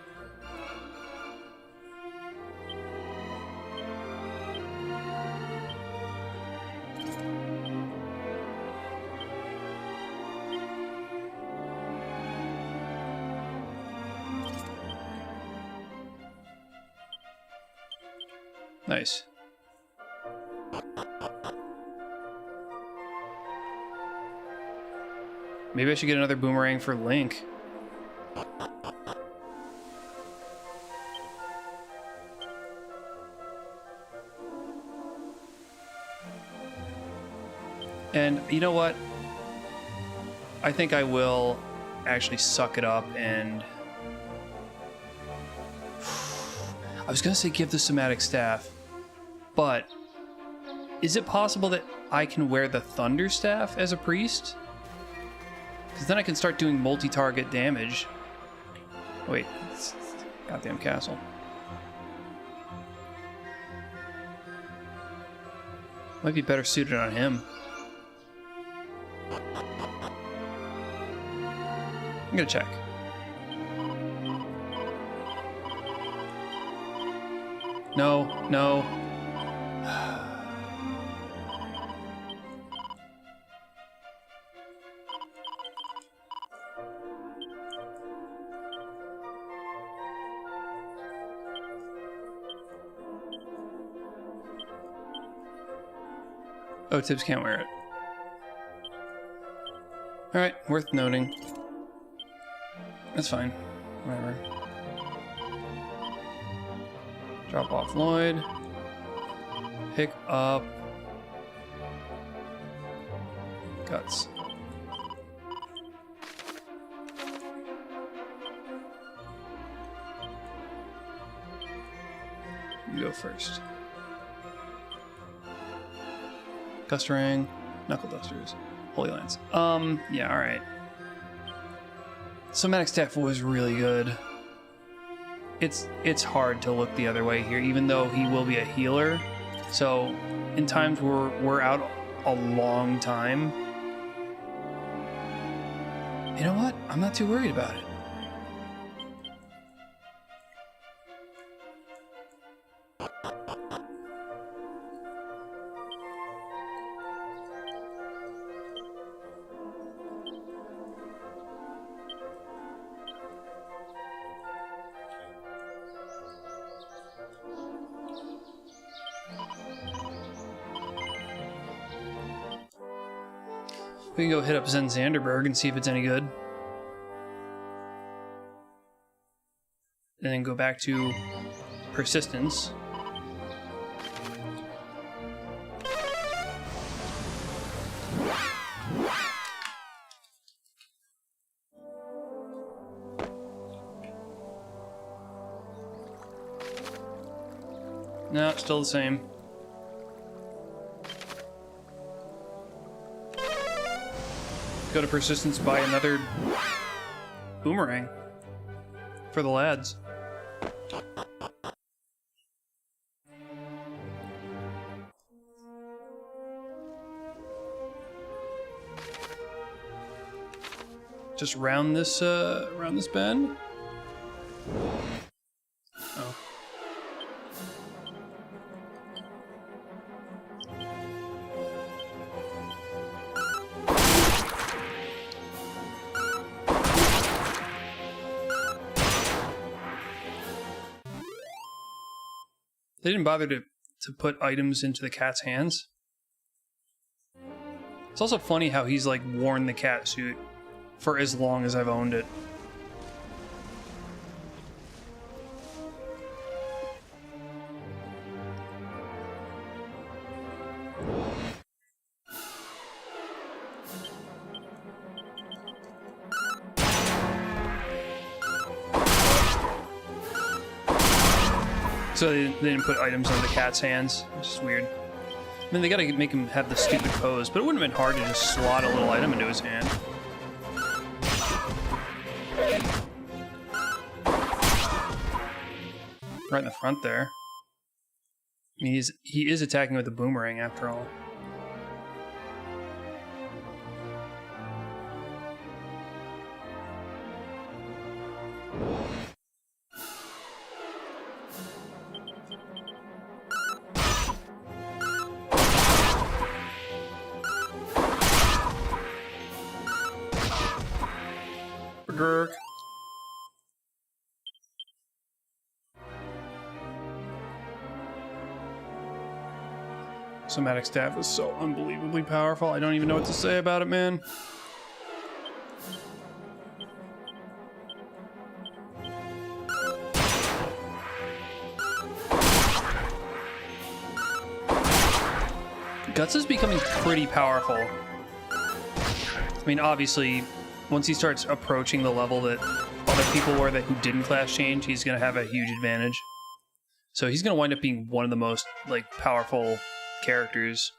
Nice. Maybe I should get another boomerang for Link. And you know what? I think I will actually suck it up and... I was gonna say give the somatic staff, but is it possible that I can wear the thunder staff as a priest? Because then I can start doing multi-target damage. Wait, it's goddamn castle. Might be better suited on him. I'm gonna check. No, no. Oh, Tibbs can't wear it. Alright, worth noting. That's fine. Whatever. Drop off Lloyd. Pick up Guts. You go first. Gusterang, Knuckle Dusters, Holy Lance. Yeah, alright. Somatic Staff was really good. It's hard to look the other way here, even though he will be a healer. So, in times where we're out a long time, you know what? I'm not too worried about it. We can go hit up Zen Zanderberg and see if it's any good. And then go back to Persistence. No, still the same. Go to Persistence, buy another boomerang for the lads. Just round this bend. Oh. They didn't bother to put items into the cat's hands. It's also funny how he's like worn the cat suit for as long as I've owned it. So they didn't put items on the cat's hands, which is weird. I mean, they gotta make him have the stupid pose, but it wouldn't have been hard to just slot a little item into his hand. Right in the front there. I mean, he is attacking with a boomerang after all. Grr. Somatic Staff is so unbelievably powerful. I don't even know what to say about it, man. Guts is becoming pretty powerful. I mean, obviously, once he starts approaching the level that other people were who didn't class change, he's going to have a huge advantage. So he's going to wind up being one of the most, like, powerful characters.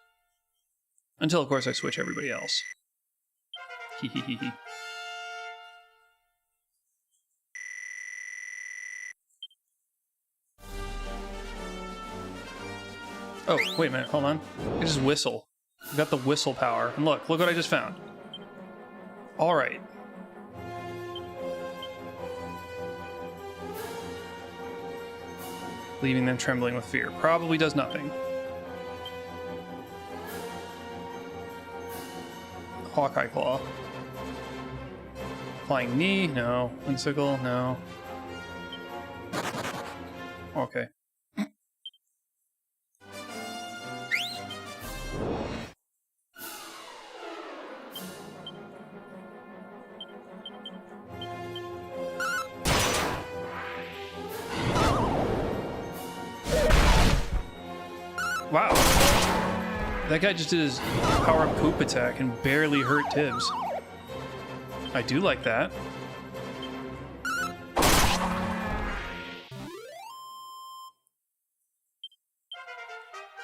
Until, of course, I switch everybody else. Hehehehe. Oh, wait a minute, hold on. I just whistle. I've got the whistle power. And look what I just found. Alright. Leaving them trembling with fear. Probably does nothing. Hawkeye Claw. Flying Knee? No. Windsickle? No. Okay. Wow. That guy just did his power-up poop attack and barely hurt Tibbs. I do like that.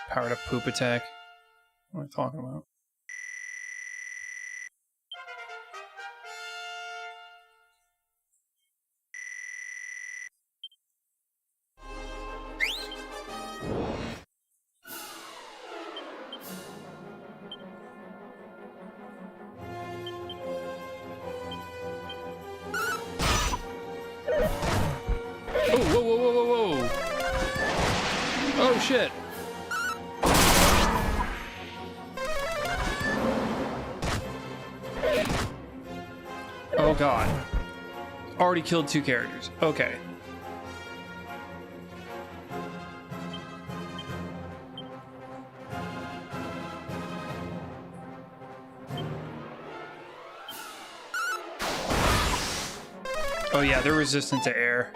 Powered-up poop attack. What am I talking about? Oh, whoa, whoa, whoa, whoa, whoa! Oh, shit! Oh, God. Already killed 2 characters. Okay. Oh, yeah, they're resistant to air.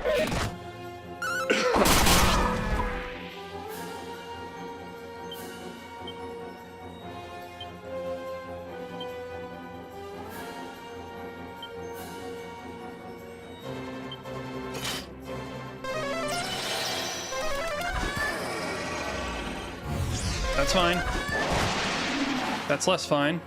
That's fine. That's less fine.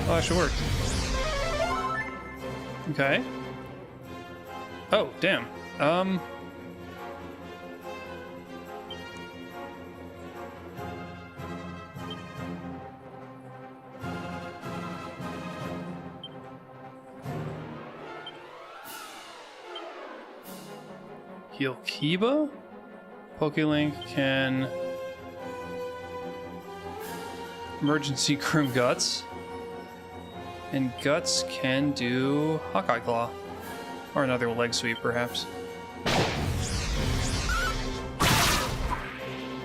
Oh, that should work. Okay. Oh, damn. Heal Kiba? Pokélink can... Emergency Crim Guts. And Guts can do Hawkeye Claw. Or another leg sweep, perhaps.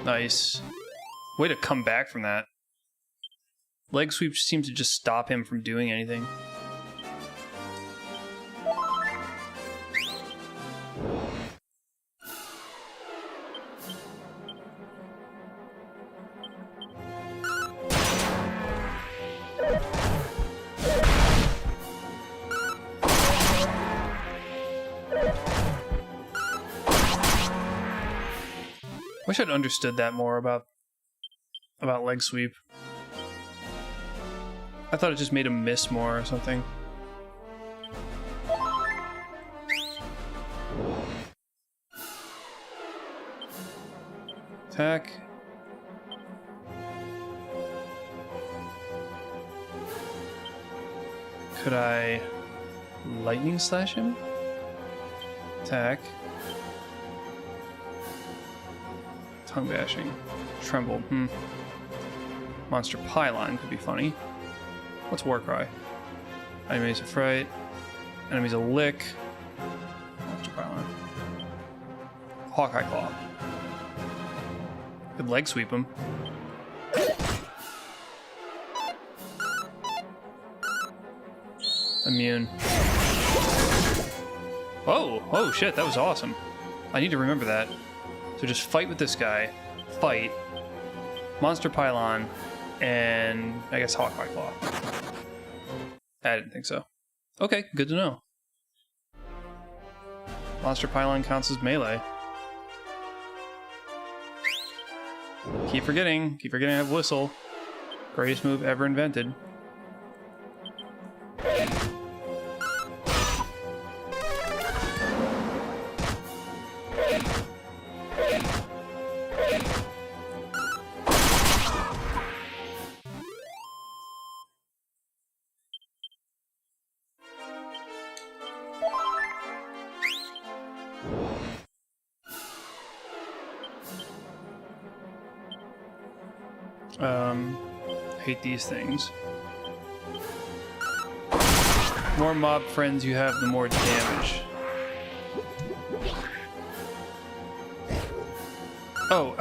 Nice. Way to come back from that. Leg sweep seemed to just stop him from doing anything. Wish I'd understood that more about leg sweep. I thought it just made him miss more or something. Attack. Could I lightning slash him? Attack. Tongue bashing. Tremble. Monster Pylon could be funny. What's Warcry? Enemies a fright. Enemies a lick. Monster Pylon. Hawkeye Claw. Could leg sweep him. Immune. Oh shit, that was awesome. I need to remember that. So just fight with this guy, fight, Monster Pylon, and I guess Hawkeye Claw. I didn't think so. Okay, good to know. Monster Pylon counts as melee. Keep forgetting I have Whistle. Greatest move ever invented. Hate these things. More mob friends you have, the more damage. Oh,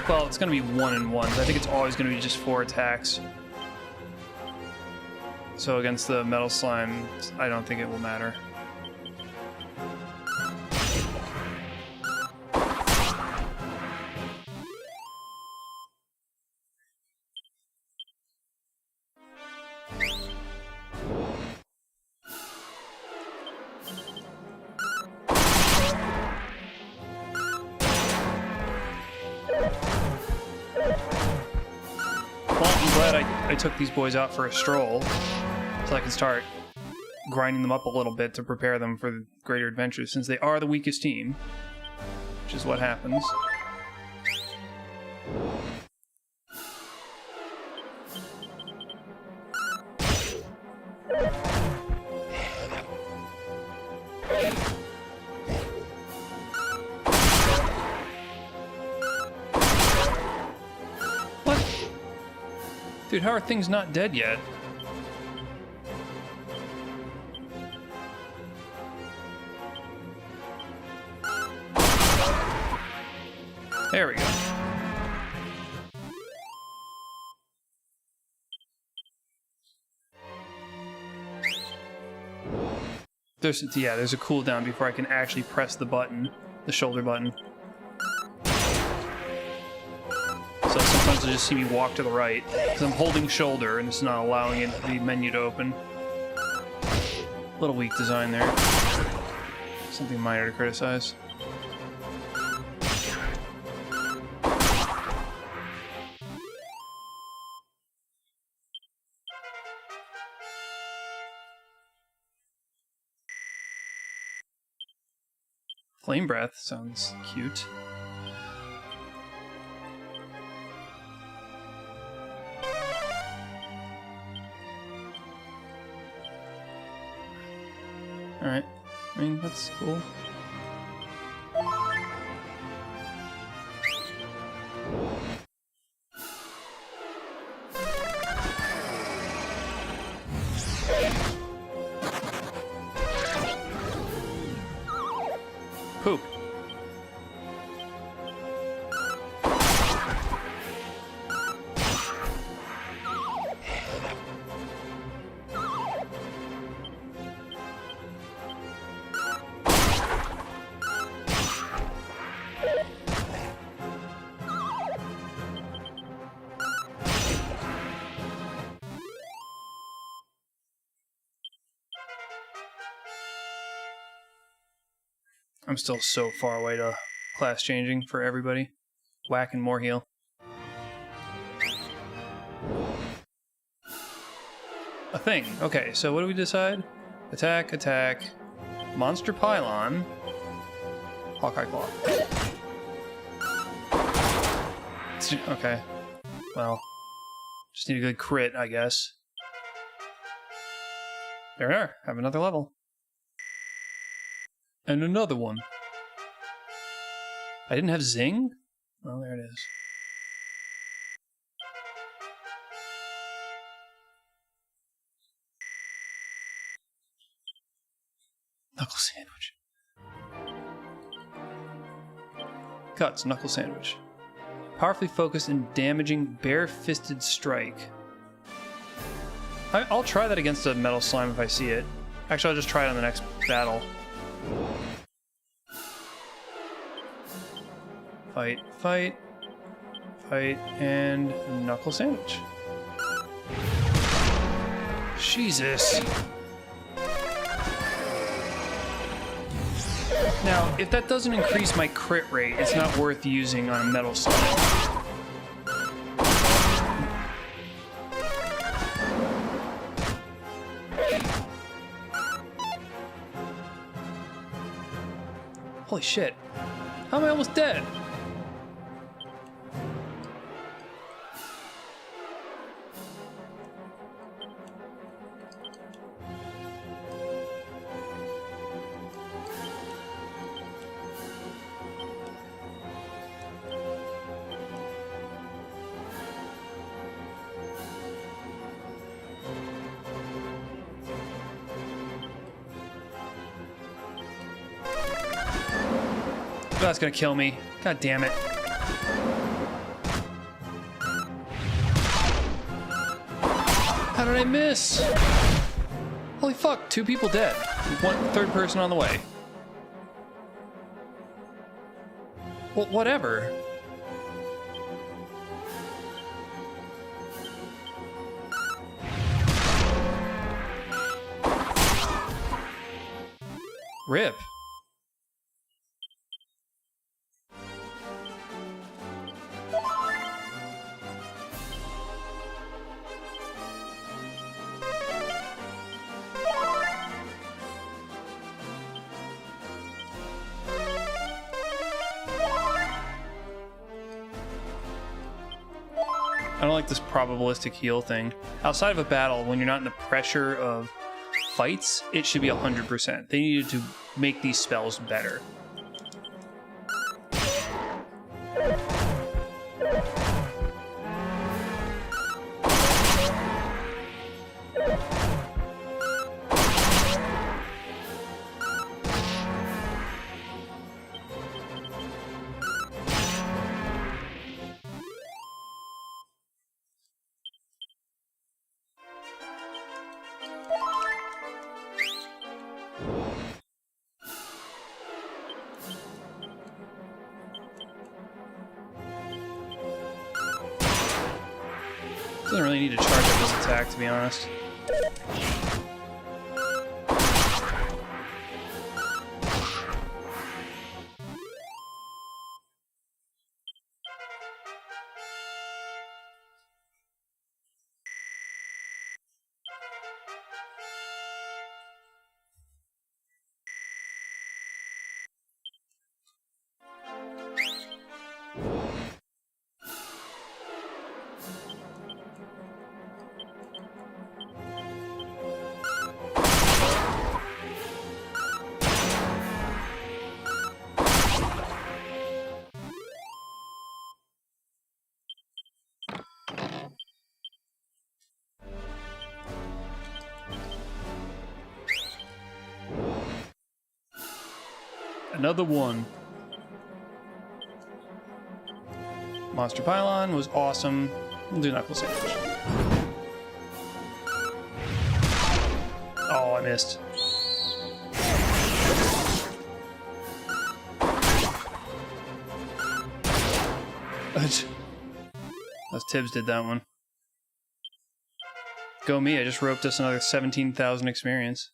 well, it's gonna be 1 and 1s. I think it's always gonna be just 4 attacks. So against the metal slime, I don't think it will matter. I took these boys out for a stroll so I can start grinding them up a little bit to prepare them for the greater adventure, since they are the weakest team, which is what happens. Dude, how are things not dead yet? There we go. There's a cooldown before I can actually press the button, the shoulder button. So sometimes you'll just see me walk to the right, because I'm holding shoulder and it's not allowing the menu to open. Little weak design there. Something minor to criticize. Flame Breath sounds cute. Alright, I mean, that's cool. Poop. I'm still so far away to class changing for everybody. Whack and more heal. A thing. Okay, so what do we decide? Attack, attack, monster pylon, Hawkeye Claw. Okay. Well, just need a good crit, I guess. There we are. Have another level. And another one. I didn't have Zing? Oh, there it is. Knuckle Sandwich. Guts, Knuckle Sandwich. Powerfully focused and damaging bare-fisted strike. I'll try that against a metal slime if I see it. Actually, I'll just try it on the next battle. Fight, fight, fight, and Knuckle Sandwich. Jesus. Now, if that doesn't increase my crit rate, it's not worth using on a metal slime. Holy shit. How am I almost dead? That's gonna kill me. God damn it. How did I miss? Holy fuck, 2 people dead. 1 third person on the way. Well, whatever. Rip. I don't like this probabilistic heal thing. Outside of a battle, when you're not in the pressure of fights, it should be 100%. They needed to make these spells better. Doesn't really need to charge up his attack, to be honest. Another one. Monster Pylon was awesome. We'll do knuckle sandwich. Oh, I missed. Those Tibbs did that one. Go me, I just roped us another 17,000 experience.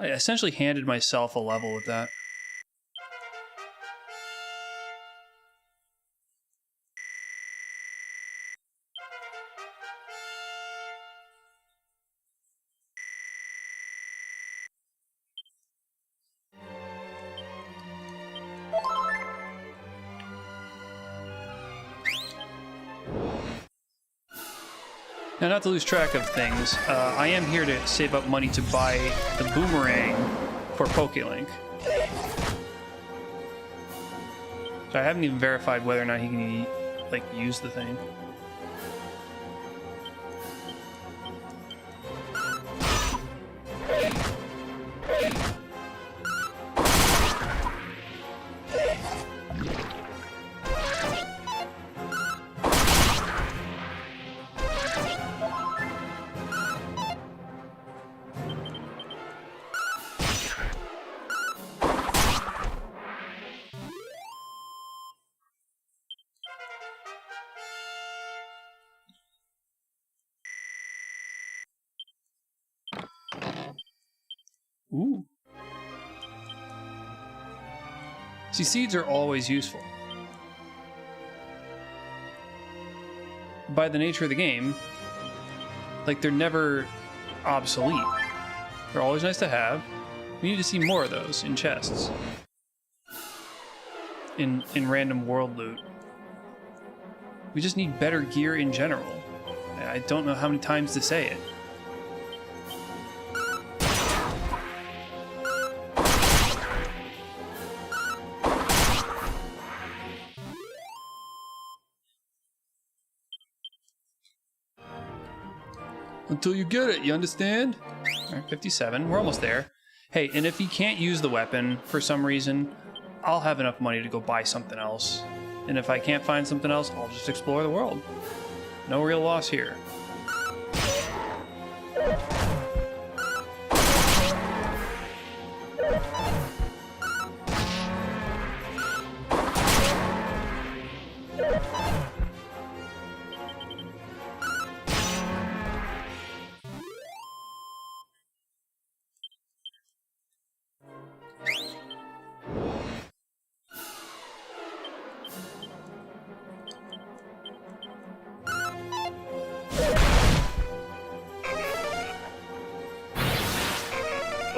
I essentially handed myself a level with that. Now, not to lose track of things, I am here to save up money to buy the boomerang for PokeLink. So I haven't even verified whether or not he can, like, use the thing. Ooh. See, seeds are always useful. By the nature of the game, like, they're never obsolete. They're always nice to have. We need to see more of those in chests. In random world loot. We just need better gear in general. I don't know how many times to say it. Until you get it, you understand? All right, 57. We're almost there. Hey, and if he can't use the weapon for some reason, I'll have enough money to go buy something else. And if I can't find something else, I'll just explore the world. No real loss here.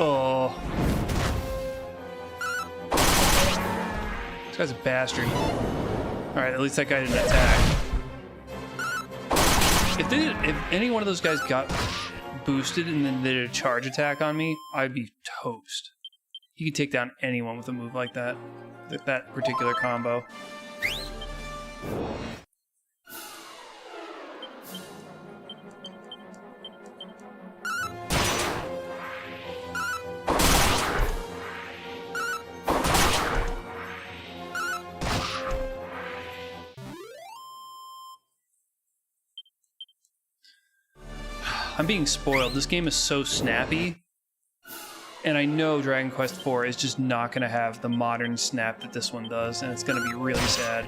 Oh. This guy's a bastard. Alright, at least that guy didn't attack. If any one of those guys got boosted and then did a charge attack on me, I'd be toast. He could take down anyone with a move like that. That particular combo. I'm being spoiled. This game is so snappy. And I know Dragon Quest IV is just not going to have the modern snap that this one does, and it's going to be really sad.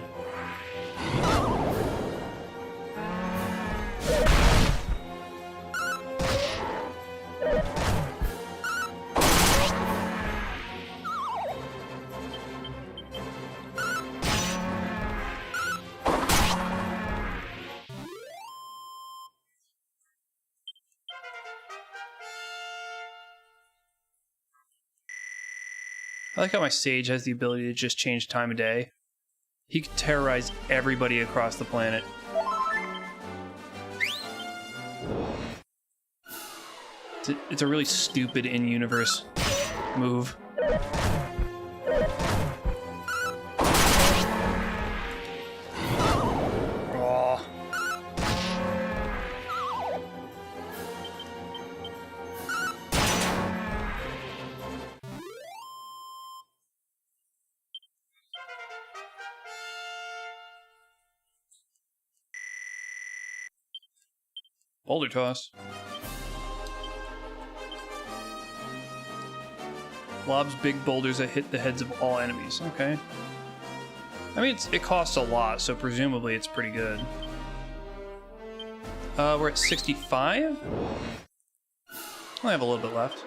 I like how my sage has the ability to just change time of day. He can terrorize everybody across the planet. It's a really stupid in-universe move. Oh. Boulder toss. Lobs big boulders that hit the heads of all enemies. Okay. I mean, it costs a lot, so presumably it's pretty good. We're at 65? I have a little bit left.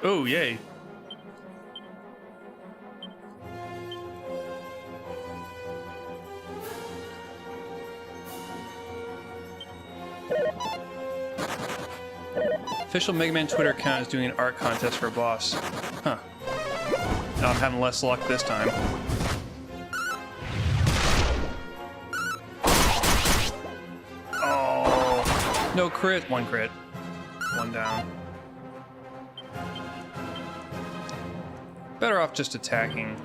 Oh, yay. Official Mega Man Twitter account is doing an art contest for a boss. Huh. Now I'm having less luck this time. Oh. No crit. One crit. One down. Better off just attacking.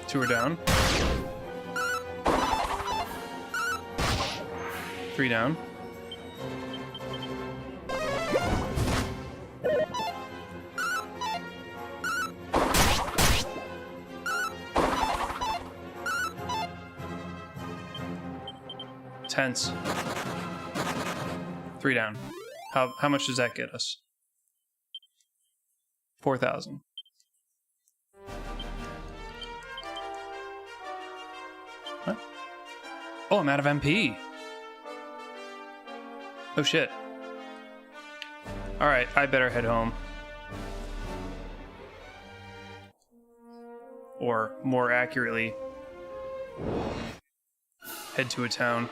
Two are down. Three down. Tense. Three down. How much does that get us? 4,000. What? Oh, I'm out of MP. Oh shit. Alright, I better head home. Or, more accurately, head to a town.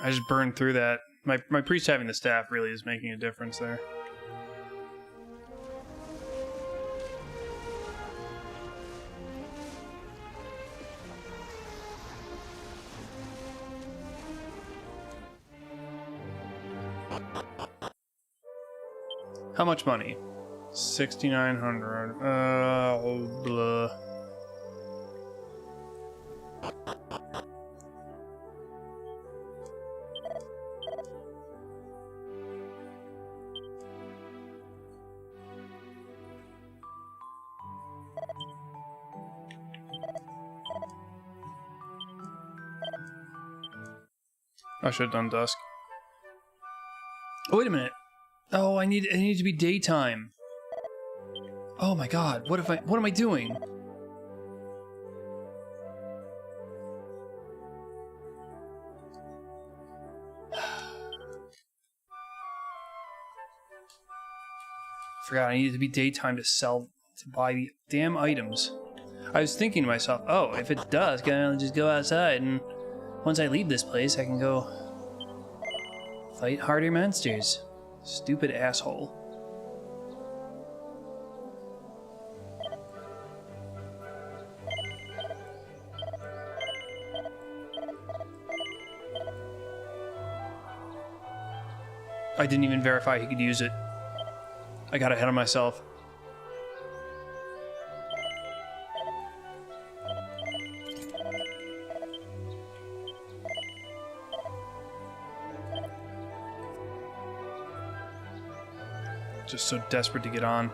I just burned through that. My priest having the staff really is making a difference there. How much money? 6,900. Blah. I should have done dusk. Oh, wait a minute. Oh, I need it to be daytime. Oh my god, what am I doing? Forgot I needed to be daytime to buy the damn items. I was thinking to myself, oh, if it's dusk, I'll just go outside, and once I leave this place, I can go fight harder monsters. Stupid asshole. I didn't even verify he could use it. I got ahead of myself. Just so desperate to get on.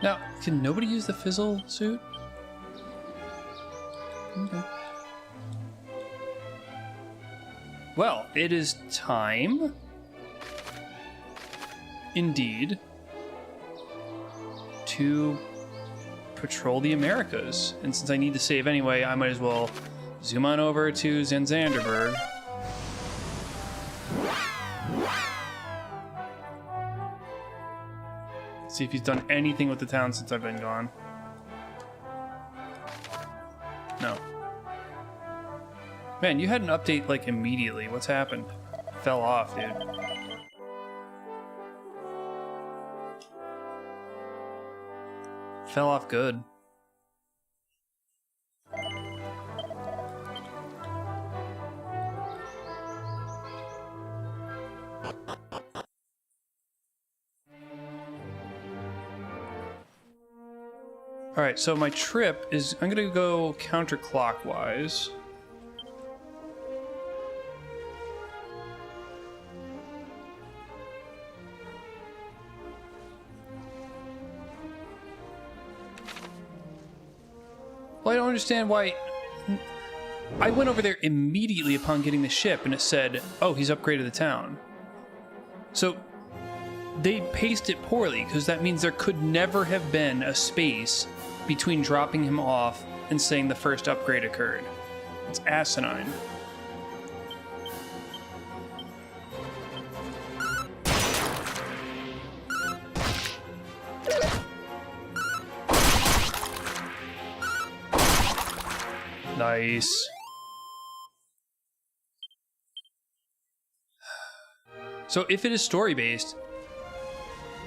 Now, can nobody use the fizzle suit? Okay. Well, it is time, indeed, to patrol the Americas. And since I need to save anyway, I might as well zoom on over to Zanzanderberg. See if he's done anything with the town since I've been gone. No. Man, you had an update like immediately. What's happened? Fell off, dude. Fell off good. Alright, so my trip is... I'm gonna go counterclockwise. Well, I don't understand why... I went over there immediately upon getting the ship, and it said, oh, he's upgraded the town. So, they paced it poorly, because that means there could never have been a space between dropping him off and saying the first upgrade occurred. It's asinine. Nice. So if it is story-based,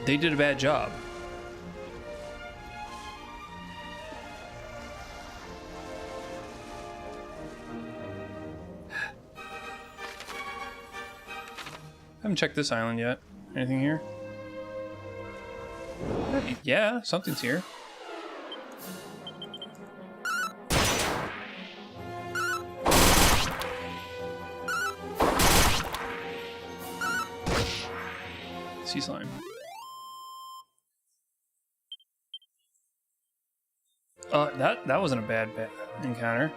they did a bad job. I haven't checked this island yet. Anything here? Yeah, something's here. Sea slime. That wasn't a bad encounter.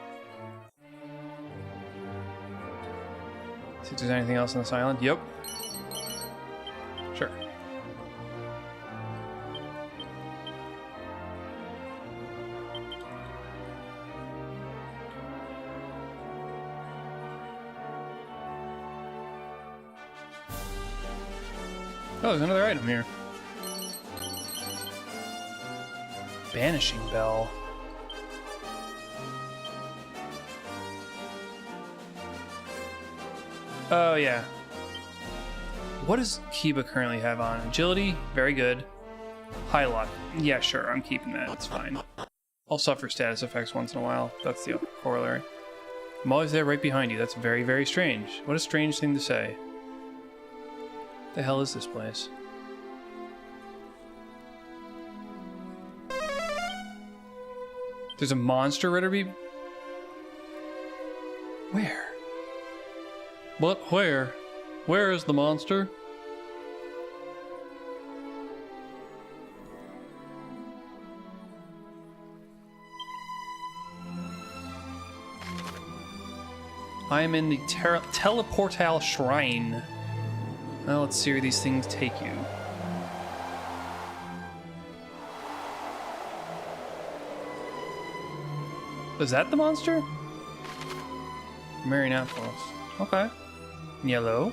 See if there's anything else on this island. Yep. Sure. Oh, there's another item here. Banishing Bell. Oh, yeah. What does Kiba currently have on? Agility? Very good. High luck. Yeah, sure, I'm keeping that. It's fine. I'll suffer status effects once in a while. That's the corollary. I'm always there right behind you. That's very, very strange. What a strange thing to say. What the hell is this place? There's a monster ready to be... Where? What? Where? Where is the monster? I am in the Teleportal Shrine. Well, let's see where these things take you. Is that the monster? Marionapos. Okay. Yellow.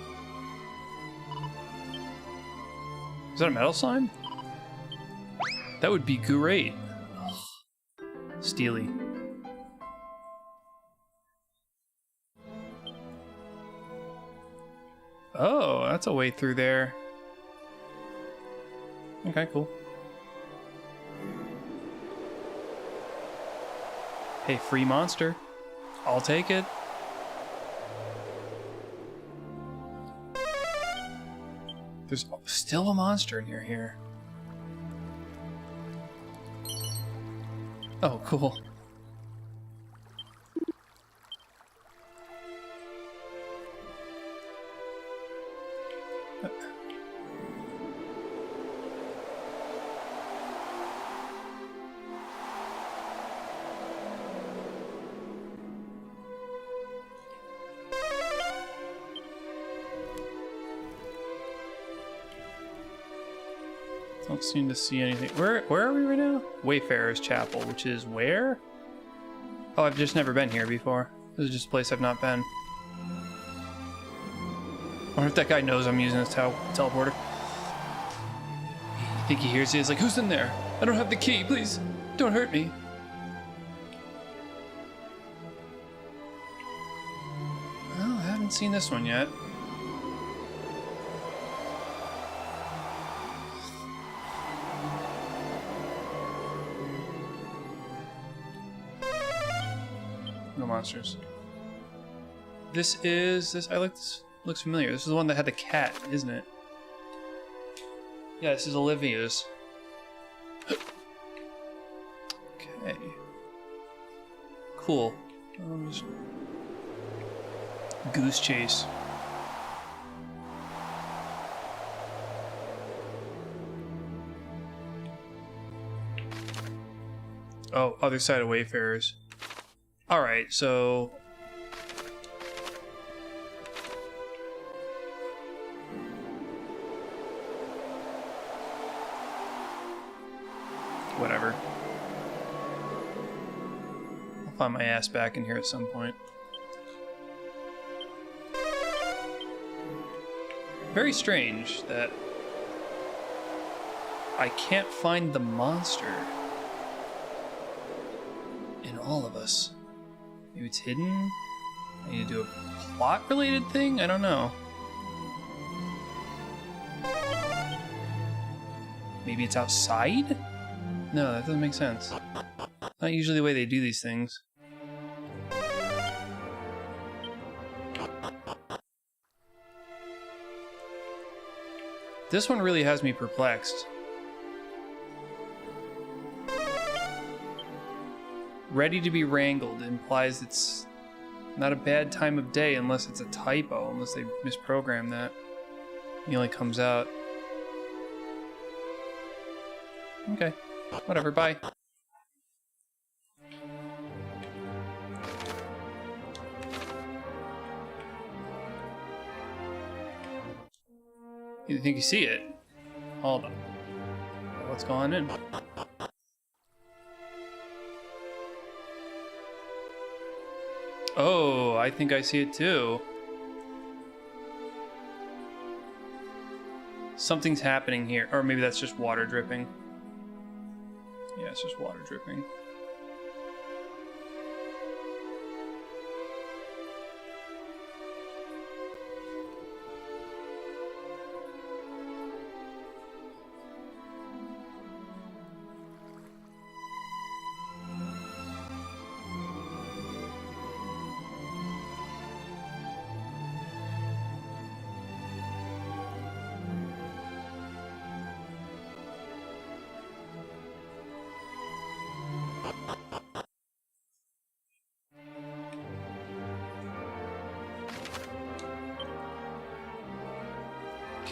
Is that a metal slime? That would be great. Ugh. Steely. Oh, that's a way through there. Okay, cool. Hey, free monster. I'll take it. There's still a monster near here. Oh, cool. Don't seem to see anything. Where are we right now? Wayfarer's Chapel, which is where? Oh, I've just never been here before. This is just a place I've not been. I wonder if that guy knows I'm using this teleporter. I think he hears it. He's like, who's in there? I don't have the key. Please, don't hurt me. Well, I haven't seen this one yet. No monsters. This I like this. Looks familiar. This is the one that had the cat, isn't it? Yeah, this is Olivia's. Okay. Cool. Goose chase. Oh, other side of Wayfarers. Alright, so... whatever. I'll find my ass back in here at some point. Very strange that I can't find the monster in all of us. Maybe it's hidden? I need to do a plot-related thing? I don't know. Maybe it's outside? No, that doesn't make sense. Not usually the way they do these things. This one really has me perplexed. Ready to be wrangled implies it's not a bad time of day unless it's a typo, unless they misprogram that. He only comes out. Okay, whatever, bye. You think you see it? Hold on. What's going on? Oh, I think I see it too. Something's happening here. Or maybe that's just water dripping. Yeah, it's just water dripping.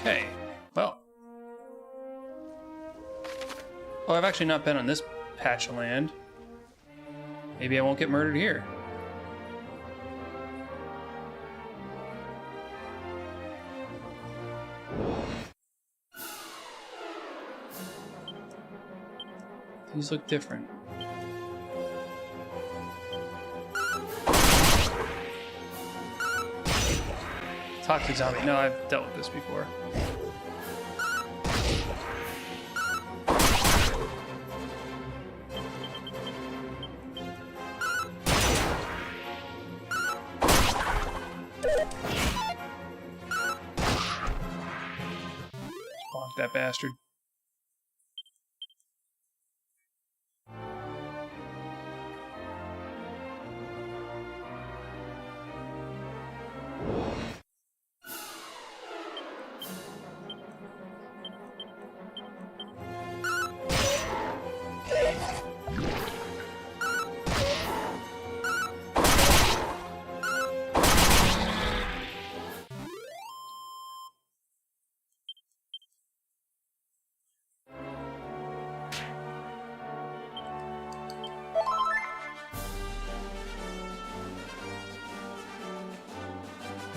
Hey, well. Oh, I've actually not been on this patch of land. Maybe I won't get murdered here. These look different. Toxic zombie. No, I've dealt with this before. Bonk that bastard.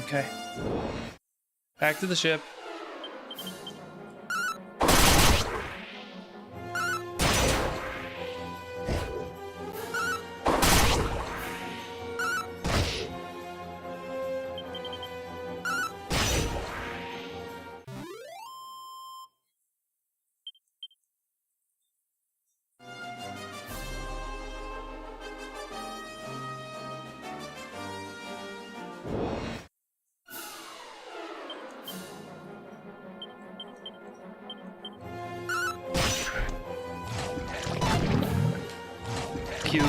Okay. Back to the ship. Puke.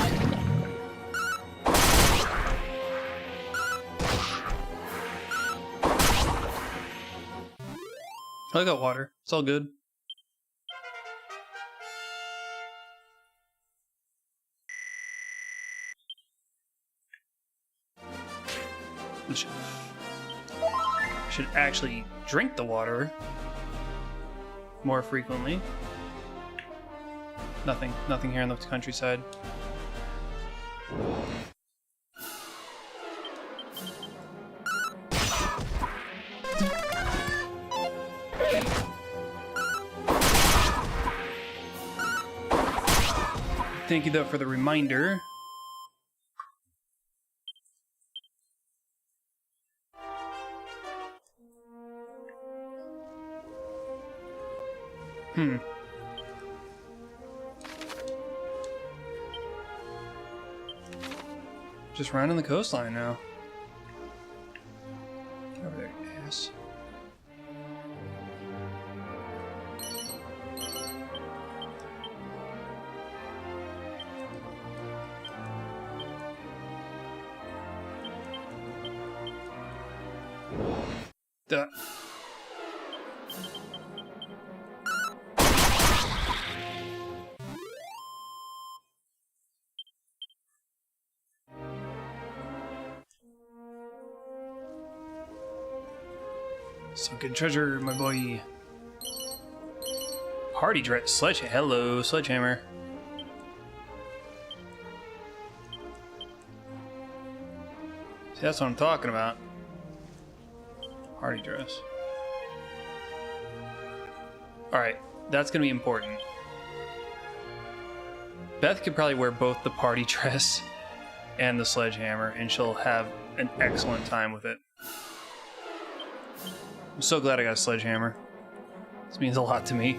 I got water. It's all good. Should actually drink the water more frequently. Nothing here in the countryside. Thank you though for the reminder. Just rounding the coastline now. Get over there, ass. Duh. Sunken treasure, my boy. Party dress, sledgehammer. Hello, sledgehammer. See, that's what I'm talking about. Party dress. Alright, that's gonna be important. Beth could probably wear both the party dress and the sledgehammer, and she'll have an excellent time with it. I'm so glad I got a sledgehammer. This means a lot to me.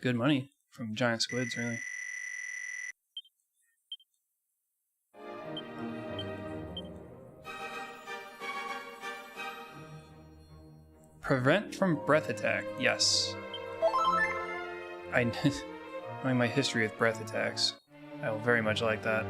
Good money from giant squids, really. Prevent from breath attack. Yes. Knowing my history with breath attacks. I will very much like that.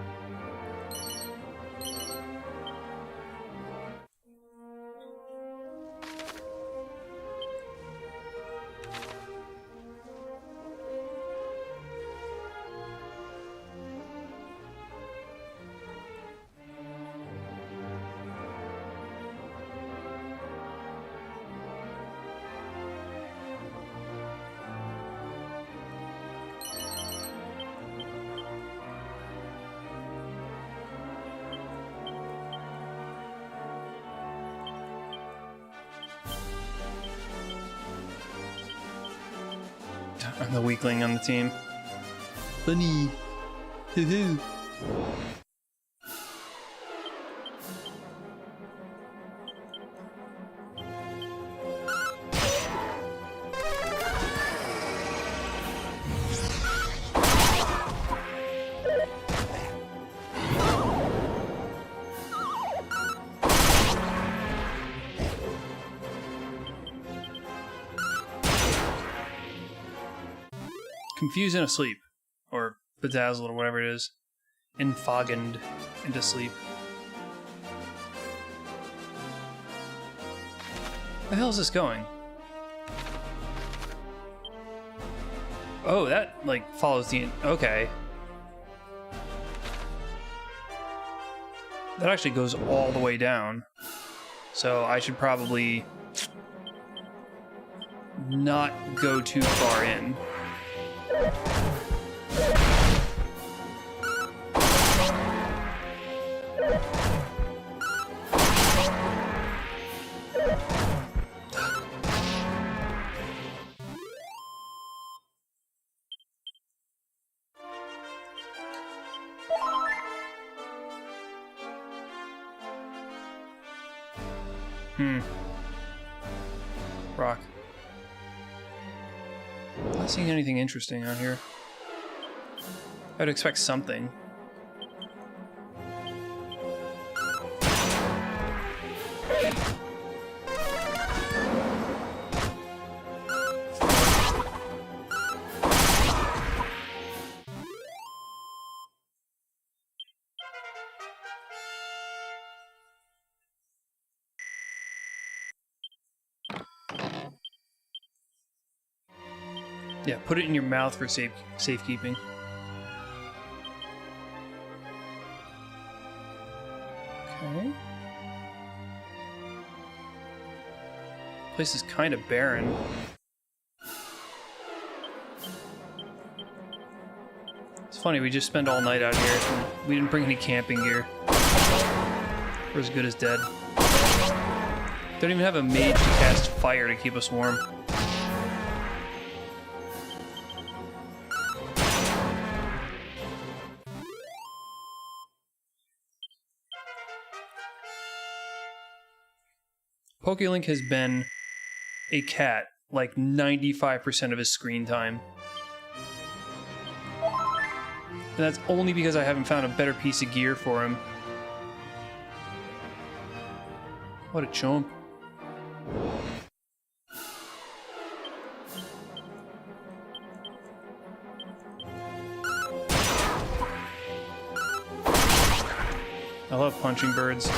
I'm the weakling on the team. Funny. Hoo-hoo. Confused and asleep. Or bedazzled or whatever it is. Enfoggened into sleep. Where the hell is this going? Oh, that, like, follows the... Okay. That actually goes all the way down. So I should probably... not go too far in. Rock. Not seeing anything interesting out here. I'd expect something. Yeah, put it in your mouth for safekeeping. Okay. Place is kind of barren. It's funny, we just spent all night out here and we didn't bring any camping gear. We're as good as dead. Don't even have a mage to cast fire to keep us warm. PokeLink has been a cat like 95% of his screen time. And that's only because I haven't found a better piece of gear for him. What a chump. I love punching birds.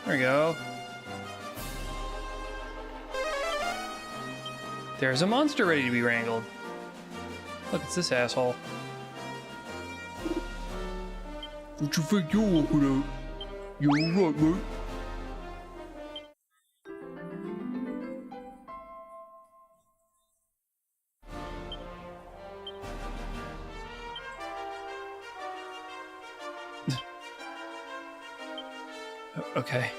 There we go. There's a monster ready to be wrangled. Look, it's this asshole. What you think you're looking at? You're alright, mate. Okay.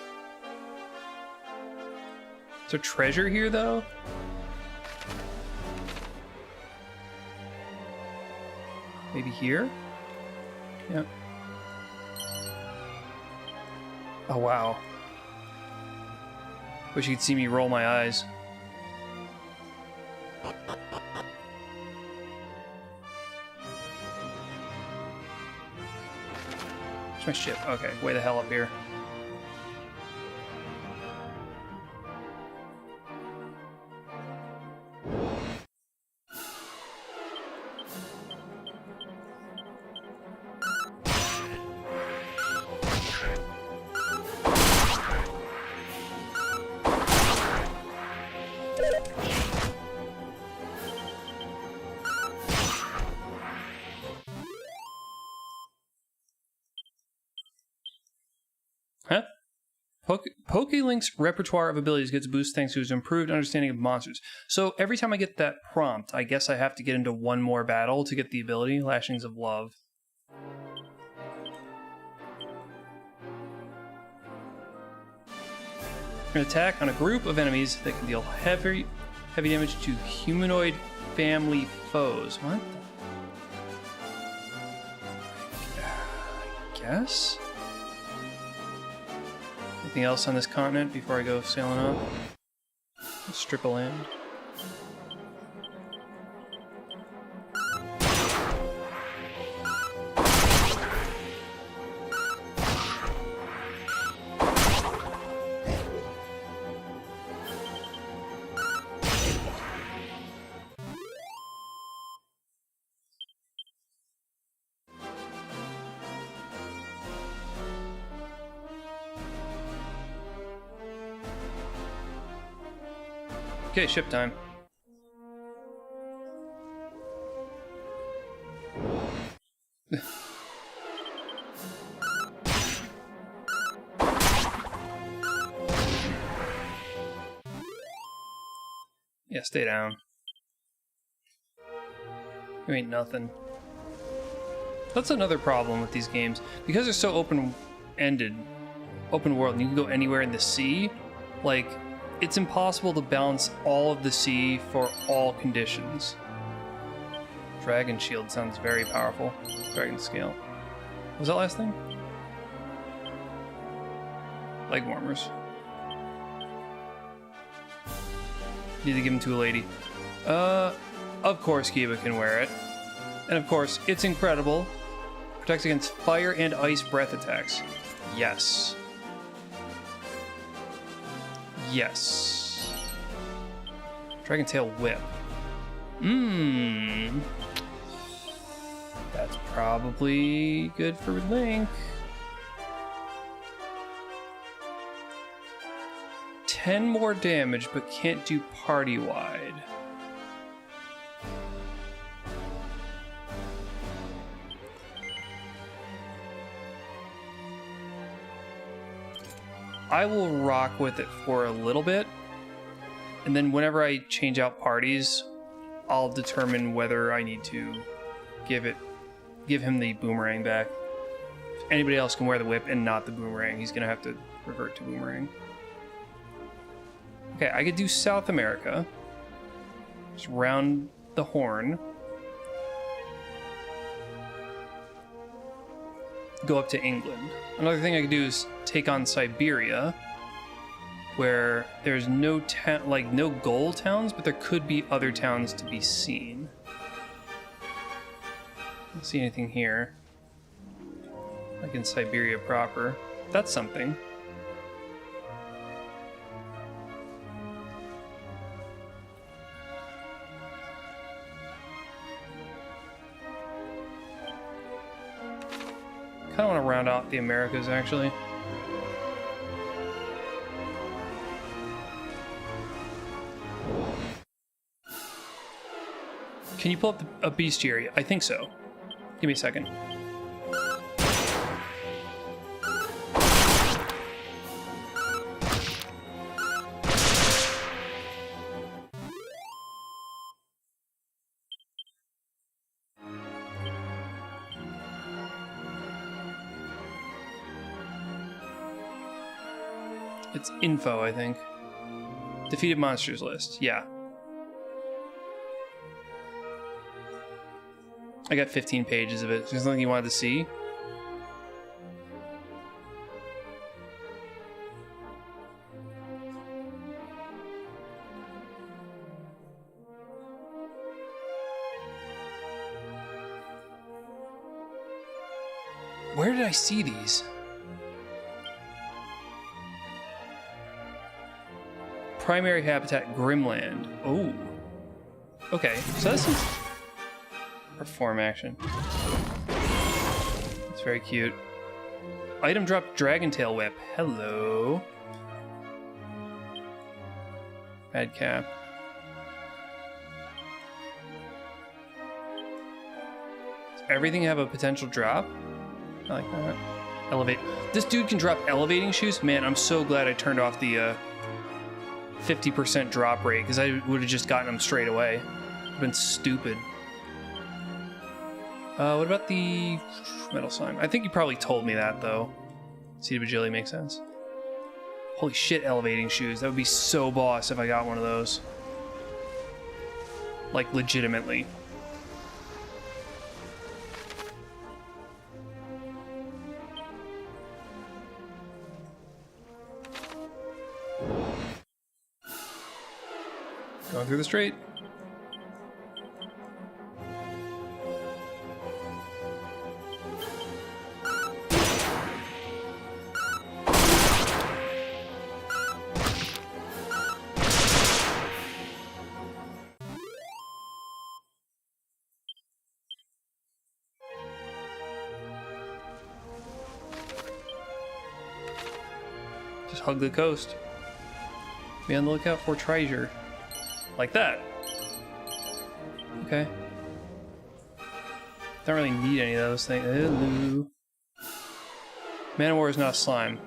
Is there treasure here, though? Maybe here? Yeah. Oh, wow. Wish you could see me roll my eyes. Where's my ship? Okay, way the hell up here. Huh? Link's repertoire of abilities gets a boost thanks to his improved understanding of monsters. So every time I get that prompt, I guess I have to get into one more battle to get the ability, Lashings of Love. An attack on a group of enemies that can deal heavy damage to humanoid family foes. What? I guess? Anything else on this continent before I go sailing off? Strip of land. Okay, ship time. Yeah, stay down. You ain't nothing. That's another problem with these games. Because they're so open-ended, open world, and you can go anywhere in the sea, like, it's impossible to balance all of the sea for all conditions. Dragon Shield sounds very powerful. Dragon Scale. What was that last thing? Leg warmers. Need to give them to a lady. Of course Kiba can wear it. And of course, it's incredible. Protects against fire and ice breath attacks. Yes. Yes. Dragon Tail Whip. That's probably good for Link. 10 more damage, but can't do party-wide. I will rock with it for a little bit, and then whenever I change out parties, I'll determine whether I need to give him the boomerang back. If anybody else can wear the whip and not the boomerang, he's gonna have to revert to boomerang. Okay, I could do South America. Just round the horn. Go up to England. Another thing I could do is take on Siberia, where there's no no goal towns, but there could be other towns to be seen. I don't see anything here, like in Siberia proper. That's something. I kind of want to round out the Americas, actually. Can you pull up a bestiary? I think so. Give me a second. It's info, I think. Defeated monsters list. Yeah. I got 15 pages of it. There's something you wanted to see? Where did I see these? Primary habitat Grimland. Oh. Okay, so this is perform action. It's very cute. Item drop Dragon Tail Whip. Hello. Madcap. Does everything have a potential drop? I like that. Elevate. This dude can drop elevating shoes? Man, I'm so glad I turned off the 50% drop rate, because I would have just gotten them straight away. Would have been stupid. What about the metal slime? I think you probably told me that, though. Seed of Agility makes sense. Holy shit, elevating shoes. That would be so boss if I got one of those. Like, legitimately. Going through the straight. Just hug the coast. Be on the lookout for treasure. Like that. Okay. Don't really need any of those things. Hello. Manowar is not a slime.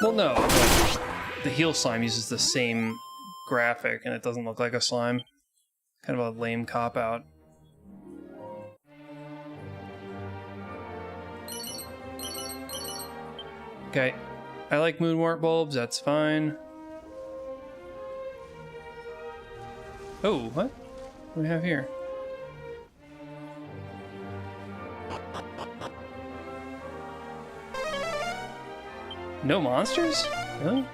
Well, no. But the heal slime uses the same graphic and it doesn't look like a slime. Kind of a lame cop-out. Okay. I like moonwort bulbs, that's fine. Oh, what? What do we have here? No monsters? Really?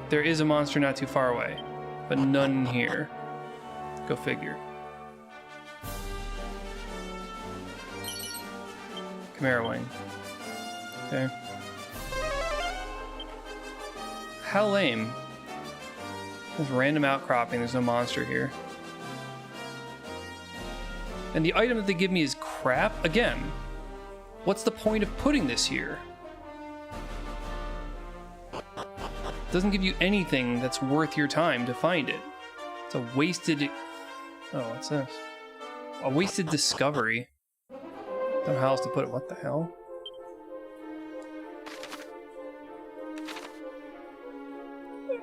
There is a monster not too far away, but none here. Go figure. Chimera Wing. Okay. How lame. There's random outcropping, there's no monster here. And the item that they give me is crap? Again, what's the point of putting this here? It doesn't give you anything that's worth your time to find it. It's a wasted... Oh, what's this? A wasted discovery. Don't know how else to put it. What the hell?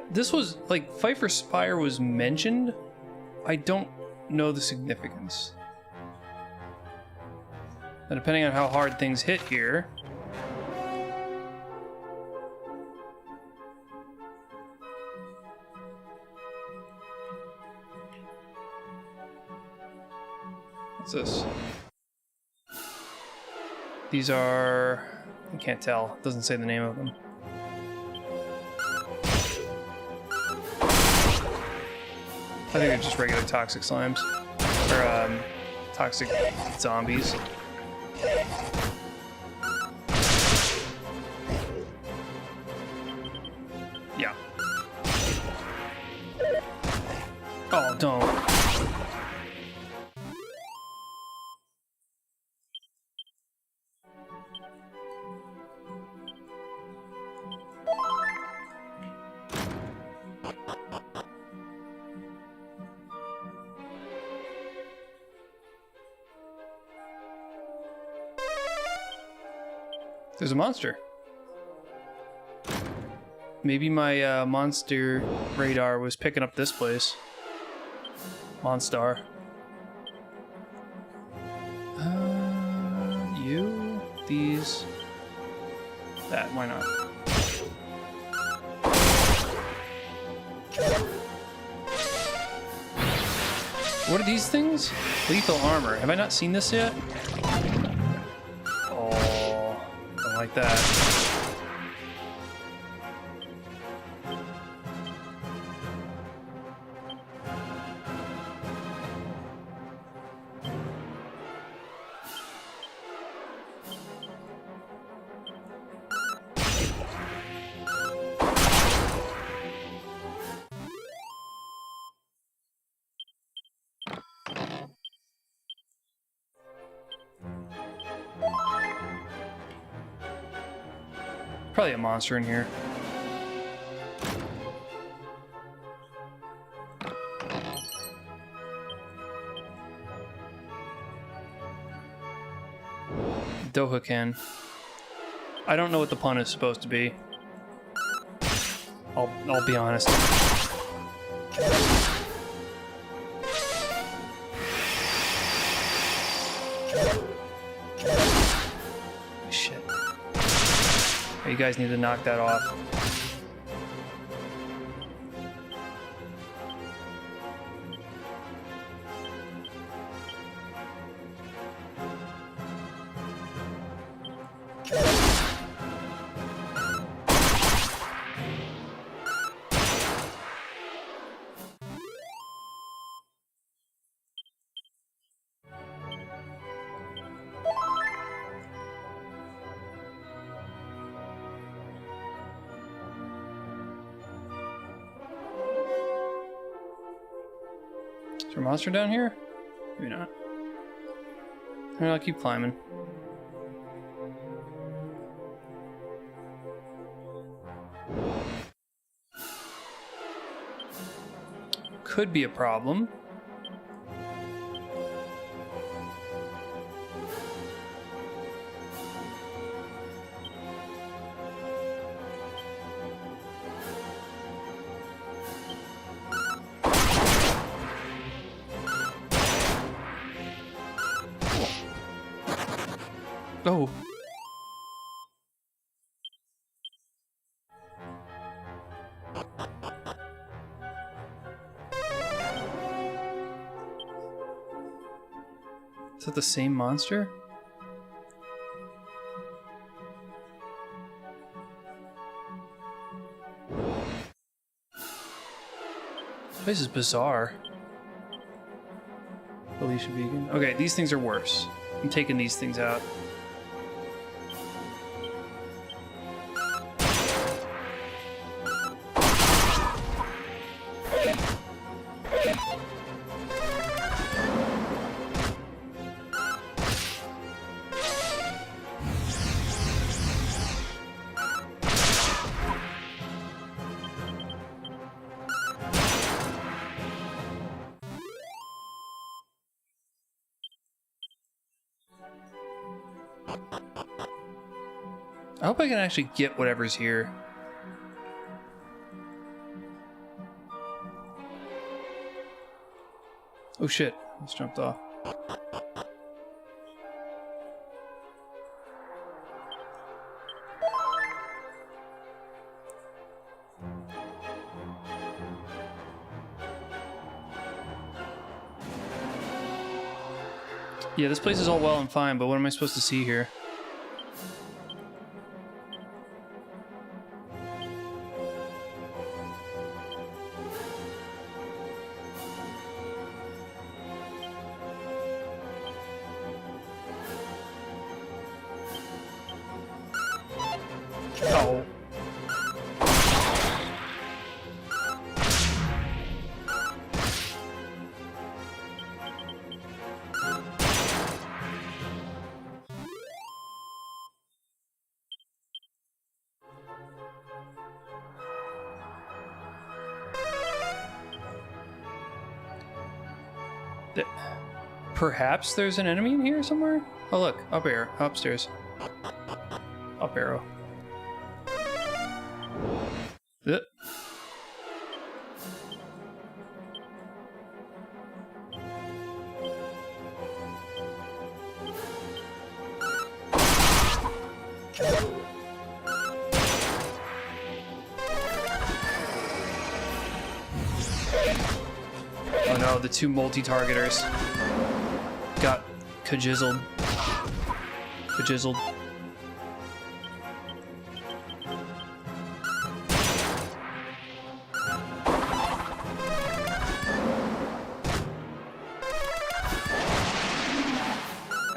This was, like, Pfeiffer Spire was mentioned. I don't know the significance. And depending on how hard things hit here... What's this? These are... I can't tell. It doesn't say the name of them. I think they're just regular toxic slimes. Or, toxic zombies. Yeah. Oh, don't. There's a monster. Maybe my monster radar was picking up this place. Monstar. You, these, that, why not? What are these things? Lethal armor. Have I not seen this yet? Oh, don't like that. Probably a monster in here. Dohaken. I don't know what the pun is supposed to be. I'll be honest. Shit. You guys need to knock that off. Is there a monster down here? Maybe not. Alright, I'll keep climbing. Could be a problem. Oh. Is that the same monster? This is bizarre. Alicia Vegan. Okay, these things are worse. I'm taking these things out. I hope I can actually get whatever's here. Oh shit, I just jumped off. Yeah, this place is all well and fine, but what am I supposed to see here? Oh. Perhaps there's an enemy in here somewhere? Oh look, up arrow, upstairs. Up arrow. Ugh. the two multi-targeters got kajizzled. Kajizzled.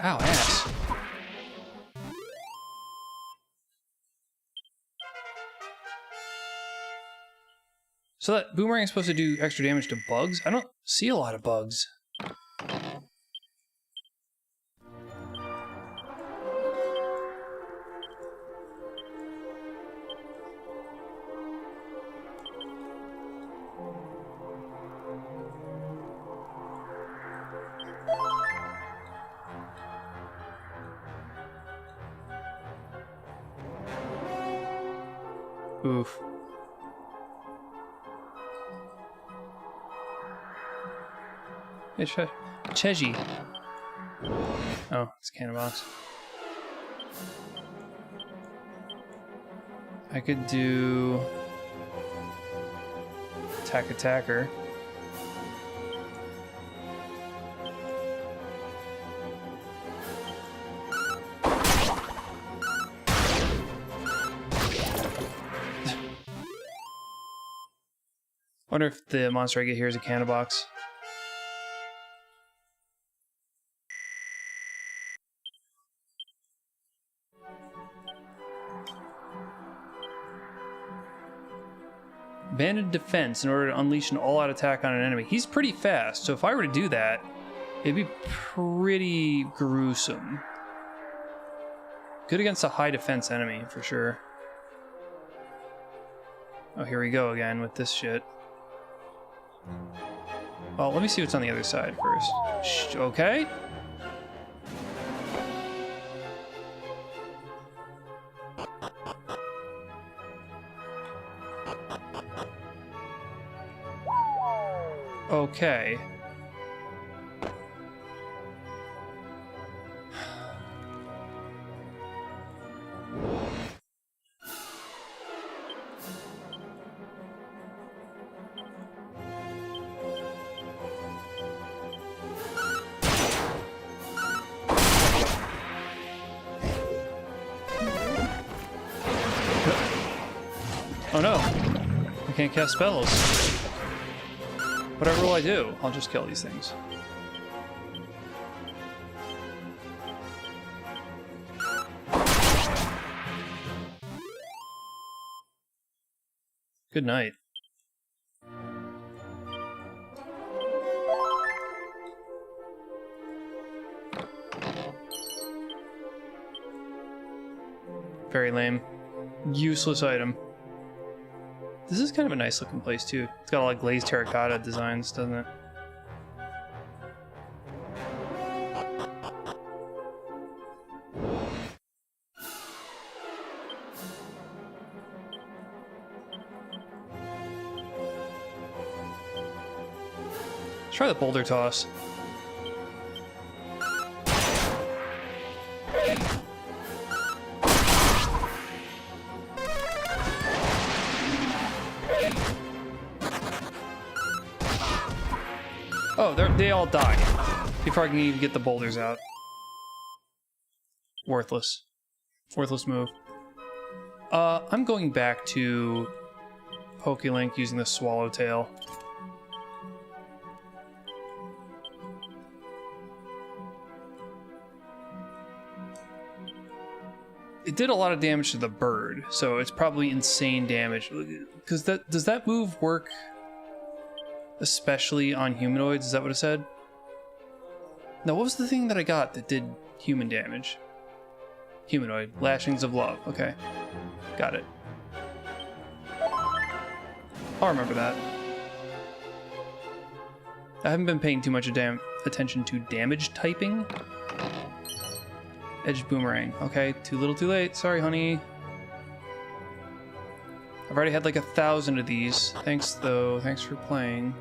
Ow, ass. So that boomerang is supposed to do extra damage to bugs? I don't see a lot of bugs. Oof. Hey, Cheji. Oh, it's a cannon box. I could do attacker. Wonder if the monster I get here is a cannon box. Banded defense in order to unleash an all-out attack on an enemy. He's pretty fast, so if I were to do that, it'd be pretty gruesome. Good against a high defense enemy, for sure. Oh, here we go again with this shit. Well, let me see what's on the other side first. Okay. Okay. Oh no, I can't cast spells. Whatever will I do? I'll just kill these things. Good night. Very lame. Useless item. This is kind of a nice looking place too. It's got all like glazed terracotta designs, doesn't it? Let's try the boulder toss. Oh, they all die before I can even get the boulders out. Worthless. Worthless move. I'm going back to Pokélink using the Swallowtail. It did a lot of damage to the bird, so it's probably insane damage. Because does that move work especially on humanoids? Is that what it said? No, what was the thing that I got that did human damage? Humanoid. Lashings of Love. Okay. Got it. I'll remember that. I haven't been paying too much attention to damage typing. Edged Boomerang. Okay, too little too late. Sorry, honey. I've already had like 1,000 of these. Thanks, though. Thanks for playing.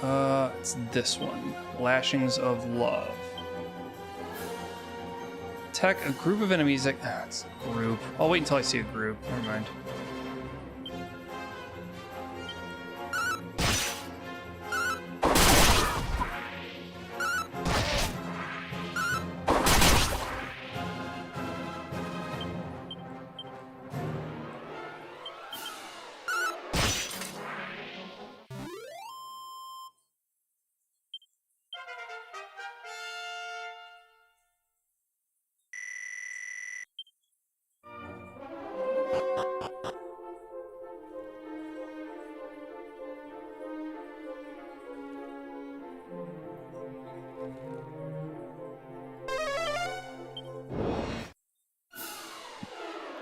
It's this one. Lashings of Love. Attack a group of enemies that... it's a group. I'll wait until I see a group. Never mind.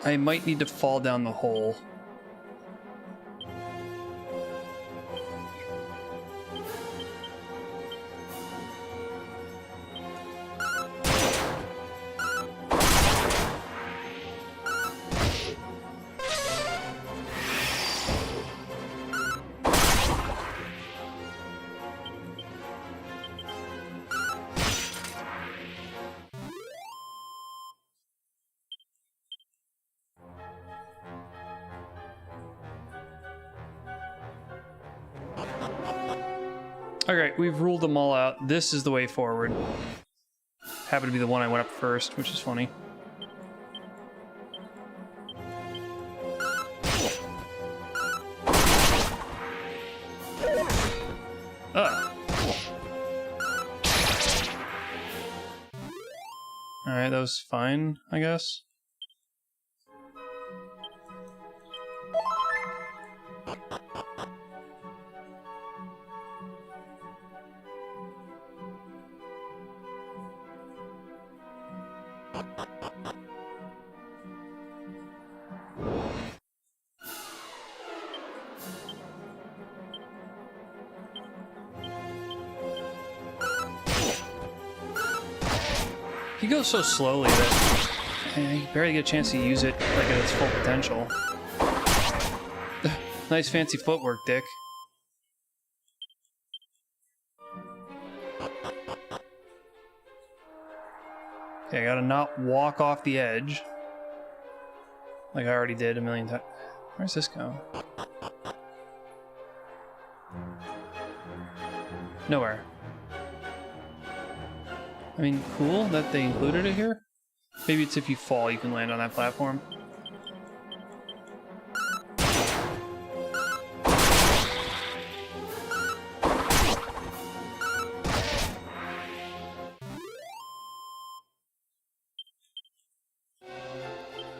I might need to fall down the hole. Alright, we've ruled them all out. This is the way forward. Happened to be the one I went up first, which is funny. Alright, that was fine, I guess. He goes so slowly that you barely get a chance to use it like at its full potential. Nice fancy footwork, Dick. Okay, I gotta not walk off the edge. Like I already did a million times. Where's this go? Nowhere. I mean, cool that they included it here. Maybe it's if you fall, you can land on that platform.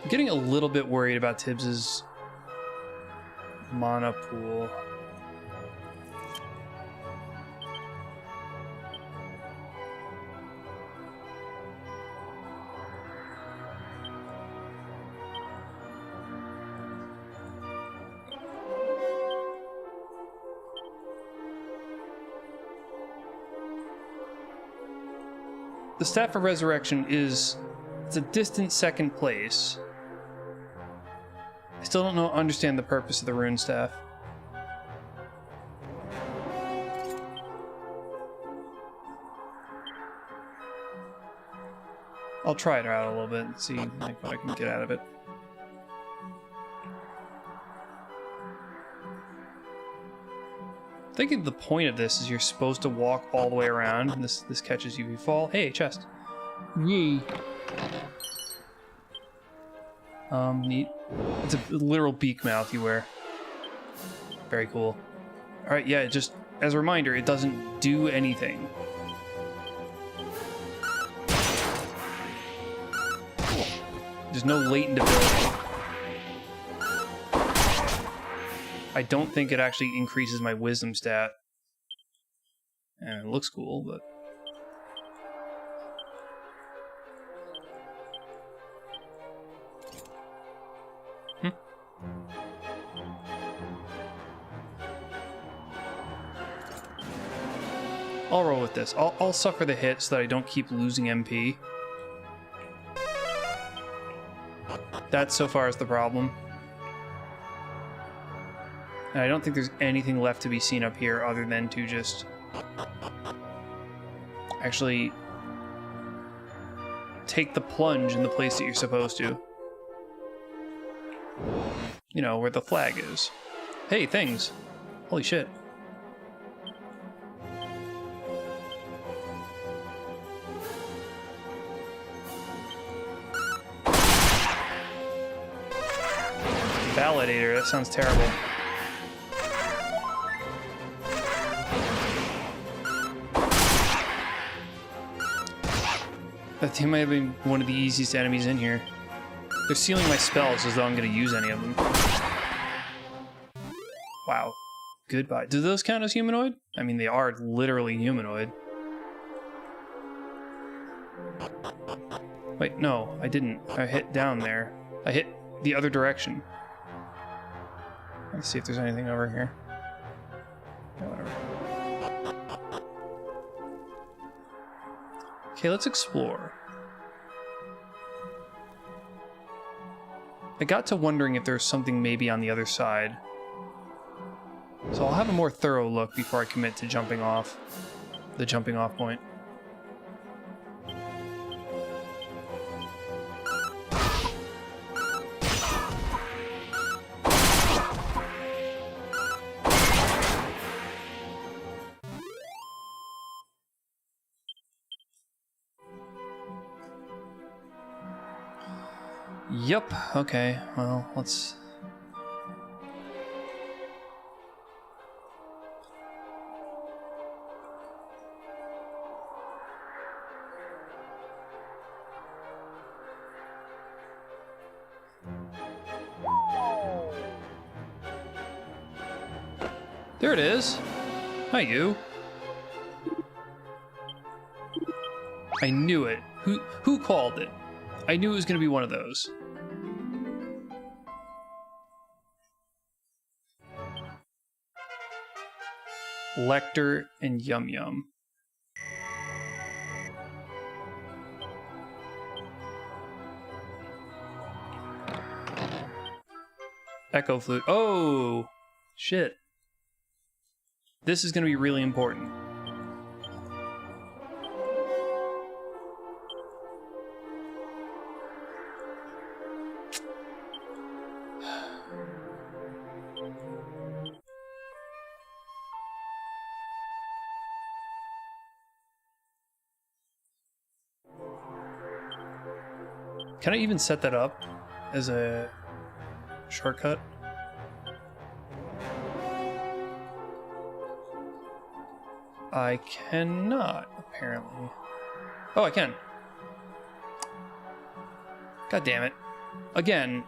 I'm getting a little bit worried about Tibbs's mana pool. The Staff of Resurrection it's a distant second place. I still don't understand the purpose of the Rune Staff. I'll try it out a little bit and see like what I can get out of it. I think the point of this is you're supposed to walk all the way around, and this catches you if you fall. Hey, chest. Yay. Neat. It's a literal beak mouth you wear. Very cool. Alright, yeah, just as a reminder, it doesn't do anything. There's no latent ability. I don't think it actually increases my wisdom stat. And it looks cool, but... I'll roll with this. I'll suffer the hit so that I don't keep losing MP. That so far is the problem. And I don't think there's anything left to be seen up here other than to just actually take the plunge in the place that you're supposed to. You know, where the flag is. Hey, things. Holy shit. Validator, that sounds terrible. That thing might have been one of the easiest enemies in here. They're sealing my spells as though I'm going to use any of them. Wow. Goodbye. Do those count as humanoid? I mean, they are literally humanoid. Wait, no, I didn't. I hit down there. I hit the other direction. Let's see if there's anything over here. No, whatever. Okay, let's explore. I got to wondering if there's something maybe on the other side. So I'll have a more thorough look before I commit to jumping off. The jumping off point. Yep, okay, well, let's... There it is! Hi, you! I knew it. Who called it? I knew it was going to be one of those. Lecter and Yum Yum. Echo Flute. Oh! Shit. This is going to be really important. Can I even set that up as a shortcut? I cannot, apparently. Oh, I can. God damn it. Again.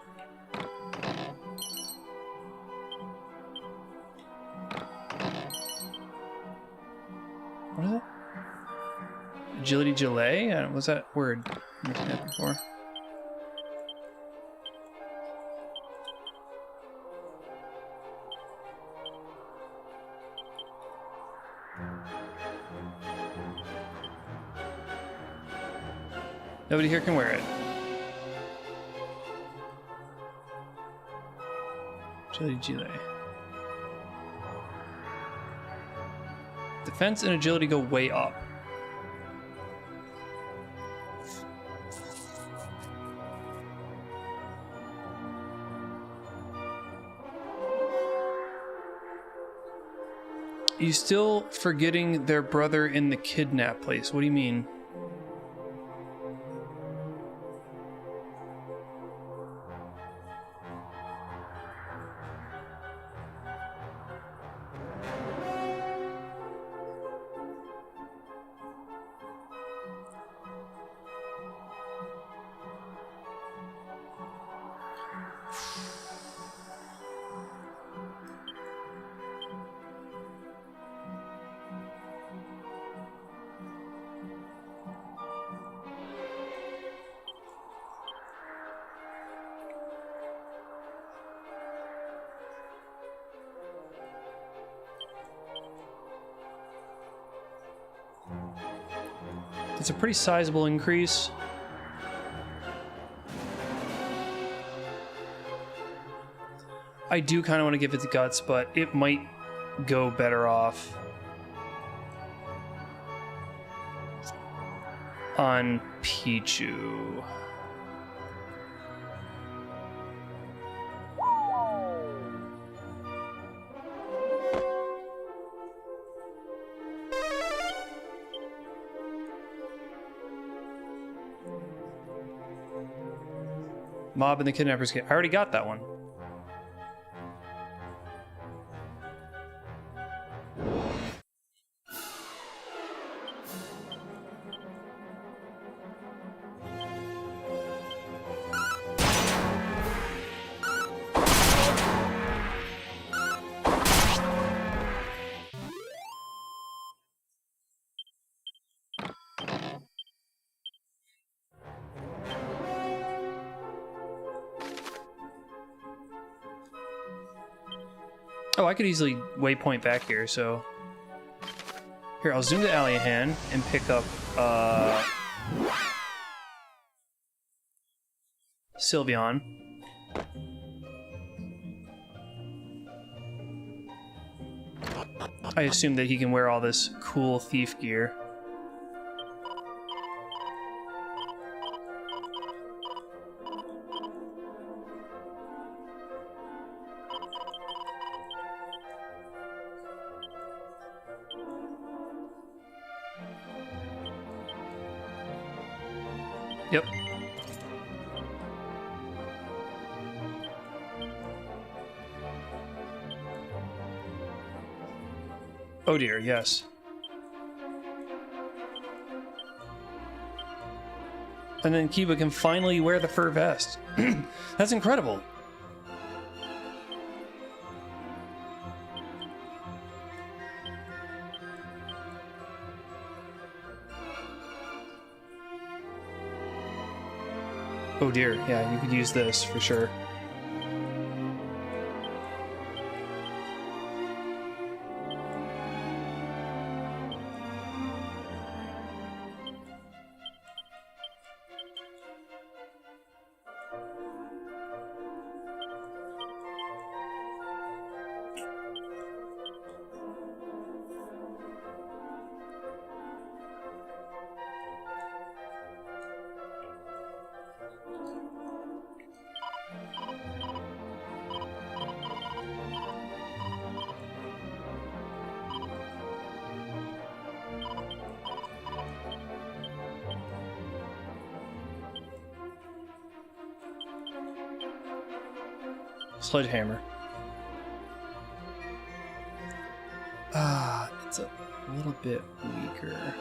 What is it? Agility Gelée? What's that word? I've seen that before. Nobody here can wear it. Agility Gelée. Defense and agility go way up. You still forgetting their brother in the kidnap place? What do you mean? It's a pretty sizable increase. I do kind of want to give it the guts, but it might go better off on Pichu. Mob and the Kidnappers get. I already got that one. Oh, I could easily waypoint back here, so... Here, I'll zoom to Aliahan and pick up, Sylveon. I assume that he can wear all this cool thief gear. Yep. Oh dear, yes. And then Kiba can finally wear the fur vest. That's incredible. Oh dear, yeah, you could use this for sure. Sledgehammer. Ah, it's a little bit weaker.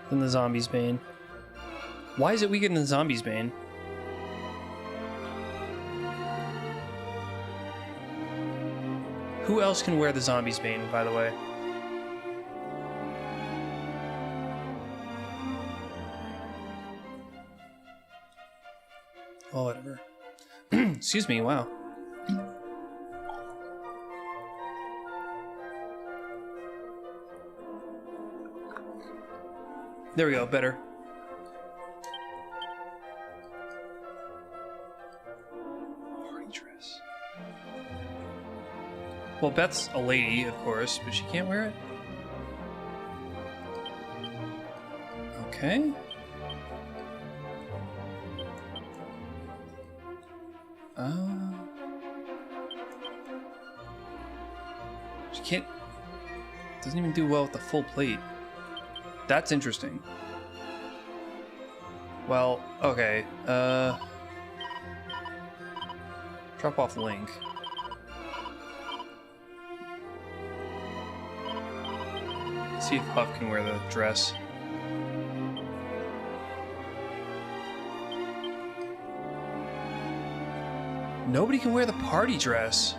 Than the Zombie's Bane. Why is it weaker than the Zombie's Bane? Who else can wear the Zombie's Bane, by the way? Oh, whatever. Excuse me, wow. There we go, better. Party dress. Well, Beth's a lady, of course, but she can't wear it? Okay. She can't... Doesn't even do well with the full plate. That's interesting. Well, okay. Drop off Link. See if Huff can wear the dress. Nobody can wear the party dress.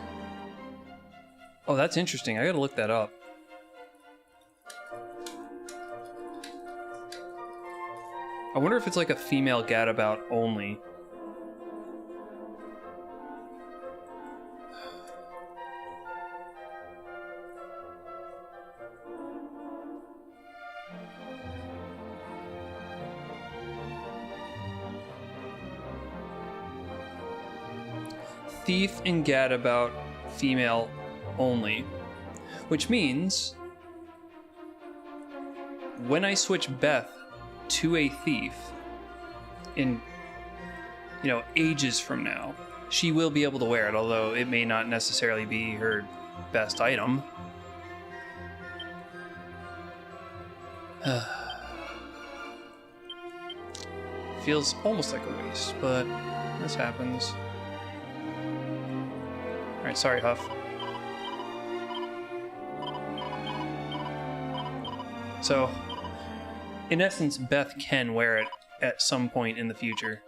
Oh, that's interesting. I gotta look that up. I wonder if it's like a female gadabout only. Thief and Gadabout female only, which means when I switch Beth to a thief in, you know, ages from now, she will be able to wear it, although it may not necessarily be her best item. Feels almost like a waste, but this happens. Alright, sorry, Huff. So, in essence, Beth can wear it at some point in the future.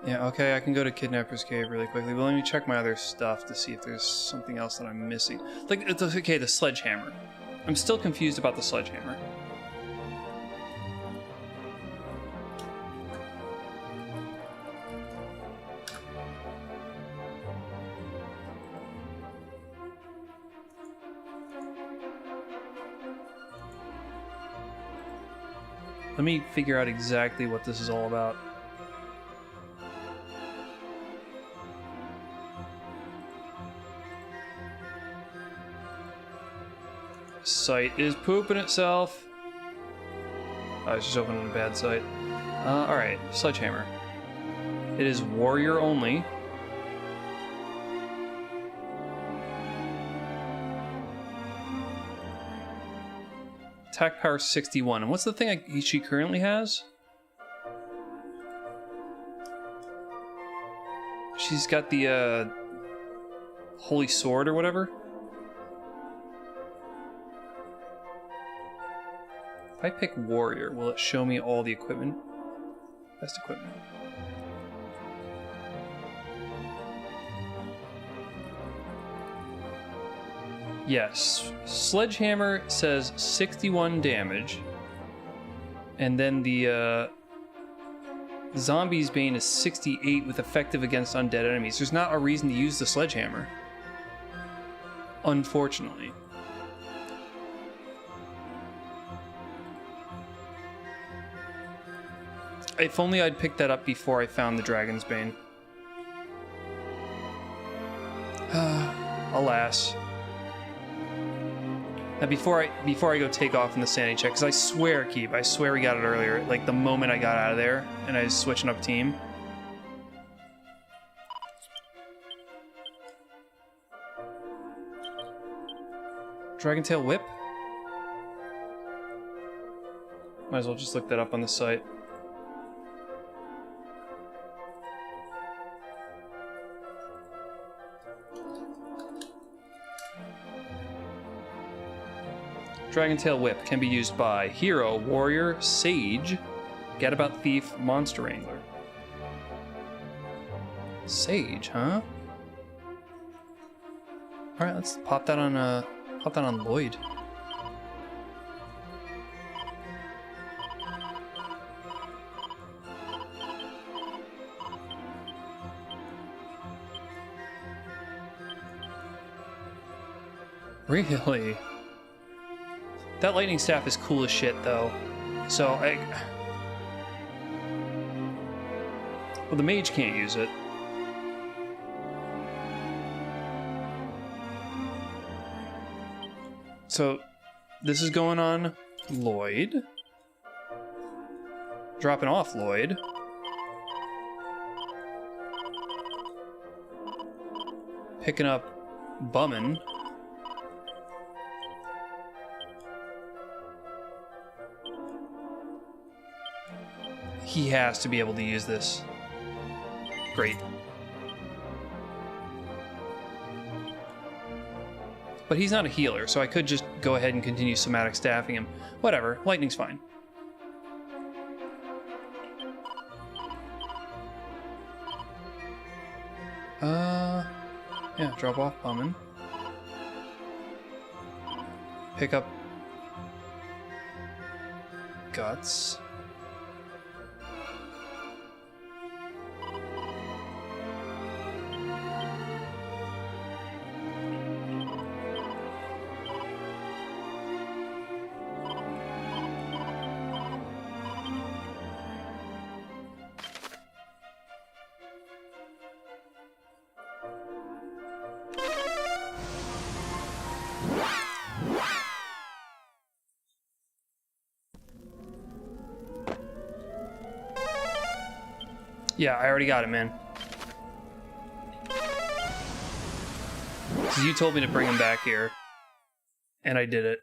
Yeah, okay, I can go to Kidnapper's Cave really quickly, but let me check my other stuff to see if there's something else that I'm missing. Like, it's okay, the sledgehammer. I'm still confused about the sledgehammer. Let me figure out exactly what this is all about. Site is pooping itself. I was just opening a bad site. Alright, sledgehammer. It is warrior only. Attack power 61. And what's the thing she currently has? She's got the holy sword or whatever. If I pick warrior, will it show me all the equipment? Best equipment. Yes, sledgehammer says 61 damage, and then the zombie's bane is 68 with effective against undead enemies. There's not a reason to use the sledgehammer, unfortunately. If only I'd picked that up before I found the Dragon's Bane. Alas. Now before I go take off in the sanity check, because I swear we got it earlier, like the moment I got out of there and I was switching up team. Dragon Tail Whip? Might as well just look that up on the site. Dragon Tail Whip can be used by Hero, Warrior, Sage, Gadabout Thief, Monster Wrangler. Sage, huh? Alright, let's pop that on Lloyd. Really? That lightning staff is cool as shit, though. So, well, the mage can't use it. So, this is going on Lloyd. Dropping off Lloyd. Picking up Bummin. He has to be able to use this. Great. But he's not a healer, so I could just go ahead and continue somatic staffing him. Whatever, lightning's fine. Yeah, drop off Bummin. Pick up Guts. Yeah, I already got it, man. 'Cause you told me to bring him back here. And I did it.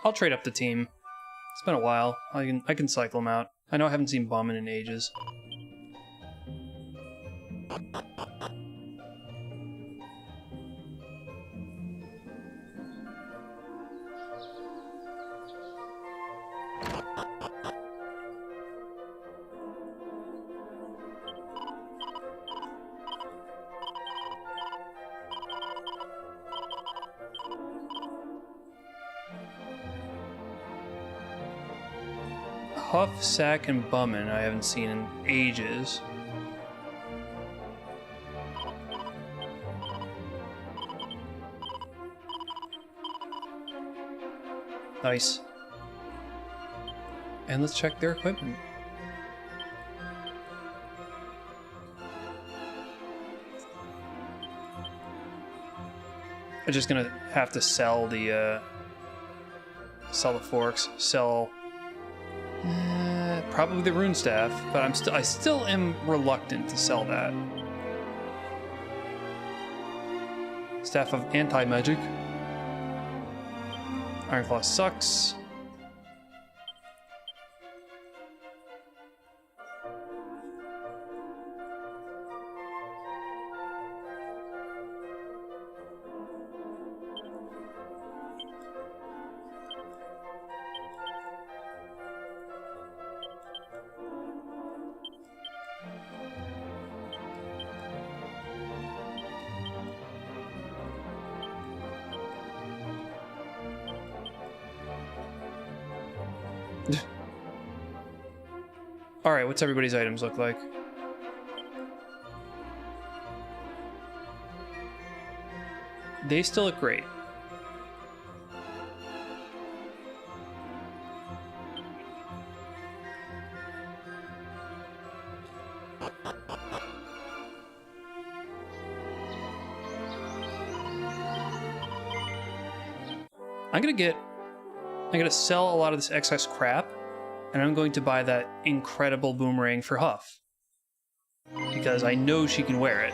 I'll trade up the team. It's been a while. I can cycle them out. I know I haven't seen Bauman in ages. Huff, Sack, and Bummin I haven't seen in ages. Nice. And let's check their equipment. I'm just gonna have to sell the forks, sell probably the rune staff, but I still am reluctant to sell that. Staff of anti-magic. Ironclaw sucks. Alright, what's everybody's items look like? They still look great. I'm gonna sell a lot of this excess crap, and I'm going to buy that incredible boomerang for Huff. Because I know she can wear it.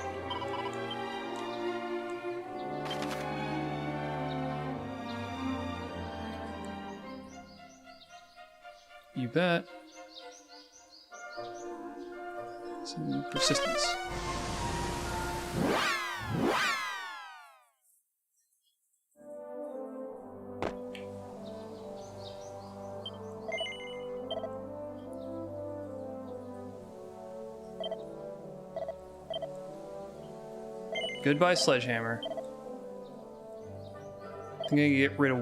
You bet. Some persistence. Goodbye, Sledgehammer. I'm gonna get rid of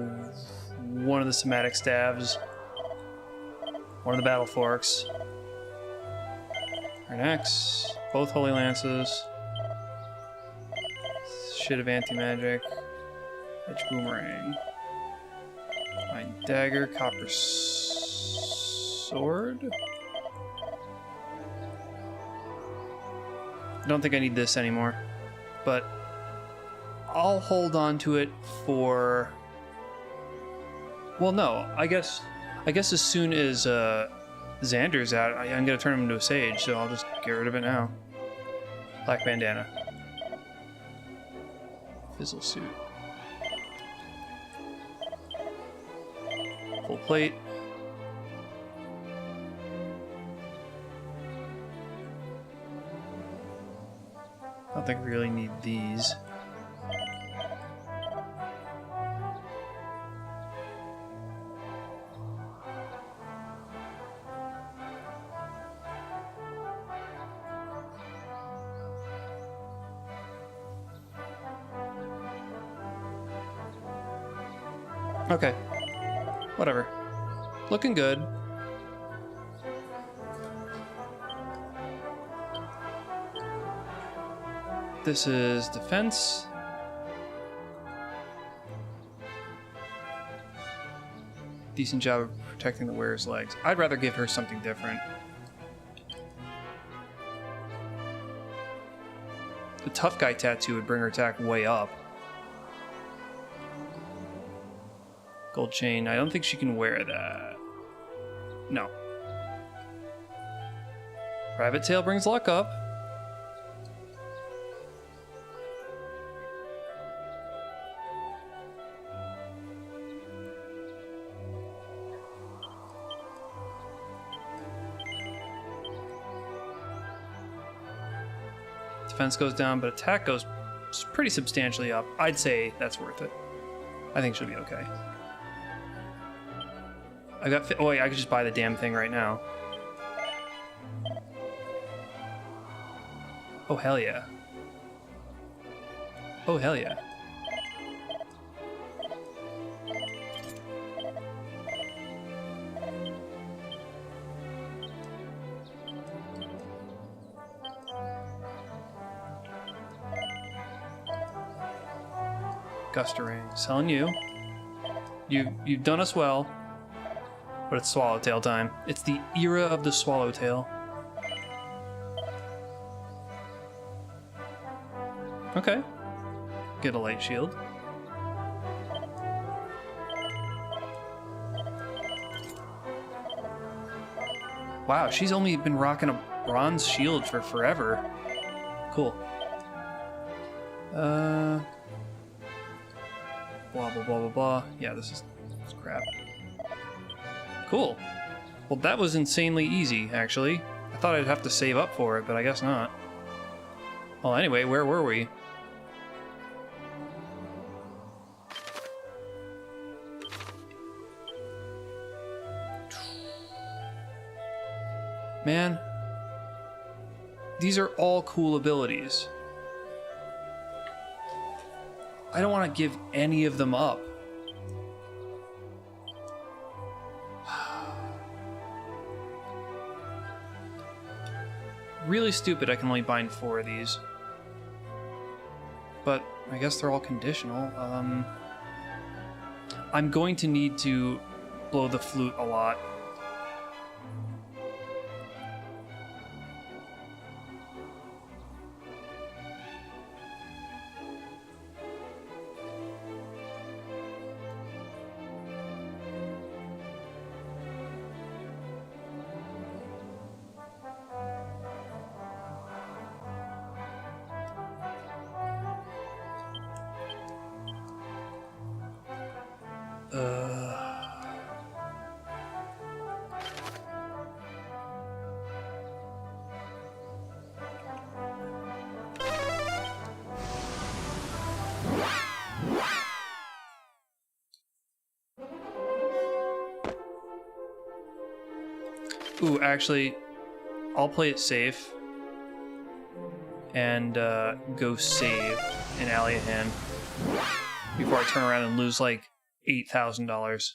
one of the somatic staves, one of the battle forks, an axe, both holy lances, shit of anti-magic, edge boomerang, iron dagger, copper sword. I don't think I need this anymore, but I'll hold on to it for... Well, no, I guess as soon as Xander's out, I'm gonna turn him into a sage, so I'll just get rid of it now. Black bandana. Fizzle suit. Full plate. I don't think we really need these. Okay. Whatever. Looking good. This is defense. decent job of protecting the wearer's legs. I'd rather give her something different. The tough guy tattoo would bring her attack way up. Gold chain. I don't think she can wear that. No. Rabbit tail brings luck up. Defense goes down, but attack goes pretty substantially up. I'd say that's worth it. I think she'll be okay. I got. Oh wait, I could just buy the damn thing right now. Oh hell yeah. Oh hell yeah. Gustering, selling you. You've done us well, but it's Swallowtail time. It's the era of the Swallowtail. Okay. Get a light shield. Wow, she's only been rocking a bronze shield for forever. Cool. Blah, blah, blah, blah, blah. Yeah, this is crap. Cool. Well, that was insanely easy, actually. I thought I'd have to save up for it, but I guess not. Well, anyway, where were we? Man, these are all cool abilities. I don't want to give any of them up. Really stupid I can only bind 4 of these. But I guess they're all conditional. I'm going to need to blow the flute a lot. Ooh, actually, I'll play it safe and go save in Aliahan before I turn around and lose like $8,000.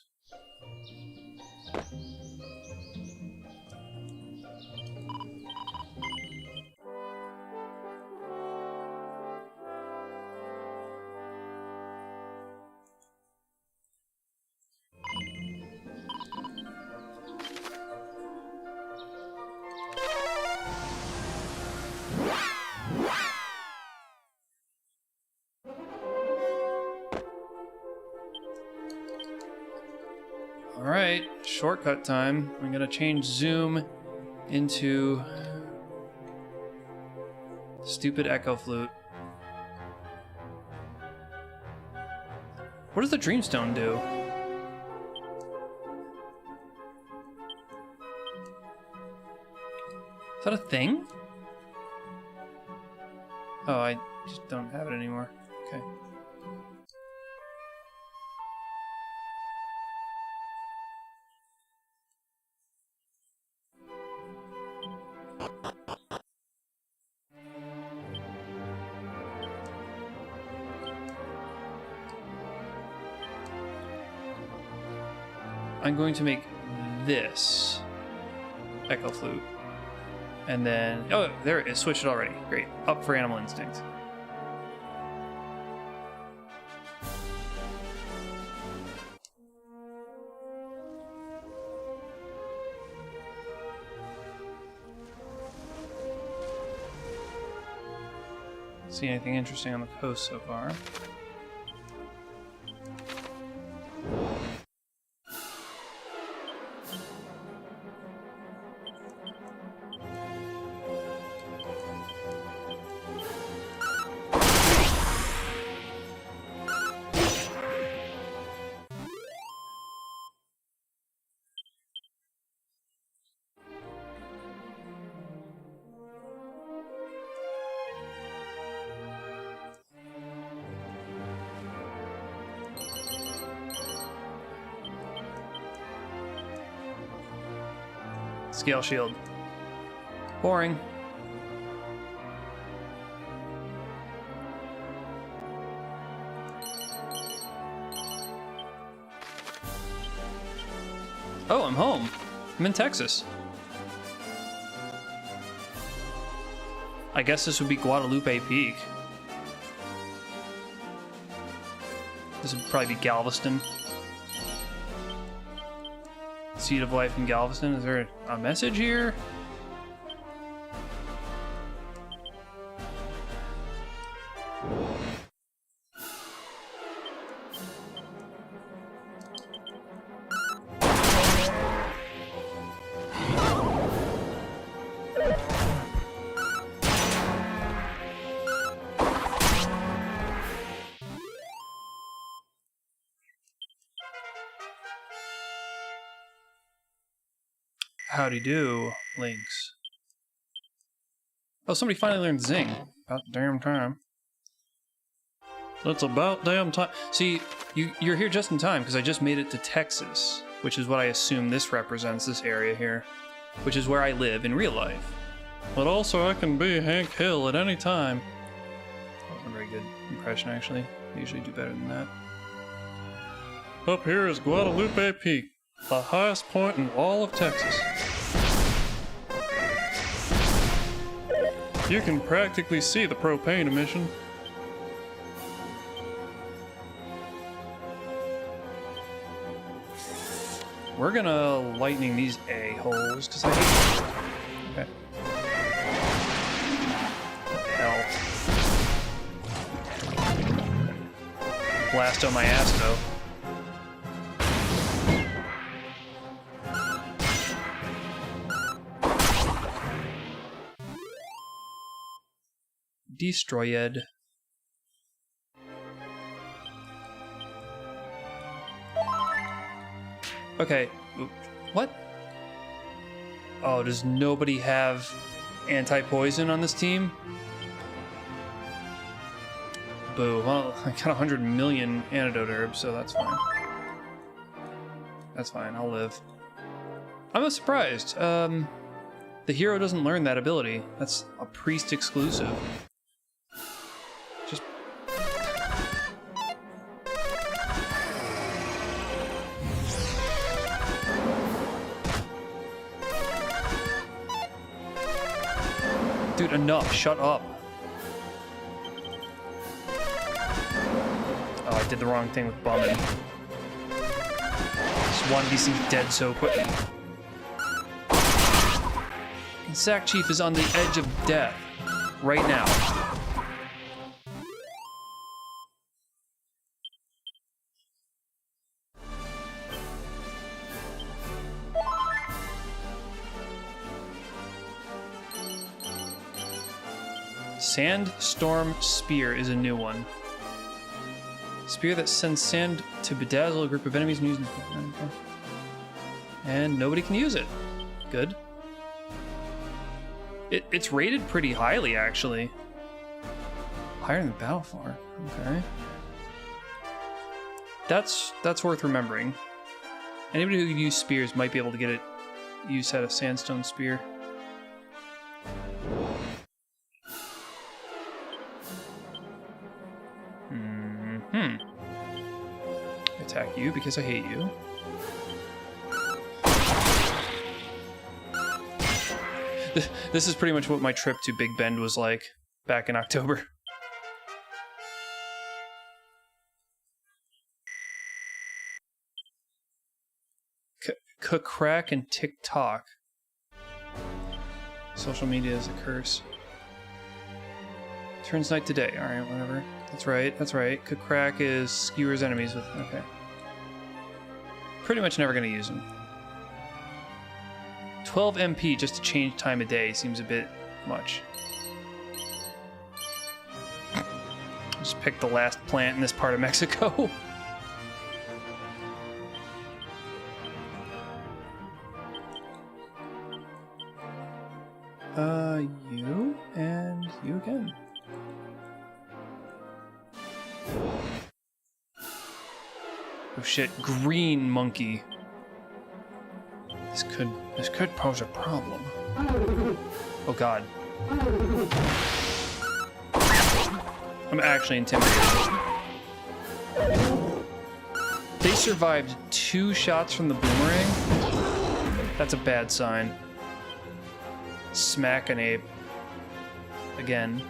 Alright, shortcut time. I'm gonna change zoom into stupid echo flute. What does the Dreamstone do? Is that a thing? Oh, I just don't have it anymore. Okay. I'm going to make this echo flute. And then, oh, there it is, switched it already. Great, up for Animal Instinct. See anything interesting on the coast so far. Scale shield. Boring. Oh, I'm home. I'm in Texas. I guess this would be Guadalupe Peak. This would probably be Galveston. Seed of Life in Galveston. Is there a message here? Howdy do, Links. Oh, somebody finally learned Zing. About damn time. That's about damn time. See, you're here just in time, because I just made it to Texas, which is what I assume this represents, this area here, which is where I live in real life. But also I can be Hank Hill at any time. That wasn't a very good impression, actually. I usually do better than that. Up here is Guadalupe Peak, the highest point in all of Texas. You can practically see the propane emission. We're gonna lightning these a-holes, because I hate them. Okay. Hell. Blast on my ass, though. Destroyed. Okay, what? Oh, does nobody have anti-poison on this team? Boo. Well, I got 100 million antidote herbs, so that's fine. That's fine, I'll live. I'm surprised. The hero doesn't learn that ability. That's a priest exclusive. Just... Dude, enough. Shut up. Oh, I did the wrong thing with bumming. Just wanted these things dead so quick. And Sack Chief is on the edge of death. Right now. Sandstorm Spear is a new one. Spear that sends sand to bedazzle a group of enemies and use... And nobody can use it. Good. It's rated pretty highly, actually. Higher than Battlefar. Okay. That's worth remembering. Anybody who can use spears might be able to get it used at a sandstone spear. Attack you because I hate you. This is pretty much what my trip to Big Bend was like back in October. Crack and TikTok. Social media is a curse. Turns night to day. Alright, whatever. That's right, that's right. Crack is skewers enemies with... Okay. Pretty much never going to use them. 12 MP just to change time of day seems a bit much. Just pick the last plant in this part of Mexico. You and you again. Oh shit, green monkey. This could pose a problem. Oh god. I'm actually intimidated. They survived 2 shots from the boomerang? That's a bad sign. Smack an ape. Again.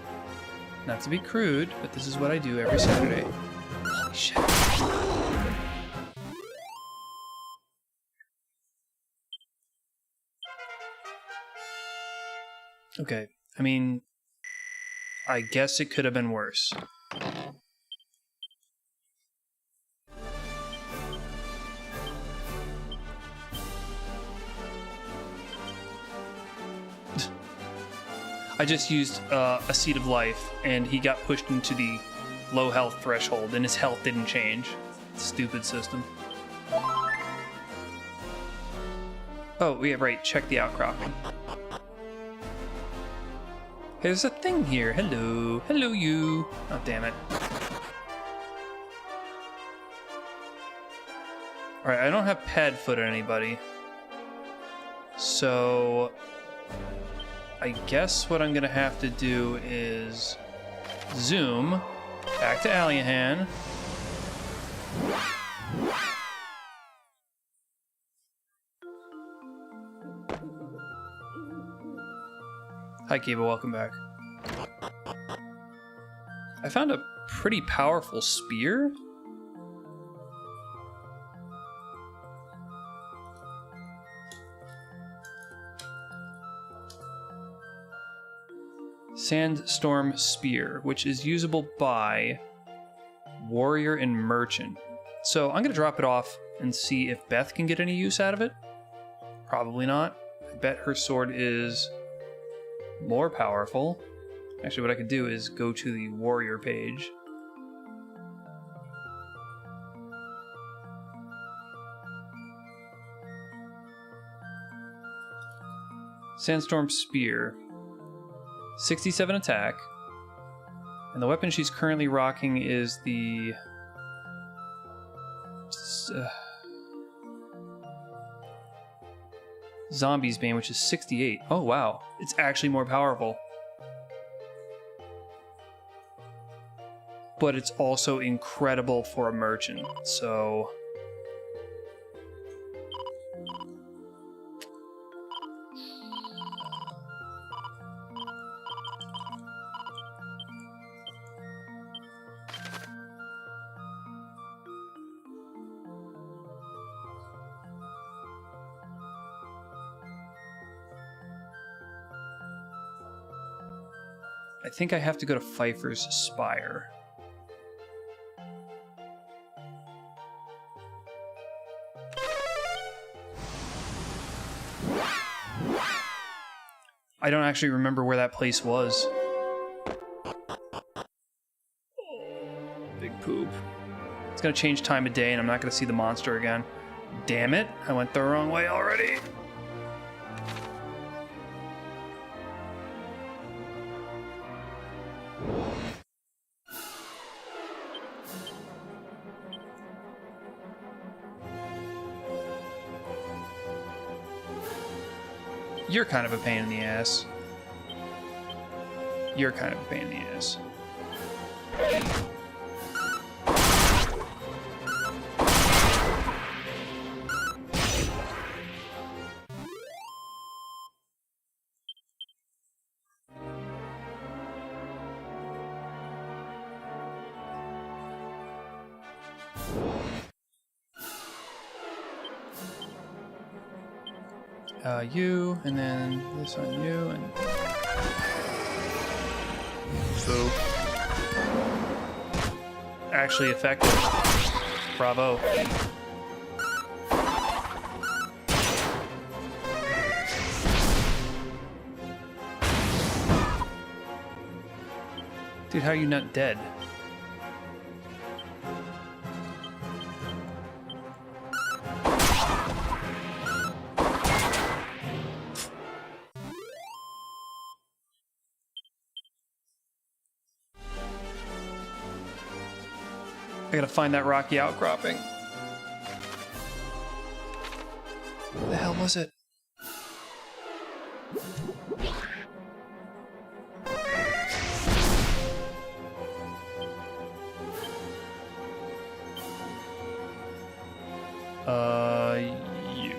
Not to be crude, but this is what I do every Saturday. Holy shit. Okay, I mean, I guess it could have been worse. I just used a Seed of Life, and he got pushed into the low health threshold, and his health didn't change. Stupid system. Oh, yeah, right, check the outcropping. Hey, there's a thing here. Hello. Hello, you. Oh, damn it. Alright, I don't have pad foot on anybody. So... I guess what I'm gonna have to do is... zoom back to Aliahan. Hi, Kiba, welcome back. I found a pretty powerful spear. Sandstorm Spear, which is usable by Warrior and Merchant. So I'm gonna drop it off and see if Beth can get any use out of it. Probably not. I bet her sword is more powerful. Actually, what I could do is go to the warrior page. Sandstorm Spear. 67 attack. And the weapon she's currently rocking is the... Zombie's Bane, which is 68. Oh, wow. It's actually more powerful. But it's also incredible for a merchant, so... I think I have to go to Pfeiffer's Spire. I don't actually remember where that place was. Big poop. It's gonna change time of day and I'm not gonna see the monster again. Damn it, I went the wrong way already. You're kind of a pain in the ass. You're kind of a pain in the ass. You, and then this on you, and... So actually effective. Bravo. Dude, how are you not dead? I gotta find that rocky outcropping. What the hell was it? You.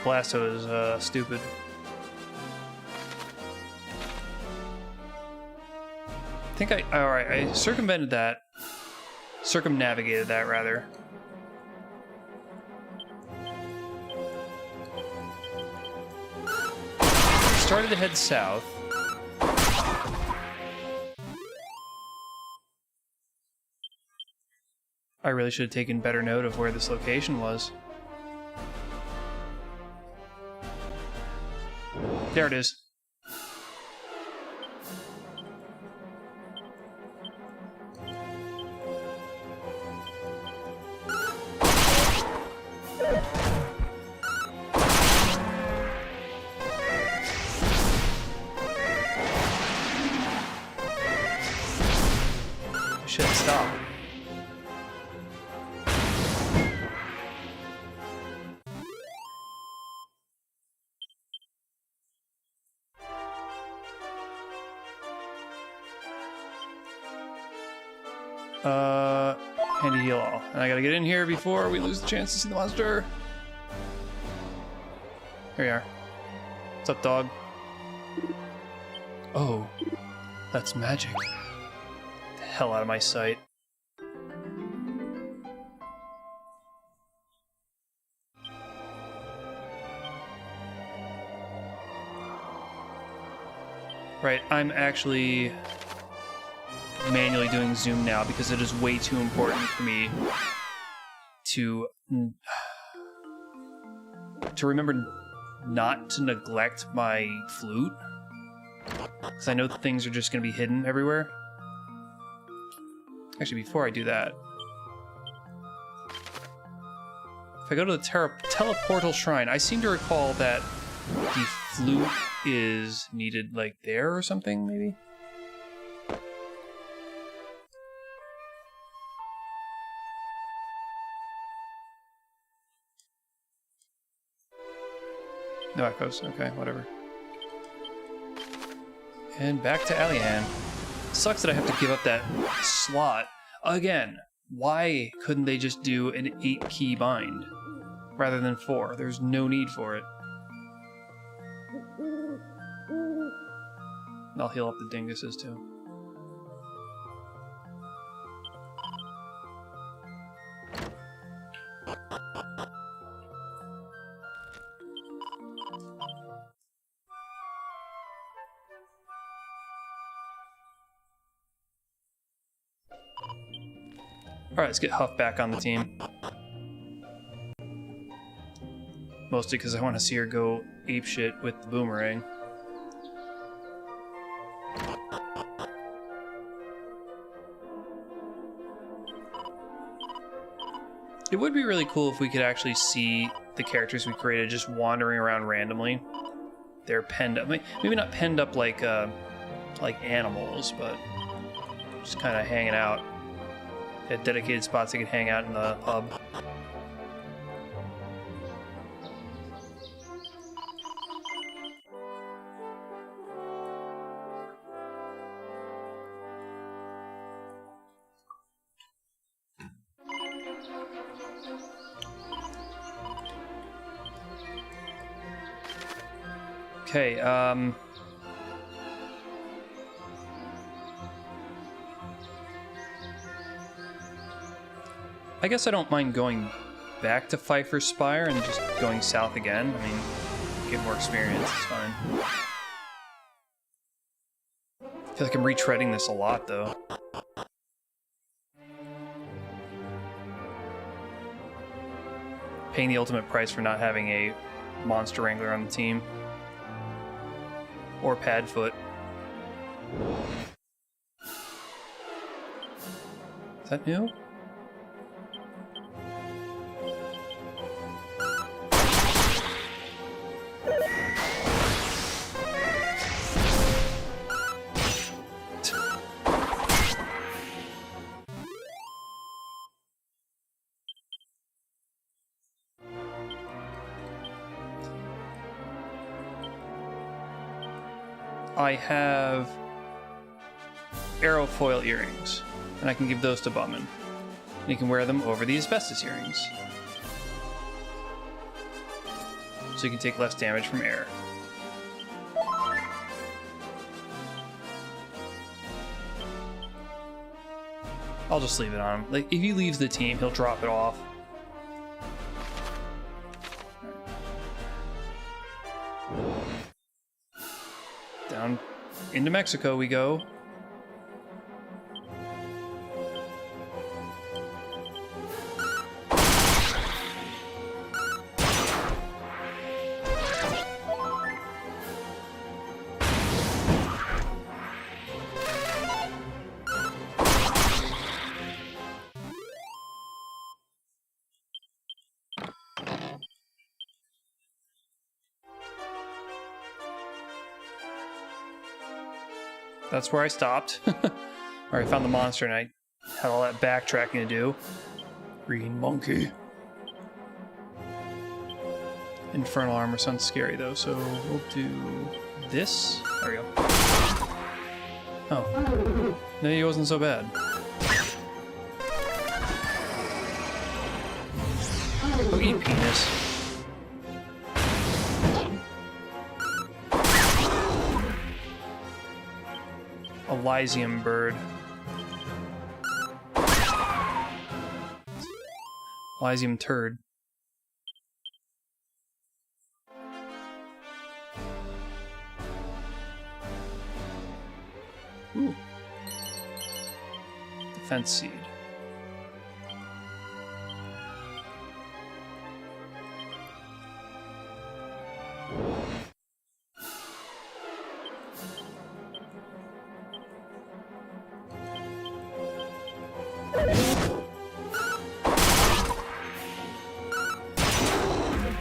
Blasto is stupid. I think alright, I circumvented that. Circumnavigated that, rather. Started to head south. I really should have taken better note of where this location was. There it is. Shit, stop. Handy heal all. And I gotta get in here before we lose the chance to see the monster. Here we are. What's up, dog? Oh, that's magic. Get the hell out of my sight. Right, I'm actually manually doing zoom now because it is way too important for me to remember not to neglect my flute, because I know things are just going to be hidden everywhere. Actually, before I do that, if I go to the teleportal shrine, I seem to recall that the flute is needed like there or something, maybe? No echoes. Okay, whatever. And back to Alian. Sucks that I have to give up that slot. Again, why couldn't they just do an 8-key bind rather than 4? There's no need for it. I'll heal up the dinguses too. Alright, let's get Huff back on the team. Mostly because I want to see her go apeshit with the boomerang. It would be really cool if we could actually see the characters we created just wandering around randomly. They're penned up, maybe not penned up like animals, but just kind of hanging out. At dedicated spots they could hang out in the pub. Okay, I guess I don't mind going back to Pfeiffer's Spire and just going south again. I mean, get more experience, it's fine. I feel like I'm retreading this a lot, though. Paying the ultimate price for not having a Monster Wrangler on the team. Or Padfoot. Is that new? I have aerofoil earrings, and I can give those to Bummin. And he can wear them over the asbestos earrings. So he can take less damage from air. I'll just leave it on him. Like, if he leaves the team, he'll drop it off. Down into Mexico we go. That's where I stopped. Or I found the monster and I had all that backtracking to do. Green monkey. Infernal armor sounds scary though, so we'll do this. There we go. Oh. No, he wasn't so bad. Oh, eat penis. Elysium bird. Elysium turd. Ooh. Defense seed.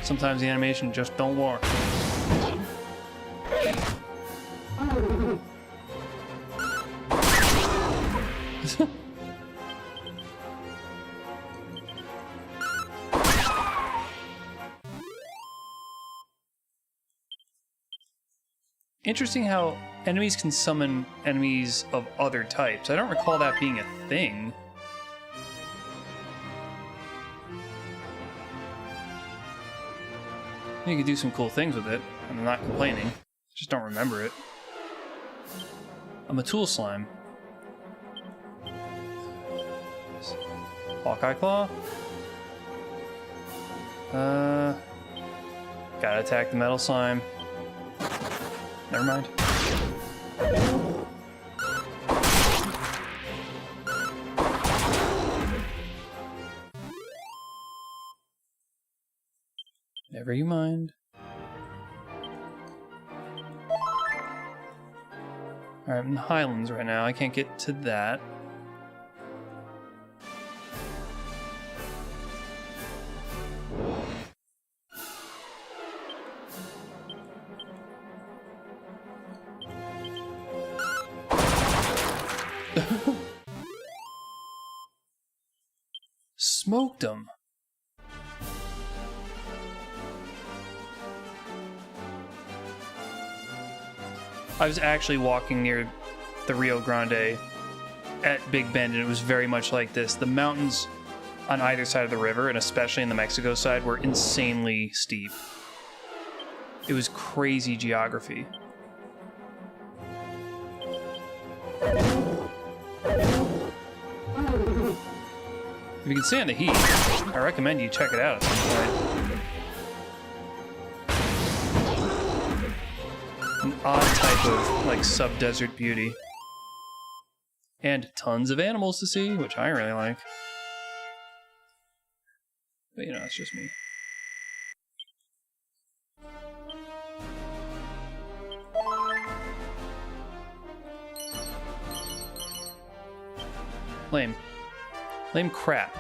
Sometimes the animation just don't work. Interesting how enemies can summon enemies of other types. I don't recall that being a thing. You could do some cool things with it, and I'm not complaining. Just don't remember it. I'm a tool slime. Hawkeye Claw? Gotta attack the metal slime. Never mind. Never you mind. Alright, I'm in the Highlands right now. I can't get to that. Smoked him. I was actually walking near the Rio Grande at Big Bend, and it was very much like this. The mountains on either side of the river, and especially in the Mexico side, were insanely steep. It was crazy geography. If you can stand the heat, I recommend you check it out at some point. An odd type of, like, sub-desert beauty. And tons of animals to see, which I really like. But, you know, it's just me. Lame. Lame crap.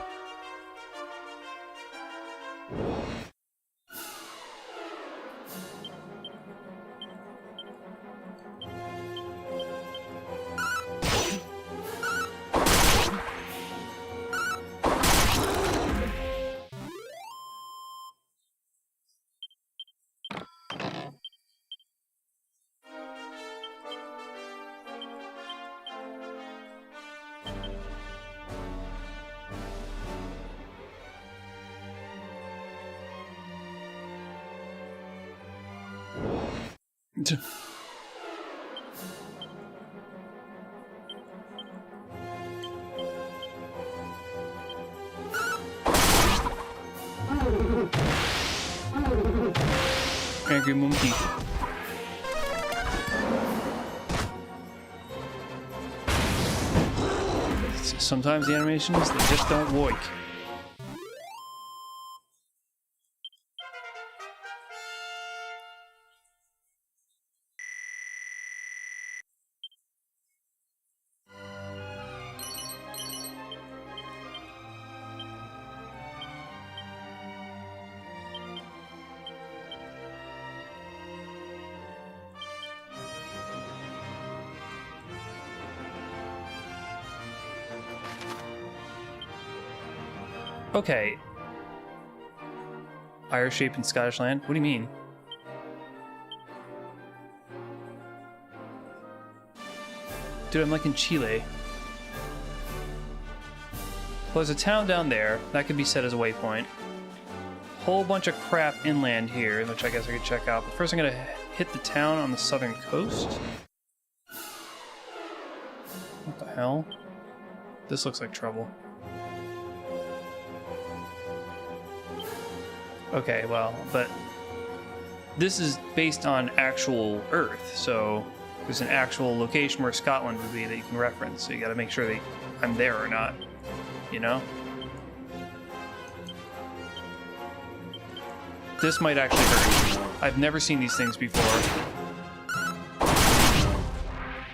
Angry monkey. Sometimes the animations, they just don't work. Okay. Irish shape in Scottish land? What do you mean? Dude, I'm like in Chile. Well, there's a town down there. That could be set as a waypoint. Whole bunch of crap inland here, which I guess I could check out. But first I'm gonna hit the town on the southern coast. What the hell? This looks like trouble. Okay, well, but this is based on actual Earth, so there's an actual location where Scotland would be that you can reference, so you gotta make sure that I'm there or not, you know? This might actually hurt. I've never seen these things before.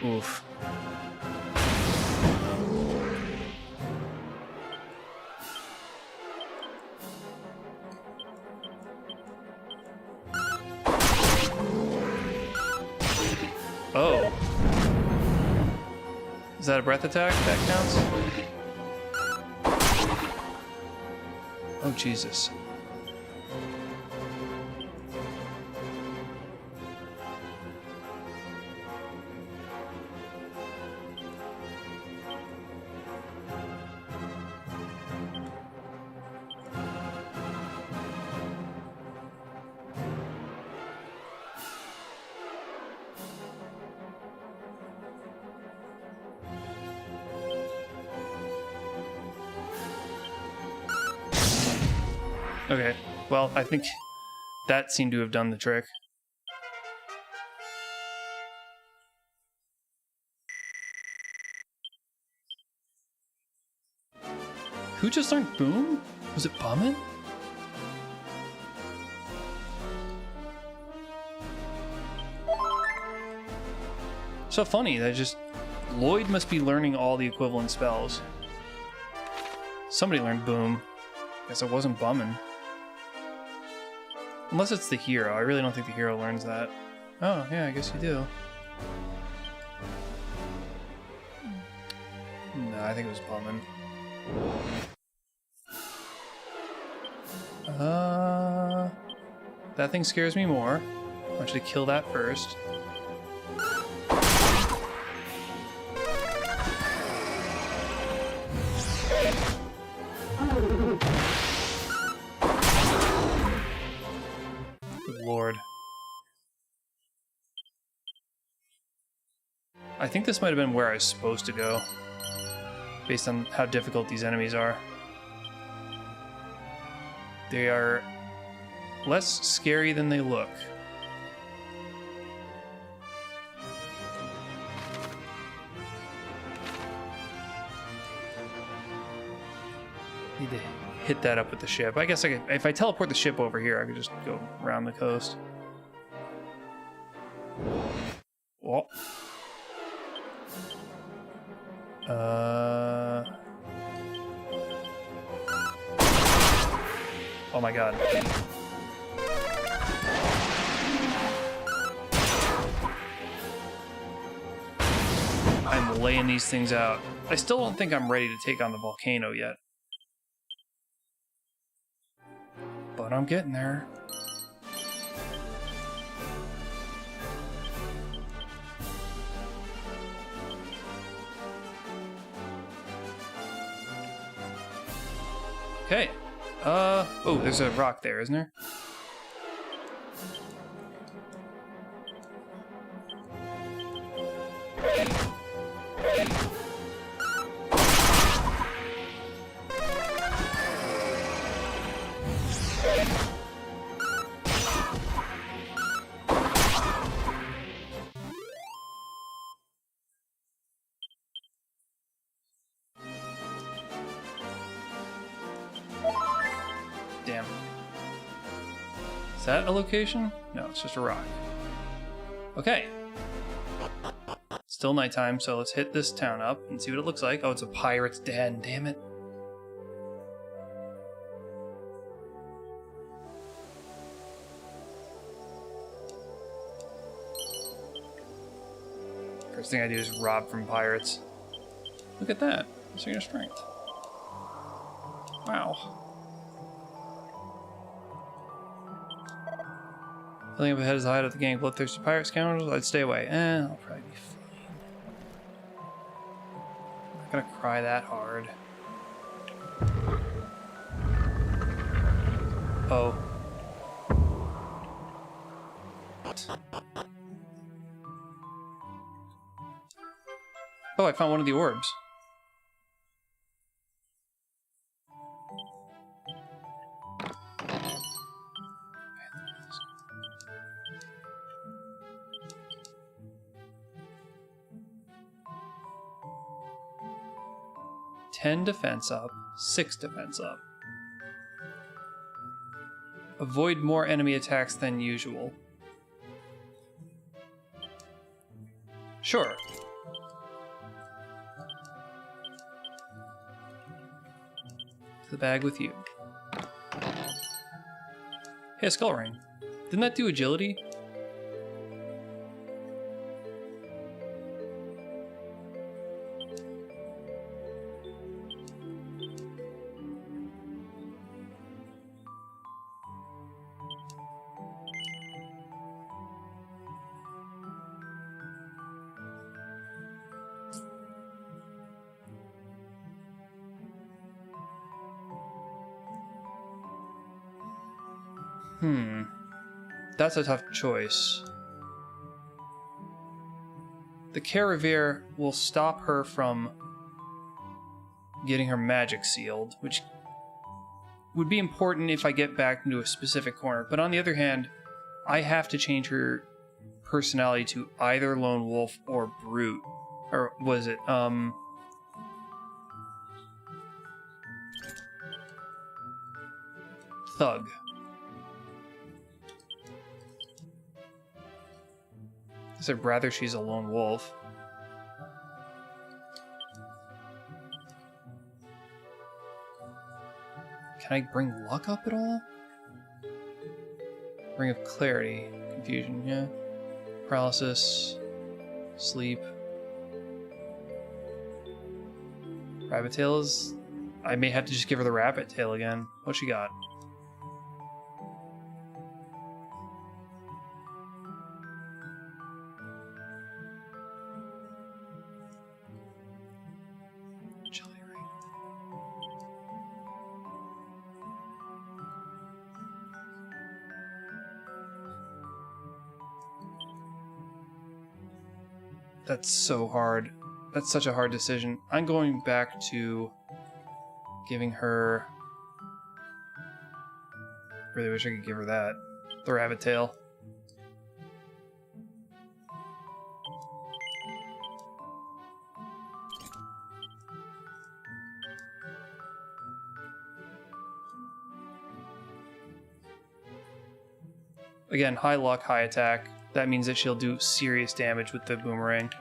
Oof. Oh. Is that a breath attack? That counts? Oh, Jesus. Okay, well, I think that seemed to have done the trick. Who just learned Boom? Was it Bummin'? So funny, that just... Lloyd must be learning all the equivalent spells. Somebody learned Boom. Guess it wasn't Bummin'. Unless it's the hero. I really don't think the hero learns that. Oh, yeah, I guess you do. No, I think it was Bummin'. That thing scares me more. I want you to kill that first. Good lord. I think this might have been where I was supposed to go, based on how difficult these enemies are. They are less scary than they look. Need to hit that up with the ship. I guess I could, if I teleport the ship over here, I could just go around the coast. Whoa. Oh my god. I'm laying these things out. I still don't think I'm ready to take on the volcano yet. But I'm getting there. Okay. Oh, there's a rock there, isn't there? Damn. Is that a location? No, it's just a rock. Okay. Still nighttime, so let's hit this town up and see what it looks like. Oh, it's a pirate's den, damn it. First thing I do is rob from pirates. Look at that. What's your strength? Wow. Filling up ahead is the hideout of the gang of bloodthirsty pirate scoundrels. I'd stay away. I'll probably be fine. I'm not gonna cry that hard. Oh. Oh, I found one of the orbs. Ten defense up, 6 defense up. Avoid more enemy attacks than usual. Sure. To the bag with you. Hey, a skull ring. Didn't that do agility? That's a tough choice. The Caravere will stop her from getting her magic sealed, which would be important if I get back into a specific corner. But on the other hand, I have to change her personality to either Lone Wolf or Brute. Or was it, Thug. I'd rather she's a lone wolf. Can I bring luck up at all? Ring of clarity. Confusion, yeah. Paralysis. Sleep. Rabbit tail is... I may have to just give her the rabbit tail again. What she got? That's so hard. That's such a hard decision. I'm going back to giving her... Really wish I could give her that. The rabbit tail. Again, high luck, high attack. That means that she'll do serious damage with the boomerang.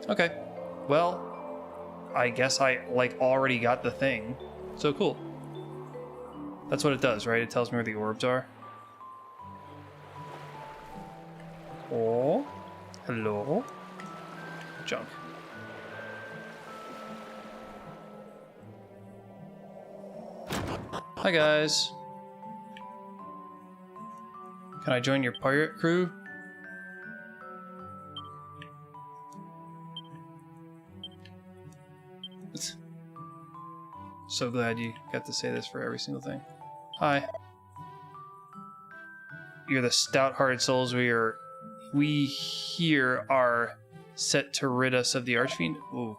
Okay, well, I guess I, like, already got the thing. So cool. That's what it does, right? It tells me where the orbs are. Oh, hello. Junk. Hi, guys. Can I join your pirate crew? So glad you got to say this for every single thing. Hi. You're the stout-hearted souls we here are set to rid us of the Archfiend. Ooh.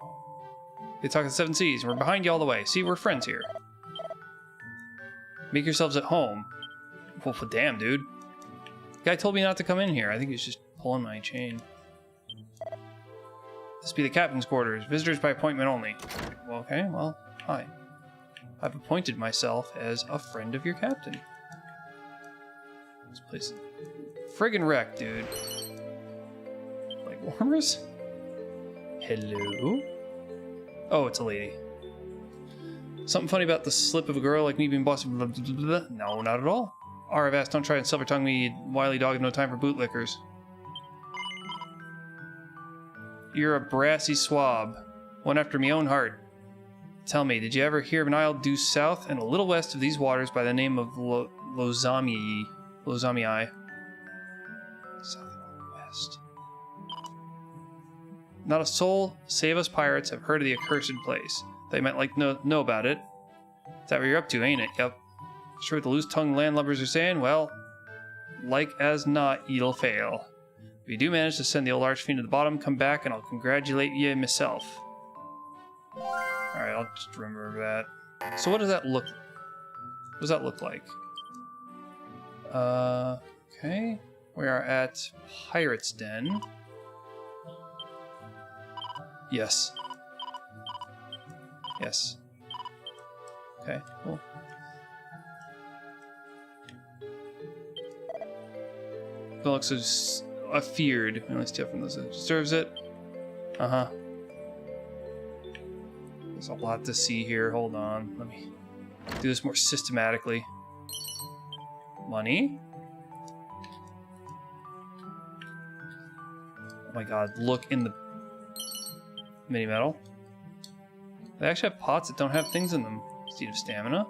They talk of the Seven Seas, and we're behind you all the way. See, we're friends here. Make yourselves at home. Well, damn, dude. The guy told me not to come in here. I think he's just pulling my chain. This be the captain's quarters. Visitors by appointment only. Well, okay, well, hi. I've appointed myself as a friend of your captain. This place is friggin' wrecked, dude. Like warmers? Hello? Oh, it's a lady. Something funny about the slip of a girl like me being boss of blah, blah, blah, blah. No, not at all. Arvast, don't try and silver-tongue me, you wily dog with no time for bootlickers. You're a brassy swab. One after me own heart. Tell me, did you ever hear of an isle due south and a little west of these waters by the name of Lozamii? Lozamii. South and west. Not a soul, save us pirates, have heard of the accursed place. They might like to know about it. Is that what you're up to, ain't it? Yep. Sure what the loose-tongued landlubbers are saying? Well, like as not, you'll fail. If you do manage to send the old archfiend to the bottom, come back and I'll congratulate you myself. Alright, I'll just remember that. So what does that look like? Okay. We are at Pirate's Den. Yes. Yes. Okay, cool. It looks so afeared. We only steal from those that deserves it. Uh-huh. There's a lot to see here. Hold on. Let me do this more systematically. Money. Oh my god, look in the mini metal. They actually have pots that don't have things in them. Seed of stamina.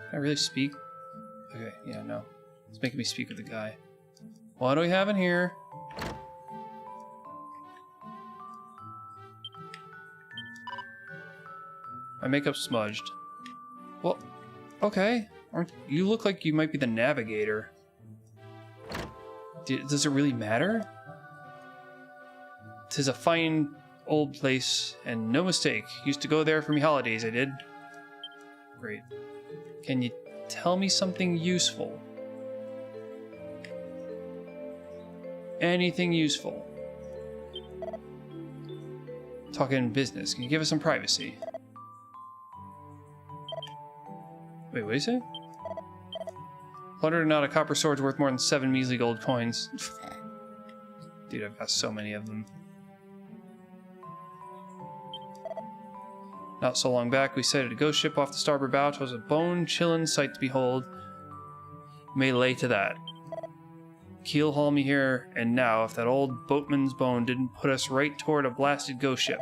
Can I really speak? Okay, yeah, no. It's making me speak with the guy. What do we have in here? My makeup's smudged. Well, okay. You look like you might be the navigator. Does it really matter? 'Tis a fine old place, and no mistake. Used to go there for me holidays, I did. Great. Can you tell me something useful? Anything useful? Talking business. Can you give us some privacy? Wait, what do you say? Plundered not a copper sword's worth more than 7 measly gold coins. Dude, I've got so many of them. Not so long back, we sighted a ghost ship off the starboard bow. 'Twas a bone-chillin' sight to behold. May lay to that. keel haul me here and now if that old boatman's bone didn't put us right toward a blasted ghost ship.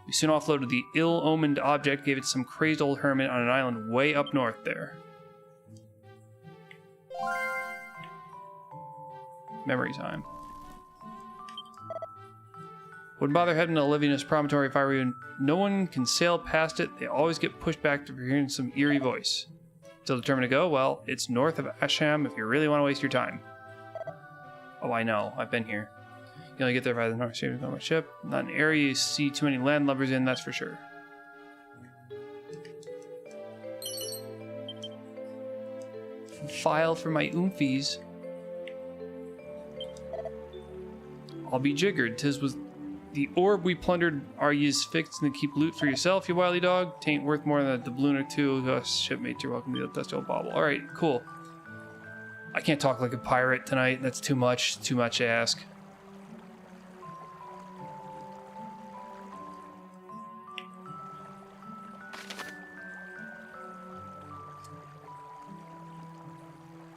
We soon offloaded the ill-omened object, gave it to some crazed old hermit on an island way up north there. Memory time. Wouldn't bother heading to Olivia's promontory if I were you. No one can sail past it. They always get pushed back to hearing some eerie voice. Still determined to go? Well, it's north of Asham if you really want to waste your time. Oh, I know. I've been here. You only get there by the North Stream of ship. Not an area you see too many landlubbers in, that's for sure. File for my oomfies. I'll be jiggered. 'Tis was the orb we plundered. Are yous fixed and to keep loot for yourself, you wily dog? Tain't worth more than a doubloon or two. Shipmate, you're welcome to the dusty old bauble. Alright, cool. I can't talk like a pirate tonight. That's too much to ask.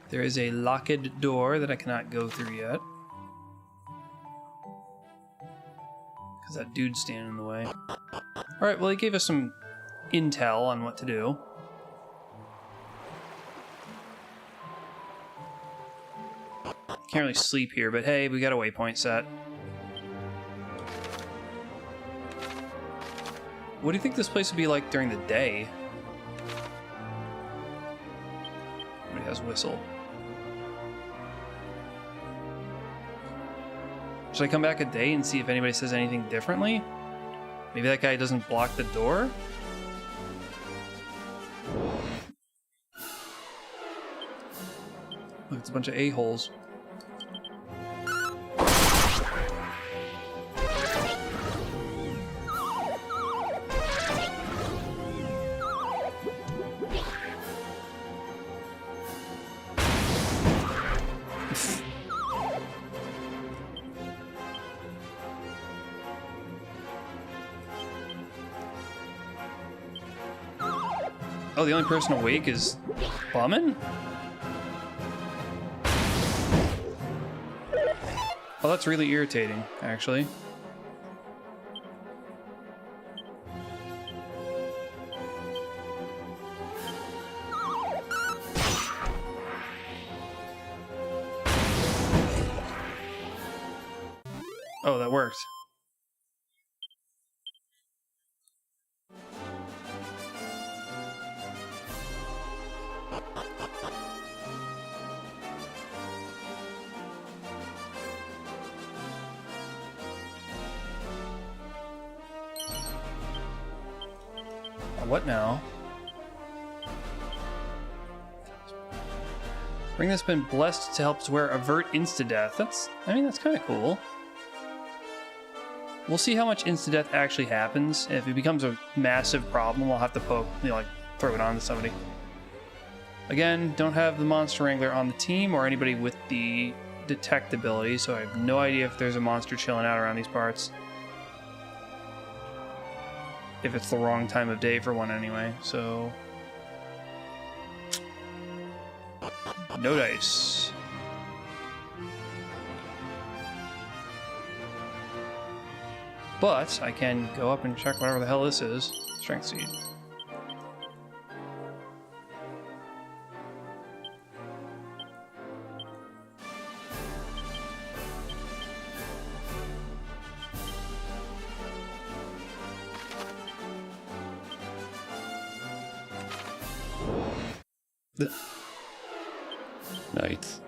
There is a locked door that I cannot go through yet. Because that dude's standing in the way. Alright, well he gave us some intel on what to do. Can't really sleep here, but hey, we got a waypoint set. What do you think this place would be like during the day? Somebody has whistle. Should I come back a day and see if anybody says anything differently? Maybe that guy doesn't block the door? Look, it's a bunch of a-holes. Oh, the only person awake is Bumming? Oh, that's really irritating, actually. Oh, that worked. What now? Ring that's been blessed to help Swear avert insta-death. That's kind of cool. We'll see how much insta-death actually happens. If it becomes a massive problem, I'll have to poke, like throw it on to somebody. Again, don't have the Monster Wrangler on the team or anybody with the detect ability, so I have no idea if there's a monster chilling out around these parts. If it's the wrong time of day for one anyway, so... No dice. But I can go up and check whatever the hell this is. Strength seed.
Nice.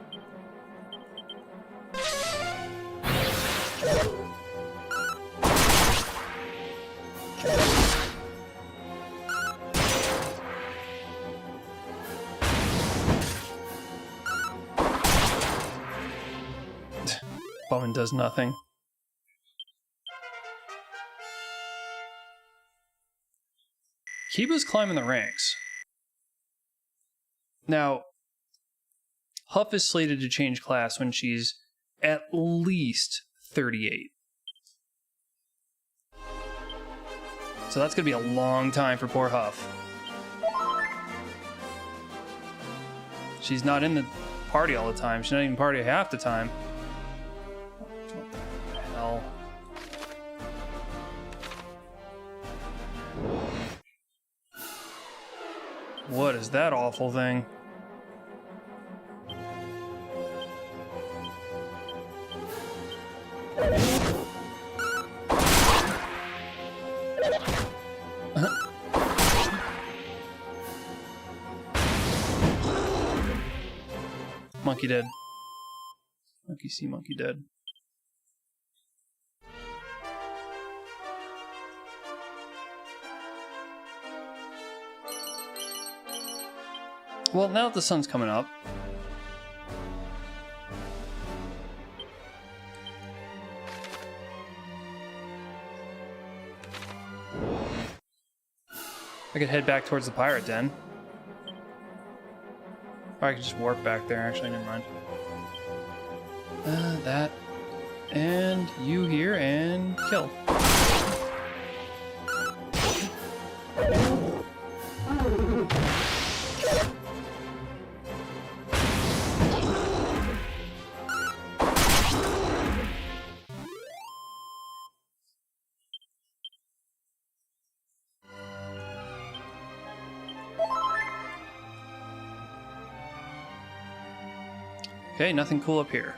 Bowman does nothing. Kiba's climbing the ranks. Now, Huff is slated to change class when she's at least 38. So that's going to be a long time for poor Huff. She's not in the party all the time. She's not even party half the time. What the hell? What is that awful thing? Monkey dead. Monkey see, monkey dead. Well, now that the sun's coming up, I could head back towards the pirate den. Or I could just warp back there, actually, never mind. That. And you here, and kill. Okay, nothing cool up here.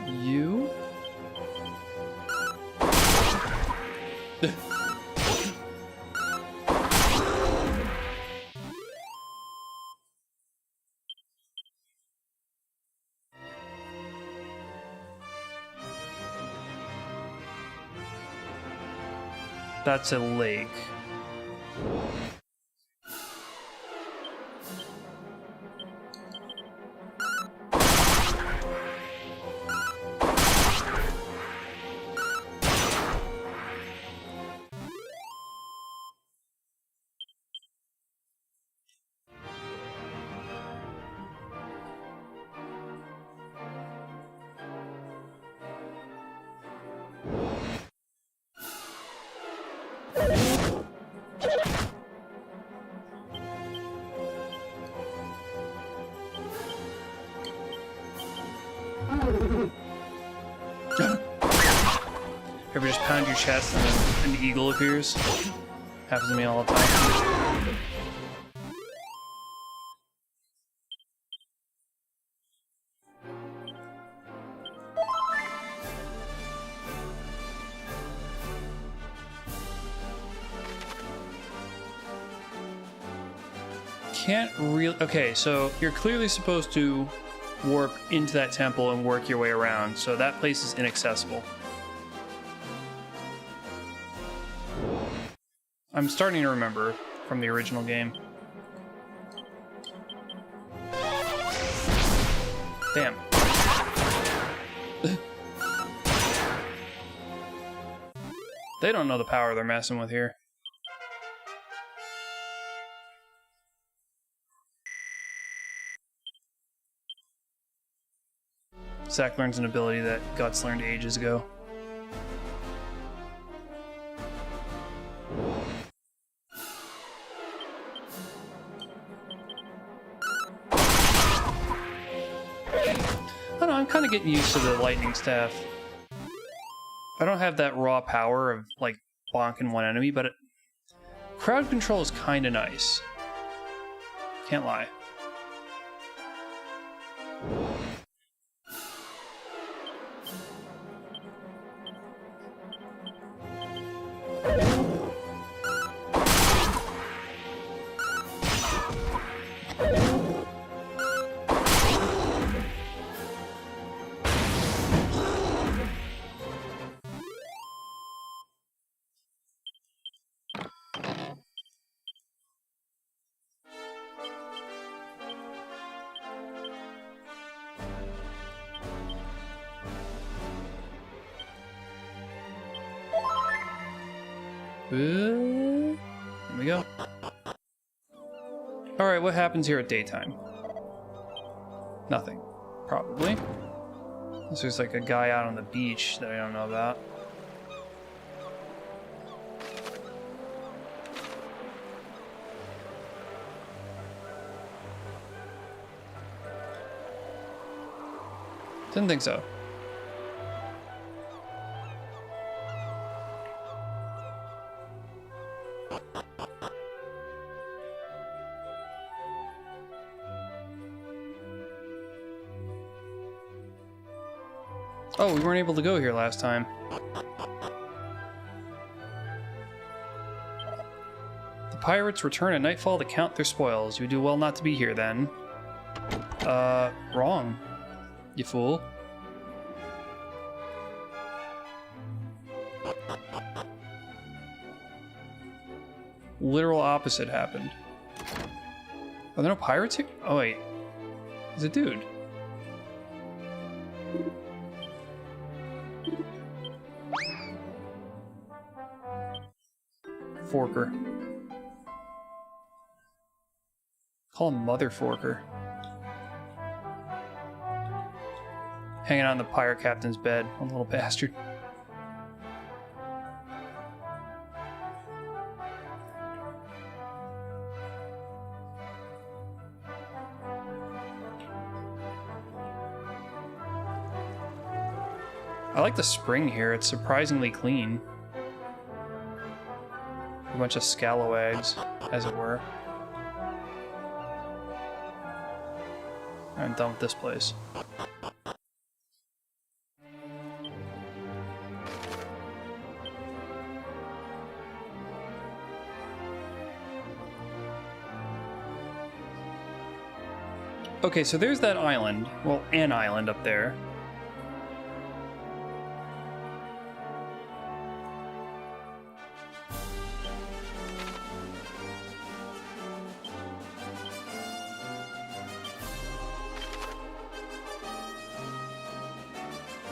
You? That's a lake. Ever just pound your chest and then an eagle appears? Happens to me all the time. Can't really... Okay, so you're clearly supposed to warp into that temple and work your way around, so that place is inaccessible. I'm starting to remember from the original game. Damn. They don't know the power they're messing with here. Zack learns an ability that Guts learned ages ago. I don't know, I'm kind of getting used to the lightning staff. I don't have that raw power of, like, bonking one enemy, but crowd control is kind of nice. Can't lie. Here we go. Alright, what happens here at daytime? Nothing. Probably. This looks like a guy out on the beach that I don't know about. Didn't think so. Oh, we weren't able to go here last time. The pirates return at nightfall to count their spoils. You do well not to be here then. Wrong. You fool. Literal opposite happened. Are there no pirates here? Oh wait. There's a dude. Forker. Call him Mother Forker. Hanging out on the pirate captain's bed, one little bastard. I like the spring here, it's surprisingly clean. A bunch of scalawags, as it were. I'm done with this place. Okay, so there's that island. Well, an island up there.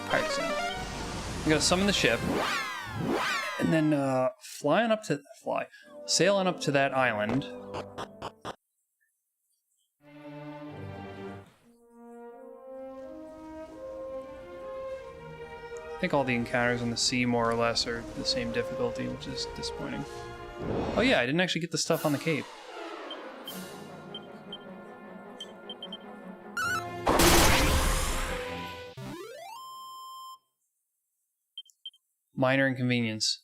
Alright, so I'm gonna summon the ship, and then sail on up to that island. I think all the encounters on the sea, more or less, are the same difficulty, which is disappointing. Oh yeah, I didn't actually get the stuff on the cape. Minor inconvenience.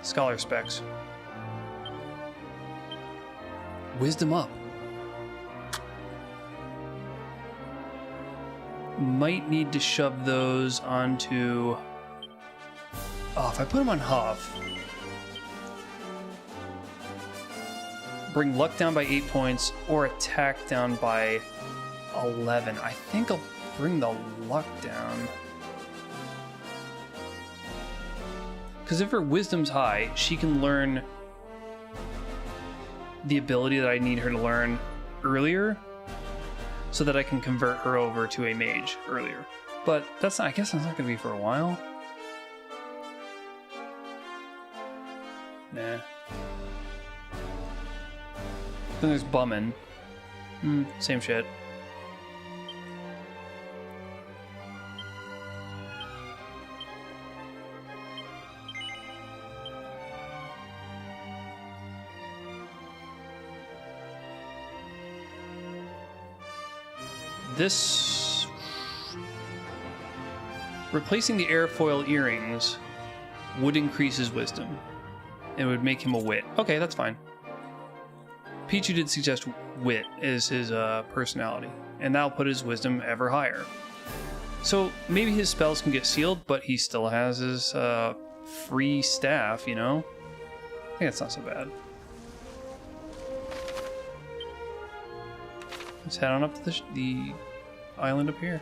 Scholar specs. Wisdom up. Might need to shove those onto... Oh, if I put them on Huff. Bring luck down by 8 points or attack down by 11. I think I'll bring the luck down. Because if her wisdom's high, she can learn the ability that I need her to learn earlier so that I can convert her over to a mage earlier. But that's not, I guess that's not going to be for a while. Nah. Then there's Bummin. Same shit. This... Replacing the airfoil earrings would increase his wisdom. It would make him a wit. Okay, that's fine. Pichu did suggest wit is his personality, and that'll put his wisdom ever higher. So maybe his spells can get sealed, but he still has his free staff, you know? I think that's not so bad. Let's head on up to the island up here.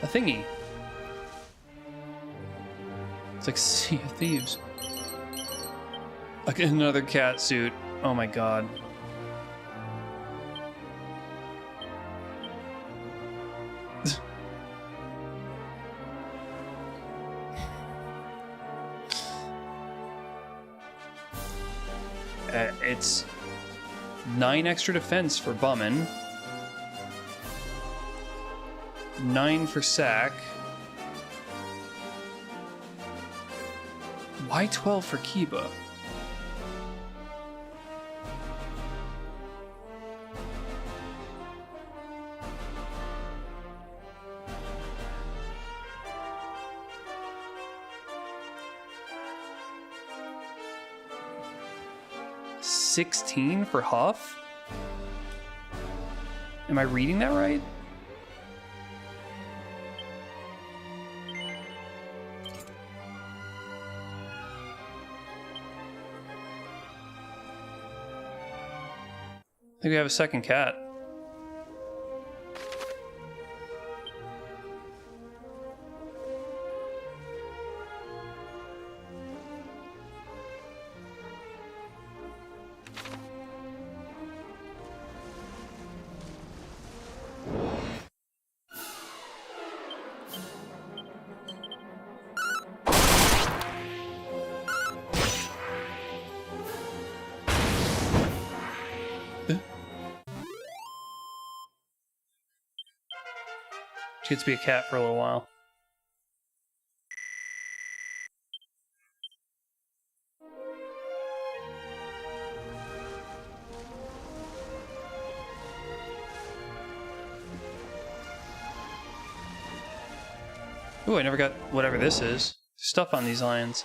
A thingy. It's like Sea of Thieves. Like another cat suit. Oh my god. It's 9 extra defense for Bummin. 9 for Sack. Why 12 for Kiba? $16 for Huff? Am I reading that right? I think we have a second cat. She gets to be a cat for a little while. Ooh, I never got whatever this is. Stuff on these lions.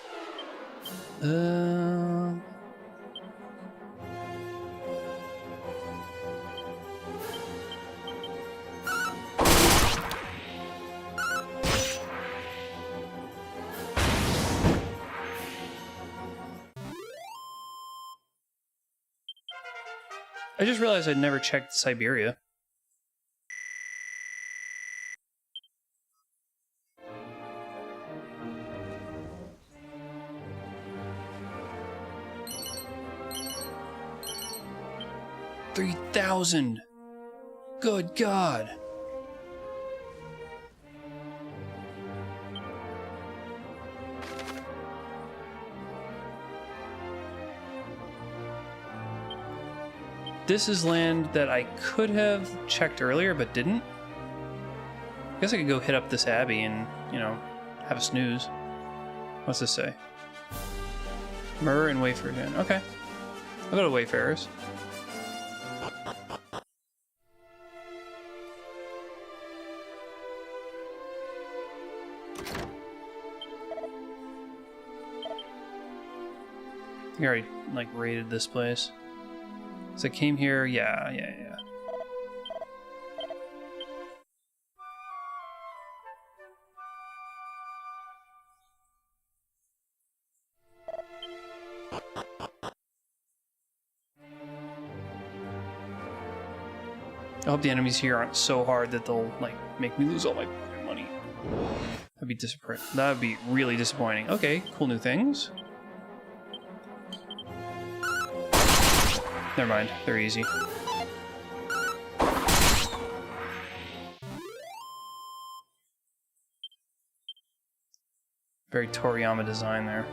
I just realized I'd never checked Siberia. $3,000! Good God! This is land that I could have checked earlier, but didn't. I guess I could go hit up this abbey and, you know, have a snooze. What's this say? Myrrh and Wayfarers Inn. Okay. I'll go to Wayfarers. I already, like, raided this place. So I came here, yeah. I hope the enemies here aren't so hard that they'll, like, make me lose all my money. That would be really disappointing. Okay, cool new things. Never mind, they're easy. Very Toriyama design there.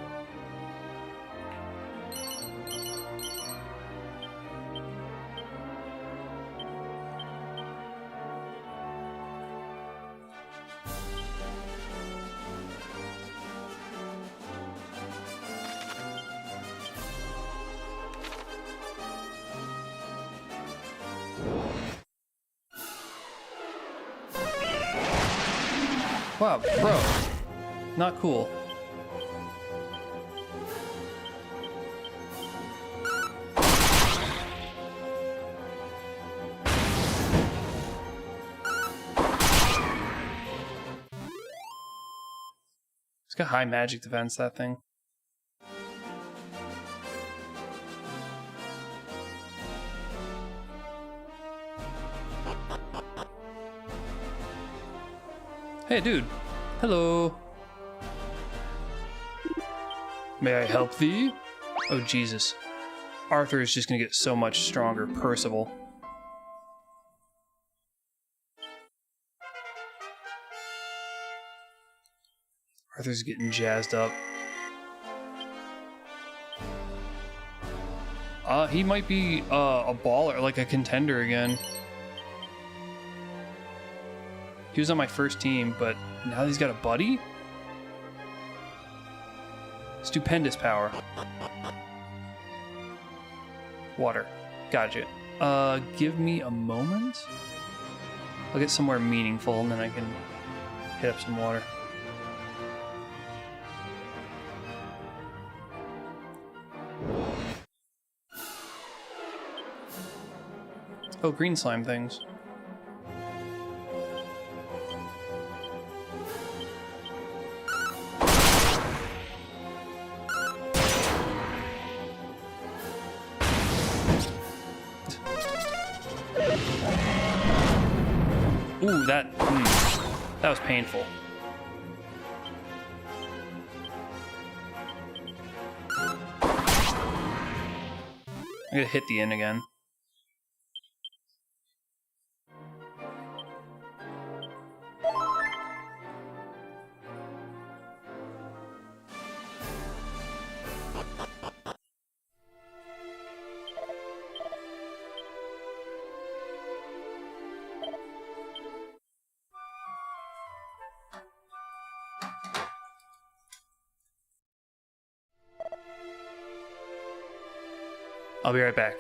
Wow, bro. Not cool. It's got high magic defense, that thing. Hey, dude. Hello. May I help thee? Oh, Jesus. Arthur is just gonna get so much stronger. Percival. Arthur's getting jazzed up. He might be a baller, like a contender again. He was on my first team, but now he's got a buddy? Stupendous power. Water. Gotcha. Give me a moment. I'll get somewhere meaningful and then I can hit up some water. Oh, green slime things. Ooh, that was painful. I'm gonna hit the inn again. I'll be right back.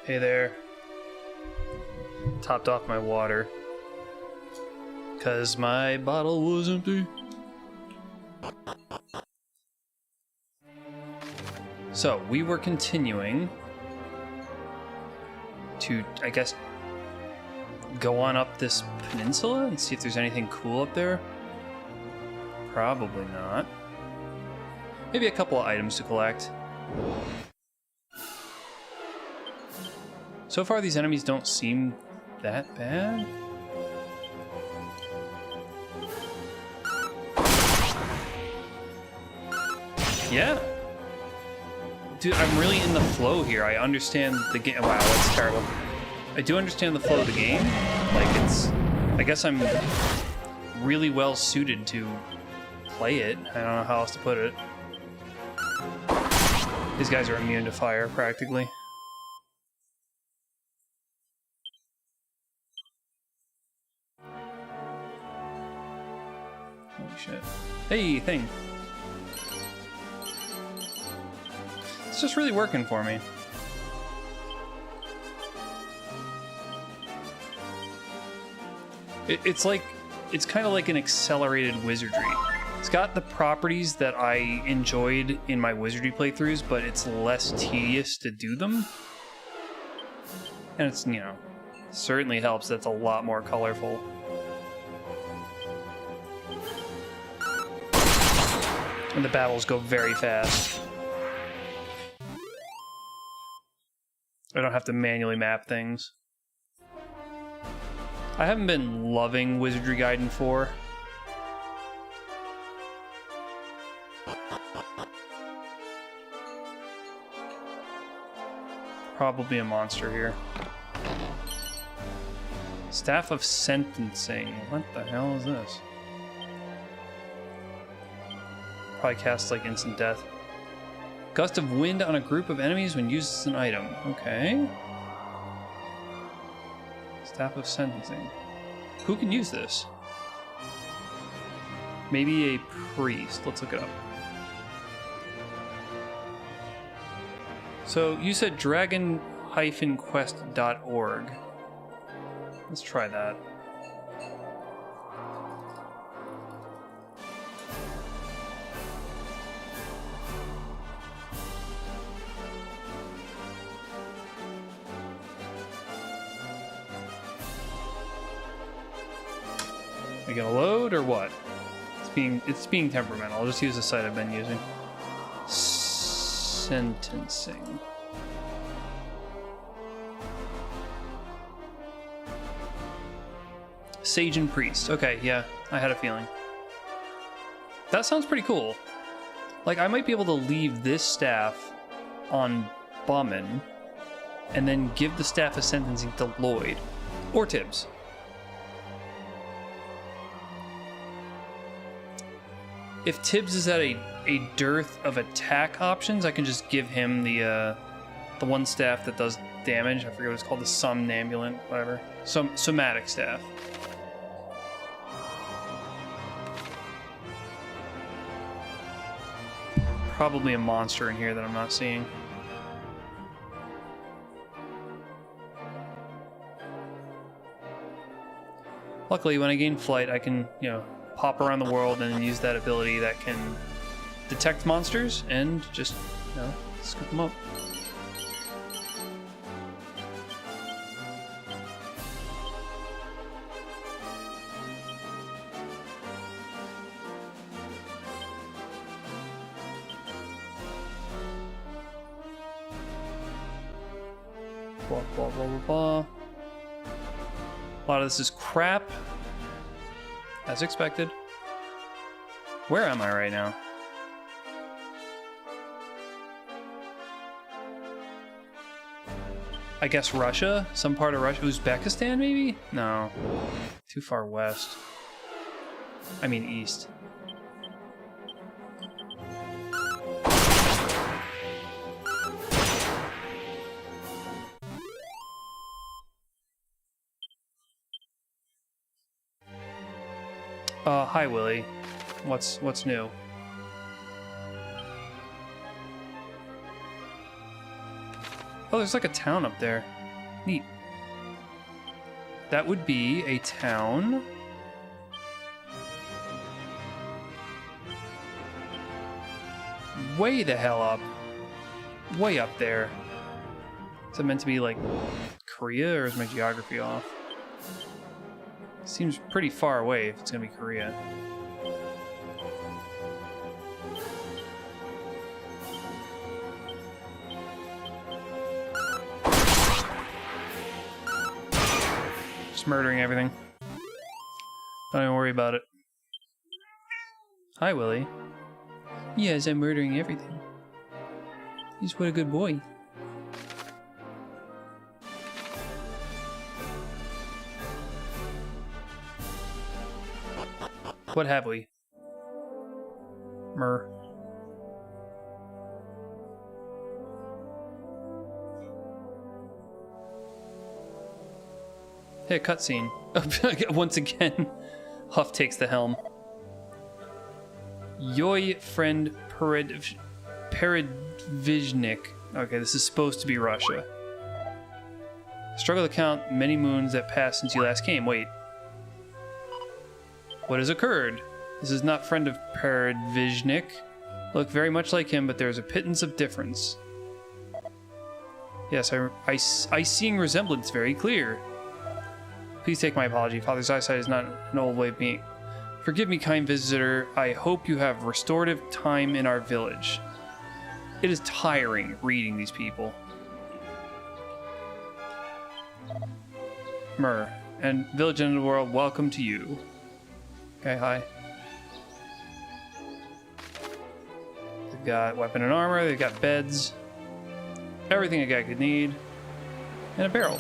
Hey there. Topped off my water. Because my bottle was empty. So, we were continuing to, I guess, go on up this peninsula and see if there's anything cool up there? Probably not. Maybe a couple of items to collect. So far, these enemies don't seem that bad. Yeah. Dude, I'm really in the flow here. I understand the game. Wow, that's terrible. I do understand the flow of the game. Like, it's... I guess I'm really well suited to play it. I don't know how else to put it. These guys are immune to fire, practically. Holy shit. Hey, thing. It's just really working for me. It's like, it's kind of like an accelerated wizardry. It's got the properties that I enjoyed in my wizardry playthroughs, but it's less tedious to do them. And it's, you know, certainly helps that it's a lot more colorful. And the battles go very fast. I don't have to manually map things. I haven't been loving Wizardry Gaiden 4. Probably a monster here. Staff of Sentencing. What the hell is this? Probably casts like instant death. Gust of wind on a group of enemies when used as an item. Okay. Staff of Sentencing. Who can use this? Maybe a priest. Let's look it up. So you said dragon-quest.org. Let's try that. Are you gonna load or what? It's being temperamental. I'll just use the site I've been using. Sentencing. Sage and Priest. Okay, yeah, I had a feeling. That sounds pretty cool. Like, I might be able to leave this staff on Bauman and then give the Staff of Sentencing to Lloyd or Tibbs. If Tibbs is at a dearth of attack options, I can just give him the one staff that does damage. I forget what it's called, the somnambulant, whatever. Somatic staff. Probably a monster in here that I'm not seeing. Luckily, when I gain flight, I can, you know, pop around the world and use that ability that can detect monsters and just, you know, scoop them up. Blah, blah, blah, blah, blah. A lot of this is crap. As expected. Where am I right now? I guess Russia? Some part of Russia? Uzbekistan, maybe? No. Too far west. I mean east. Hi Willie. What's new? Oh, there's like a town up there. Neat. That would be a town. Way the hell up. Way up there. Is it meant to be like Korea, or is my geography off? Seems pretty far away if it's gonna be Korea. Just murdering everything. Don't even worry about it. Hi, Willie. Yes, I'm murdering everything. He's what a good boy. What have we? Myrrh. Hey, cutscene. Once again, Huff takes the helm. Yoy friend Peredvizhnik. Okay, this is supposed to be Russia. Struggle to count many moons that passed since you last came. Wait. What has occurred? This is not friend of Peredvizhnik. Look very much like him, but there's a pittance of difference. Yes, I seeing resemblance very clear. Please take my apology. Father's eyesight is not an old way of being. Forgive me, kind visitor. I hope you have restorative time in our village. It is tiring reading these people. Myrrh, and village end of the world, welcome to you. Okay, hi. They've got weapon and armor, they've got beds. Everything a guy could need. And a barrel.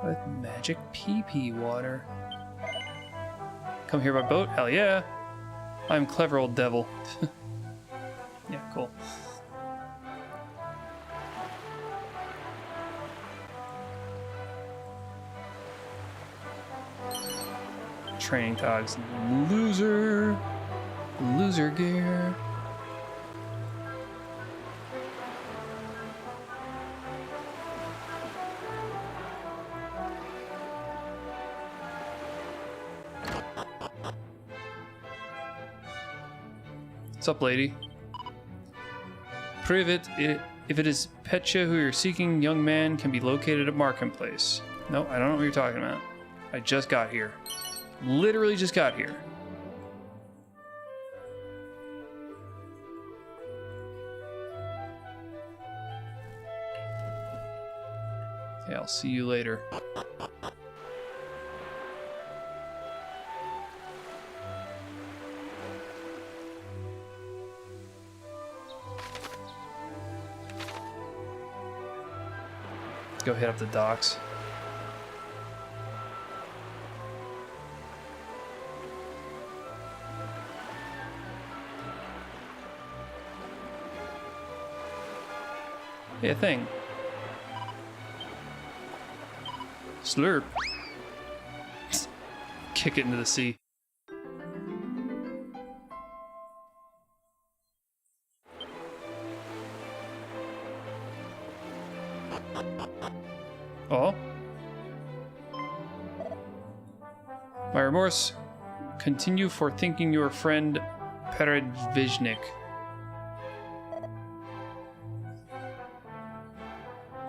With magic pee-pee water. Come here by boat? Hell yeah. I'm clever old devil. Yeah, cool. Training togs. Loser. Loser gear. What's up, lady? Privet, if it is Petya who you're seeking, young man can be located at Marketplace. No, I don't know what you're talking about. I just got here. Literally just got here. Okay, I'll see you later. Let's go hit up the docks. Hey, a thing. Slurp. Kick it into the sea. Oh. My remorse continue for thinking your friend Peredvizhnik.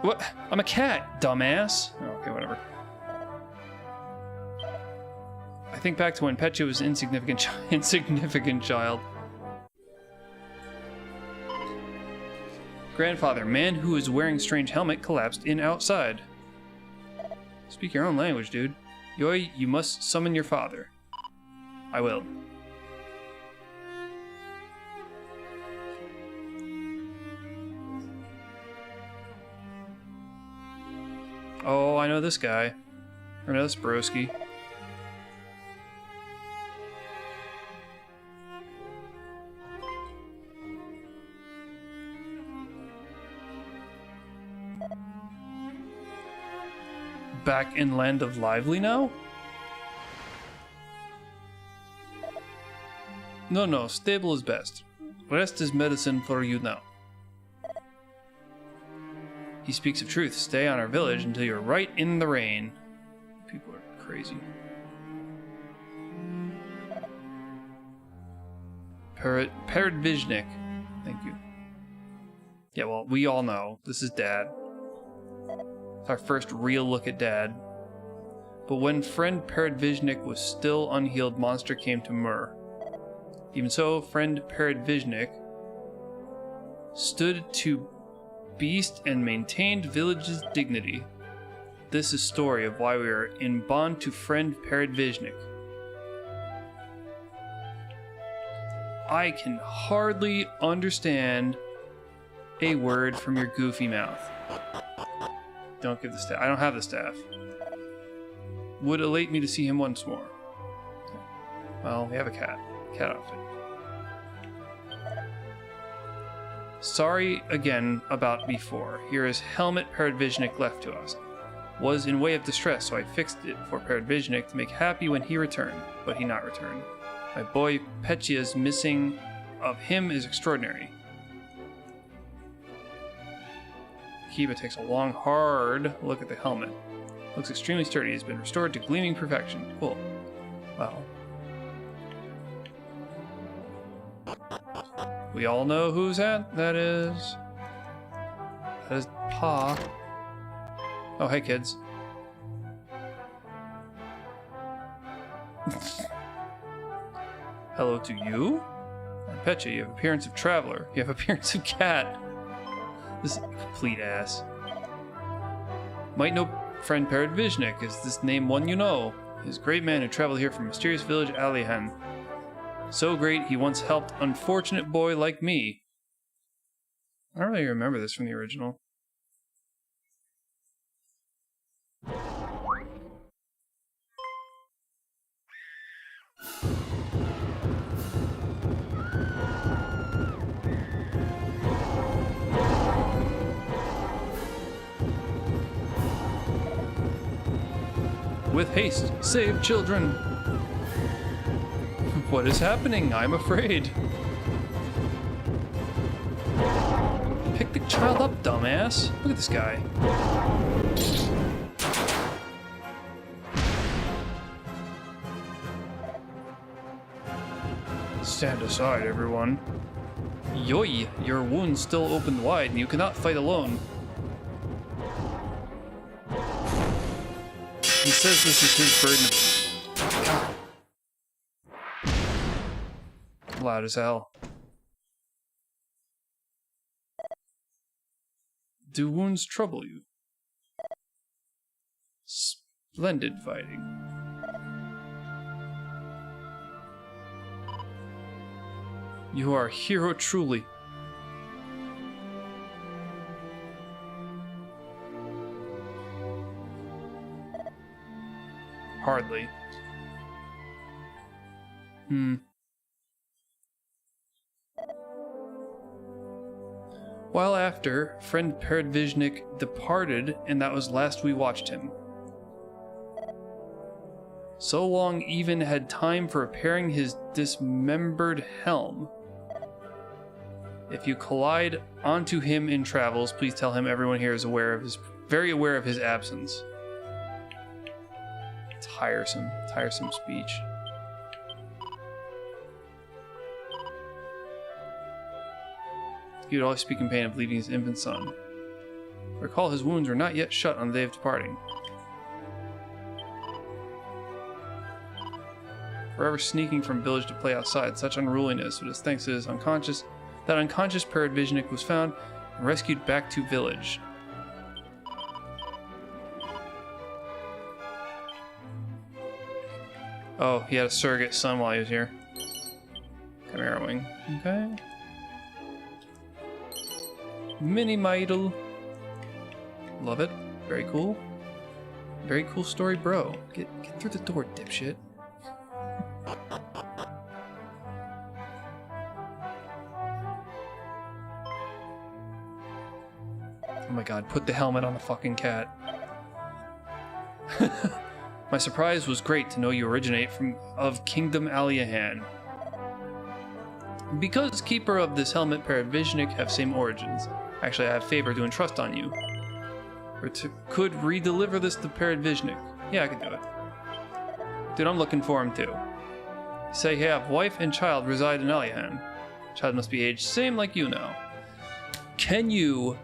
What? I'm a cat, dumbass. Oh, okay, whatever. I think back to when Petya was an insignificant child. Grandfather, man who is wearing strange helmet collapsed in outside. Speak your own language, dude. Yoy, you must summon your father. I will. Oh, I know this guy. I know this broski. Back in Land of Lively now? No, stable is best. Rest is medicine for you now. He speaks of truth. Stay on our village until you're right in the rain. People are crazy. Peredvizhnik. Thank you. Yeah, well, we all know. This is Dad. It's our first real look at Dad. But when friend Peredvizhnik was still unhealed, monster came to Mur. Even so, friend Peredvizhnik stood to beast and maintained village's dignity. This is story of why we are in bond to friend Peredvizhnik. I can hardly understand a word from your goofy mouth. Don't give the staff. I don't have the staff. Would elate me to see him once more. Well, we have a cat. Cat outfit. Sorry again about before. Here is helmet Peredvizhnik left to us. Was in way of distress, so I fixed it for Peredvizhnik to make happy when he returned, but he not returned. My boy Petya's missing of him is extraordinary. Kiba takes a long, hard look at the helmet. Looks extremely sturdy. It's been restored to gleaming perfection. Cool. Wow. We all know whose hat that is. That is Pa. Oh, hey, kids. Hello to you? I'm Petya. You have appearance of traveler. You have appearance of cat. This is a complete ass. Might know friend Peredvizhnik. Is this name one you know? He's a great man who traveled here from mysterious village Alihan. So great, he once helped unfortunate boy like me. I don't really remember this from the original. With haste, save children! What is happening? I'm afraid. Pick the child up, dumbass. Look at this guy. Stand aside, everyone. Yoi, your wounds still open wide and you cannot fight alone. He says this is his burden. God. Loud as hell. Do wounds trouble you? Splendid fighting. You are a hero truly. Hardly. While after, friend Peredvizhnik departed, and that was last we watched him. So long even had time for repairing his dismembered helm. If you collide onto him in travels, please tell him everyone here is very aware of his absence. Tiresome speech. He would always speak in pain of leaving his infant son. Recall his wounds were not yet shut on the day of departing. Forever sneaking from village to play outside, such unruliness, but as thanks to his unconscious Peredvizhnik was found and rescued back to village. Oh, he had a surrogate son while he was here. Chimera wing. Okay. Mini Meidel. Love it. Very cool. Very cool story, bro. Get through the door, dipshit. Oh my god, put the helmet on the fucking cat. My surprise was great to know you originate of Kingdom Aliahan. Because keeper of this helmet Peredvizhnik have same origins. Actually, I have favor to entrust on you. Could re-deliver this to Peredvizhnik. Yeah, I could do it. Dude, I'm looking for him too. Say you have wife and child reside in Aliahan. Child must be aged same like you now. Can you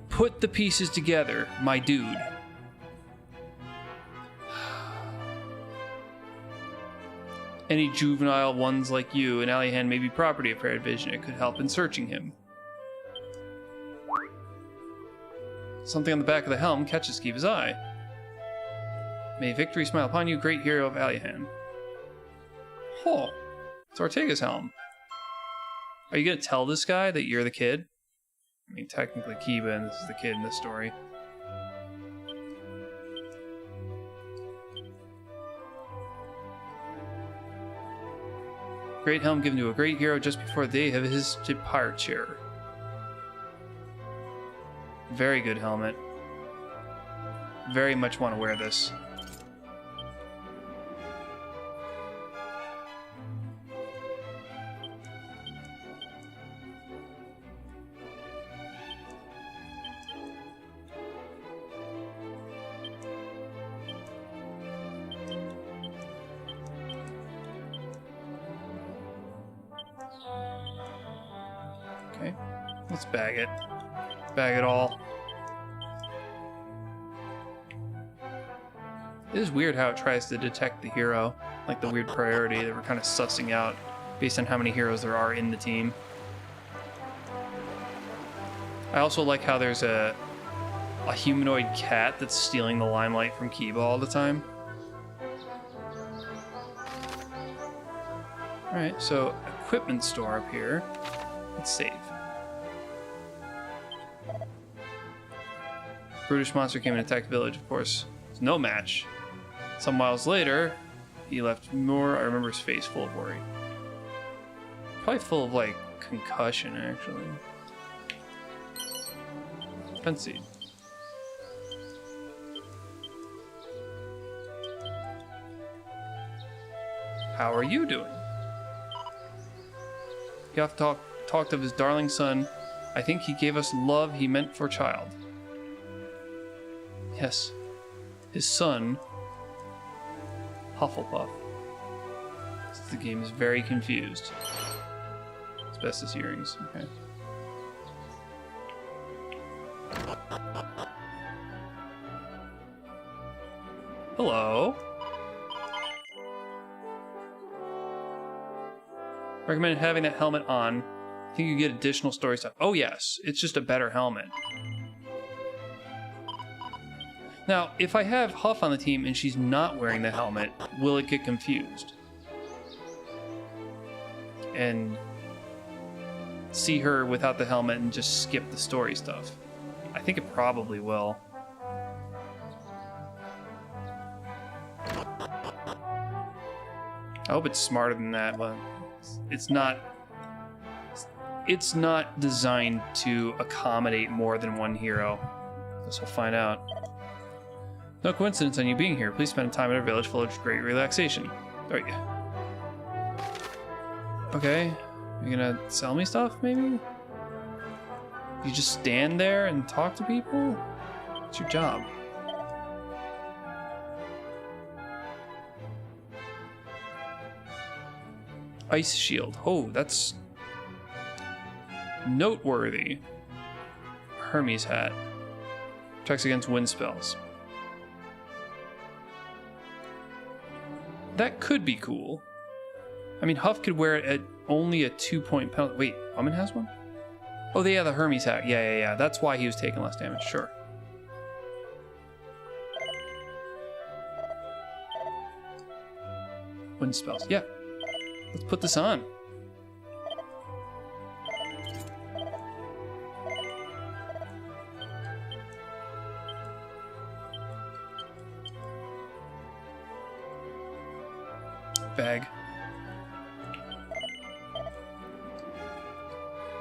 put the pieces together, my dude? Any juvenile ones like you and Alihan may be property of Fair Vision. It could help in searching him. Something on the back of the helm catches Kiva's eye. May victory smile upon you, great hero of Alihan. Oh, it's Ortega's helm. Are you gonna tell this guy that you're the kid? I mean, technically Kiva, and this is the kid in this story. Great helm given to a great hero just before the day of his departure. Very good helmet. Very much want to wear this. Okay, let's bag it. Bag it all. It is weird how it tries to detect the hero, like the weird priority that we're kind of sussing out based on how many heroes there are in the team. I also like how there's a humanoid cat that's stealing the limelight from Kiba all the time. Alright, so equipment store up here. Let's save. Brutish monster came and attacked the village, of course. It's no match. Some miles later, he left more. I remember his face full of worry. Probably full of, like, concussion, actually. Fancy. How are you doing? He often talked of his darling son. I think he gave us love he meant for child. Yes, his son, Hufflepuff. The game is very confused. Asbestos earrings, okay. Hello. Recommend having that helmet on. I think you get additional story stuff. Oh yes, it's just a better helmet. Now, if I have Huff on the team and she's not wearing the helmet, will it get confused? And see her without the helmet and just skip the story stuff? I think it probably will. I hope it's smarter than that, but it's not. It's not designed to accommodate more than one hero. Guess we'll find out. No coincidence on you being here. Please spend time at our village full of great relaxation. There you go. Okay. You gonna sell me stuff, maybe? You just stand there and talk to people? It's your job. Ice shield. Oh, that's noteworthy. Hermes hat. Protects against wind spells. That could be cool. I mean, Huff could wear it at only a 2-point penalty. Wait, Omen has one? Oh, yeah, the Hermes hat. Yeah. That's why he was taking less damage. Sure. Wind spells. Yeah. Let's put this on. Bag.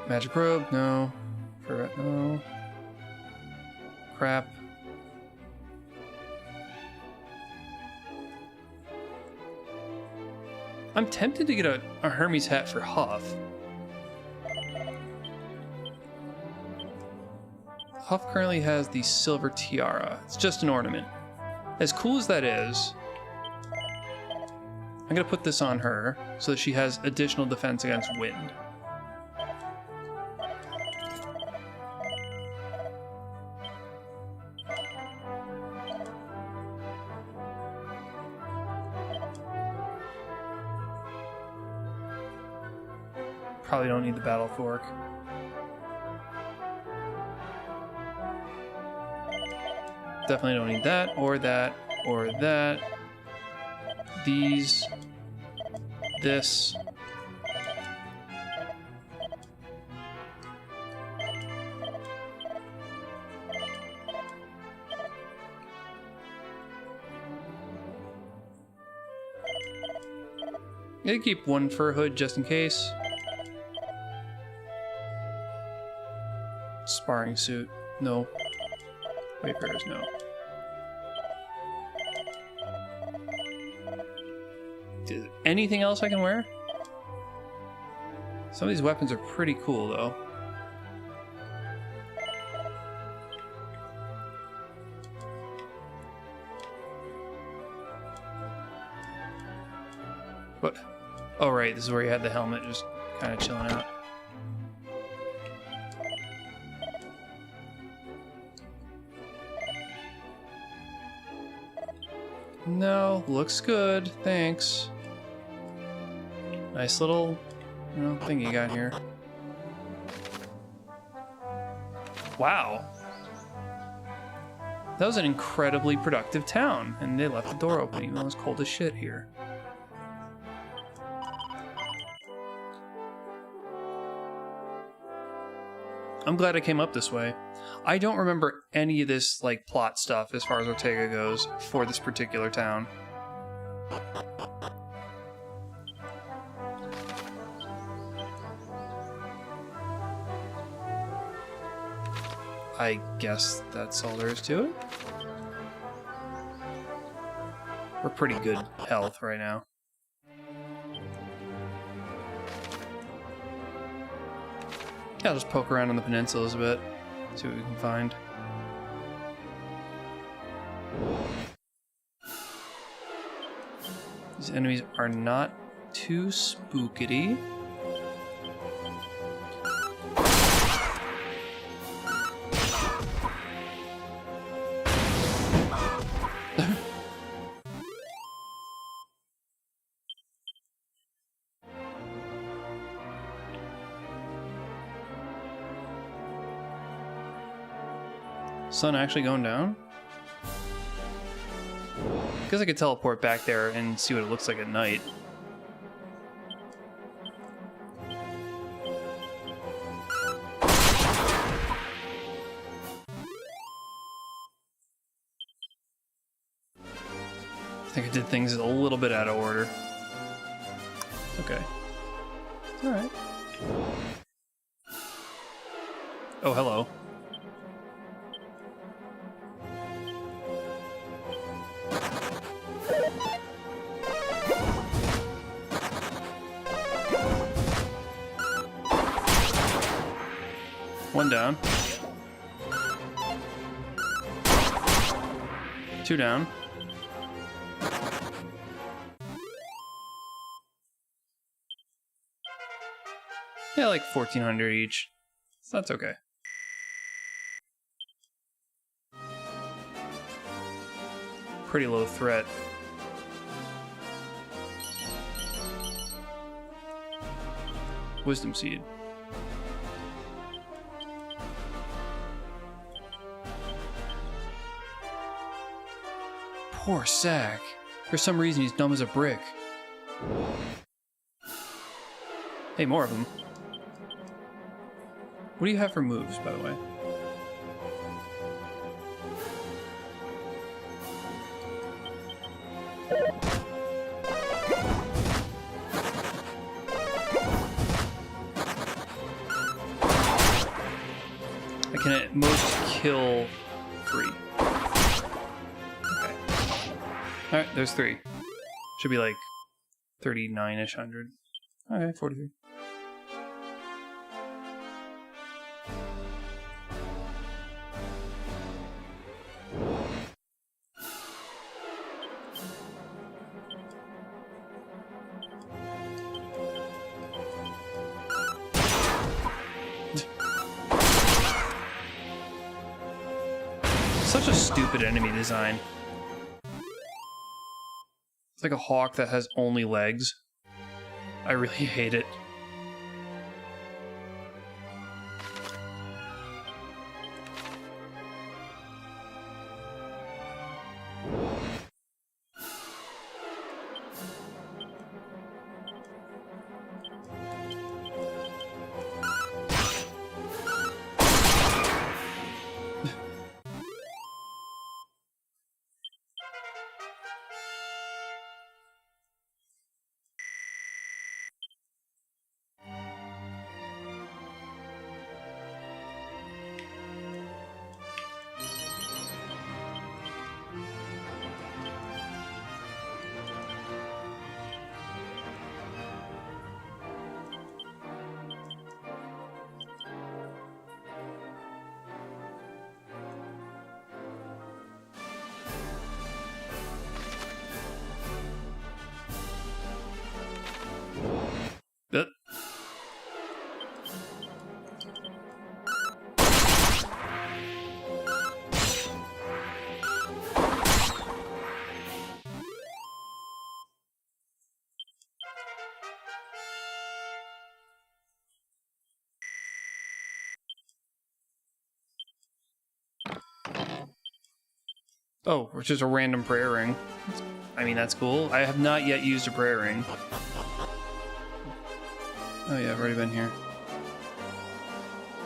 Magic robe, no. Ferret, no. Crap. I'm tempted to get a Hermes hat for Huff. Huff currently has the silver tiara. It's just an ornament. As cool as that is, I'm gonna put this on her so that she has additional defense against wind. Probably don't need the battle fork. Definitely don't need that, or that, or that. These. This. Maybe keep one fur hood just in case. Sparring suit. No. Wayfarers, no. Is anything else I can wear? Some of these weapons are pretty cool, though. What? Oh, right, this is where you had the helmet just kind of chilling out. No, looks good, thanks. Nice little, thing you got here. Wow. That was an incredibly productive town, and they left the door open even though it was cold as shit here. I'm glad I came up this way. I don't remember any of this, like, plot stuff as far as Ortega goes for this particular town. I guess that's all there is to it. We're pretty good health right now. Yeah, I'll just poke around on the peninsulas a bit, see what we can find. These enemies are not too spookity. Sun actually going down? Guess I could teleport back there and see what it looks like at night. I think I did things a little bit out of order. Okay. It's alright. Oh, hello. One down. Two down. Yeah, like 1,400 each. So that's okay. Pretty low threat. Wisdom seed. Poor Sack. For some reason, he's dumb as a brick. Hey, more of them. What do you have for moves, by the way? I can at most kill 3. Okay. Alright, there's 3. Should be like 39-ish hundred. Okay, 43. Such a stupid enemy design. It's like a hawk that has only legs. I really hate it. Oh, which is a random prayer ring. I mean, that's cool. I have not yet used a prayer ring. Oh yeah, I've already been here.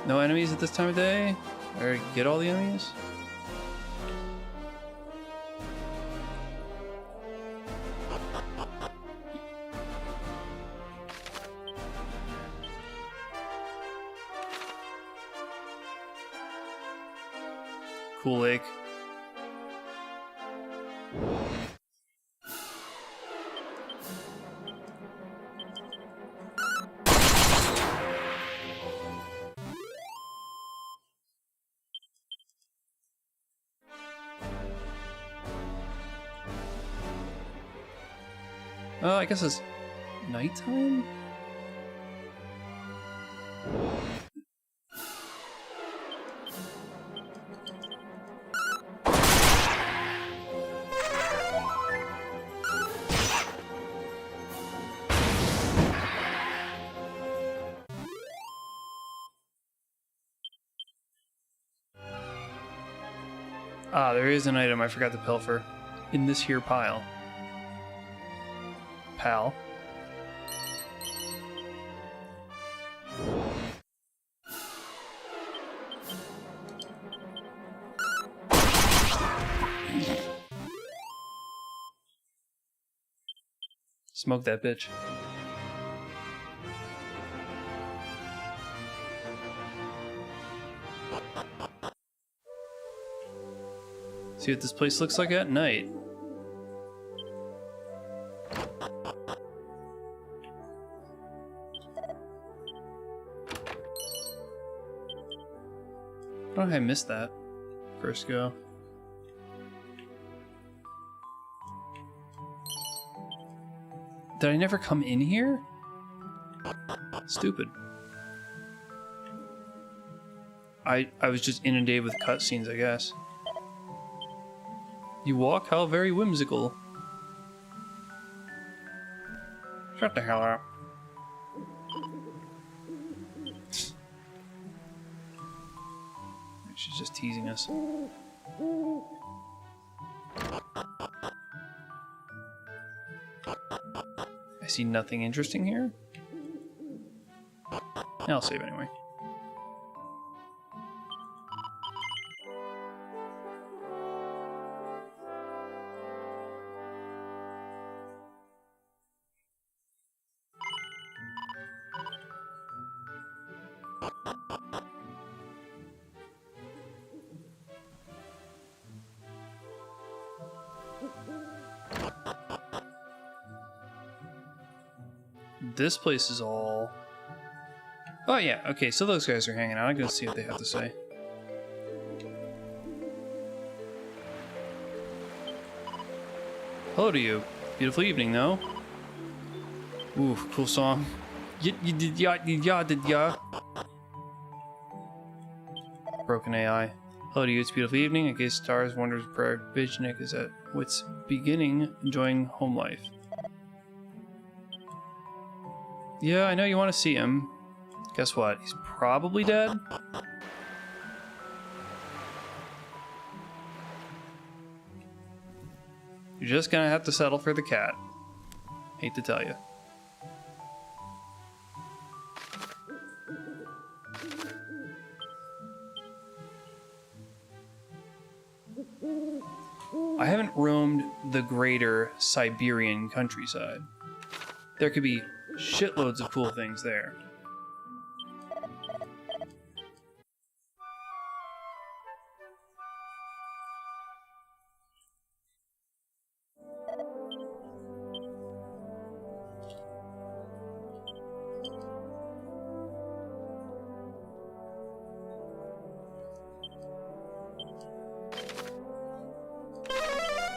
No enemies at this time of day? I already get all the enemies? Cool lake. I guess it's nighttime? Ah, there is an item I forgot to pilfer. In this here pile. Pal. Smoke that bitch. See what this place looks like at night. I don't know how I missed that first go. Did I never come in here? Stupid. I was just inundated with cutscenes, I guess. You walk? How very whimsical. Shut the hell up. She's just teasing us. I see nothing interesting here. I'll save anyway. This place is all... Oh yeah, okay, so those guys are hanging out. I'm gonna see what they have to say. Hello to you. Beautiful evening, though. Ooh, cool song. Broken AI. Hello to you, it's beautiful evening. I gaze stars, wonders, prayer. Bijnik is at wit's beginning, enjoying home life. Yeah, I know you want to see him. Guess what? He's probably dead. You're just gonna have to settle for the cat. Hate to tell you. I haven't roamed the greater Siberian countryside. There could be shitloads of cool things there.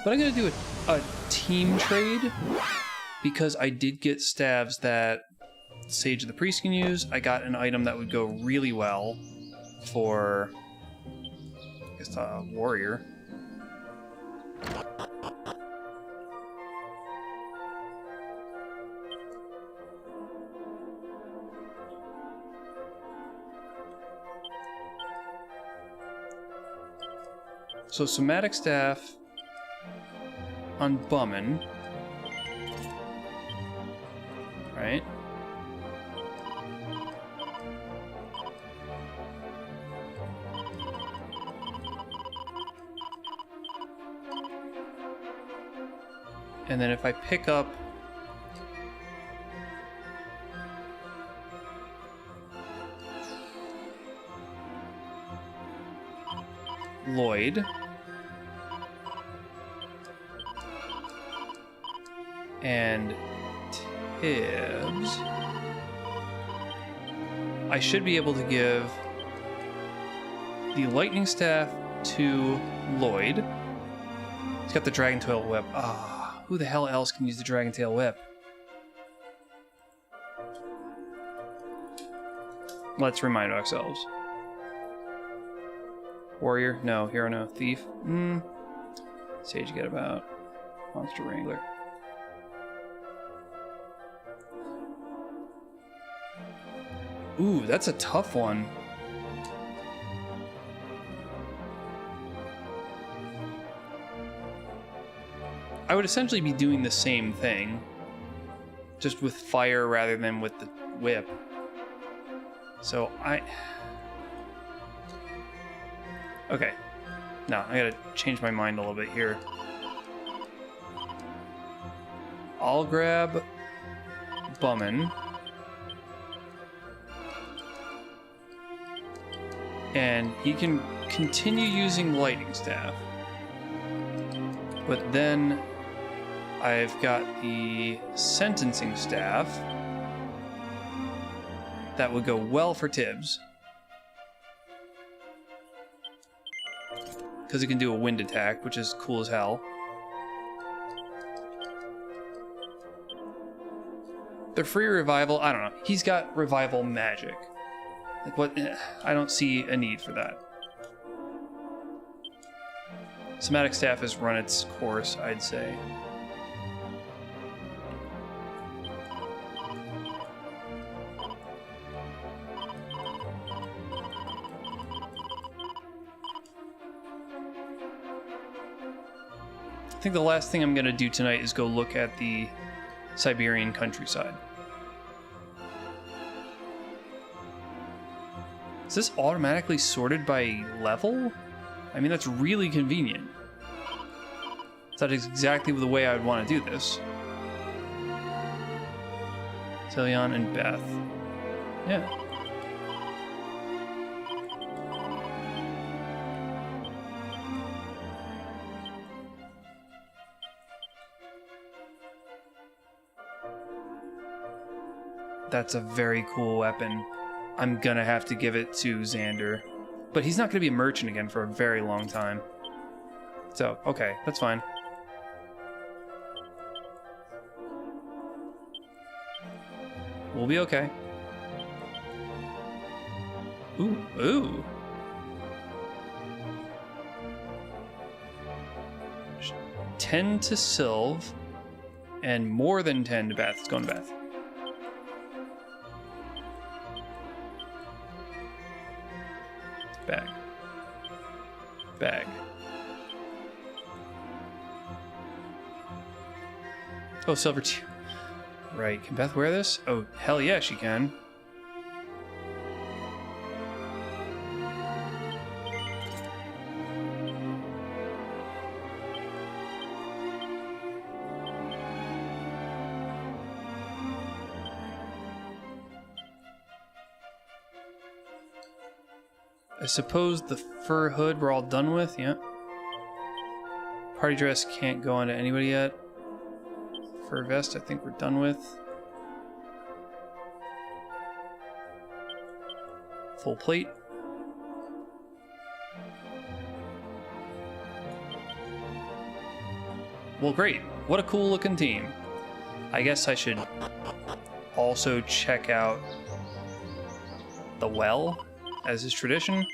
But I'm gonna do a team trade because I did get staves that Sage of the Priest can use. I got an item that would go really well for, I guess, a warrior. So somatic staff on Bummin. Right? And then if I pick up Lloyd and Tibbs, I should be able to give the lightning staff to Lloyd. He's got the Dragon Tail Whip. Ah, who the hell else can use the Dragon Tail Whip? Let's remind ourselves. Warrior? No. Hero? No. Thief? Sage get about. Monster Wrangler. Ooh, that's a tough one. I would essentially be doing the same thing, just with fire rather than with the whip. So okay. No, I gotta change my mind a little bit here. I'll grab Bummin. And he can continue using Lightning Staff. But then I've got the Sentencing Staff. That would go well for Tibbs. Because it can do a wind attack, which is cool as hell. The free revival, I don't know. He's got revival magic. Like what? I don't see a need for that. Somatic Staff has run its course, I'd say. I think the last thing I'm going to do tonight is go look at the Siberian countryside. Is this automatically sorted by level? I mean, that's really convenient. That is exactly the way I would want to do this. Tillion and Beth. Yeah. That's a very cool weapon. I'm gonna have to give it to Xander. But he's not gonna be a merchant again for a very long time. So, okay, that's fine. We'll be okay. Ooh, ooh. 10 to Sylve, and more than 10 to Beth. It's going to Beth. Bag. Bag. Oh, silver too. Right, can Beth wear this? Oh, hell yeah, she can. I suppose the fur hood we're all done with, yeah. Party dress can't go on to anybody yet. Fur vest I think we're done with. Full plate. Well, great. What a cool looking team. I guess I should also check out the well, as is tradition.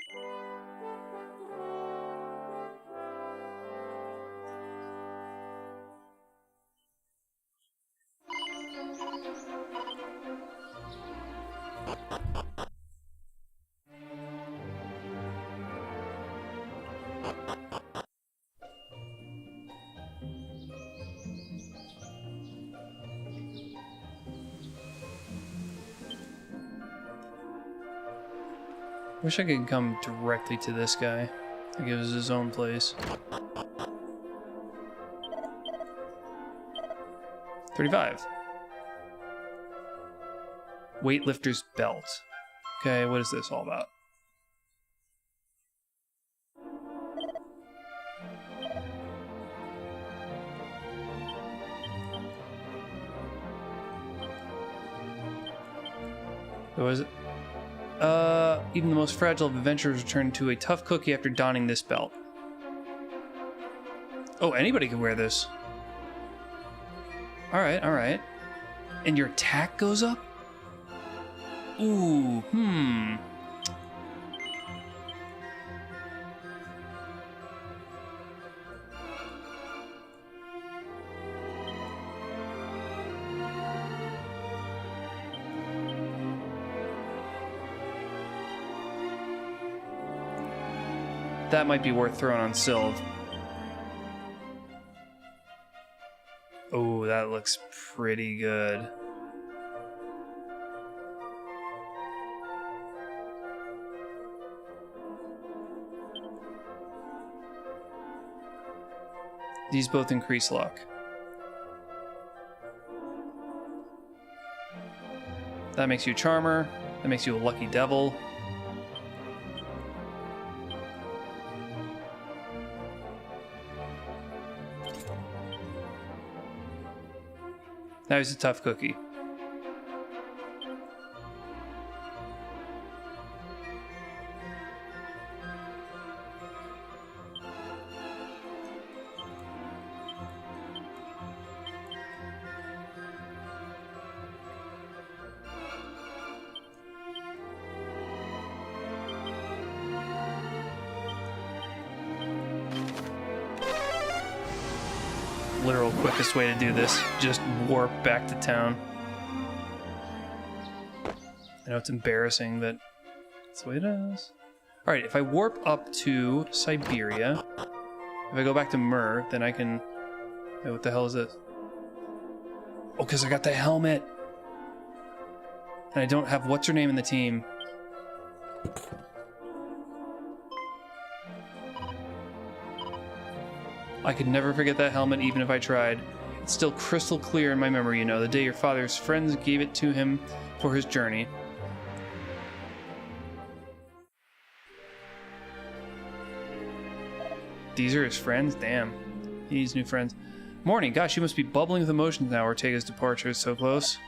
Wish I could come directly to this guy. Like it was his own place. 35. Weightlifter's belt. Okay, what is this all about? What was it? Even the most fragile of adventurers return to a tough cookie after donning this belt. Oh, anybody can wear this. Alright, alright. And your attack goes up? Ooh, That might be worth throwing on Sylve. Oh, that looks pretty good. These both increase luck. That makes you a charmer. That makes you a lucky devil. Now he's a tough cookie. Literal quickest way to do this. Just warp back to town. I know it's embarrassing, but that's the way it is. Alright, if I warp up to Siberia, if I go back to Mur, then I can... Wait, what the hell is this? Oh, because I got the helmet! And I don't have what's-her-name in the team. I could never forget that helmet, even if I tried. It's still crystal clear in my memory, you know, the day your father's friends gave it to him for his journey. These are his friends? Damn. He needs new friends. Morning, gosh, you must be bubbling with emotions now. Ortega's departure is so close.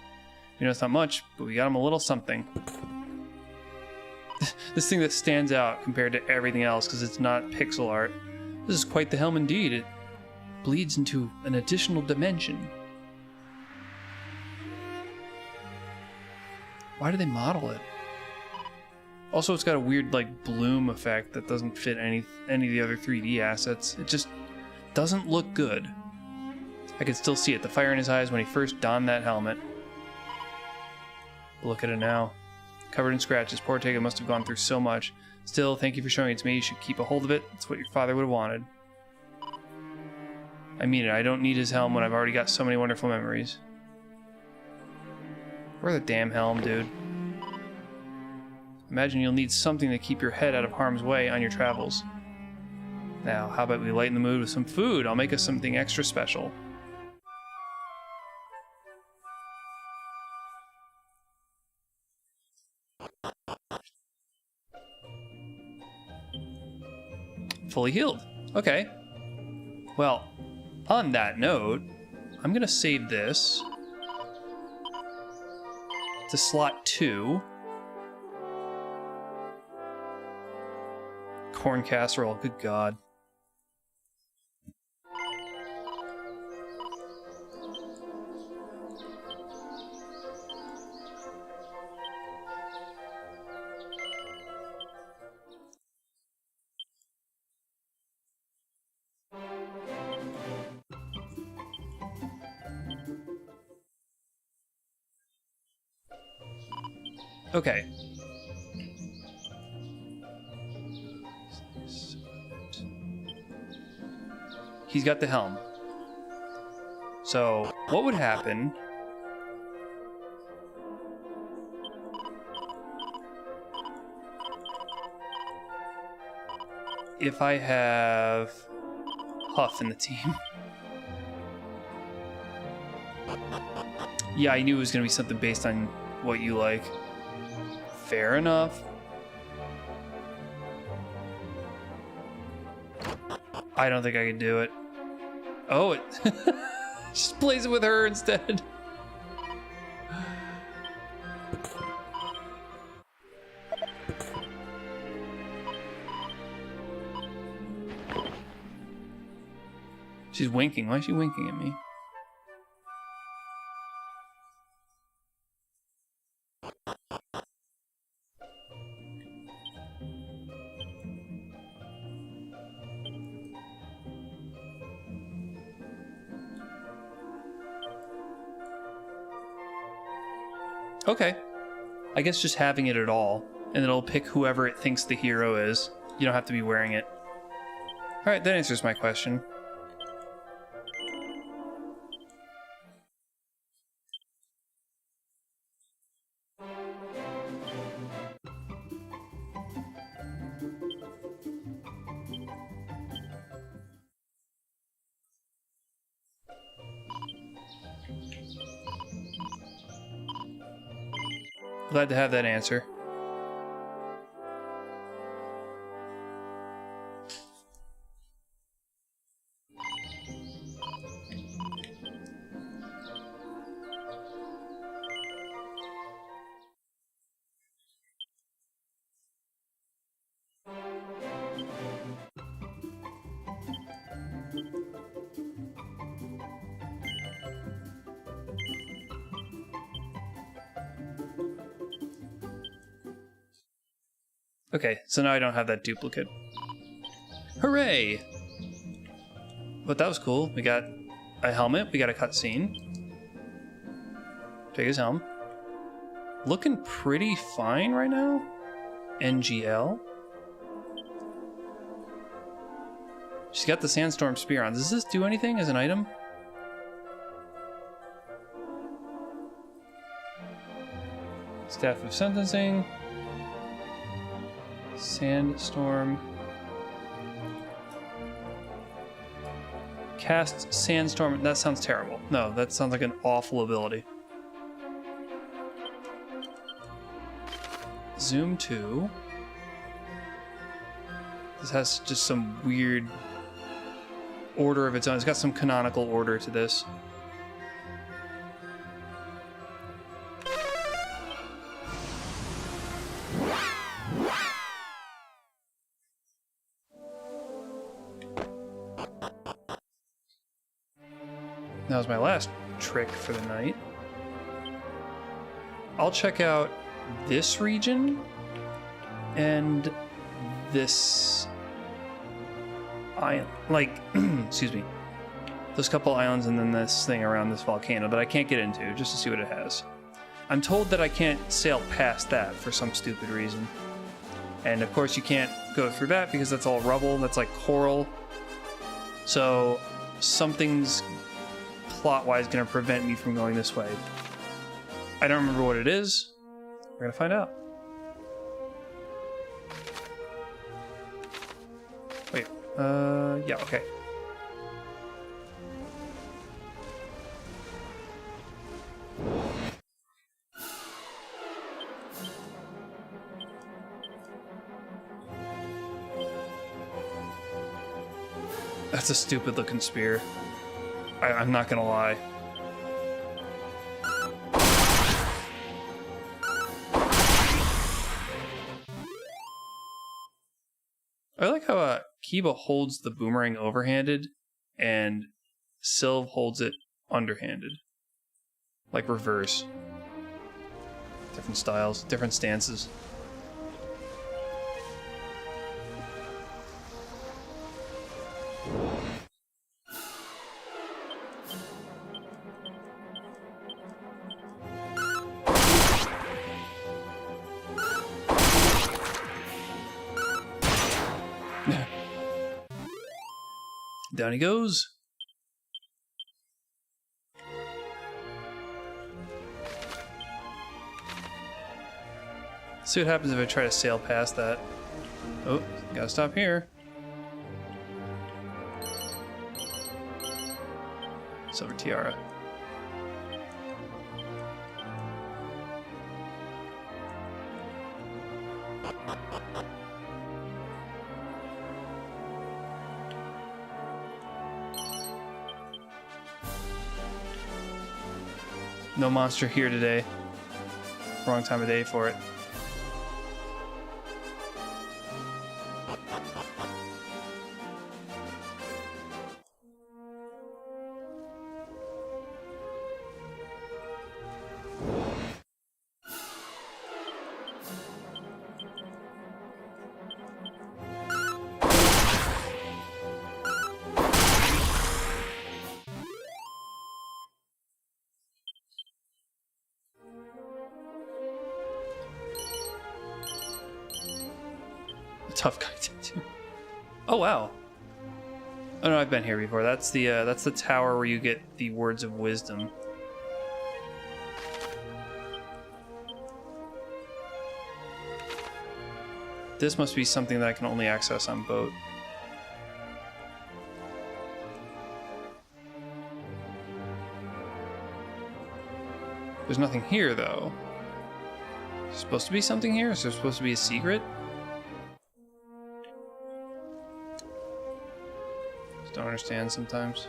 You know, it's not much, but we got him a little something. This thing that stands out compared to everything else, because it's not pixel art. This is quite the helm indeed. It bleeds into an additional dimension. Why do they model it? Also, it's got a weird, like, bloom effect that doesn't fit any of the other 3D assets. It just doesn't look good. I can still see it, the fire in his eyes when he first donned that helmet. Look at it now. Covered in scratches. Poor Ortega must have gone through so much. Still, thank you for showing it to me. You should keep a hold of it. It's what your father would have wanted. I mean it. I don't need his helm when I've already got so many wonderful memories. Wear the damn helm, dude. Imagine you'll need something to keep your head out of harm's way on your travels. Now, how about we lighten the mood with some food? I'll make us something extra special. Fully healed. Okay. Well, on that note, I'm gonna save this to slot 2. Corn casserole, good God. Okay. He's got the helm. So, what would happen if I have Huff in the team. Yeah, I knew it was going to be something based on what you like. Fair enough. I don't think I can do it. Oh, it just plays it with her instead. She's winking. Why is she winking at me? Okay. I guess just having it at all, and it'll pick whoever it thinks the hero is. You don't have to be wearing it. Alright, that answers my question. Glad to have that answer. Okay, so now I don't have that duplicate. Hooray! But that was cool. We got a helmet, we got a cutscene. Take his helm. Looking pretty fine right now. NGL. She's got the Sandstorm Spear on. Does this do anything as an item? Staff of Sentencing. Sandstorm. Cast Sandstorm. That sounds terrible. No, that sounds like an awful ability. Zoom 2. This has just some weird order of its own. It's got some canonical order to this. That was my last trick for the night. I'll check out this region and this island, like, excuse me, those couple islands and then this thing around this volcano that I can't get into just to see what it has. I'm told that I can't sail past that for some stupid reason. And of course you can't go through that because that's all rubble, that's like coral. So something's plot-wise going to prevent me from going this way. I don't remember what it is. We're going to find out. Wait, yeah, okay. That's a stupid looking spear. I'm not gonna lie. I like how Kiba holds the boomerang overhanded and Sylve holds it underhanded. Like reverse. Different styles, different stances. Down he goes. See what happens if I try to sail past that. Oh, gotta stop here. Silver Tiara. No monster here today. Wrong time of day for it. Tough guy tattoo. Oh wow. Oh no, I've been here before. That's the tower where you get the words of wisdom. This must be something that I can only access on boat. There's nothing here though. There's supposed to be something here? Is there supposed to be a secret? Don't understand sometimes.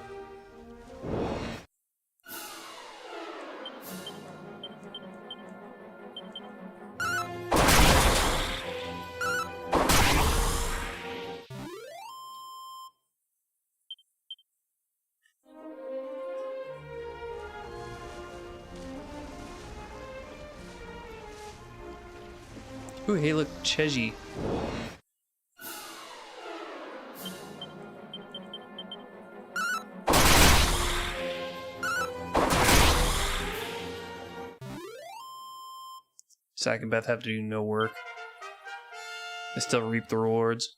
Ooh, hey look, Cheji. Zack and Beth have to do no work. They still reap the rewards.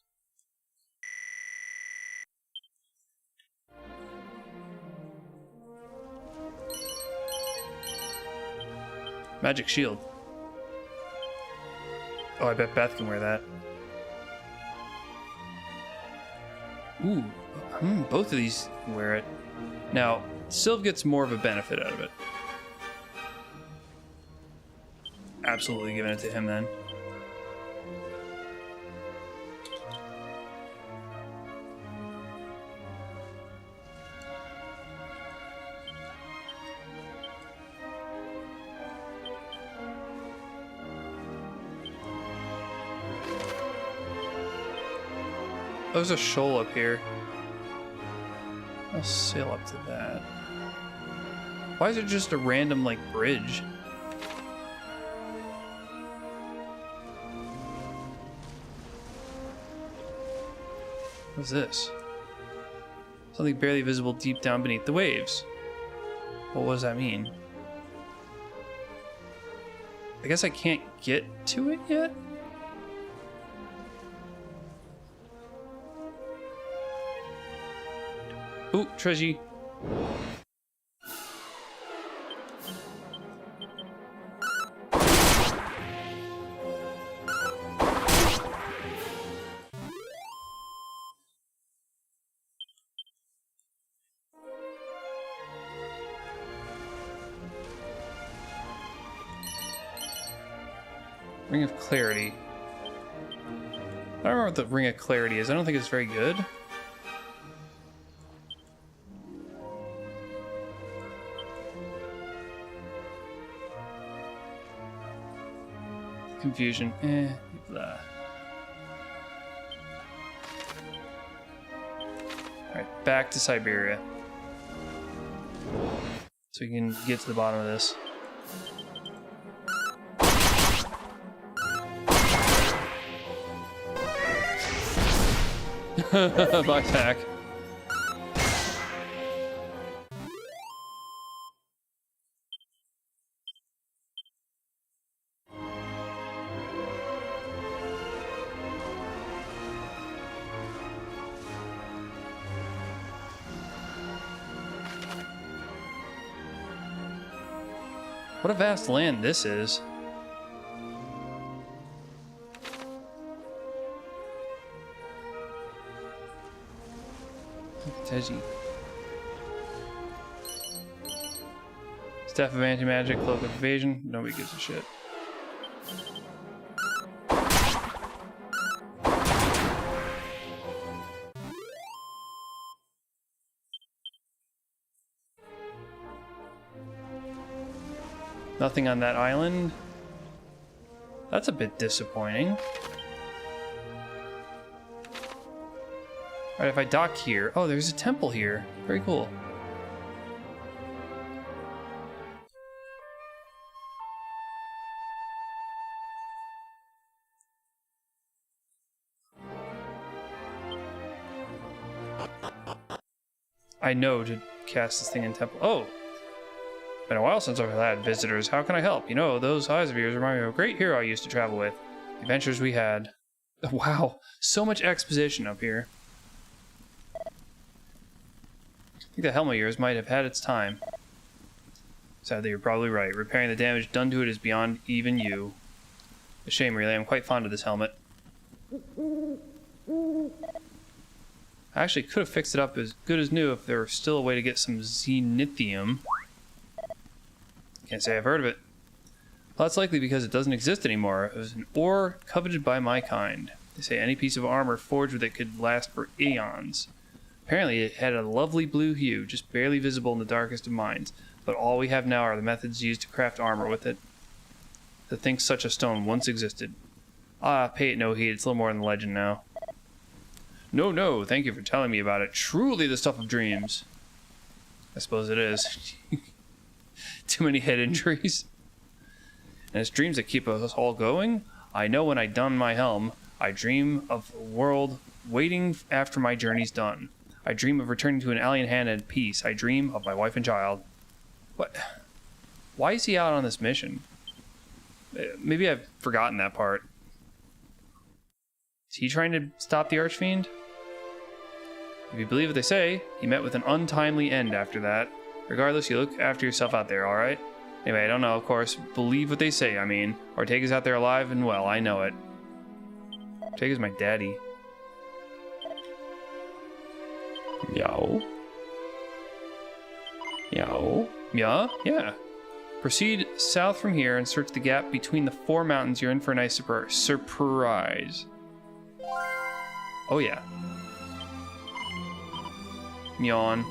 Magic shield. Oh, I bet Beth can wear that. Ooh, both of these can wear it. Now, Sylv gets more of a benefit out of it. Absolutely giving it to him then. Oh, there's a shoal up here. I'll sail up to that. Why is it just a random, like, bridge? What's this? Something barely visible deep down beneath the waves. Well, what does that mean? I guess I can't get to it yet? Ooh, Treasure. Ring of Clarity. I don't remember what the Ring of Clarity is. I don't think it's very good. Confusion. Blah. Alright, back to Siberia. So we can get to the bottom of this. Bye, Tack. What a vast land this is. Teji. Staff of Anti-Magic, Cloak of Evasion. Nobody gives a shit. Nothing on that island. That's a bit disappointing. Alright, if I dock here... Oh, there's a temple here. Very cool. I know to cast this thing in temple. Oh! Been a while since I've had visitors. How can I help? You know, those eyes of yours remind me of a great hero I used to travel with. The adventures we had. Wow, so much exposition up here. I think the helmet of yours might have had its time. Sadly, you're probably right. Repairing the damage done to it is beyond even you. A shame, really. I'm quite fond of this helmet. I actually could have fixed it up as good as new if there were still a way to get some zenithium. Can't say I've heard of it. Well, that's likely because it doesn't exist anymore. It was an ore coveted by my kind. They say any piece of armor forged with it could last for eons. Apparently, it had a lovely blue hue, just barely visible in the darkest of minds. But all we have now are the methods used to craft armor with it. To think such a stone once existed. Ah, pay it no heed. It's a little more than legend now. No, thank you for telling me about it. Truly the stuff of dreams. I suppose it is. Too many head injuries. And it's dreams that keep us all going. I know when I don my helm, I dream of a world waiting after my journey's done. I dream of returning to an alien hand in peace. I dream of my wife and child. What? Why is he out on this mission? Maybe I've forgotten that part. Is he trying to stop the Archfiend? If you believe what they say, he met with an untimely end after that. Regardless, you look after yourself out there, alright? Anyway, I don't know, of course. Believe what they say, I mean. Ortega's out there alive and well, I know it. Ortega's my daddy.
Yo. Yo.
Yeah? Yeah. Proceed south from here and search the gap between the 4 mountains. You're in for a nice surprise. Oh yeah. Yawn.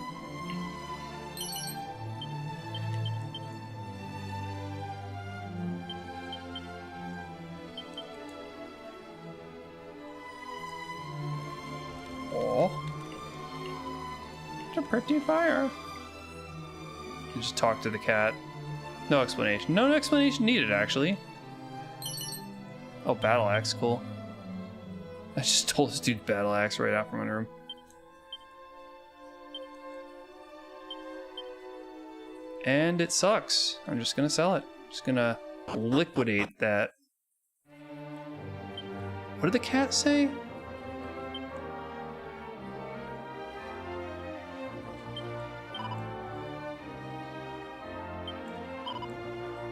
Oh. It's a pretty fire. You just talk to the cat. No explanation. No explanation needed, actually. Oh, battle axe, cool. I just stole this dude's battle axe right out from under him. And it sucks. I'm just gonna sell it. Just gonna liquidate that. What did the cat say?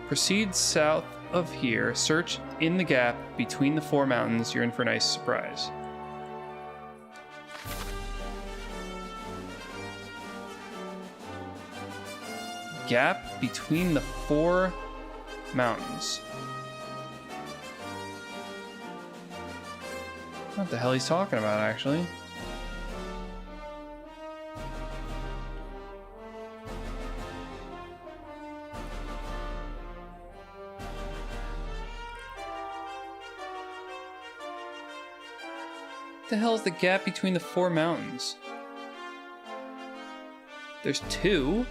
Proceed south of here, search in the gap between the 4 mountains. You're in for a nice surprise. Gap between the 4 mountains. What the hell he's talking about, actually? What the hell is the gap between the 4 mountains? There's 2.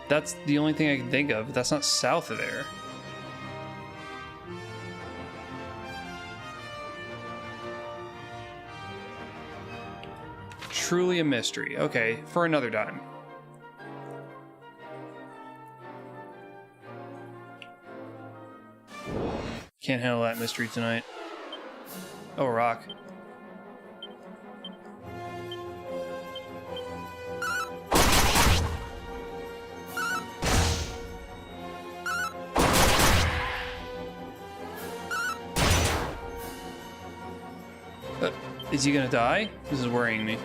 That's the only thing I can think of, but that's not south of there. Truly a mystery. Okay, for another time. Can't handle that mystery tonight. Oh, rock. Is he gonna die? This is worrying me.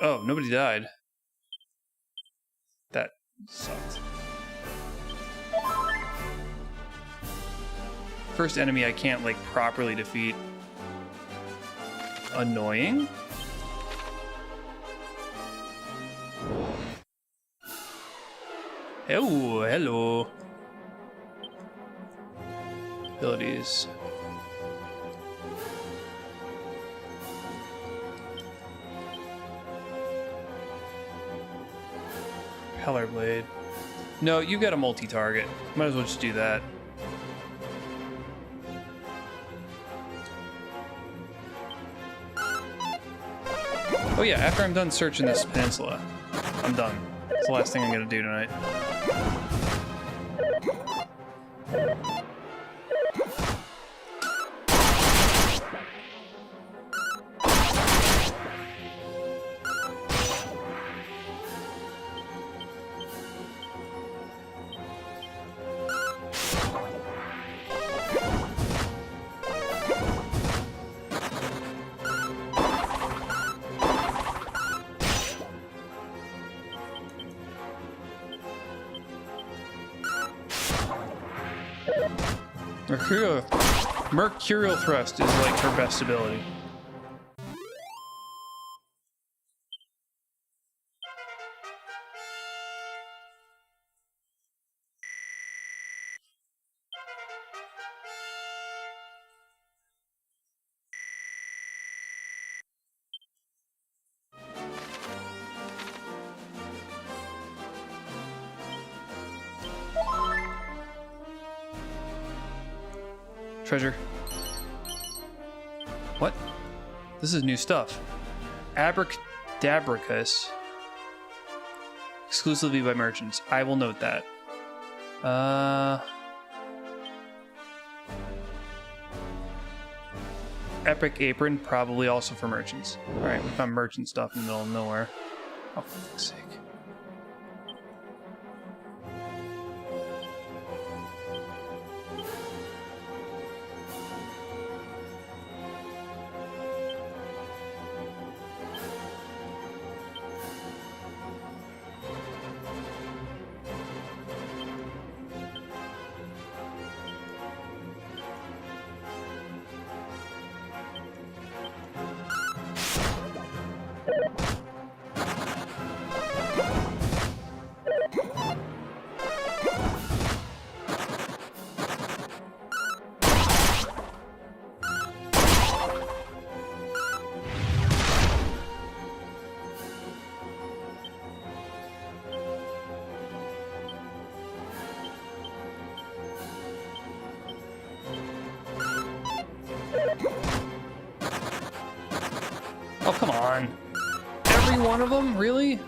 Oh, nobody died. That sucked. First enemy I can't, like, properly defeat. Annoying? Oh, hello. Abilities. Color Blade. No, you got a multi-target. Might as well just do that. Oh yeah, after I'm done searching this peninsula, I'm done. It's the last thing I'm gonna do tonight. Mercurial Thrust is like her best ability. Treasure. What? This is new stuff. Abracadabricus. Exclusively by merchants. I will note that. Epic Apron, probably also for merchants. Alright, we found merchant stuff in the middle of nowhere. Oh, for fuck's sake. Oh, come on. Every one of them? Really?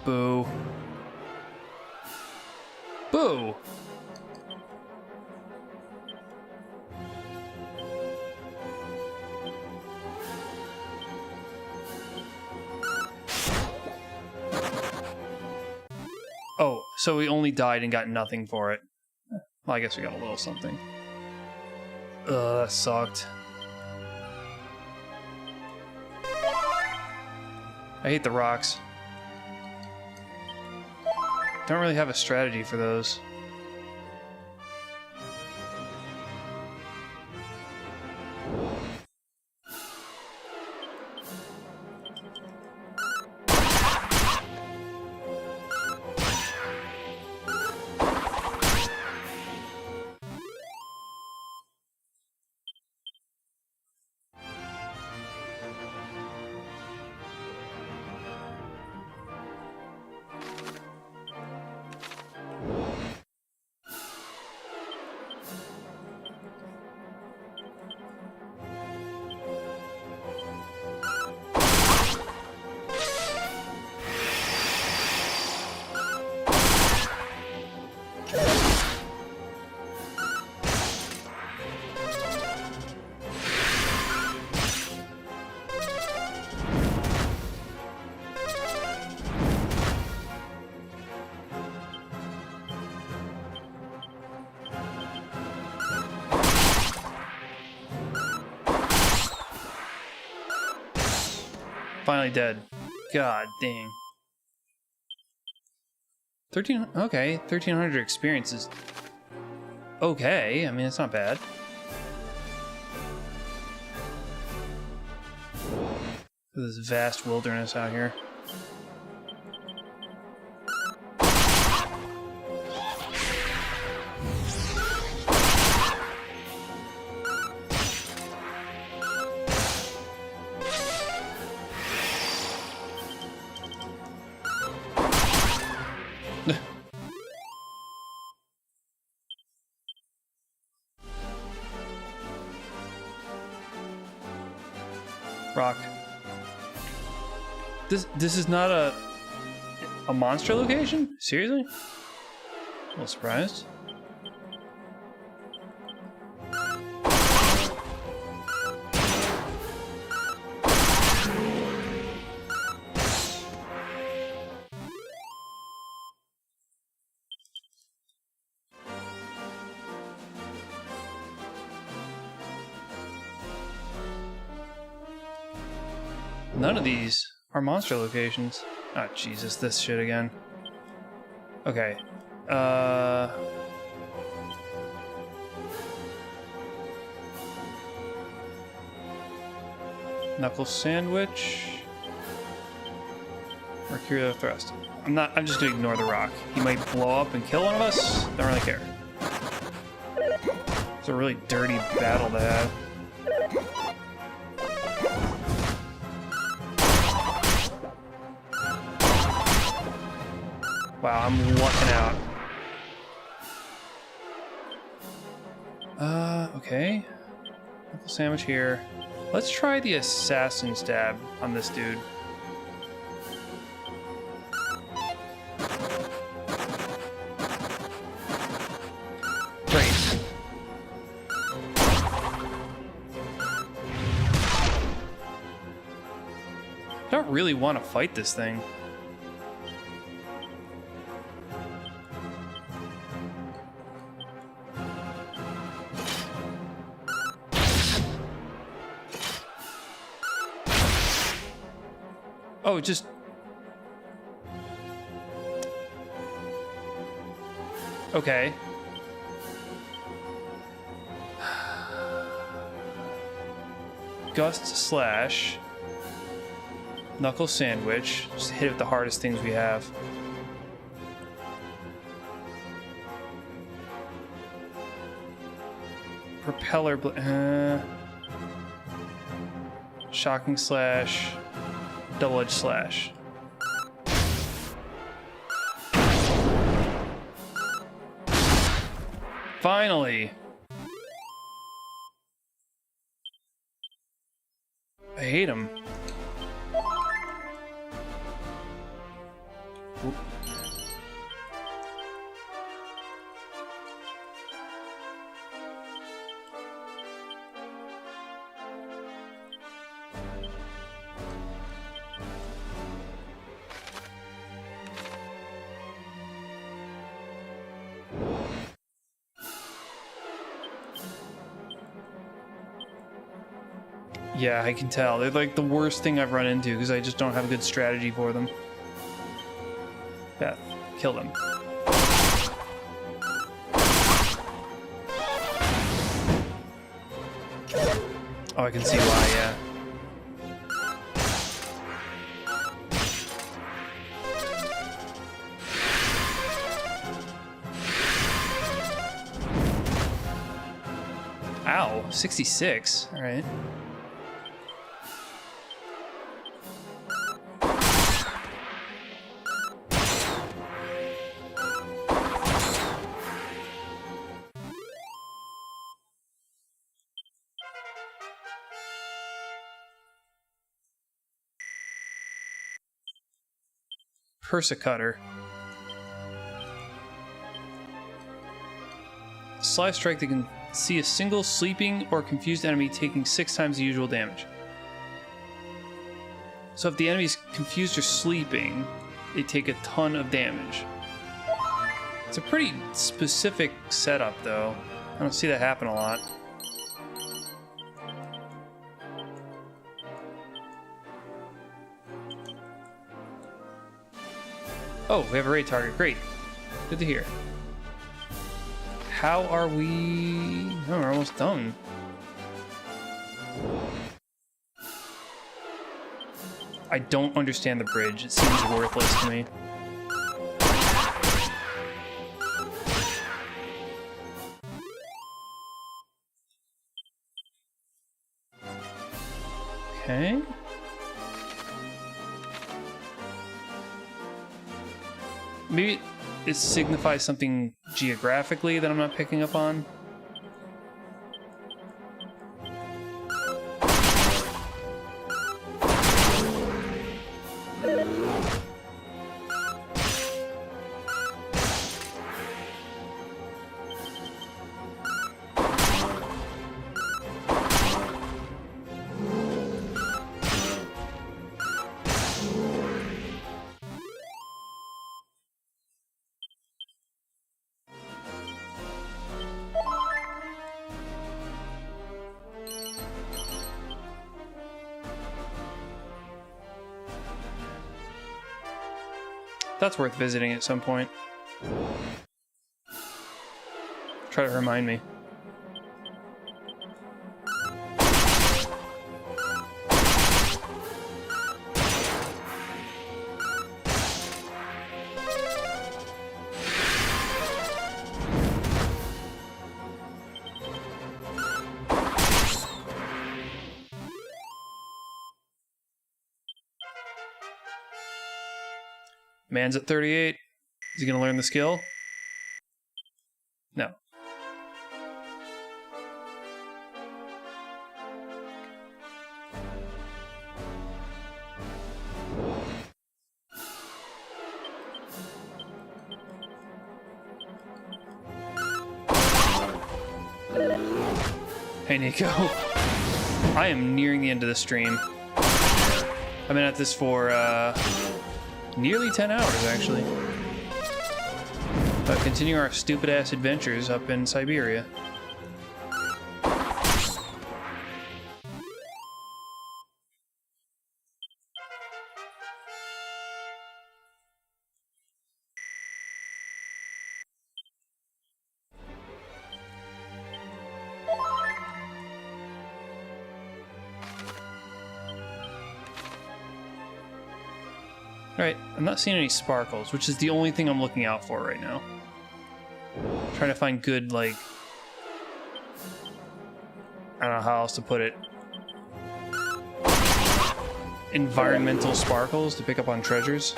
Boo. Boo! Oh, so we only died and got nothing for it. Well, I guess we got a little something. Ugh, that sucked. I hate the rocks. Don't really have a strategy for those. finally dead. God dang. 1300 experience is okay. I mean, it's not bad. This vast wilderness out here. Rock. This is not a monster location? Seriously? A little surprised. None of these are monster locations. Oh, Jesus, this shit again. Okay. Knuckle Sandwich. Mercurial Thrust. I'm just gonna ignore the rock. He might blow up and kill one of us. Don't really care. It's a really dirty battle to have. Wow, I'm lucking out. Okay. Knuckle Sandwich here. Let's try the Assassin Stab on this dude. Great. I don't really want to fight this thing. Oh, just... Okay. Gust Slash. Knuckle Sandwich. Just hit it with the hardest things we have. Propeller... Shocking Slash. Double-edged slash. Finally! I hate him. Oop. Yeah, I can tell. They're like the worst thing I've run into because I just don't have a good strategy for them. Beth, kill them. Oh, I can see why, yeah. Ow, 66. All right. Persecutor. Sly strike that can see a single sleeping or confused enemy taking 6 times the usual damage. So if the enemy's confused or sleeping, they take a ton of damage. It's a pretty specific setup though. I don't see that happen a lot. Oh, we have a raid target. Great. Good to hear. How are we... Oh, we're almost done. I don't understand the bridge. It seems worthless to me. Okay. Maybe it signifies something geographically that I'm not picking up on. That's worth visiting at some point. Try to remind me. Man's at 38. Is he gonna learn the skill? No. Hey Nico. I am nearing the end of the stream. I've been at this for nearly 10 hours, actually. But continue our stupid-ass adventures up in Siberia. Alright, I'm not seeing any sparkles, which is the only thing I'm looking out for right now. Trying to find good, like... I don't know how else to put it. Environmental sparkles to pick up on treasures.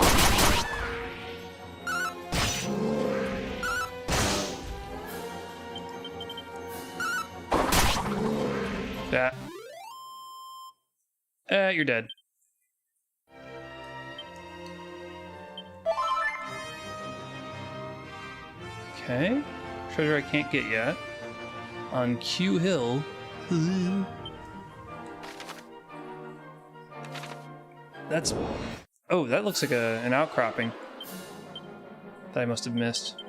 That. You're dead. Okay. Treasure I can't get yet. On Q Hill. That's... Oh, that looks like an outcropping. That I must have missed.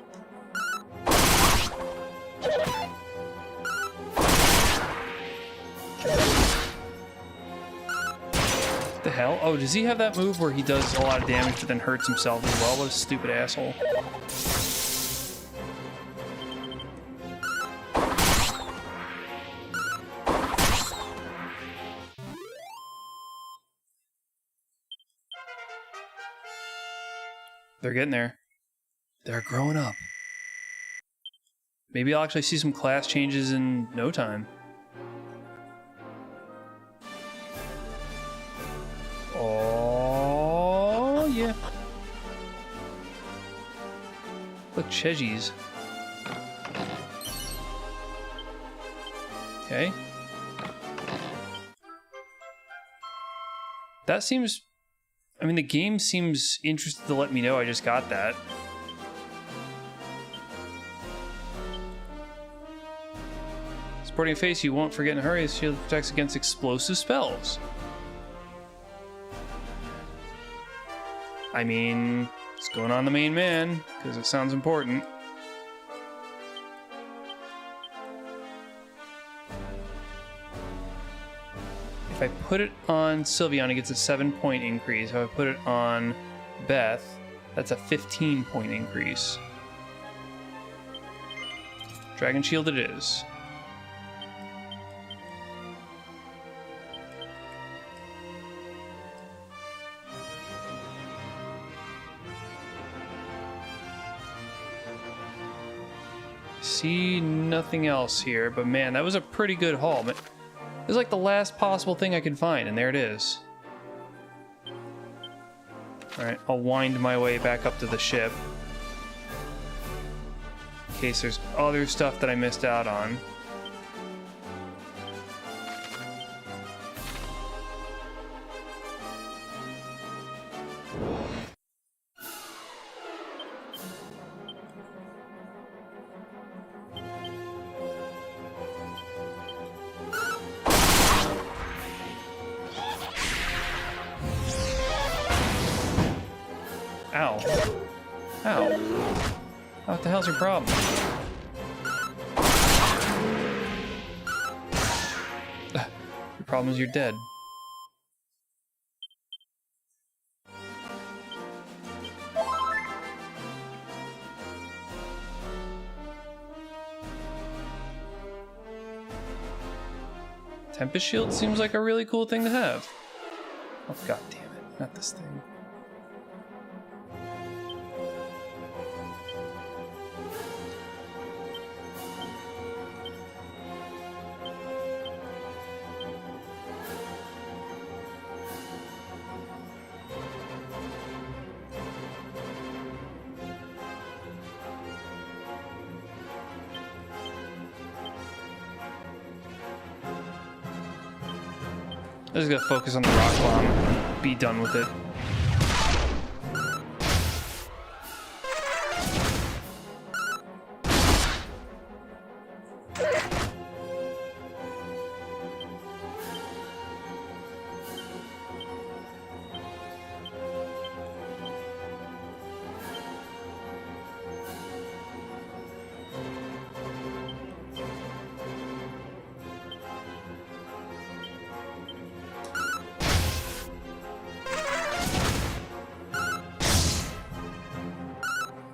What the hell? Oh, does he have that move where he does a lot of damage but then hurts himself as well? What a stupid asshole. They're getting there. They're growing up. Maybe I'll actually see some class changes in no time. Oh, yeah. Look, Cheggies. Okay. That seems... I mean, the game seems interested to let me know I just got that. Sporting a face you won't forget in a hurry. This shield protects against explosive spells. I mean, it's going on the main man, because it sounds important. If I put it on Sylveon, it gets a 7-point increase. If I put it on Beth, That's a 15-point increase. Dragon Shield it is. See nothing else here, but man, that was a pretty good haul. It was like the last possible thing I could find, and there it is. Alright, I'll wind my way back up to the ship. In case there's other stuff that I missed out on. Ow. Ow. What the hell's your problem? Your problem is you're dead. Tempest Shield seems like a really cool thing to have. Oh, god damn it. Not this thing. I just gotta focus on the rock bomb and be done with it.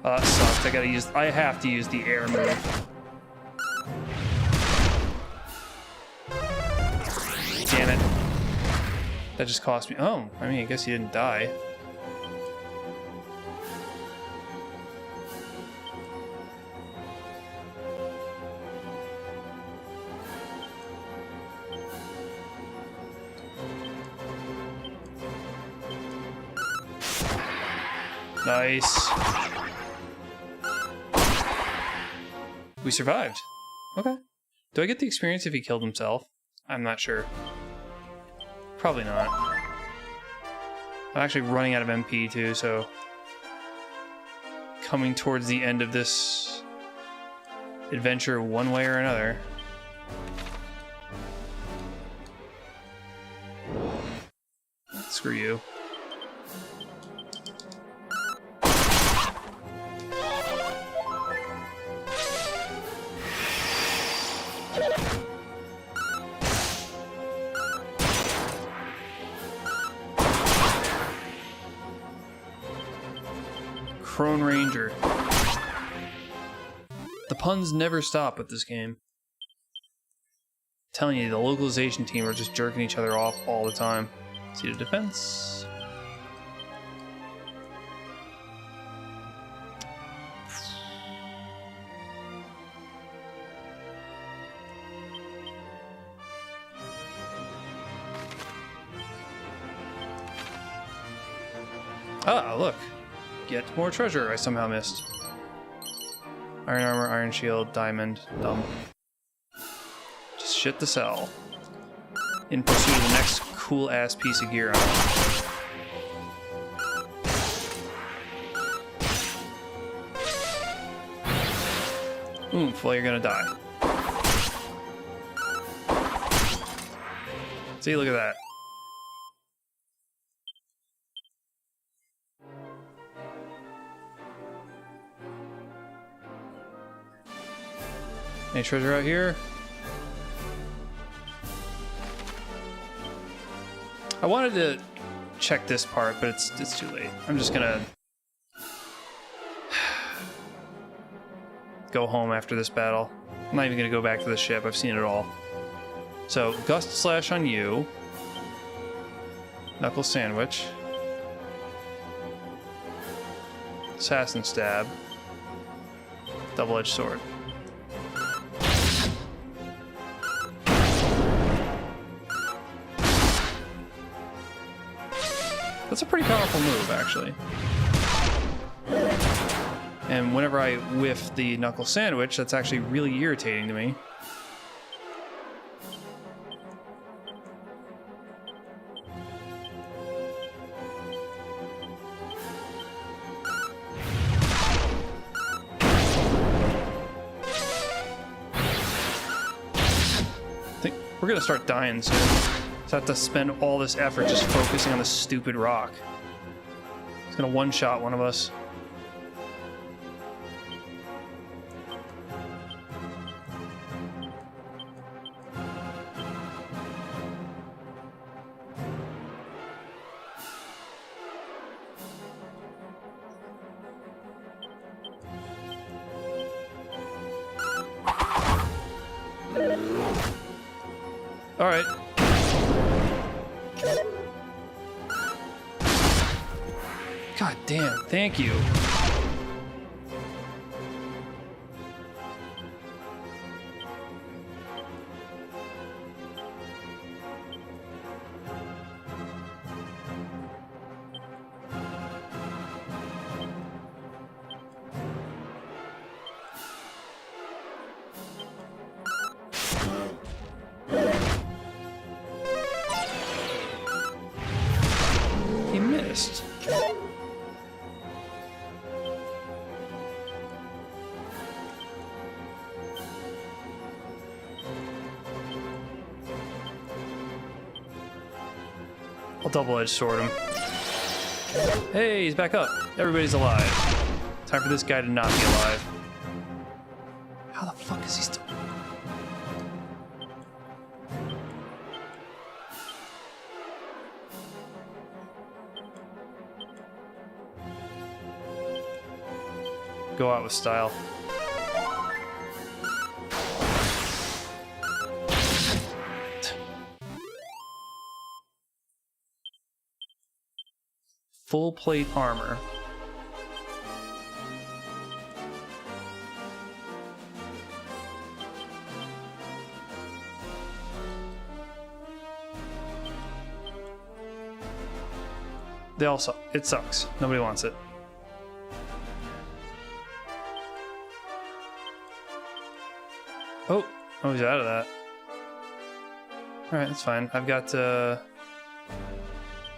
That sucks. I have to use the air move. Damn it. That just cost me. Oh, I mean, I guess he didn't die. Nice. We survived. Okay. Do I get the experience if he killed himself? I'm not sure. Probably not. I'm actually running out of MP too, so... coming towards the end of this adventure one way or another. Screw you. Crone Ranger. The puns never stop with this game. I'm telling you, the localization team are just jerking each other off all the time. See the defense. Ah, look. Get more treasure I somehow missed. Iron armor, iron shield, diamond, dumb. Just shit to sell. In pursuit of the next cool ass piece of gear. Oomph, well you're gonna die. See, look at that. Any treasure out here? I wanted to check this part, but it's too late. I'm just gonna go home after this battle. I'm not even gonna go back to the ship. I've seen it all. So, Gust Slash on you. Knuckle Sandwich. Assassin Stab. Double-edged sword. That's a pretty powerful move, actually. And whenever I whiff the Knuckle Sandwich, that's actually really irritating to me. I think we're gonna start dying soon. So I have to spend all this effort just focusing on the stupid rock. It's gonna one-shot one of us. All right. God damn, thank you. He missed. I'll double-edged sword him. Hey, he's back up. Everybody's alive. Time for this guy to not be alive. How the fuck is he still... Go out with style. Full plate armor. They all suck. It sucks. Nobody wants it. Oh, he's out of that. Alright, that's fine. I've got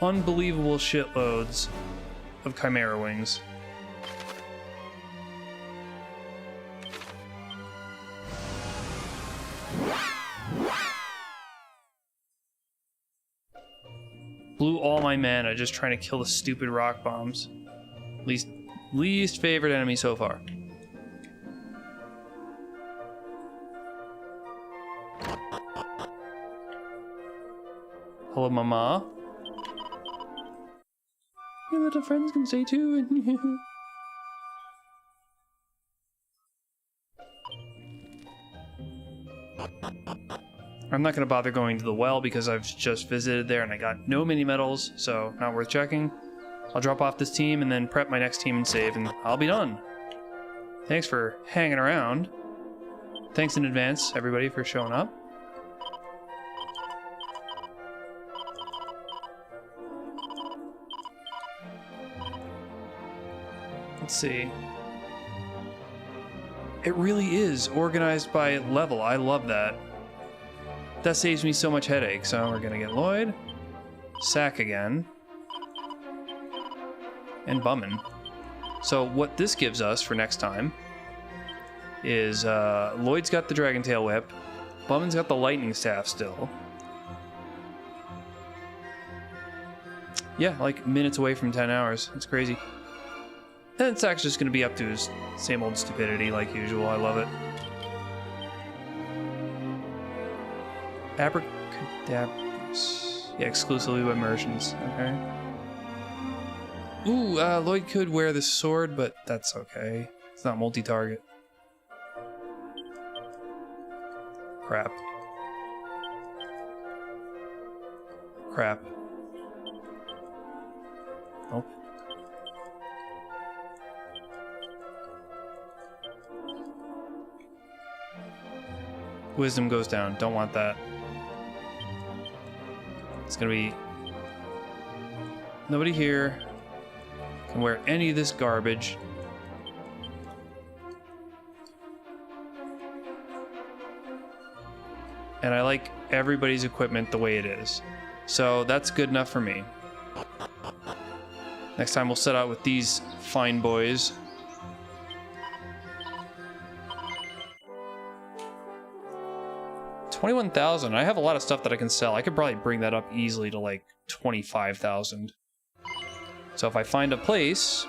unbelievable shitloads of Chimera Wings. Blew all my mana just trying to kill the stupid rock bombs. Least favorite enemy so far. Hello, Mama. Your little friends can say too. I'm not going to bother going to the well because I've just visited there and I got no mini medals, so not worth checking. I'll drop off this team and then prep my next team and save, and I'll be done. Thanks for hanging around. Thanks in advance, everybody, for showing up. Let's see. It really is organized by level. I love that. That saves me so much headache. So we're gonna get Lloyd, Sack again, and Bummin. So what this gives us for next time is Lloyd's got the Dragon Tail Whip, Bummin's got the Lightning Staff still. Yeah, like minutes away from 10 hours. It's crazy. And Sack's just gonna be up to his same old stupidity like usual. I love it. Abracadabras. Yeah, exclusively with immersions. Okay. Ooh, Lloyd could wear this sword, but that's okay. It's not multi-target. Crap. Crap. Oh. Wisdom goes down. Don't want that. It's gonna be... Nobody here can wear any of this garbage. And I like everybody's equipment the way it is. So that's good enough for me. Next time we'll set out with these fine boys. $21,000. I have a lot of stuff that I can sell. I could probably bring that up easily to like 25,000. So if I find a place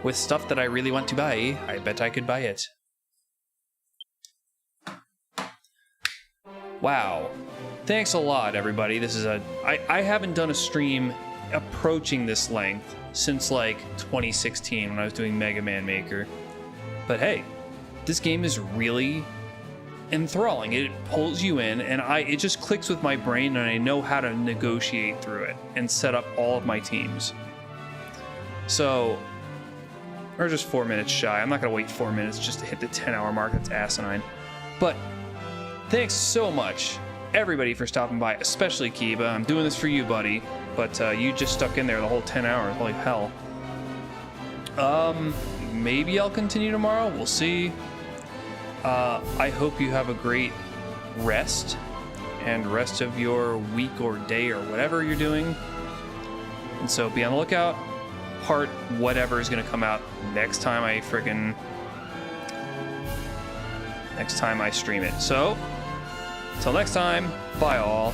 with stuff that I really want to buy, I bet I could buy it. Wow. Thanks a lot, everybody. This is I haven't done a stream approaching this length since like 2016 when I was doing Mega Man Maker. But hey, this game is really enthralling. It pulls you in, and it just clicks with my brain, and I know how to negotiate through it and set up all of my teams. So, we're just 4 minutes shy. I'm not gonna wait 4 minutes just to hit the 10-hour mark. That's asinine. But thanks so much, everybody, for stopping by, especially Kiba. I'm doing this for you, buddy, but you just stuck in there the whole 10 hours. Holy hell. Maybe I'll continue tomorrow. We'll see. I hope you have a great rest and rest of your week or day or whatever you're doing. And so be on the lookout. Part whatever is going to come out next time I stream it. So, until next time, bye all.